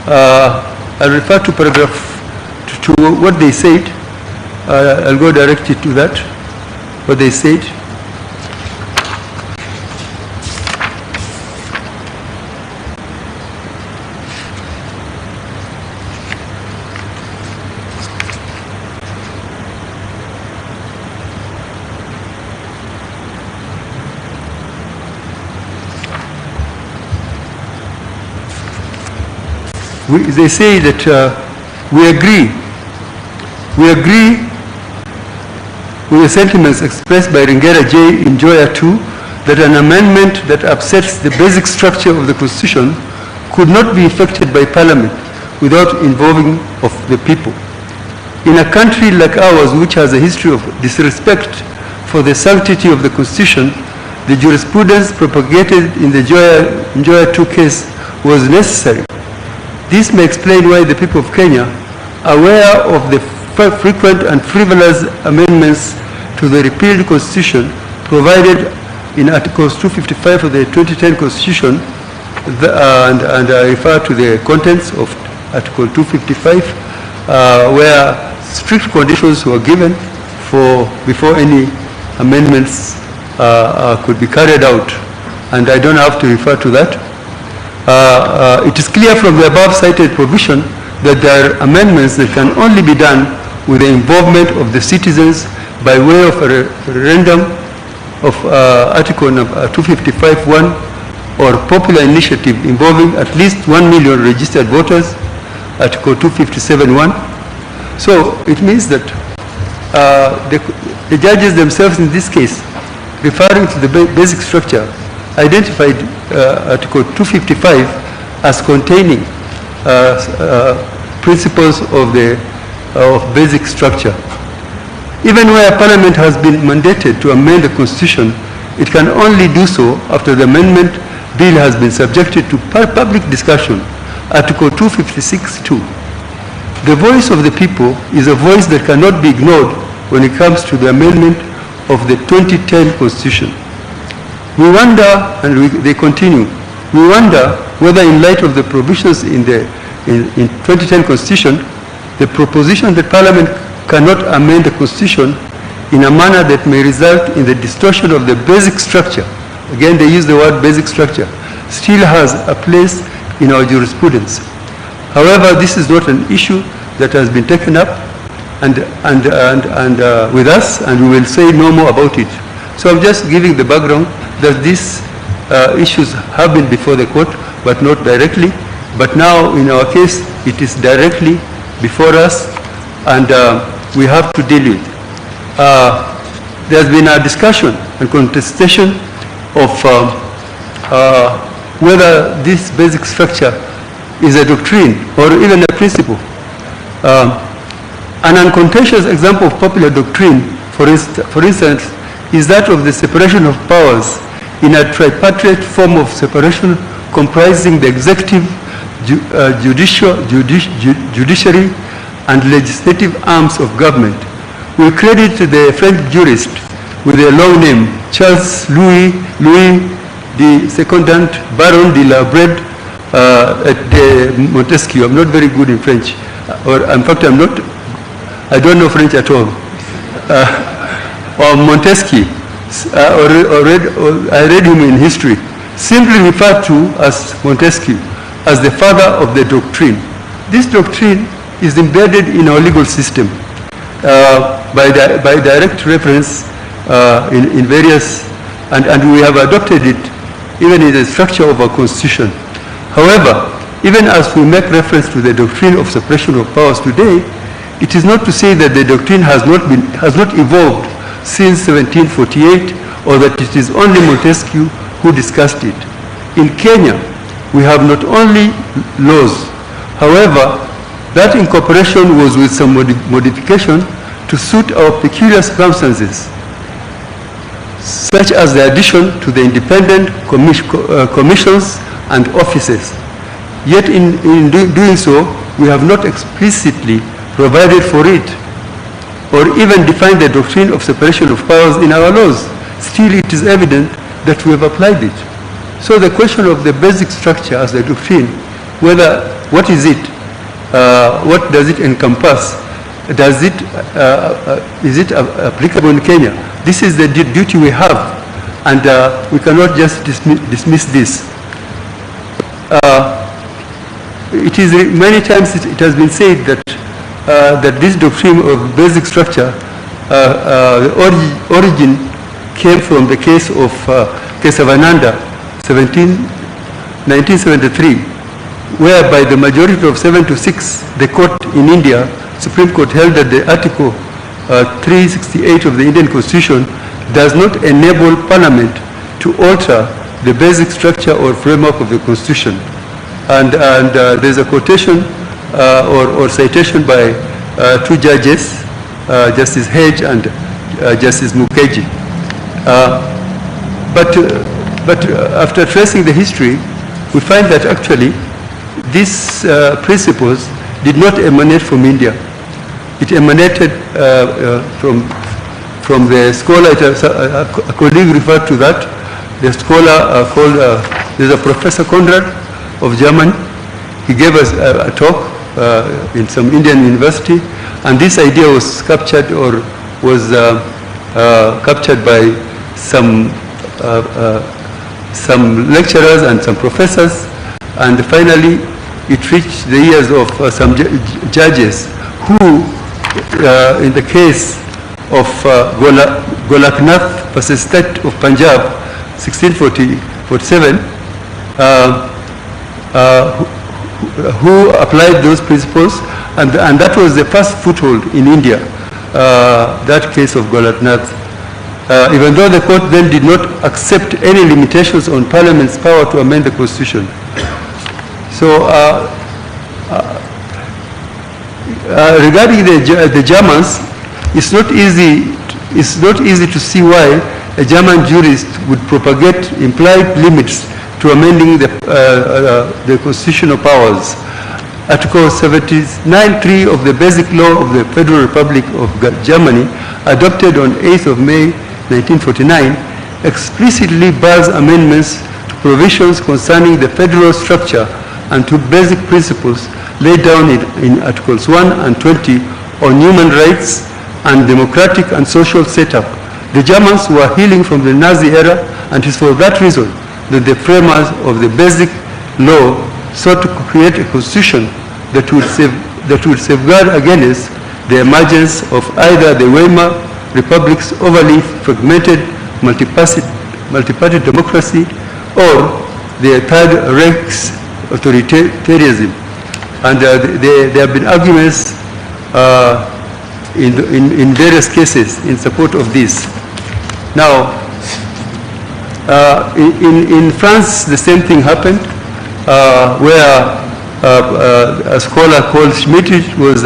I'll refer to paragraph to what they said. I'll go directly to that, what they said. They say that we agree with the sentiments expressed by Ringera J. in Joya 2 that an amendment that upsets the basic structure of the Constitution could not be effected by Parliament without involving of the people. In a country like ours, which has a history of disrespect for the sanctity of the Constitution, the jurisprudence propagated in the Joya 2 case was necessary. This may explain why the people of Kenya, aware of the frequent and frivolous amendments to the repealed Constitution provided in Articles 255 of the 2010 Constitution, and I refer to the contents of Article 255, where strict conditions were given before any amendments could be carried out, and I don't have to refer to that. It is clear from the above cited provision that there are amendments that can only be done with the involvement of the citizens by way of a referendum of Article 255(1) or popular initiative involving at least 1 million registered voters, Article 257(1). So it means that the judges themselves in this case, referring to the basic structure, identified Article 255 as containing principles of basic structure. Even where Parliament has been mandated to amend the Constitution, it can only do so after the amendment bill has been subjected to public discussion, Article 256(2). The voice of the people is a voice that cannot be ignored when it comes to the amendment of the 2010 Constitution. We wonder, and they continue, we wonder whether in light of the provisions in 2010 Constitution, the proposition that Parliament cannot amend the Constitution in a manner that may result in the distortion of the basic structure. Again, they use the word basic structure. Still has a place in our jurisprudence. However, this is not an issue that has been taken up with us, and we will say no more about it. So I'm just giving the background that these issues have been before the court, but not directly. But now, in our case, it is directly before us, and we have to deal with. There's been a discussion and contestation of whether this basic structure is a doctrine or even a principle. An uncontentious example of popular doctrine, for instance, is that of the separation of powers in a tripartite form of separation comprising the executive, judiciary, and legislative arms of government. We credit the French jurist with a long name, Charles Louis de Secondant, Baron de la Brede de Montesquieu. I'm not very good in French, or in fact I don't know French at all. Or Montesquieu, I read him in history, simply referred to as Montesquieu, as the father of the doctrine. This doctrine is embedded in our legal system by direct reference in various, and we have adopted it even in the structure of our constitution. However, even as we make reference to the doctrine of separation of powers today, it is not to say that the doctrine has not evolved since 1748, or that it is only Montesquieu who discussed it. In Kenya, we have not only laws, however, that incorporation was with some modification to suit our peculiar circumstances, such as the addition to the independent commissions and offices. Yet in doing so, we have not explicitly provided for it, or even defined the doctrine of separation of powers in our laws. Still, it is evident that we have applied it. So the question of the basic structure as the doctrine, what is it? What does it encompass? Is it applicable in Kenya? This is the duty we have, and we cannot just dismiss this. It is many times it has been said that this doctrine of basic structure, the origin came from the case of Kesavananda, 1973, whereby the majority of 7-6, the court in India, Supreme Court, held that the Article 368 of the Indian Constitution does not enable Parliament to alter the basic structure or framework of the Constitution. And there's a quotation or citation by two judges, Justice Hedge and Justice Mukeji. But after tracing the history, we find that actually these principles did not emanate from India. It emanated from the scholar, a colleague referred to that, the scholar called, there's a Professor Conrad of Germany. He gave us a talk in some Indian university, and this idea was captured, or was captured by some lecturers and some professors, and finally it reached the ears of some judges who, in the case of Golaknath versus State of Punjab, 1647, who applied those principles, and that was the first foothold in India, that case of Golaknath. Even though the court then did not accept any limitations on Parliament's power to amend the Constitution. So, regarding the Germans, it's not easy to see why a German jurist would propagate implied limits to amending the constitutional powers. Article 79.3 of the Basic Law of the Federal Republic of Germany, adopted on 8th of May 1949, explicitly bars amendments to provisions concerning the federal structure and to basic principles laid down in Articles 1 and 20 on human rights and democratic and social setup. The Germans were healing from the Nazi era, and it is for that reason that the framers of the basic law sought to create a constitution that would safeguard against the emergence of either the Weimar Republic's overly fragmented multi-party democracy or the Third Reich's authoritarianism. And there have been arguments in various cases in support of this. Now, in France, the same thing happened, where a scholar called Schmidt was,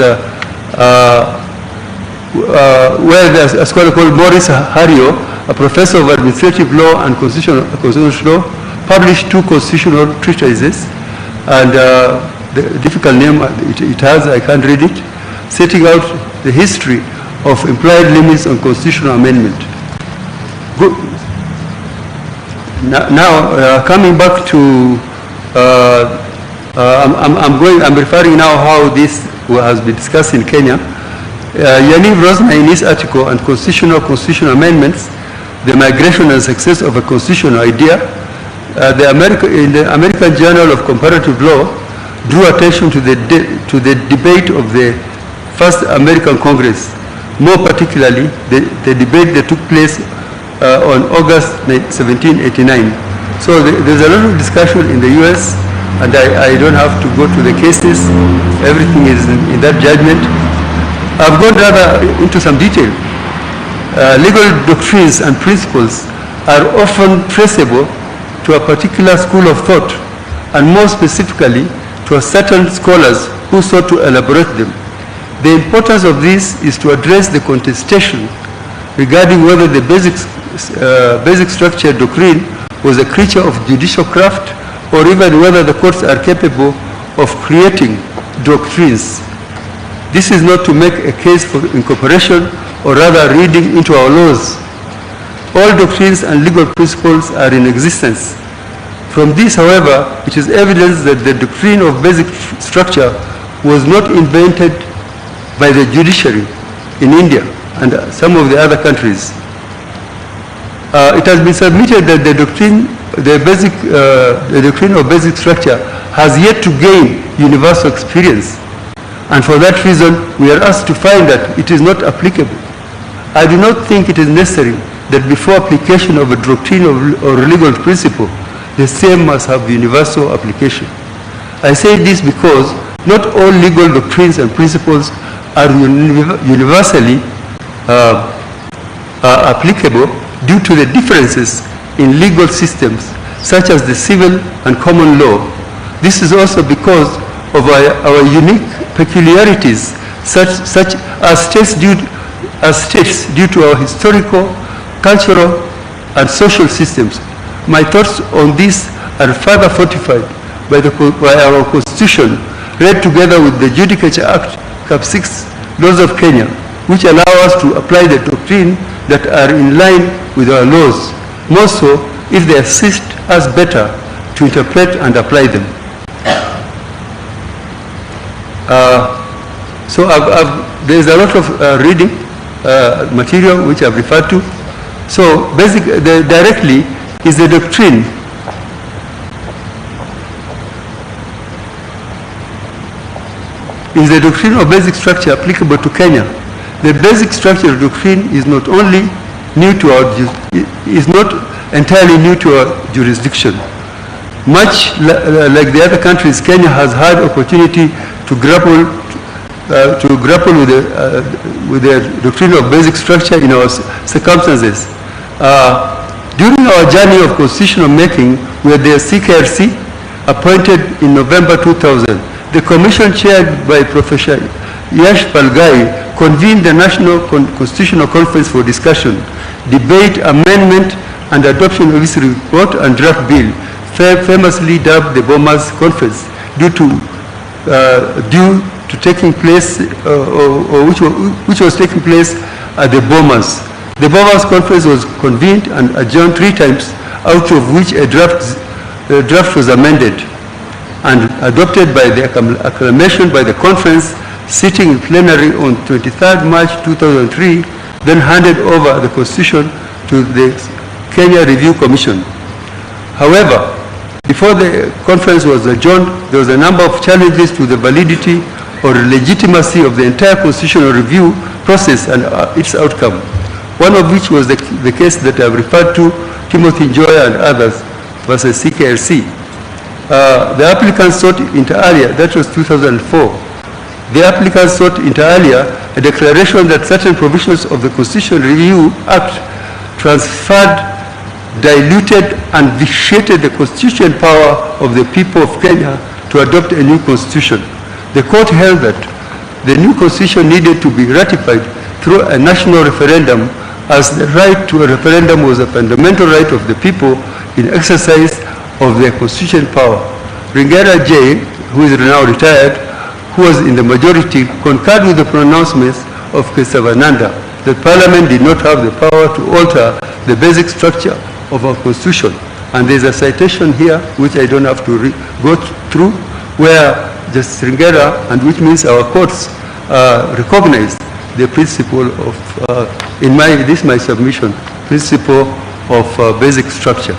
where a scholar called Maurice Hariot, a professor of administrative law and constitutional law, published 2 constitutional treatises, and the difficult name it has, I can't read it, setting out the history of implied limits on constitutional amendment. Good. Now, coming back to, I'm referring now how this has been discussed in Kenya. Yaniv Rosner, in his article on constitutional amendments, the migration and success of a constitutional idea, in the American Journal of Comparative Law, drew attention to the debate of the first American Congress, more particularly the debate that took place on August 1789. So there's a lot of discussion in the US, and I don't have to go to the cases. Everything is in that judgment. I've gone rather into some detail. Legal doctrines and principles are often traceable to a particular school of thought, and more specifically to a certain scholars who sought to elaborate them. The importance of this is to address the contestation regarding whether the basic structure doctrine was a creature of judicial craft, or even whether the courts are capable of creating doctrines. This is not to make a case for incorporation, or rather reading into our laws. All doctrines and legal principles are in existence. From this, however, it is evident that the doctrine of basic structure was not invented by the judiciary in India and some of the other countries. It has been submitted that the doctrine of basic structure has yet to gain universal experience, and for that reason we are asked to find that it is not applicable. I do not think it is necessary that before application of a doctrine or legal principle, the same must have universal application. I say this because not all legal doctrines and principles are universally applicable due to the differences in legal systems, such as the civil and common law. This is also because of our unique peculiarities, such as states due to our historical, cultural, and social systems. My thoughts on this are further fortified by our Constitution, read together with the Judicature Act, Cap 6, laws of Kenya, which allow us to apply the doctrine that are in line with our laws, more so if they assist us better to interpret and apply them. So there's a lot of reading material which I've referred to. So directly is the doctrine of basic structure applicable to Kenya. The basic structure doctrine is not only new to is not entirely new to our jurisdiction. Much like the other countries, Kenya has had opportunity to grapple with the doctrine of basic structure in our circumstances. During our journey of constitutional making with the CKRC, appointed in November 2000, the commission chaired by Professor Yash Palgai convened the National Constitutional Conference for discussion, debate, amendment, and adoption of its report and draft bill, famously dubbed the Bombers Conference, due to taking place, which was taking place at the Bombers. The Bombers Conference was convened and adjourned 3 times, out of which a draft was amended and adopted by the acclamation by the conference sitting in plenary on 23rd March 2003, then handed over the Constitution to the Kenya Review Commission. However, before the conference was adjourned, there was a number of challenges to the validity or legitimacy of the entire constitutional review process and its outcome, one of which was the case that I've referred to, Timothy Njoya and others, versus CKLC. The applicants sought inter alia, that was 2004. The applicants sought inter alia a declaration that certain provisions of the Constitutional Review Act transferred, diluted, and vitiated the constitutional power of the people of Kenya to adopt a new constitution. The court held that the new constitution needed to be ratified through a national referendum, as the right to a referendum was a fundamental right of the people in exercise of their constitutional power. Ringera J., who is now retired, who was in the majority, concurred with the pronouncements of Kesavananda that Parliament did not have the power to alter the basic structure of our Constitution. And there's a citation here, which I don't have to go through, where Justice Ringera, and which means our courts, recognized the principle of, this is my submission, principle of basic structure.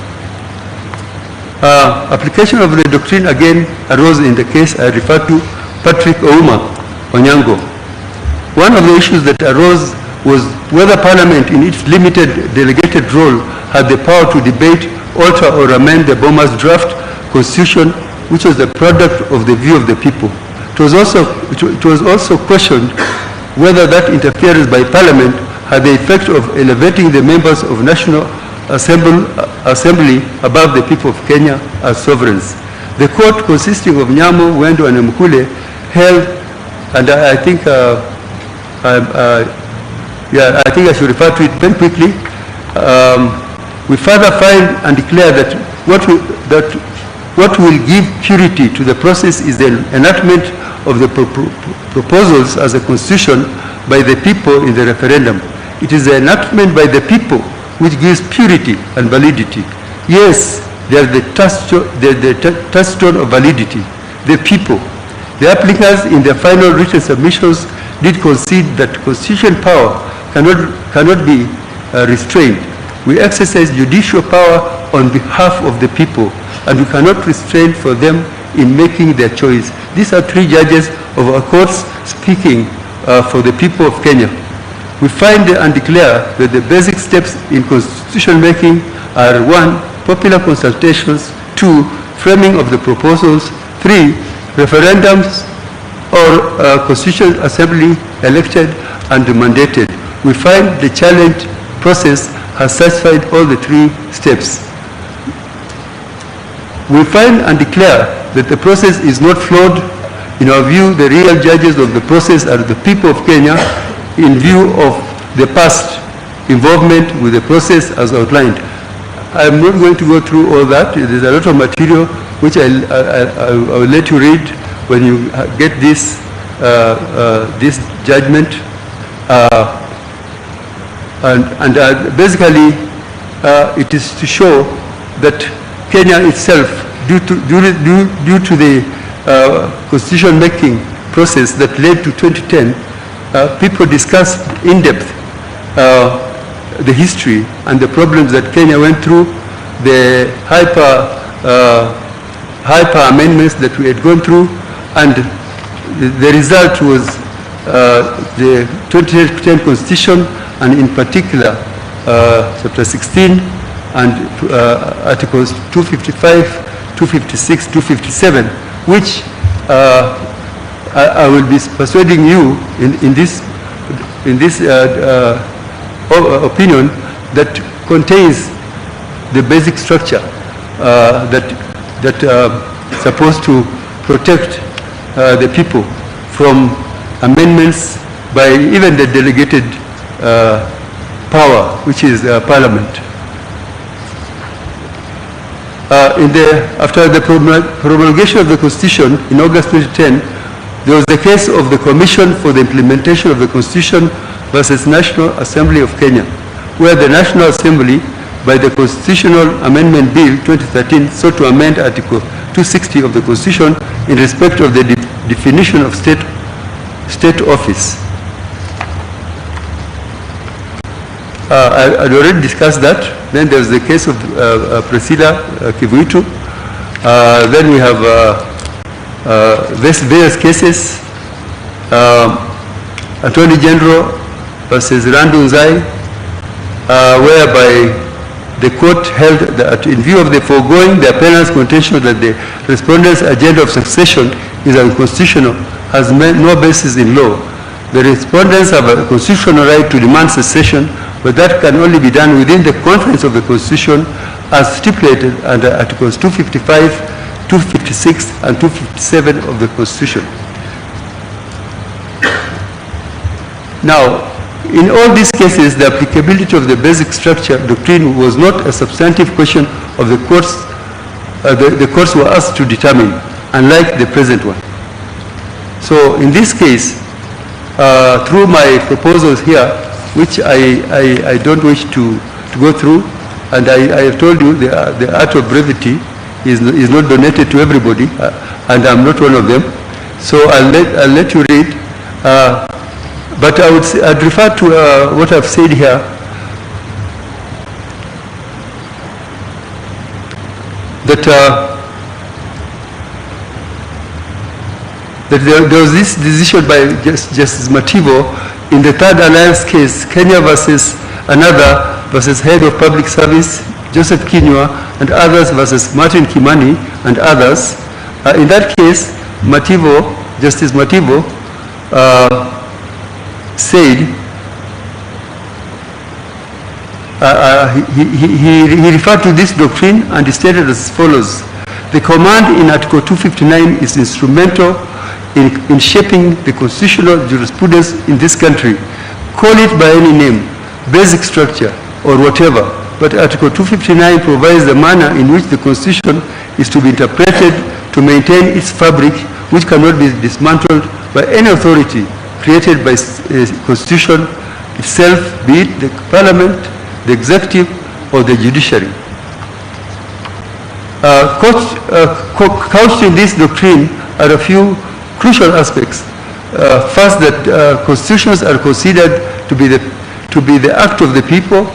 Application of the doctrine again arose in the case I referred to, Patrick Ouma Onyango. One of the issues that arose was whether Parliament, in its limited delegated role, had the power to debate, alter or amend the Boma's draft constitution, which was the product of the view of the people. It was also questioned whether that interference by Parliament had the effect of elevating the members of National Assembly above the people of Kenya as sovereigns. The court, consisting of Nyamo, Wendo, and Mkule, held, and I think I should refer to it very quickly. We further find and declare that what will give purity to the process is the enactment of the proposals as a constitution by the people in the referendum. It is the enactment by the people which gives purity and validity. Yes, they are the touchstone of validity, the people. The applicants in their final written submissions did concede that constitutional power cannot be restrained. We exercise judicial power on behalf of the people, and we cannot restrain for them in making their choice. These are three judges of our courts speaking for the people of Kenya. We find and declare that the basic steps in constitution making are 1. Popular consultations, 2. Framing of the proposals, 3. Referendums or Constitutional Assembly elected and mandated. We find the challenge process has satisfied all the 3 steps. We find and declare that the process is not flawed. In our view, the real judges of the process are the people of Kenya, in view of the past involvement with the process as outlined. I'm not going to go through all that. There's a lot of material which I will let you read when you get this judgment. Basically, it is to show that Kenya itself, due to the constitution making process that led to 2010, people discussed in depth the history and the problems that Kenya went through, the hyper amendments that we had gone through, and the result was the 2010 Constitution, and in particular Chapter 16 and Articles 255, 256, 257, which I will be persuading you in this opinion that contains the basic structure that is supposed to protect the people from amendments by even the delegated power, which is Parliament. After the promulgation of the Constitution in August 2010, there was the case of the Commission for the Implementation of the Constitution versus National Assembly of Kenya, where the National Assembly, by the Constitutional Amendment Bill 2013, sought to amend Article 260 of the Constitution in respect of the definition of state state office. I already discussed that. Then there's the case of Priscilla Kivuitu. Then we have various cases. Attorney General versus Randu Nzai, whereby the court held that in view of the foregoing, the appellant's contention that the respondent's agenda of succession is unconstitutional has no basis in law. The respondents have a constitutional right to demand succession, but that can only be done within the confines of the Constitution as stipulated under Articles 255, 256, and 257 of the Constitution. Now, in all these cases, the applicability of the basic structure doctrine was not a substantive question of the courts. The courts were asked to determine, unlike the present one. So, in this case, through my proposals here, which I don't wish to go through, and I have told you the art of brevity is not donated to everybody, and I'm not one of them. So I'll let you read. But I'd refer to what I've said here. That there was this decision by Justice Mativo in the Third Alliance case, Kenya versus another versus Head of Public Service, Joseph Kinyua, and others versus Martin Kimani and others. In that case, Justice Mativo said, he referred to this doctrine and stated as follows: the command in Article 259 is instrumental in shaping the constitutional jurisprudence in this country. Call it by any name, basic structure, or whatever, but Article 259 provides the manner in which the Constitution is to be interpreted to maintain its fabric, which cannot be dismantled by any authority created by the Constitution itself, be it the Parliament, the Executive, or the Judiciary. Couched in this doctrine are a few crucial aspects. First, that constitutions are considered to be the act of the people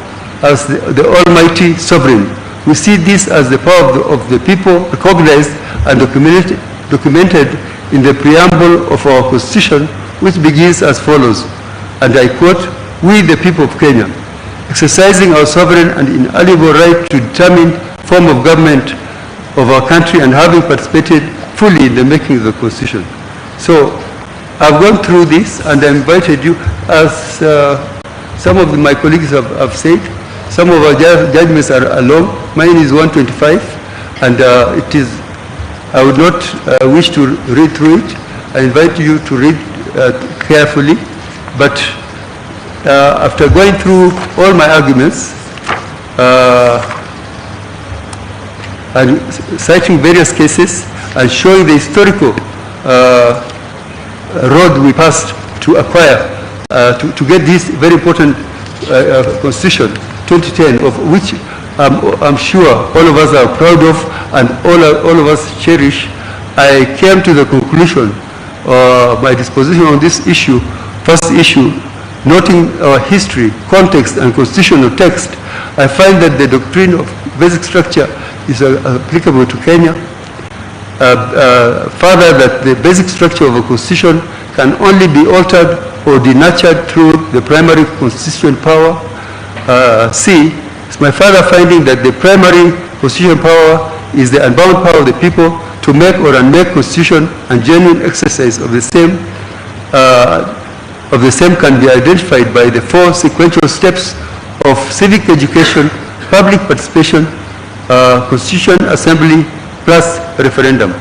as the almighty sovereign. We see this as the power of the people recognized and documented in the preamble of our Constitution, which begins as follows, and I quote, "We the people of Kenya, exercising our sovereign and inalienable right to determine form of government of our country and having participated fully in the making of the Constitution." So I've gone through this and I invited you, as some of my colleagues have said, some of our judgments are long. Mine is 125, and I would not wish to read through it. I invite you to read carefully, but after going through all my arguments and citing various cases and showing the historical road we passed to acquire, to get this very important Constitution 2010, of which I'm sure all of us are proud of and all of us cherish, I came to the conclusion my disposition on this issue, first issue, noting our history, context, and constitutional text, I find that the doctrine of basic structure is applicable to Kenya. Further, that the basic structure of a constitution can only be altered or denatured through the primary constituent power. C, it's my further finding that the primary constitutional power is the unbound power of the people to make or unmake constitution, and genuine exercise of the same can be identified by the four sequential steps of civic education, public participation, constitution assembly, plus referendum.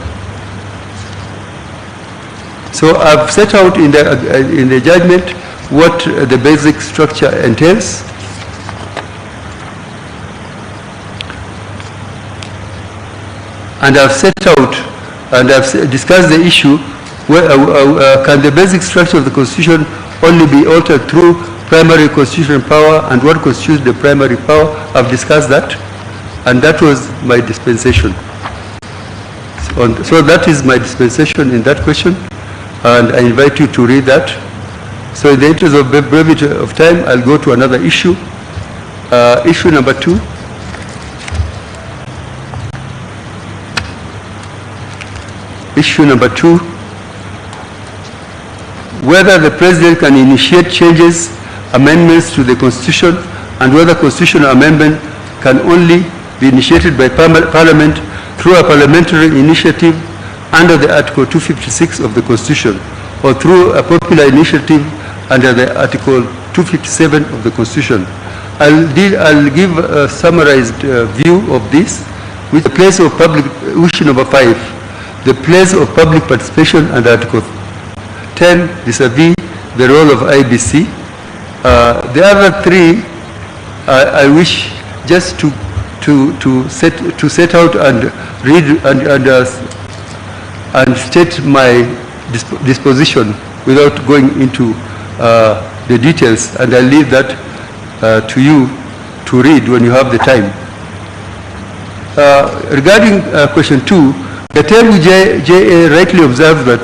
So I've set out in the judgment what the basic structure entails. And I've set out and I've discussed the issue, where, can the basic structure of the Constitution only be altered through primary constitutional power, and what constitutes the primary power? I've discussed that, and that was my dispensation. So that is my dispensation in that question. and I invite you to read that. So in the interest of brevity of time, I'll go to another issue. Issue number 2. Issue number 2, whether the President can initiate changes, amendments to the Constitution, and whether constitutional amendment can only be initiated by Parliament through a parliamentary initiative under the Article 256 of the Constitution, or through a popular initiative under the Article 257 of the Constitution. I'll give a summarized view of this, with the place of public, issue number 5, the place of public participation under Article 10 vis-a-vis the role of IBC. The other 3, I wish just to set out and read and state my disposition without going into the details, and I leave that to you to read when you have the time. Regarding question 2, the TLJA rightly observes that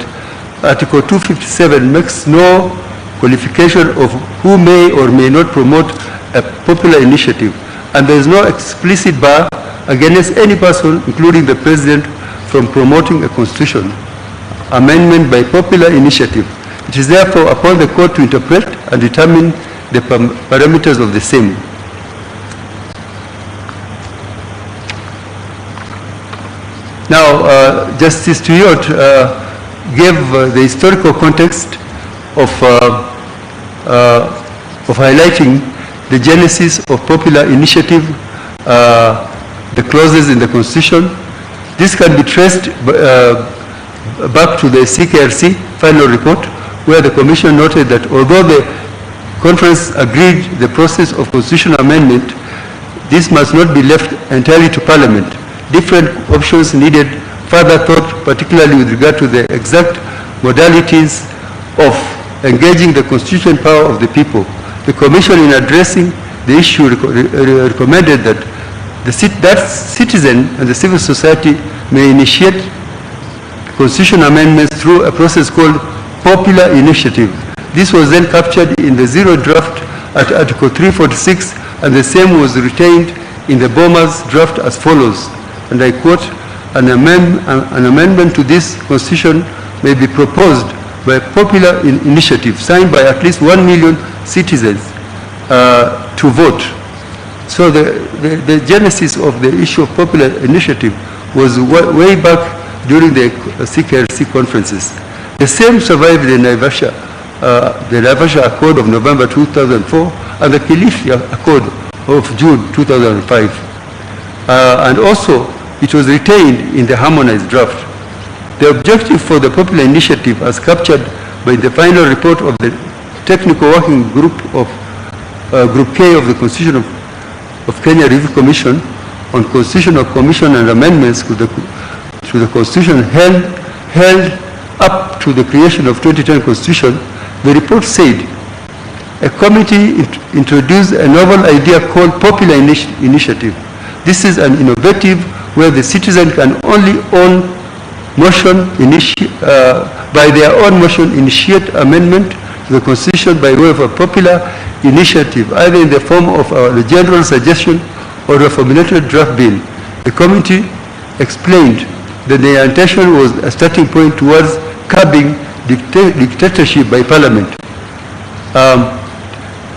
Article 257 makes no qualification of who may or may not promote a popular initiative, and there is no explicit bar against any person, including the President, from promoting a constitution amendment by popular initiative. It is therefore upon the court to interpret and determine the parameters of the same. Now, Justice Tuyot gave the historical context of highlighting the genesis of popular initiative, the clauses in the Constitution. This can be traced back to the CKRC final report, where the Commission noted that although the conference agreed the process of constitutional amendment, this must not be left entirely to Parliament. Different options needed further thought, particularly with regard to the exact modalities of engaging the constituent power of the people. The Commission, in addressing the issue, recommended that that citizen and the civil society may initiate constitutional amendments through a process called popular initiative. This was then captured in the zero draft at Article 346, and the same was retained in the Boma's draft as follows, and I quote, an amendment to this constitution may be proposed by popular initiative signed by at least 1 million citizens to vote. So the genesis of the issue of popular initiative was way back during the CKRC conferences. The same survived the Naivasha Accord of November 2004 and the Kilifi Accord of June 2005. And also, it was retained in the harmonized draft. The objective for the popular initiative, as captured by the final report of the Technical Working Group of Group K of the Constitution of Kenya Review Commission on Constitutional Commission and Amendments to the Constitution held up to the creation of 2010 Constitution, the report said a committee introduced a novel idea called popular initiative. This is an innovative where the citizen can only by their own motion initiate amendment to the Constitution by way of a popular initiative, either in the form of a general suggestion or a formulated draft bill. The committee explained that their intention was a starting point towards curbing dictatorship by Parliament.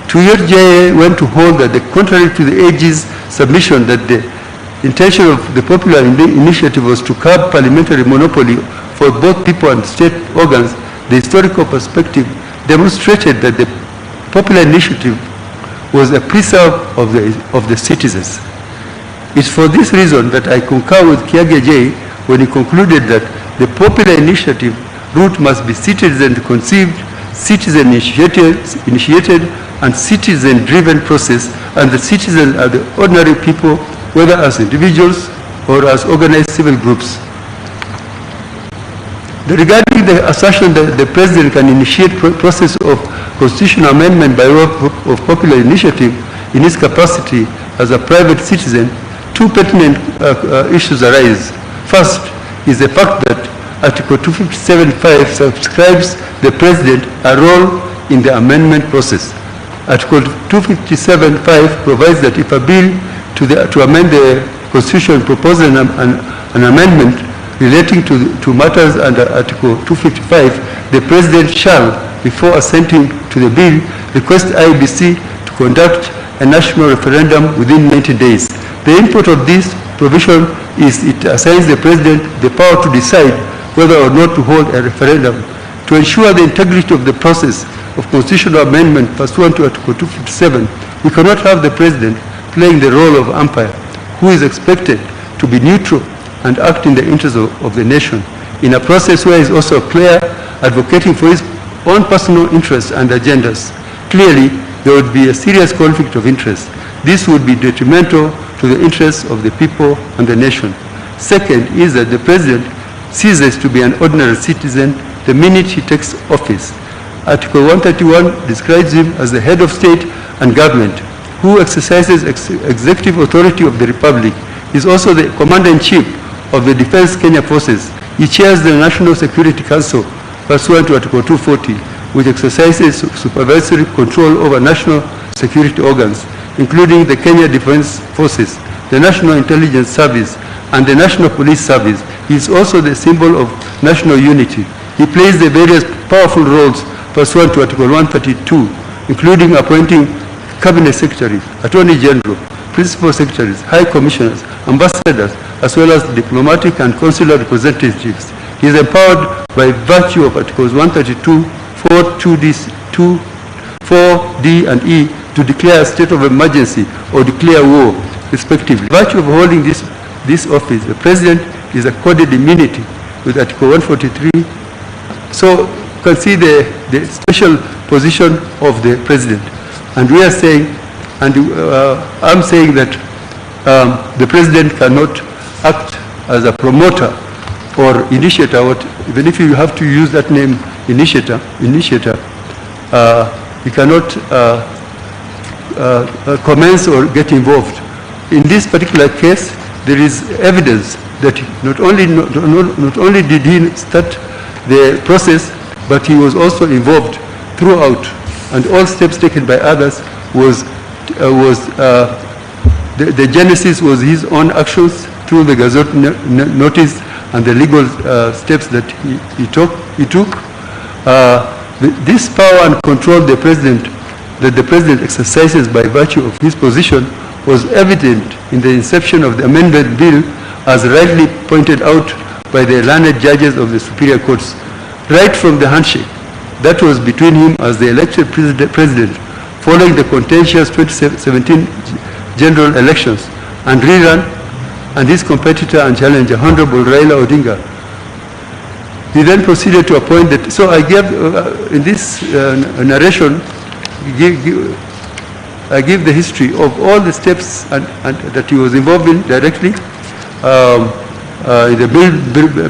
Tuyot went to hold that, contrary to the AG's submission that the intention of the popular initiative was to curb parliamentary monopoly for both people and state organs, the historical perspective demonstrated that the popular initiative was a preserve of the citizens. It's for this reason that I concur with Kiage J when he concluded that the popular initiative route must be citizen-conceived, citizen-initiated, and citizen-driven process, and the citizens are the ordinary people, whether as individuals or as organized civil groups. Regarding the assertion that the President can initiate process of constitutional amendment by way of popular initiative in his capacity as a private citizen, two pertinent issues arise. First is the fact that Article 257.5 subscribes the President a role in the amendment process. Article 257.5 provides that if a bill to amend the Constitution proposes an amendment relating to matters under Article 255, the President shall, before assenting to the bill, request IEBC to conduct a national referendum within 90 days. The import of this provision is it assigns the President the power to decide whether or not to hold a referendum. To ensure the integrity of the process of constitutional amendment pursuant to Article 257, we cannot have the President playing the role of umpire, who is expected to be neutral and act in the interest of the nation, in a process where he is also a player advocating for his own personal interests and agendas. Clearly, there would be a serious conflict of interest. This would be detrimental to the interests of the people and the nation. Second is that the President ceases to be an ordinary citizen the minute he takes office. Article 131 describes him as the head of state and government, who exercises executive authority of the Republic. He is also the Commander-in-Chief of the Defense Kenya Forces. He chairs the National Security Council pursuant to Article 240, which exercises supervisory control over national security organs, including the Kenya Defense Forces, the National Intelligence Service, and the National Police Service. He is also the symbol of national unity. He plays the various powerful roles pursuant to Article 132, including appointing Cabinet Secretaries, Attorney General, Principal Secretaries, High Commissioners, Ambassadors, as well as diplomatic and consular representatives. He is empowered by virtue of Articles 132, 4D and E to declare a state of emergency or declare war, respectively. By virtue of holding this office, the President is accorded immunity with Article 143. So you can see the special position of the President. And we are saying, and I'm saying that the President cannot act as a promoter or initiator, even if you have to use that name, initiator, he cannot commence or get involved. In this particular case, there is evidence that not only did he start the process, but he was also involved throughout, and all steps taken by others the genesis was his own actions through the Gazette notice and the legal steps that he took. This power and control that the President exercises by virtue of his position was evident in the inception of the amendment bill, as rightly pointed out by the learned judges of the superior courts. Right from the handshake that was between him as the elected president following the contentious 2017 general elections and rerun, and his competitor and challenger, Honorable Raila Odinga. He then proceeded to appoint that. So I gave, in this narration, I give the history of all the steps and that he was involved in directly, in the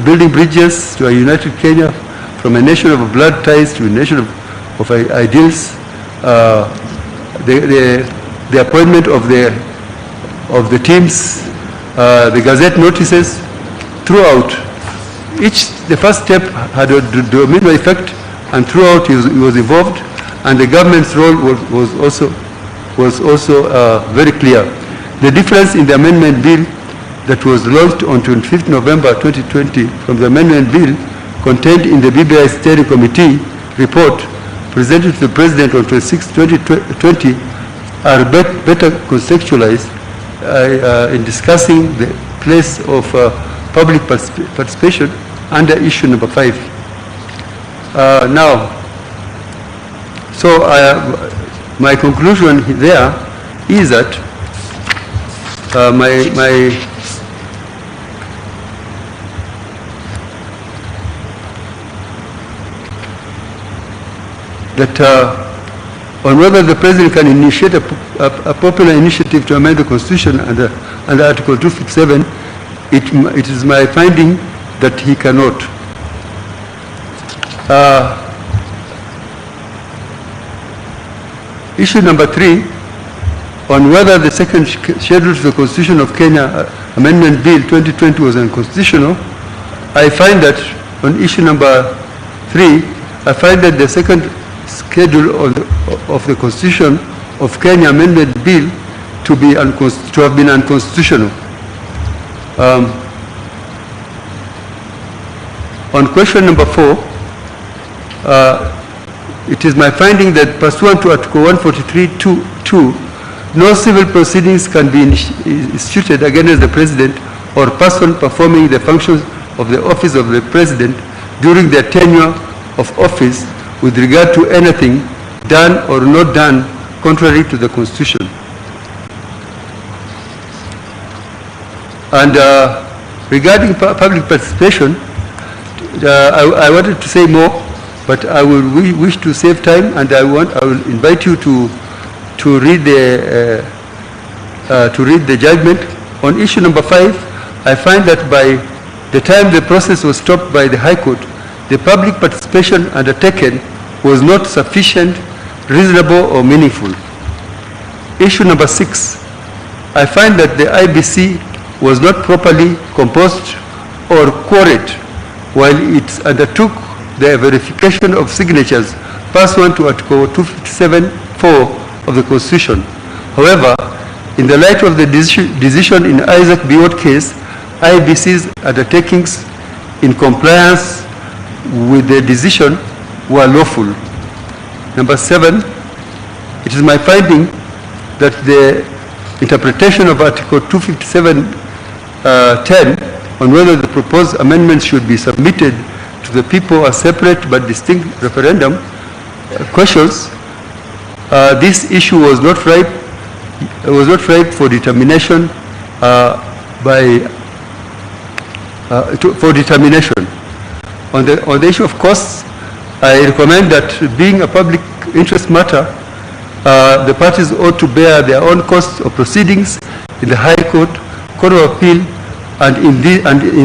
building bridges to a united Kenya, from a nation of blood ties to a nation of ideals, the appointment of the teams, the Gazette notices throughout. The first step had a domino effect, and throughout he was involved, and the government's role was also very clear. The difference in the amendment bill that was launched on 25th November 2020 from the amendment bill contained in the BBI Steering Committee report presented to the President on 26th 2020 are better contextualized in discussing the place of public participation under issue number 5. My conclusion there is that on whether the President can initiate a popular initiative to amend the Constitution under Article 257, it is my finding that he cannot. Issue number 3, on whether the second schedule to the Constitution of Kenya Amendment Bill 2020 was unconstitutional, I find that on issue number 3, I find that the second schedule of the Constitution of Kenya Amendment Bill to have been unconstitutional. On question number 4, it is my finding that pursuant to Article 143(2), no civil proceedings can be instituted against the President or person performing the functions of the office of the President during their tenure of office with regard to anything done or not done contrary to the Constitution. And regarding public participation, I wanted to say more, but I will wish to save time, and I will invite you to read the judgment. On issue number 5, I find that by the time the process was stopped by the High Court, the public participation undertaken was not sufficient, reasonable, or meaningful. Issue number 6, I find that the IBC was not properly composed or queried while it undertook the verification of signatures pursuant to Article 257(4) of the Constitution. However, in the light of the decision in Isaac Biot case, IBC's undertakings in compliance with the decision were lawful. Number 7, it is my finding that the interpretation of Article 257(10) on whether the proposed amendments should be submitted to the people as separate but distinct referendum questions, this issue was not ripe for determination for determination. On the issue of costs, I recommend that, being a public interest matter, the parties ought to bear their own costs of proceedings in the High Court, Court of Appeal, and in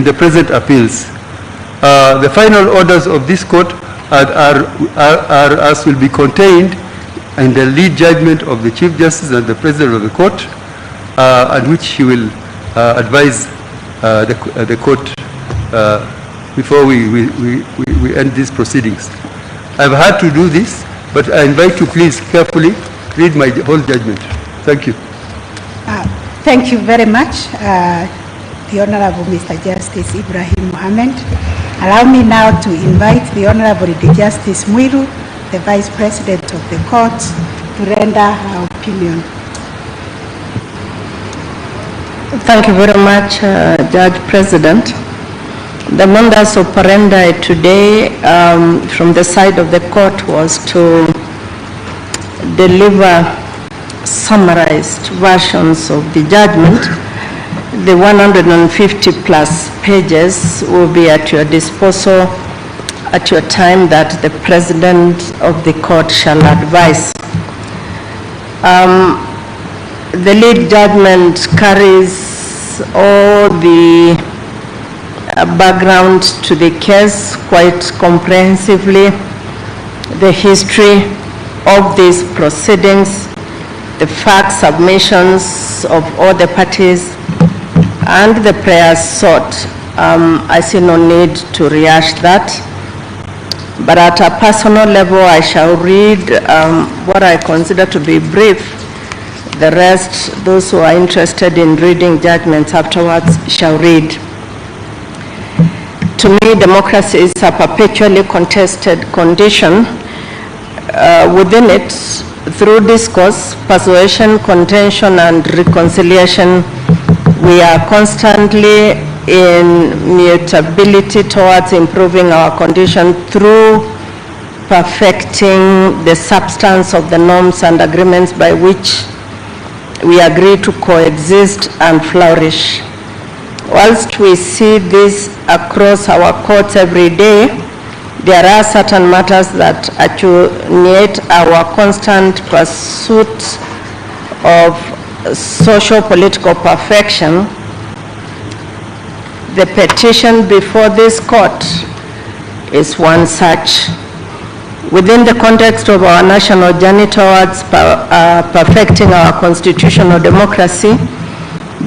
the present appeals. The final orders of this court are as will be contained in the lead judgment of the Chief Justice and the President of the Court, and which he will advise the court before we end these proceedings. I've had to do this, but I invite you please carefully read my whole judgment. Thank you. Thank you very much, the Honorable Mr. Justice Ibrahim Mohammed. Allow me now to invite the Honorable Justice Mwiru, the Vice President of the Court, to render her opinion. Thank you very much, Judge President. The modus operandi today from the side of the court was to deliver summarized versions of the judgment. The 150 plus pages will be at your disposal at your time that the President of the court shall advise. The lead judgment carries all the background to the case quite comprehensively, the history of these proceedings, the fact submissions of all the parties, and the prayers sought. I see no need to rehash that. But at a personal level, I shall read what I consider to be brief. The rest, those who are interested in reading judgments afterwards, shall read. To me, democracy is a perpetually contested condition. Within it, through discourse, persuasion, contention, and reconciliation, we are constantly in mutability towards improving our condition through perfecting the substance of the norms and agreements by which we agree to coexist and flourish. Whilst we see this across our courts every day, there are certain matters that attenuate our constant pursuit of socio-political perfection. The petition before this court is one such. Within the context of our national journey towards perfecting our constitutional democracy,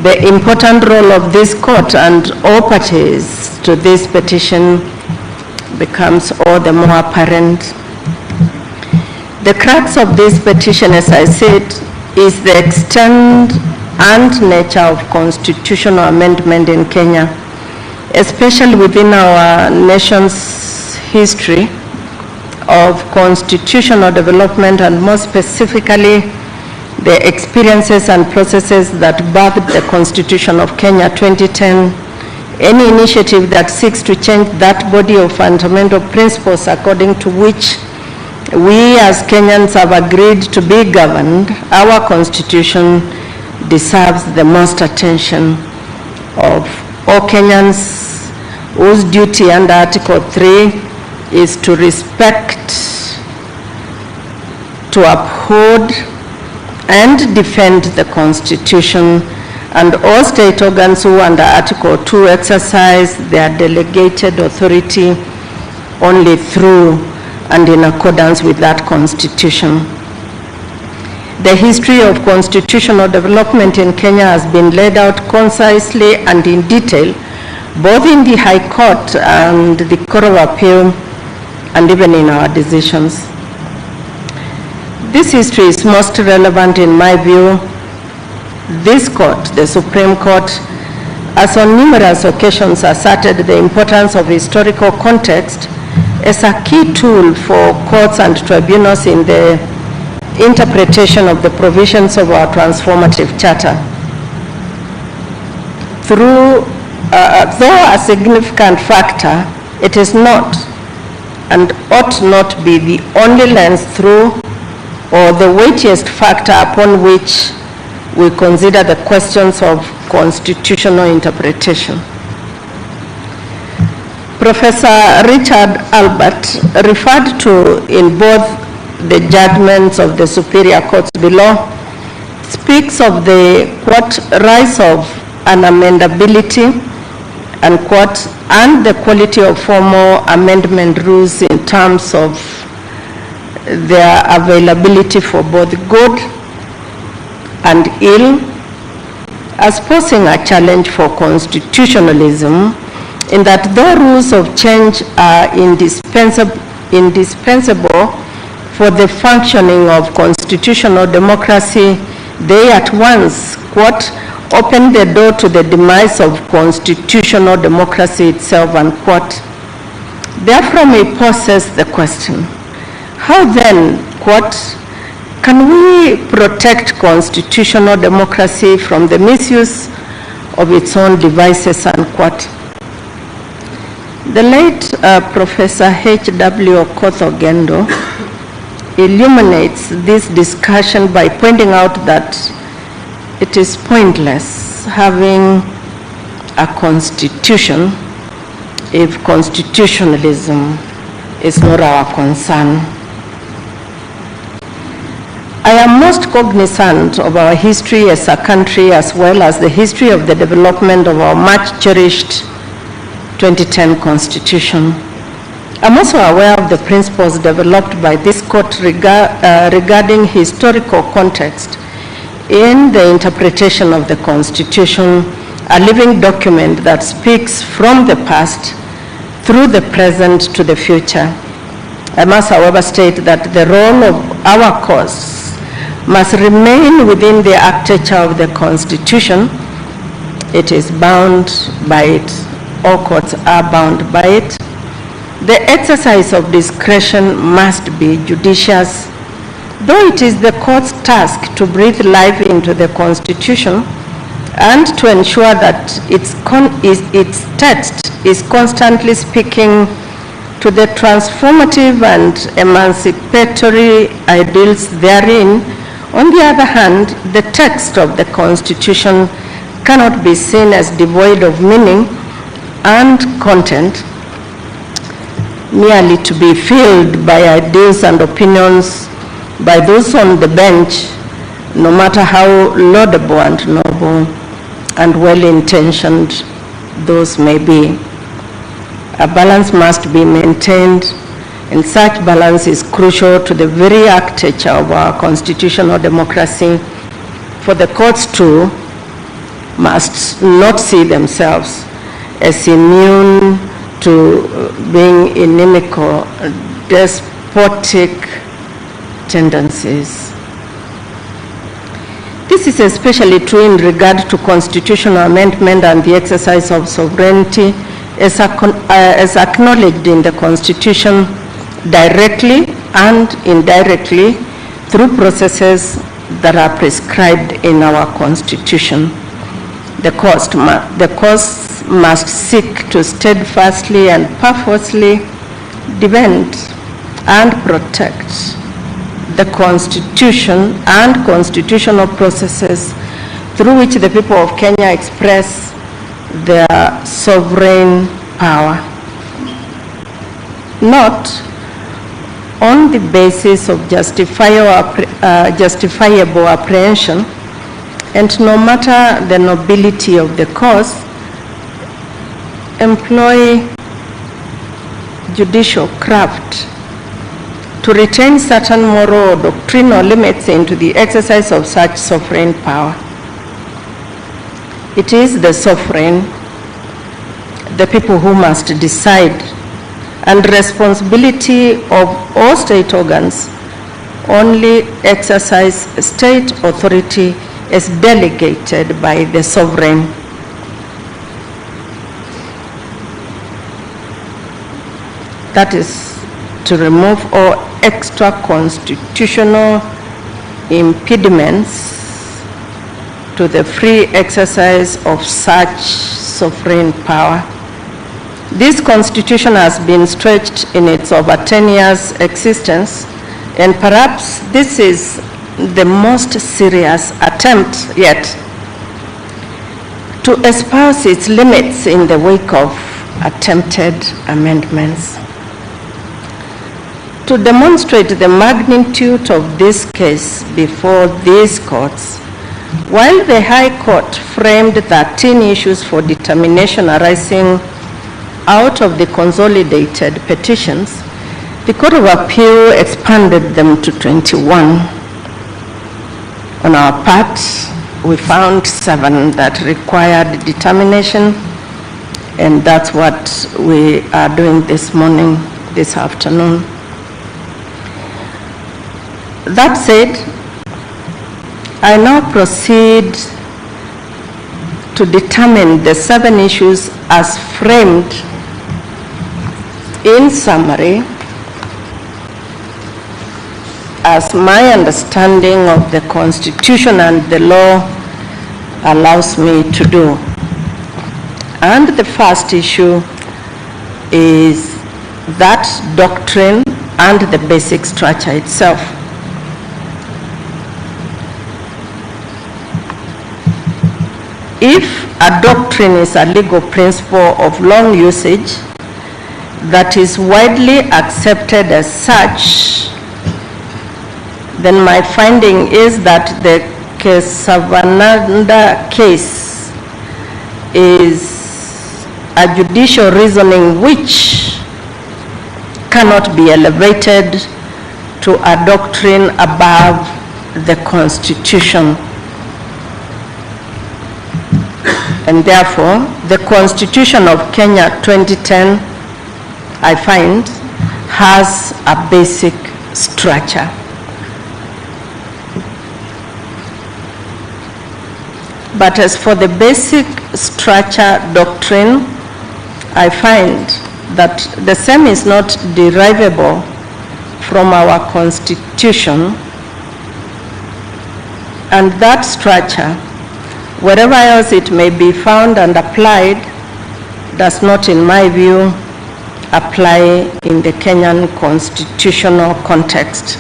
the important role of this court and all parties to this petition becomes all the more apparent. The crux of this petition, as I said, is the extent and nature of constitutional amendment in Kenya, especially within our nation's history of constitutional development, and more specifically, the experiences and processes that birthed the Constitution of Kenya 2010. Any initiative that seeks to change that body of fundamental principles according to which we as Kenyans have agreed to be governed, our Constitution deserves the most attention of all Kenyans, whose duty under Article 3 is to respect, to uphold, and defend the Constitution, and all state organs who under Article 2 exercise their delegated authority only through and in accordance with that Constitution. The history of constitutional development in Kenya has been laid out concisely and in detail, both in the High Court and the Court of Appeal, and even in our decisions. This history is most relevant in my view. This court, the Supreme Court, has on numerous occasions asserted the importance of historical context as a key tool for courts and tribunals in the interpretation of the provisions of our transformative charter. Though a significant factor, it is not and ought not be the only lens through or the weightiest factor upon which we consider the questions of constitutional interpretation. Professor Richard Albert referred to in both the judgments of the superior courts below speaks of the, quote, rise of unamendability, and, quote, and the quality of formal amendment rules in terms of their availability for both good and ill, as posing a challenge for constitutionalism, in that though rules of change are indispensable for the functioning of constitutional democracy, they at once, quote, open the door to the demise of constitutional democracy itself, unquote. Therefore, may poses the question, how then, quote, can we protect constitutional democracy from the misuse of its own devices, unquote? The late Professor H.W. Okoth-Ogendo illuminates this discussion by pointing out that it is pointless having a constitution if constitutionalism is not our concern. I am most cognizant of our history as a country, as well as the history of the development of our much cherished 2010 Constitution. I'm also aware of the principles developed by this court regarding historical context in the interpretation of the Constitution, a living document that speaks from the past through the present to the future. I must, however, state that the role of our courts must remain within the architecture of the Constitution. It is bound by it. All courts are bound by it. The exercise of discretion must be judicious, though it is the court's task to breathe life into the Constitution and to ensure that its text is constantly speaking to the transformative and emancipatory ideals therein. On the other hand, the text of the Constitution cannot be seen as devoid of meaning and content, merely to be filled by ideas and opinions by those on the bench, no matter how laudable and noble and well-intentioned those may be. A balance must be maintained, and such balance is crucial to the very architecture of our constitutional democracy, for the courts too must not see themselves as immune to being inimical, despotic tendencies. This is especially true in regard to constitutional amendment and the exercise of sovereignty as acknowledged in the Constitution directly and indirectly through processes that are prescribed in our Constitution. The courts must seek to steadfastly and purposely defend and protect the Constitution and constitutional processes through which the people of Kenya express their sovereign power, not on the basis of justifiable apprehension, and no matter the nobility of the cause, employ judicial craft to retain certain moral or doctrinal limits into the exercise of such sovereign power. It is the sovereign, the people who must decide, and responsibility of all state organs only exercise state authority as delegated by the sovereign. That is to remove all extra constitutional impediments to the free exercise of such sovereign power. This constitution has been stretched in its over 10 years existence, and perhaps this is the most serious attempt yet to espouse its limits in the wake of attempted amendments. To demonstrate the magnitude of this case before these courts, while the High Court framed 13 issues for determination arising out of the consolidated petitions, the Court of Appeal expanded them to 21. On our part, we found 7 that required determination, and that's what we are doing this morning, this afternoon. That said, I now proceed to determine the 7 issues as framed in summary as my understanding of the Constitution and the law allows me to do. And the first issue is that doctrine and the basic structure itself. If a doctrine is a legal principle of long usage that is widely accepted as such, then my finding is that the Kesavananda case is a judicial reasoning which cannot be elevated to a doctrine above the Constitution. And therefore, the Constitution of Kenya 2010, I find, has a basic structure. But as for the basic structure doctrine, I find that the same is not derivable from our Constitution, and that structure, wherever else it may be found and applied, does not, in my view, apply in the Kenyan constitutional context.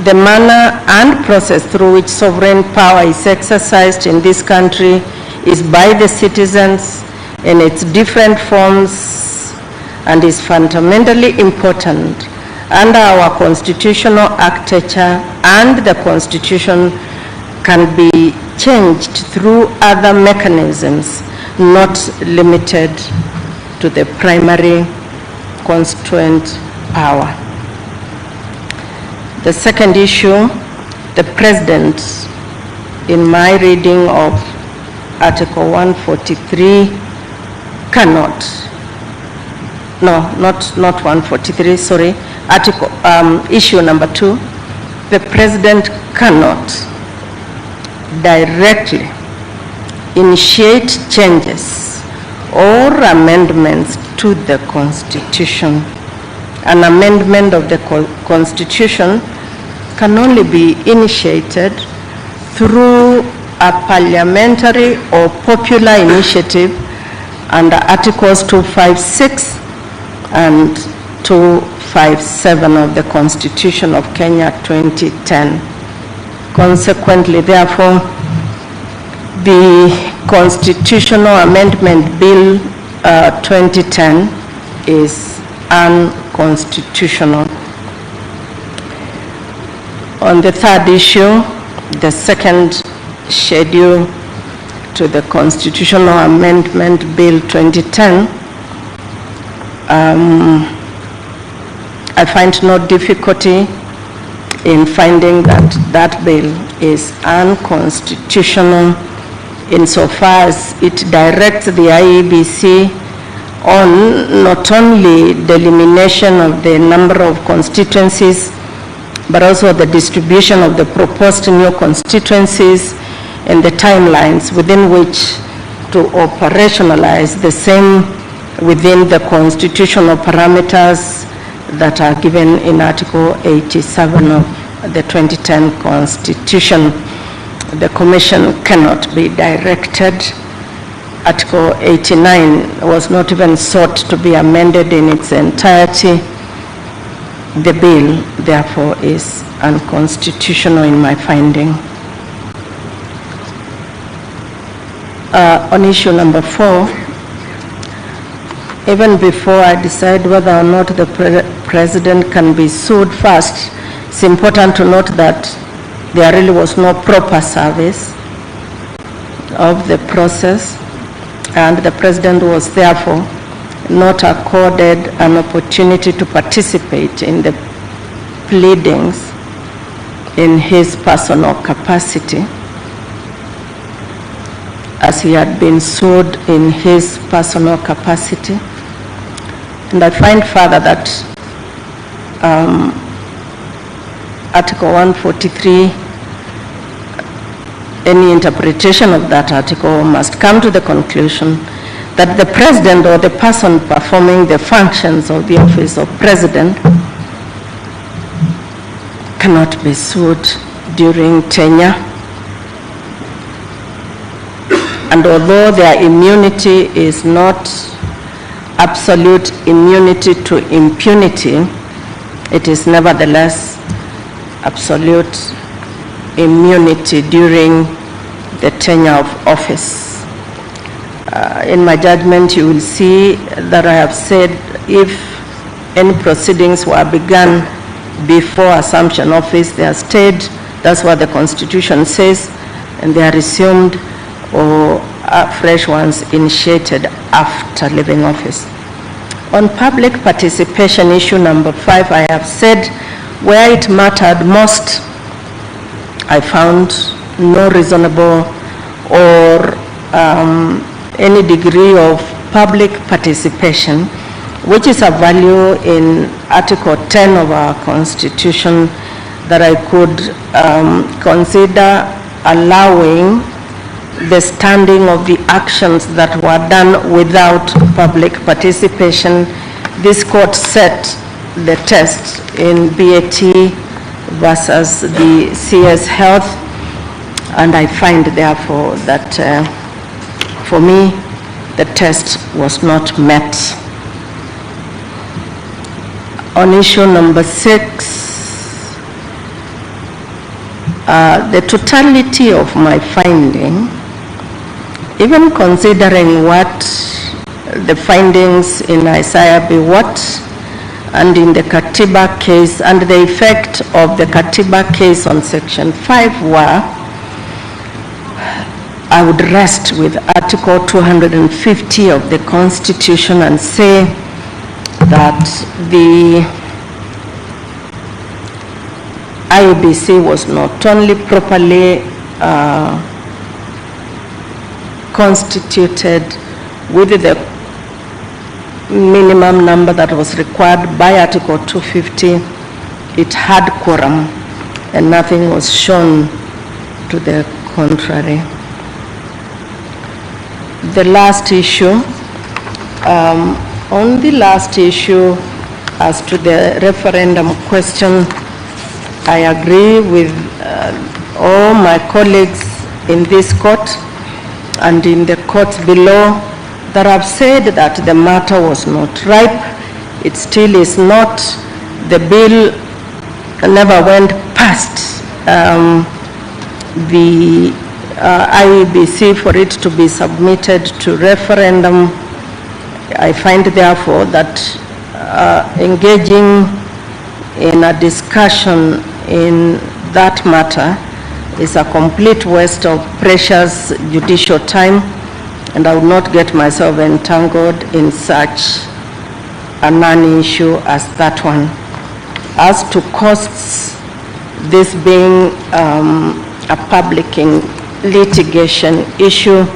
The manner and process through which sovereign power is exercised in this country is by the citizens in its different forms and is fundamentally important under our constitutional architecture, and the Constitution can be changed through other mechanisms not limited to the primary constituent power. The second issue, the President, in my reading of Article 143, cannot no, not 143, sorry, article, issue number 2, the president cannot directly initiate changes or amendments to the Constitution. An amendment of the Constitution can only be initiated through a parliamentary or popular initiative under Articles 256 and 257 of the Constitution of Kenya 2010. Consequently, therefore, the Constitutional Amendment Bill 2010 is unconstitutional. On the third issue, the second schedule to the Constitutional Amendment Bill 2010, I find no difficulty in finding that that bill is unconstitutional insofar as it directs the IEBC on not only the elimination of the number of constituencies, but also the distribution of the proposed new constituencies and the timelines within which to operationalize the same within the constitutional parameters that are given in Article 87 of the 2010 Constitution. The Commission cannot be directed. Article 89 was not even sought to be amended in its entirety. The bill, therefore, is unconstitutional in my finding. On issue number 4, even before I decide whether or not the President can be sued first, it's important to note that there really was no proper service of the process, and the President was therefore not accorded an opportunity to participate in the pleadings in his personal capacity, as he had been sued in his personal capacity. And I find further that Article 143, any interpretation of that article must come to the conclusion that the President or the person performing the functions of the office of President cannot be sued during tenure. And although their immunity is not absolute immunity to impunity, it is nevertheless absolute immunity during the tenure of office. In my judgment, you will see that I have said if any proceedings were begun before assumption of office, they are stayed. That's what the Constitution says, and they are resumed, or fresh ones initiated after leaving office. On public participation, issue number 5, I have said where it mattered most, I found no reasonable or any degree of public participation, which is a value in Article 10 of our Constitution that I could consider allowing the standing of the actions that were done without public participation. This court set the test in BAT versus the CS Health, and I find therefore that for me the test was not met. On issue number 6, the totality of my finding, even considering what the findings in Isaiah B. Watt and in the Katiba case and the effect of the Katiba case on Section 5 were, I would rest with Article 250 of the Constitution and say that the IEBC was not only properly constituted with the minimum number that was required by Article 250, it had quorum, and nothing was shown to the contrary. The last issue, on the last issue, as to the referendum question, I agree with all my colleagues in this court and in the courts below that have said that the matter was not ripe. It still is not. The bill never went past the IEBC for it to be submitted to referendum. I find, therefore, that engaging in a discussion in that matter is a complete waste of precious judicial time, and I would not get myself entangled in such a non-issue as that one. As to costs, this being a public litigation issue,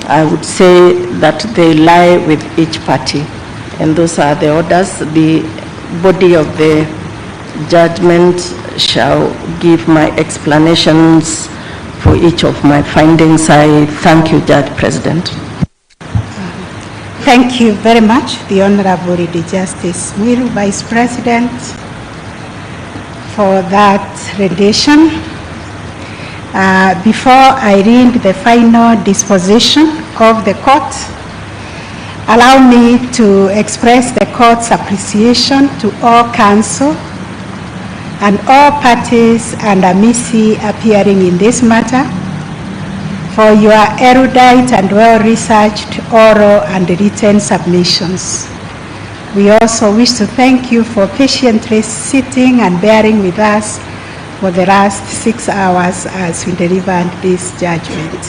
I would say that they lie with each party, and those are the orders. The body of the judgment shall give my explanations for each of my findings. I thank you, Judge President. Thank you very much, the Honorable Lady Justice Mwiru, Vice President, for that rendition. Before I read the final disposition of the court, allow me to express the court's appreciation to all counsel and all parties and amici appearing in this matter for your erudite and well-researched oral and written submissions. We also wish to thank you for patiently sitting and bearing with us for the last 6 hours as we delivered this judgment.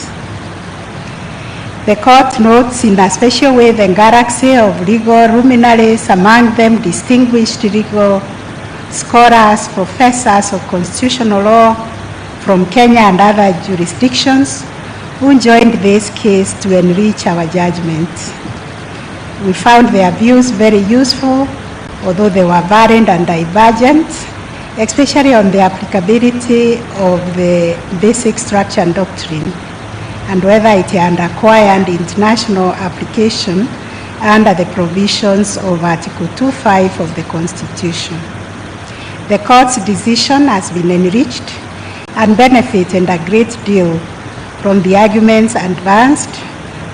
The court notes in a special way the galaxy of legal luminaries, among them distinguished legal scholars, professors of constitutional law from Kenya and other jurisdictions who joined this case to enrich our judgment. We found their views very useful, although they were varied and divergent, especially on the applicability of the basic structure and doctrine and whether it had acquired international application under the provisions of Article 2.5 of the Constitution. The court's decision has been enriched and benefited a great deal from the arguments advanced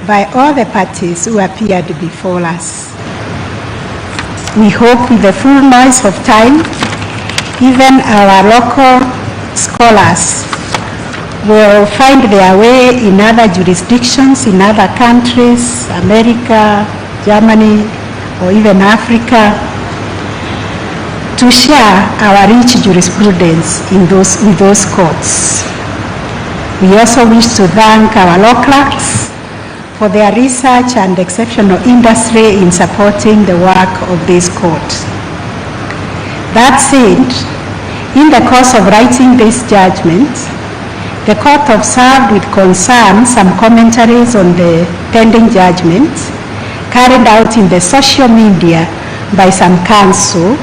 by all the parties who appeared before us. We hope with the fullness of time, even our local scholars will find their way in other jurisdictions, in other countries, America, Germany, or even Africa, to share our rich jurisprudence with those courts. We also wish to thank our law clerks for their research and exceptional industry in supporting the work of this court. That said, in the course of writing this judgment, the court observed with concern some commentaries on the pending judgment carried out in the social media by some counsel,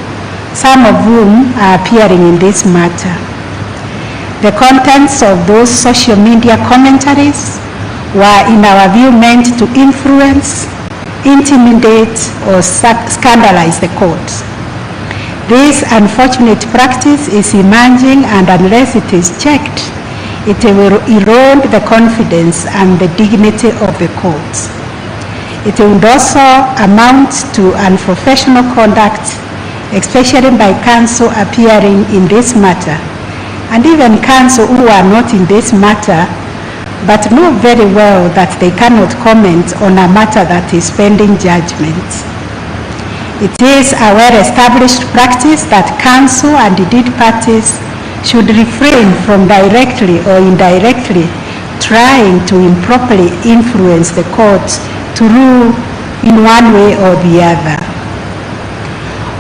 some of whom are appearing in this matter. The contents of those social media commentaries were, in our view, meant to influence, intimidate, or scandalize the court. This unfortunate practice is emerging, and unless it is checked, it will erode the confidence and the dignity of the court. It would also amount to unprofessional conduct, especially by counsel appearing in this matter, and even counsel who are not in this matter, but know very well that they cannot comment on a matter that is pending judgment. It is a well-established practice that counsel and indeed parties should refrain from directly or indirectly trying to improperly influence the court to rule in one way or the other.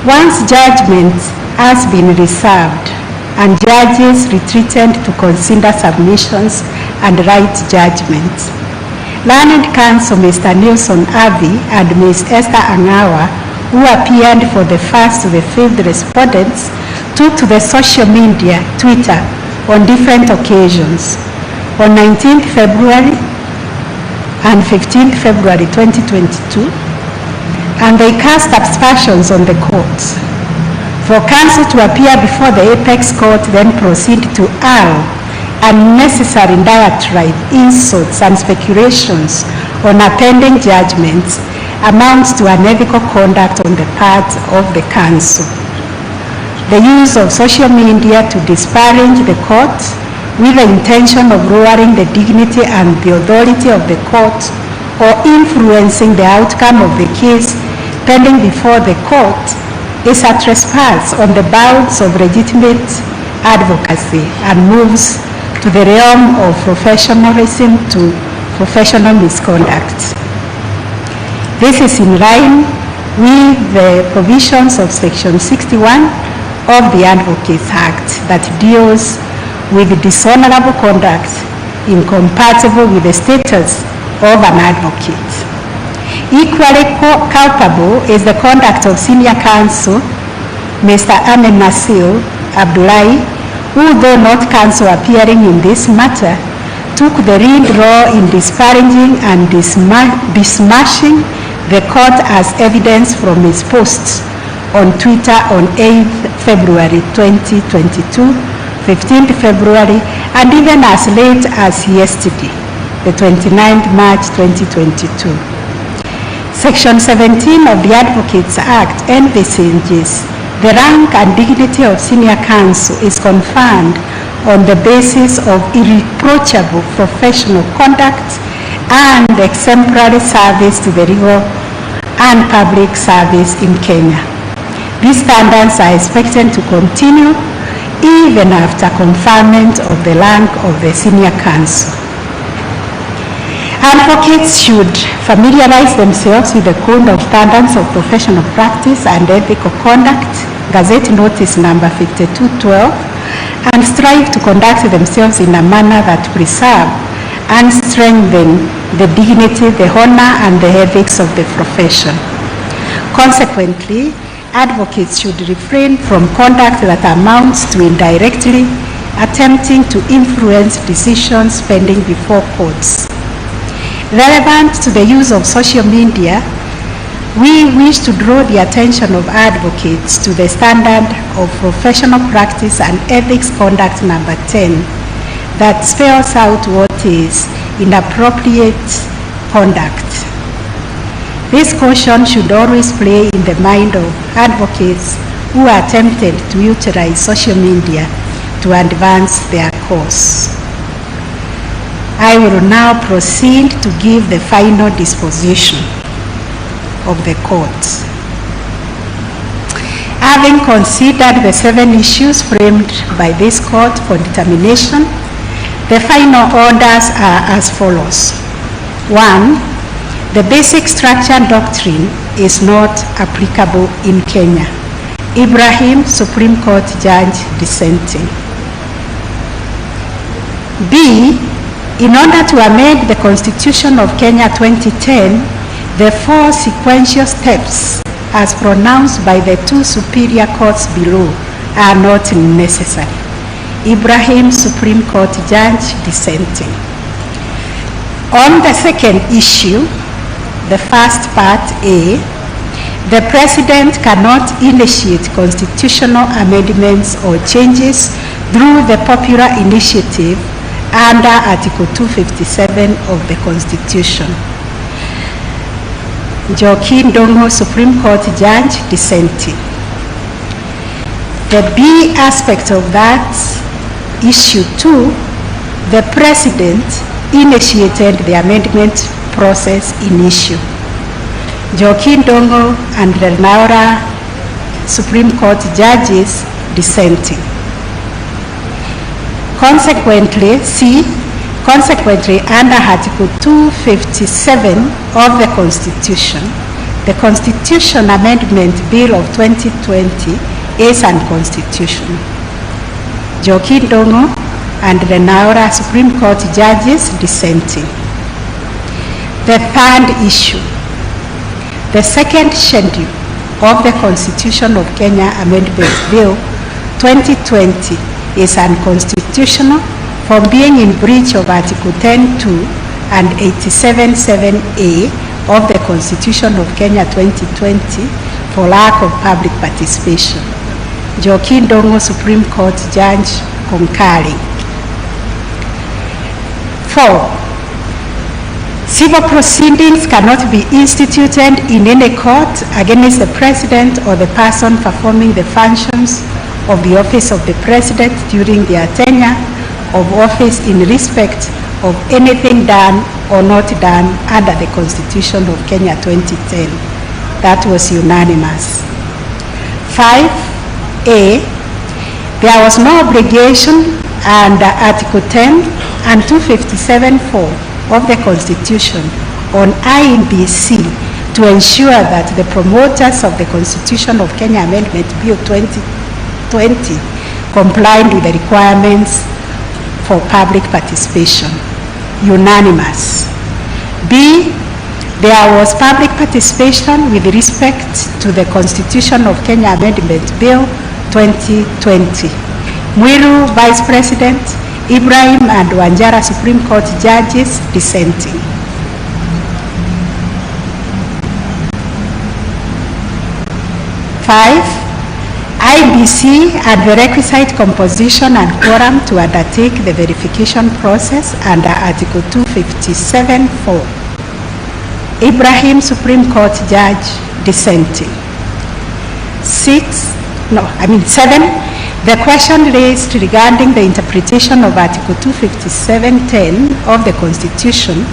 Once judgment has been reserved and judges retreated to consider submissions and write judgment, Learned Counsel Mr. Nelson Avi and Ms. Esther Angawa, who appeared for the first to the fifth respondents, took to the social media, Twitter, on different occasions. On 19th February and 15th February 2022, and they cast aspersions on the court. For counsel to appear before the apex court, then proceed to hurl unnecessary diatribe, insults, and speculations on appending judgments amounts to unethical conduct on the part of the counsel. The use of social media to disparage the court with the intention of lowering the dignity and the authority of the court or influencing the outcome of the case pending before the court is a trespass on the bounds of legitimate advocacy and moves to the realm of professionalism to professional misconduct. This is in line with the provisions of Section 61 of the Advocates Act that deals with dishonorable conduct incompatible with the status of an advocate. Equally culpable is the conduct of senior counsel, Mr. Ahmed Nasil Abdullahi, who, though not counsel appearing in this matter, took the lead role in disparaging and besmashing the court as evidence from his posts on Twitter on 8th February 2022, 15th February, and even as late as yesterday, the 29th March 2022. Section 17 of the Advocates Act envisages the rank and dignity of senior counsel is conferred on the basis of irreproachable professional conduct and exemplary service to the legal and public service in Kenya. These standards are expected to continue even after conferment of the rank of the senior counsel. Advocates should familiarize themselves with the Code of Standards of Professional Practice and Ethical Conduct, Gazette Notice number 5212, and strive to conduct themselves in a manner that preserve and strengthen the dignity, the honor, and the ethics of the profession. Consequently, advocates should refrain from conduct that amounts to indirectly attempting to influence decisions pending before courts. Relevant to the use of social media, we wish to draw the attention of advocates to the standard of professional practice and ethics conduct number 10 that spells out what is inappropriate conduct. This caution should always play in the mind of advocates who are tempted to utilize social media to advance their cause. I will now proceed to give the final disposition of the court. Having considered the 7 issues framed by this court for determination, the final orders are as follows. 1. The basic structure doctrine is not applicable in Kenya. Ibrahim, Supreme Court Judge, dissenting. B. In order to amend the Constitution of Kenya 2010, the 4 sequential steps as pronounced by the 2 superior courts below are not necessary. Ibrahim, Supreme Court Judge, dissenting. On the second issue, the first part A, the President cannot initiate constitutional amendments or changes through the popular initiative under Article 257 of the Constitution. Joaquin Dongo, Supreme Court Judge, dissenting. The B aspect of that, issue 2, the President initiated the amendment process in issue. Joaquin Dongo and Renaura, Supreme Court Judges, dissenting. Consequently, under Article 257 of the Constitution Amendment Bill of 2020 is unconstitutional. Joaquin Dongo and Renaura, Supreme Court Judges, dissenting. The third issue, the second schedule of the Constitution of Kenya Amendment Bill 2020 is unconstitutional for being in breach of Article 10(2) and 87(7)(a) of the Constitution of Kenya 2020 for lack of public participation. Joaquin Dongo, Supreme Court Judge, concurring. 4. Civil proceedings cannot be instituted in any court against the President or the person performing the functions of the office of the President during their tenure of office in respect of anything done or not done under the Constitution of Kenya 2010. That was unanimous. 5A, there was no obligation under Article 10 and 257(4) of the Constitution on IEBC to ensure that the promoters of the Constitution of Kenya Amendment Bill 2020 complied with the requirements for public participation. Unanimous. B, there was public participation with respect to the Constitution of Kenya Amendment Bill 2020. Mwiru, Vice President, Ibrahim and Wanjara, Supreme Court judges, dissenting. Five, IBC had the requisite composition and quorum to undertake the verification process under Article 257(4). Ibrahim, Supreme Court Judge, dissenting. 7, the question raised regarding the interpretation of Article 257(10) of the Constitution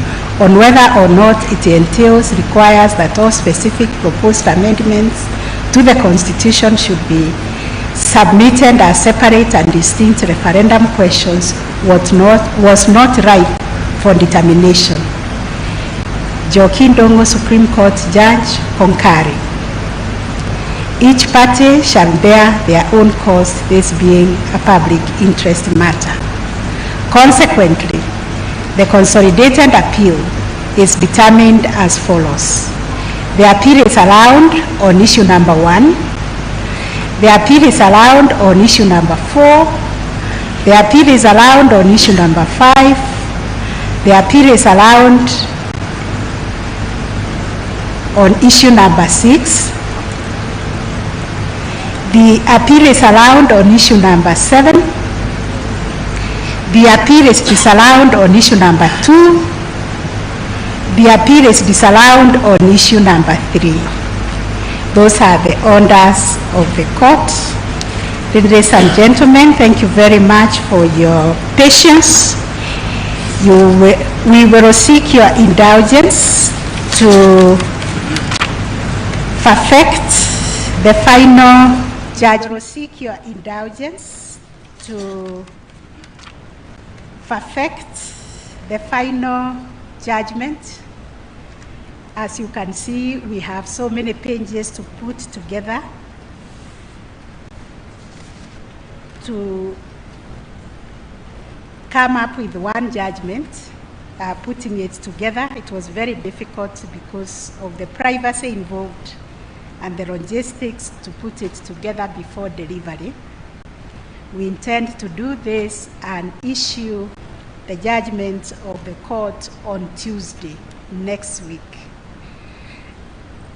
on whether or not it entails requires that all specific proposed amendments to the Constitution should be submitted as separate and distinct referendum questions was not ripe for determination. Joaquin Dongo, Supreme Court Judge, concurring. Each party shall bear their own cost, this being a public interest matter. Consequently, the consolidated appeal is determined as follows. The appeal is allowed on issue number 1. The appeal is allowed on issue number 4. The appeal is allowed on issue number 5. The appeal is allowed on issue number 6. The appeal is allowed on issue number 7. The appeal is disallowed on issue number 2. The appeal is disallowed on issue number 3. Those are the orders of the court. Ladies and gentlemen, thank you very much for your patience. We will seek your indulgence to perfect the final judgment. We will seek your indulgence to perfect the final judgment. As you can see, we have so many pages to put together to come up with one judgment. Putting it together, it was very difficult because of the privacy involved and the logistics to put it together before delivery. We intend to do this and issue the judgment of the court on Tuesday next week.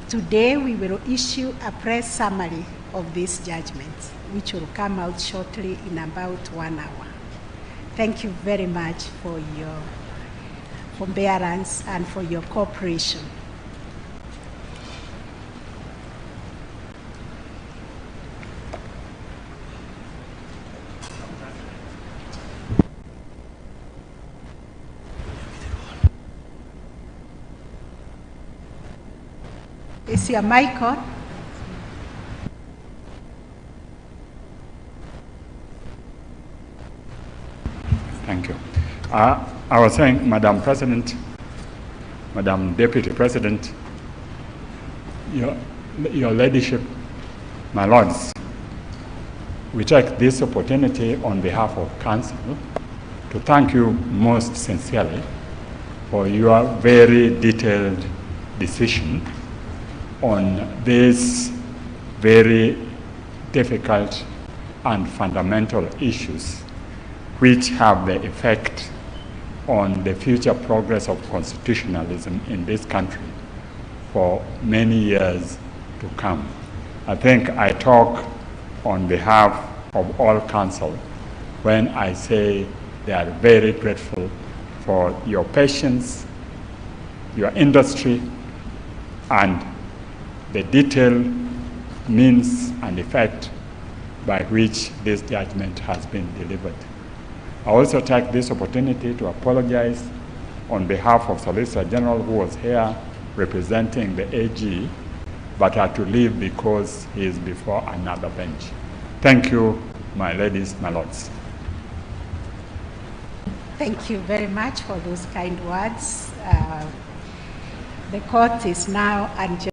Today we will issue a press summary of this judgment, which will come out shortly in about 1 hour. Thank you very much for your forbearance and for your cooperation. Is your mic on? Thank you. I was saying, Madam President, Madam Deputy President, your Ladyship, my Lords, we take this opportunity on behalf of Council to thank you most sincerely for your very detailed decision on these very difficult and fundamental issues which have the effect on the future progress of constitutionalism in this country for many years to come. I think I talk on behalf of all council when I say they are very grateful for your patience, your industry, and the detailed means and effect by which this judgment has been delivered. I also take this opportunity to apologize on behalf of Solicitor General, who was here representing the AG, but had to leave because he is before another bench. Thank you, my ladies, my lords. Thank you very much for those kind words. The court is now adjourned.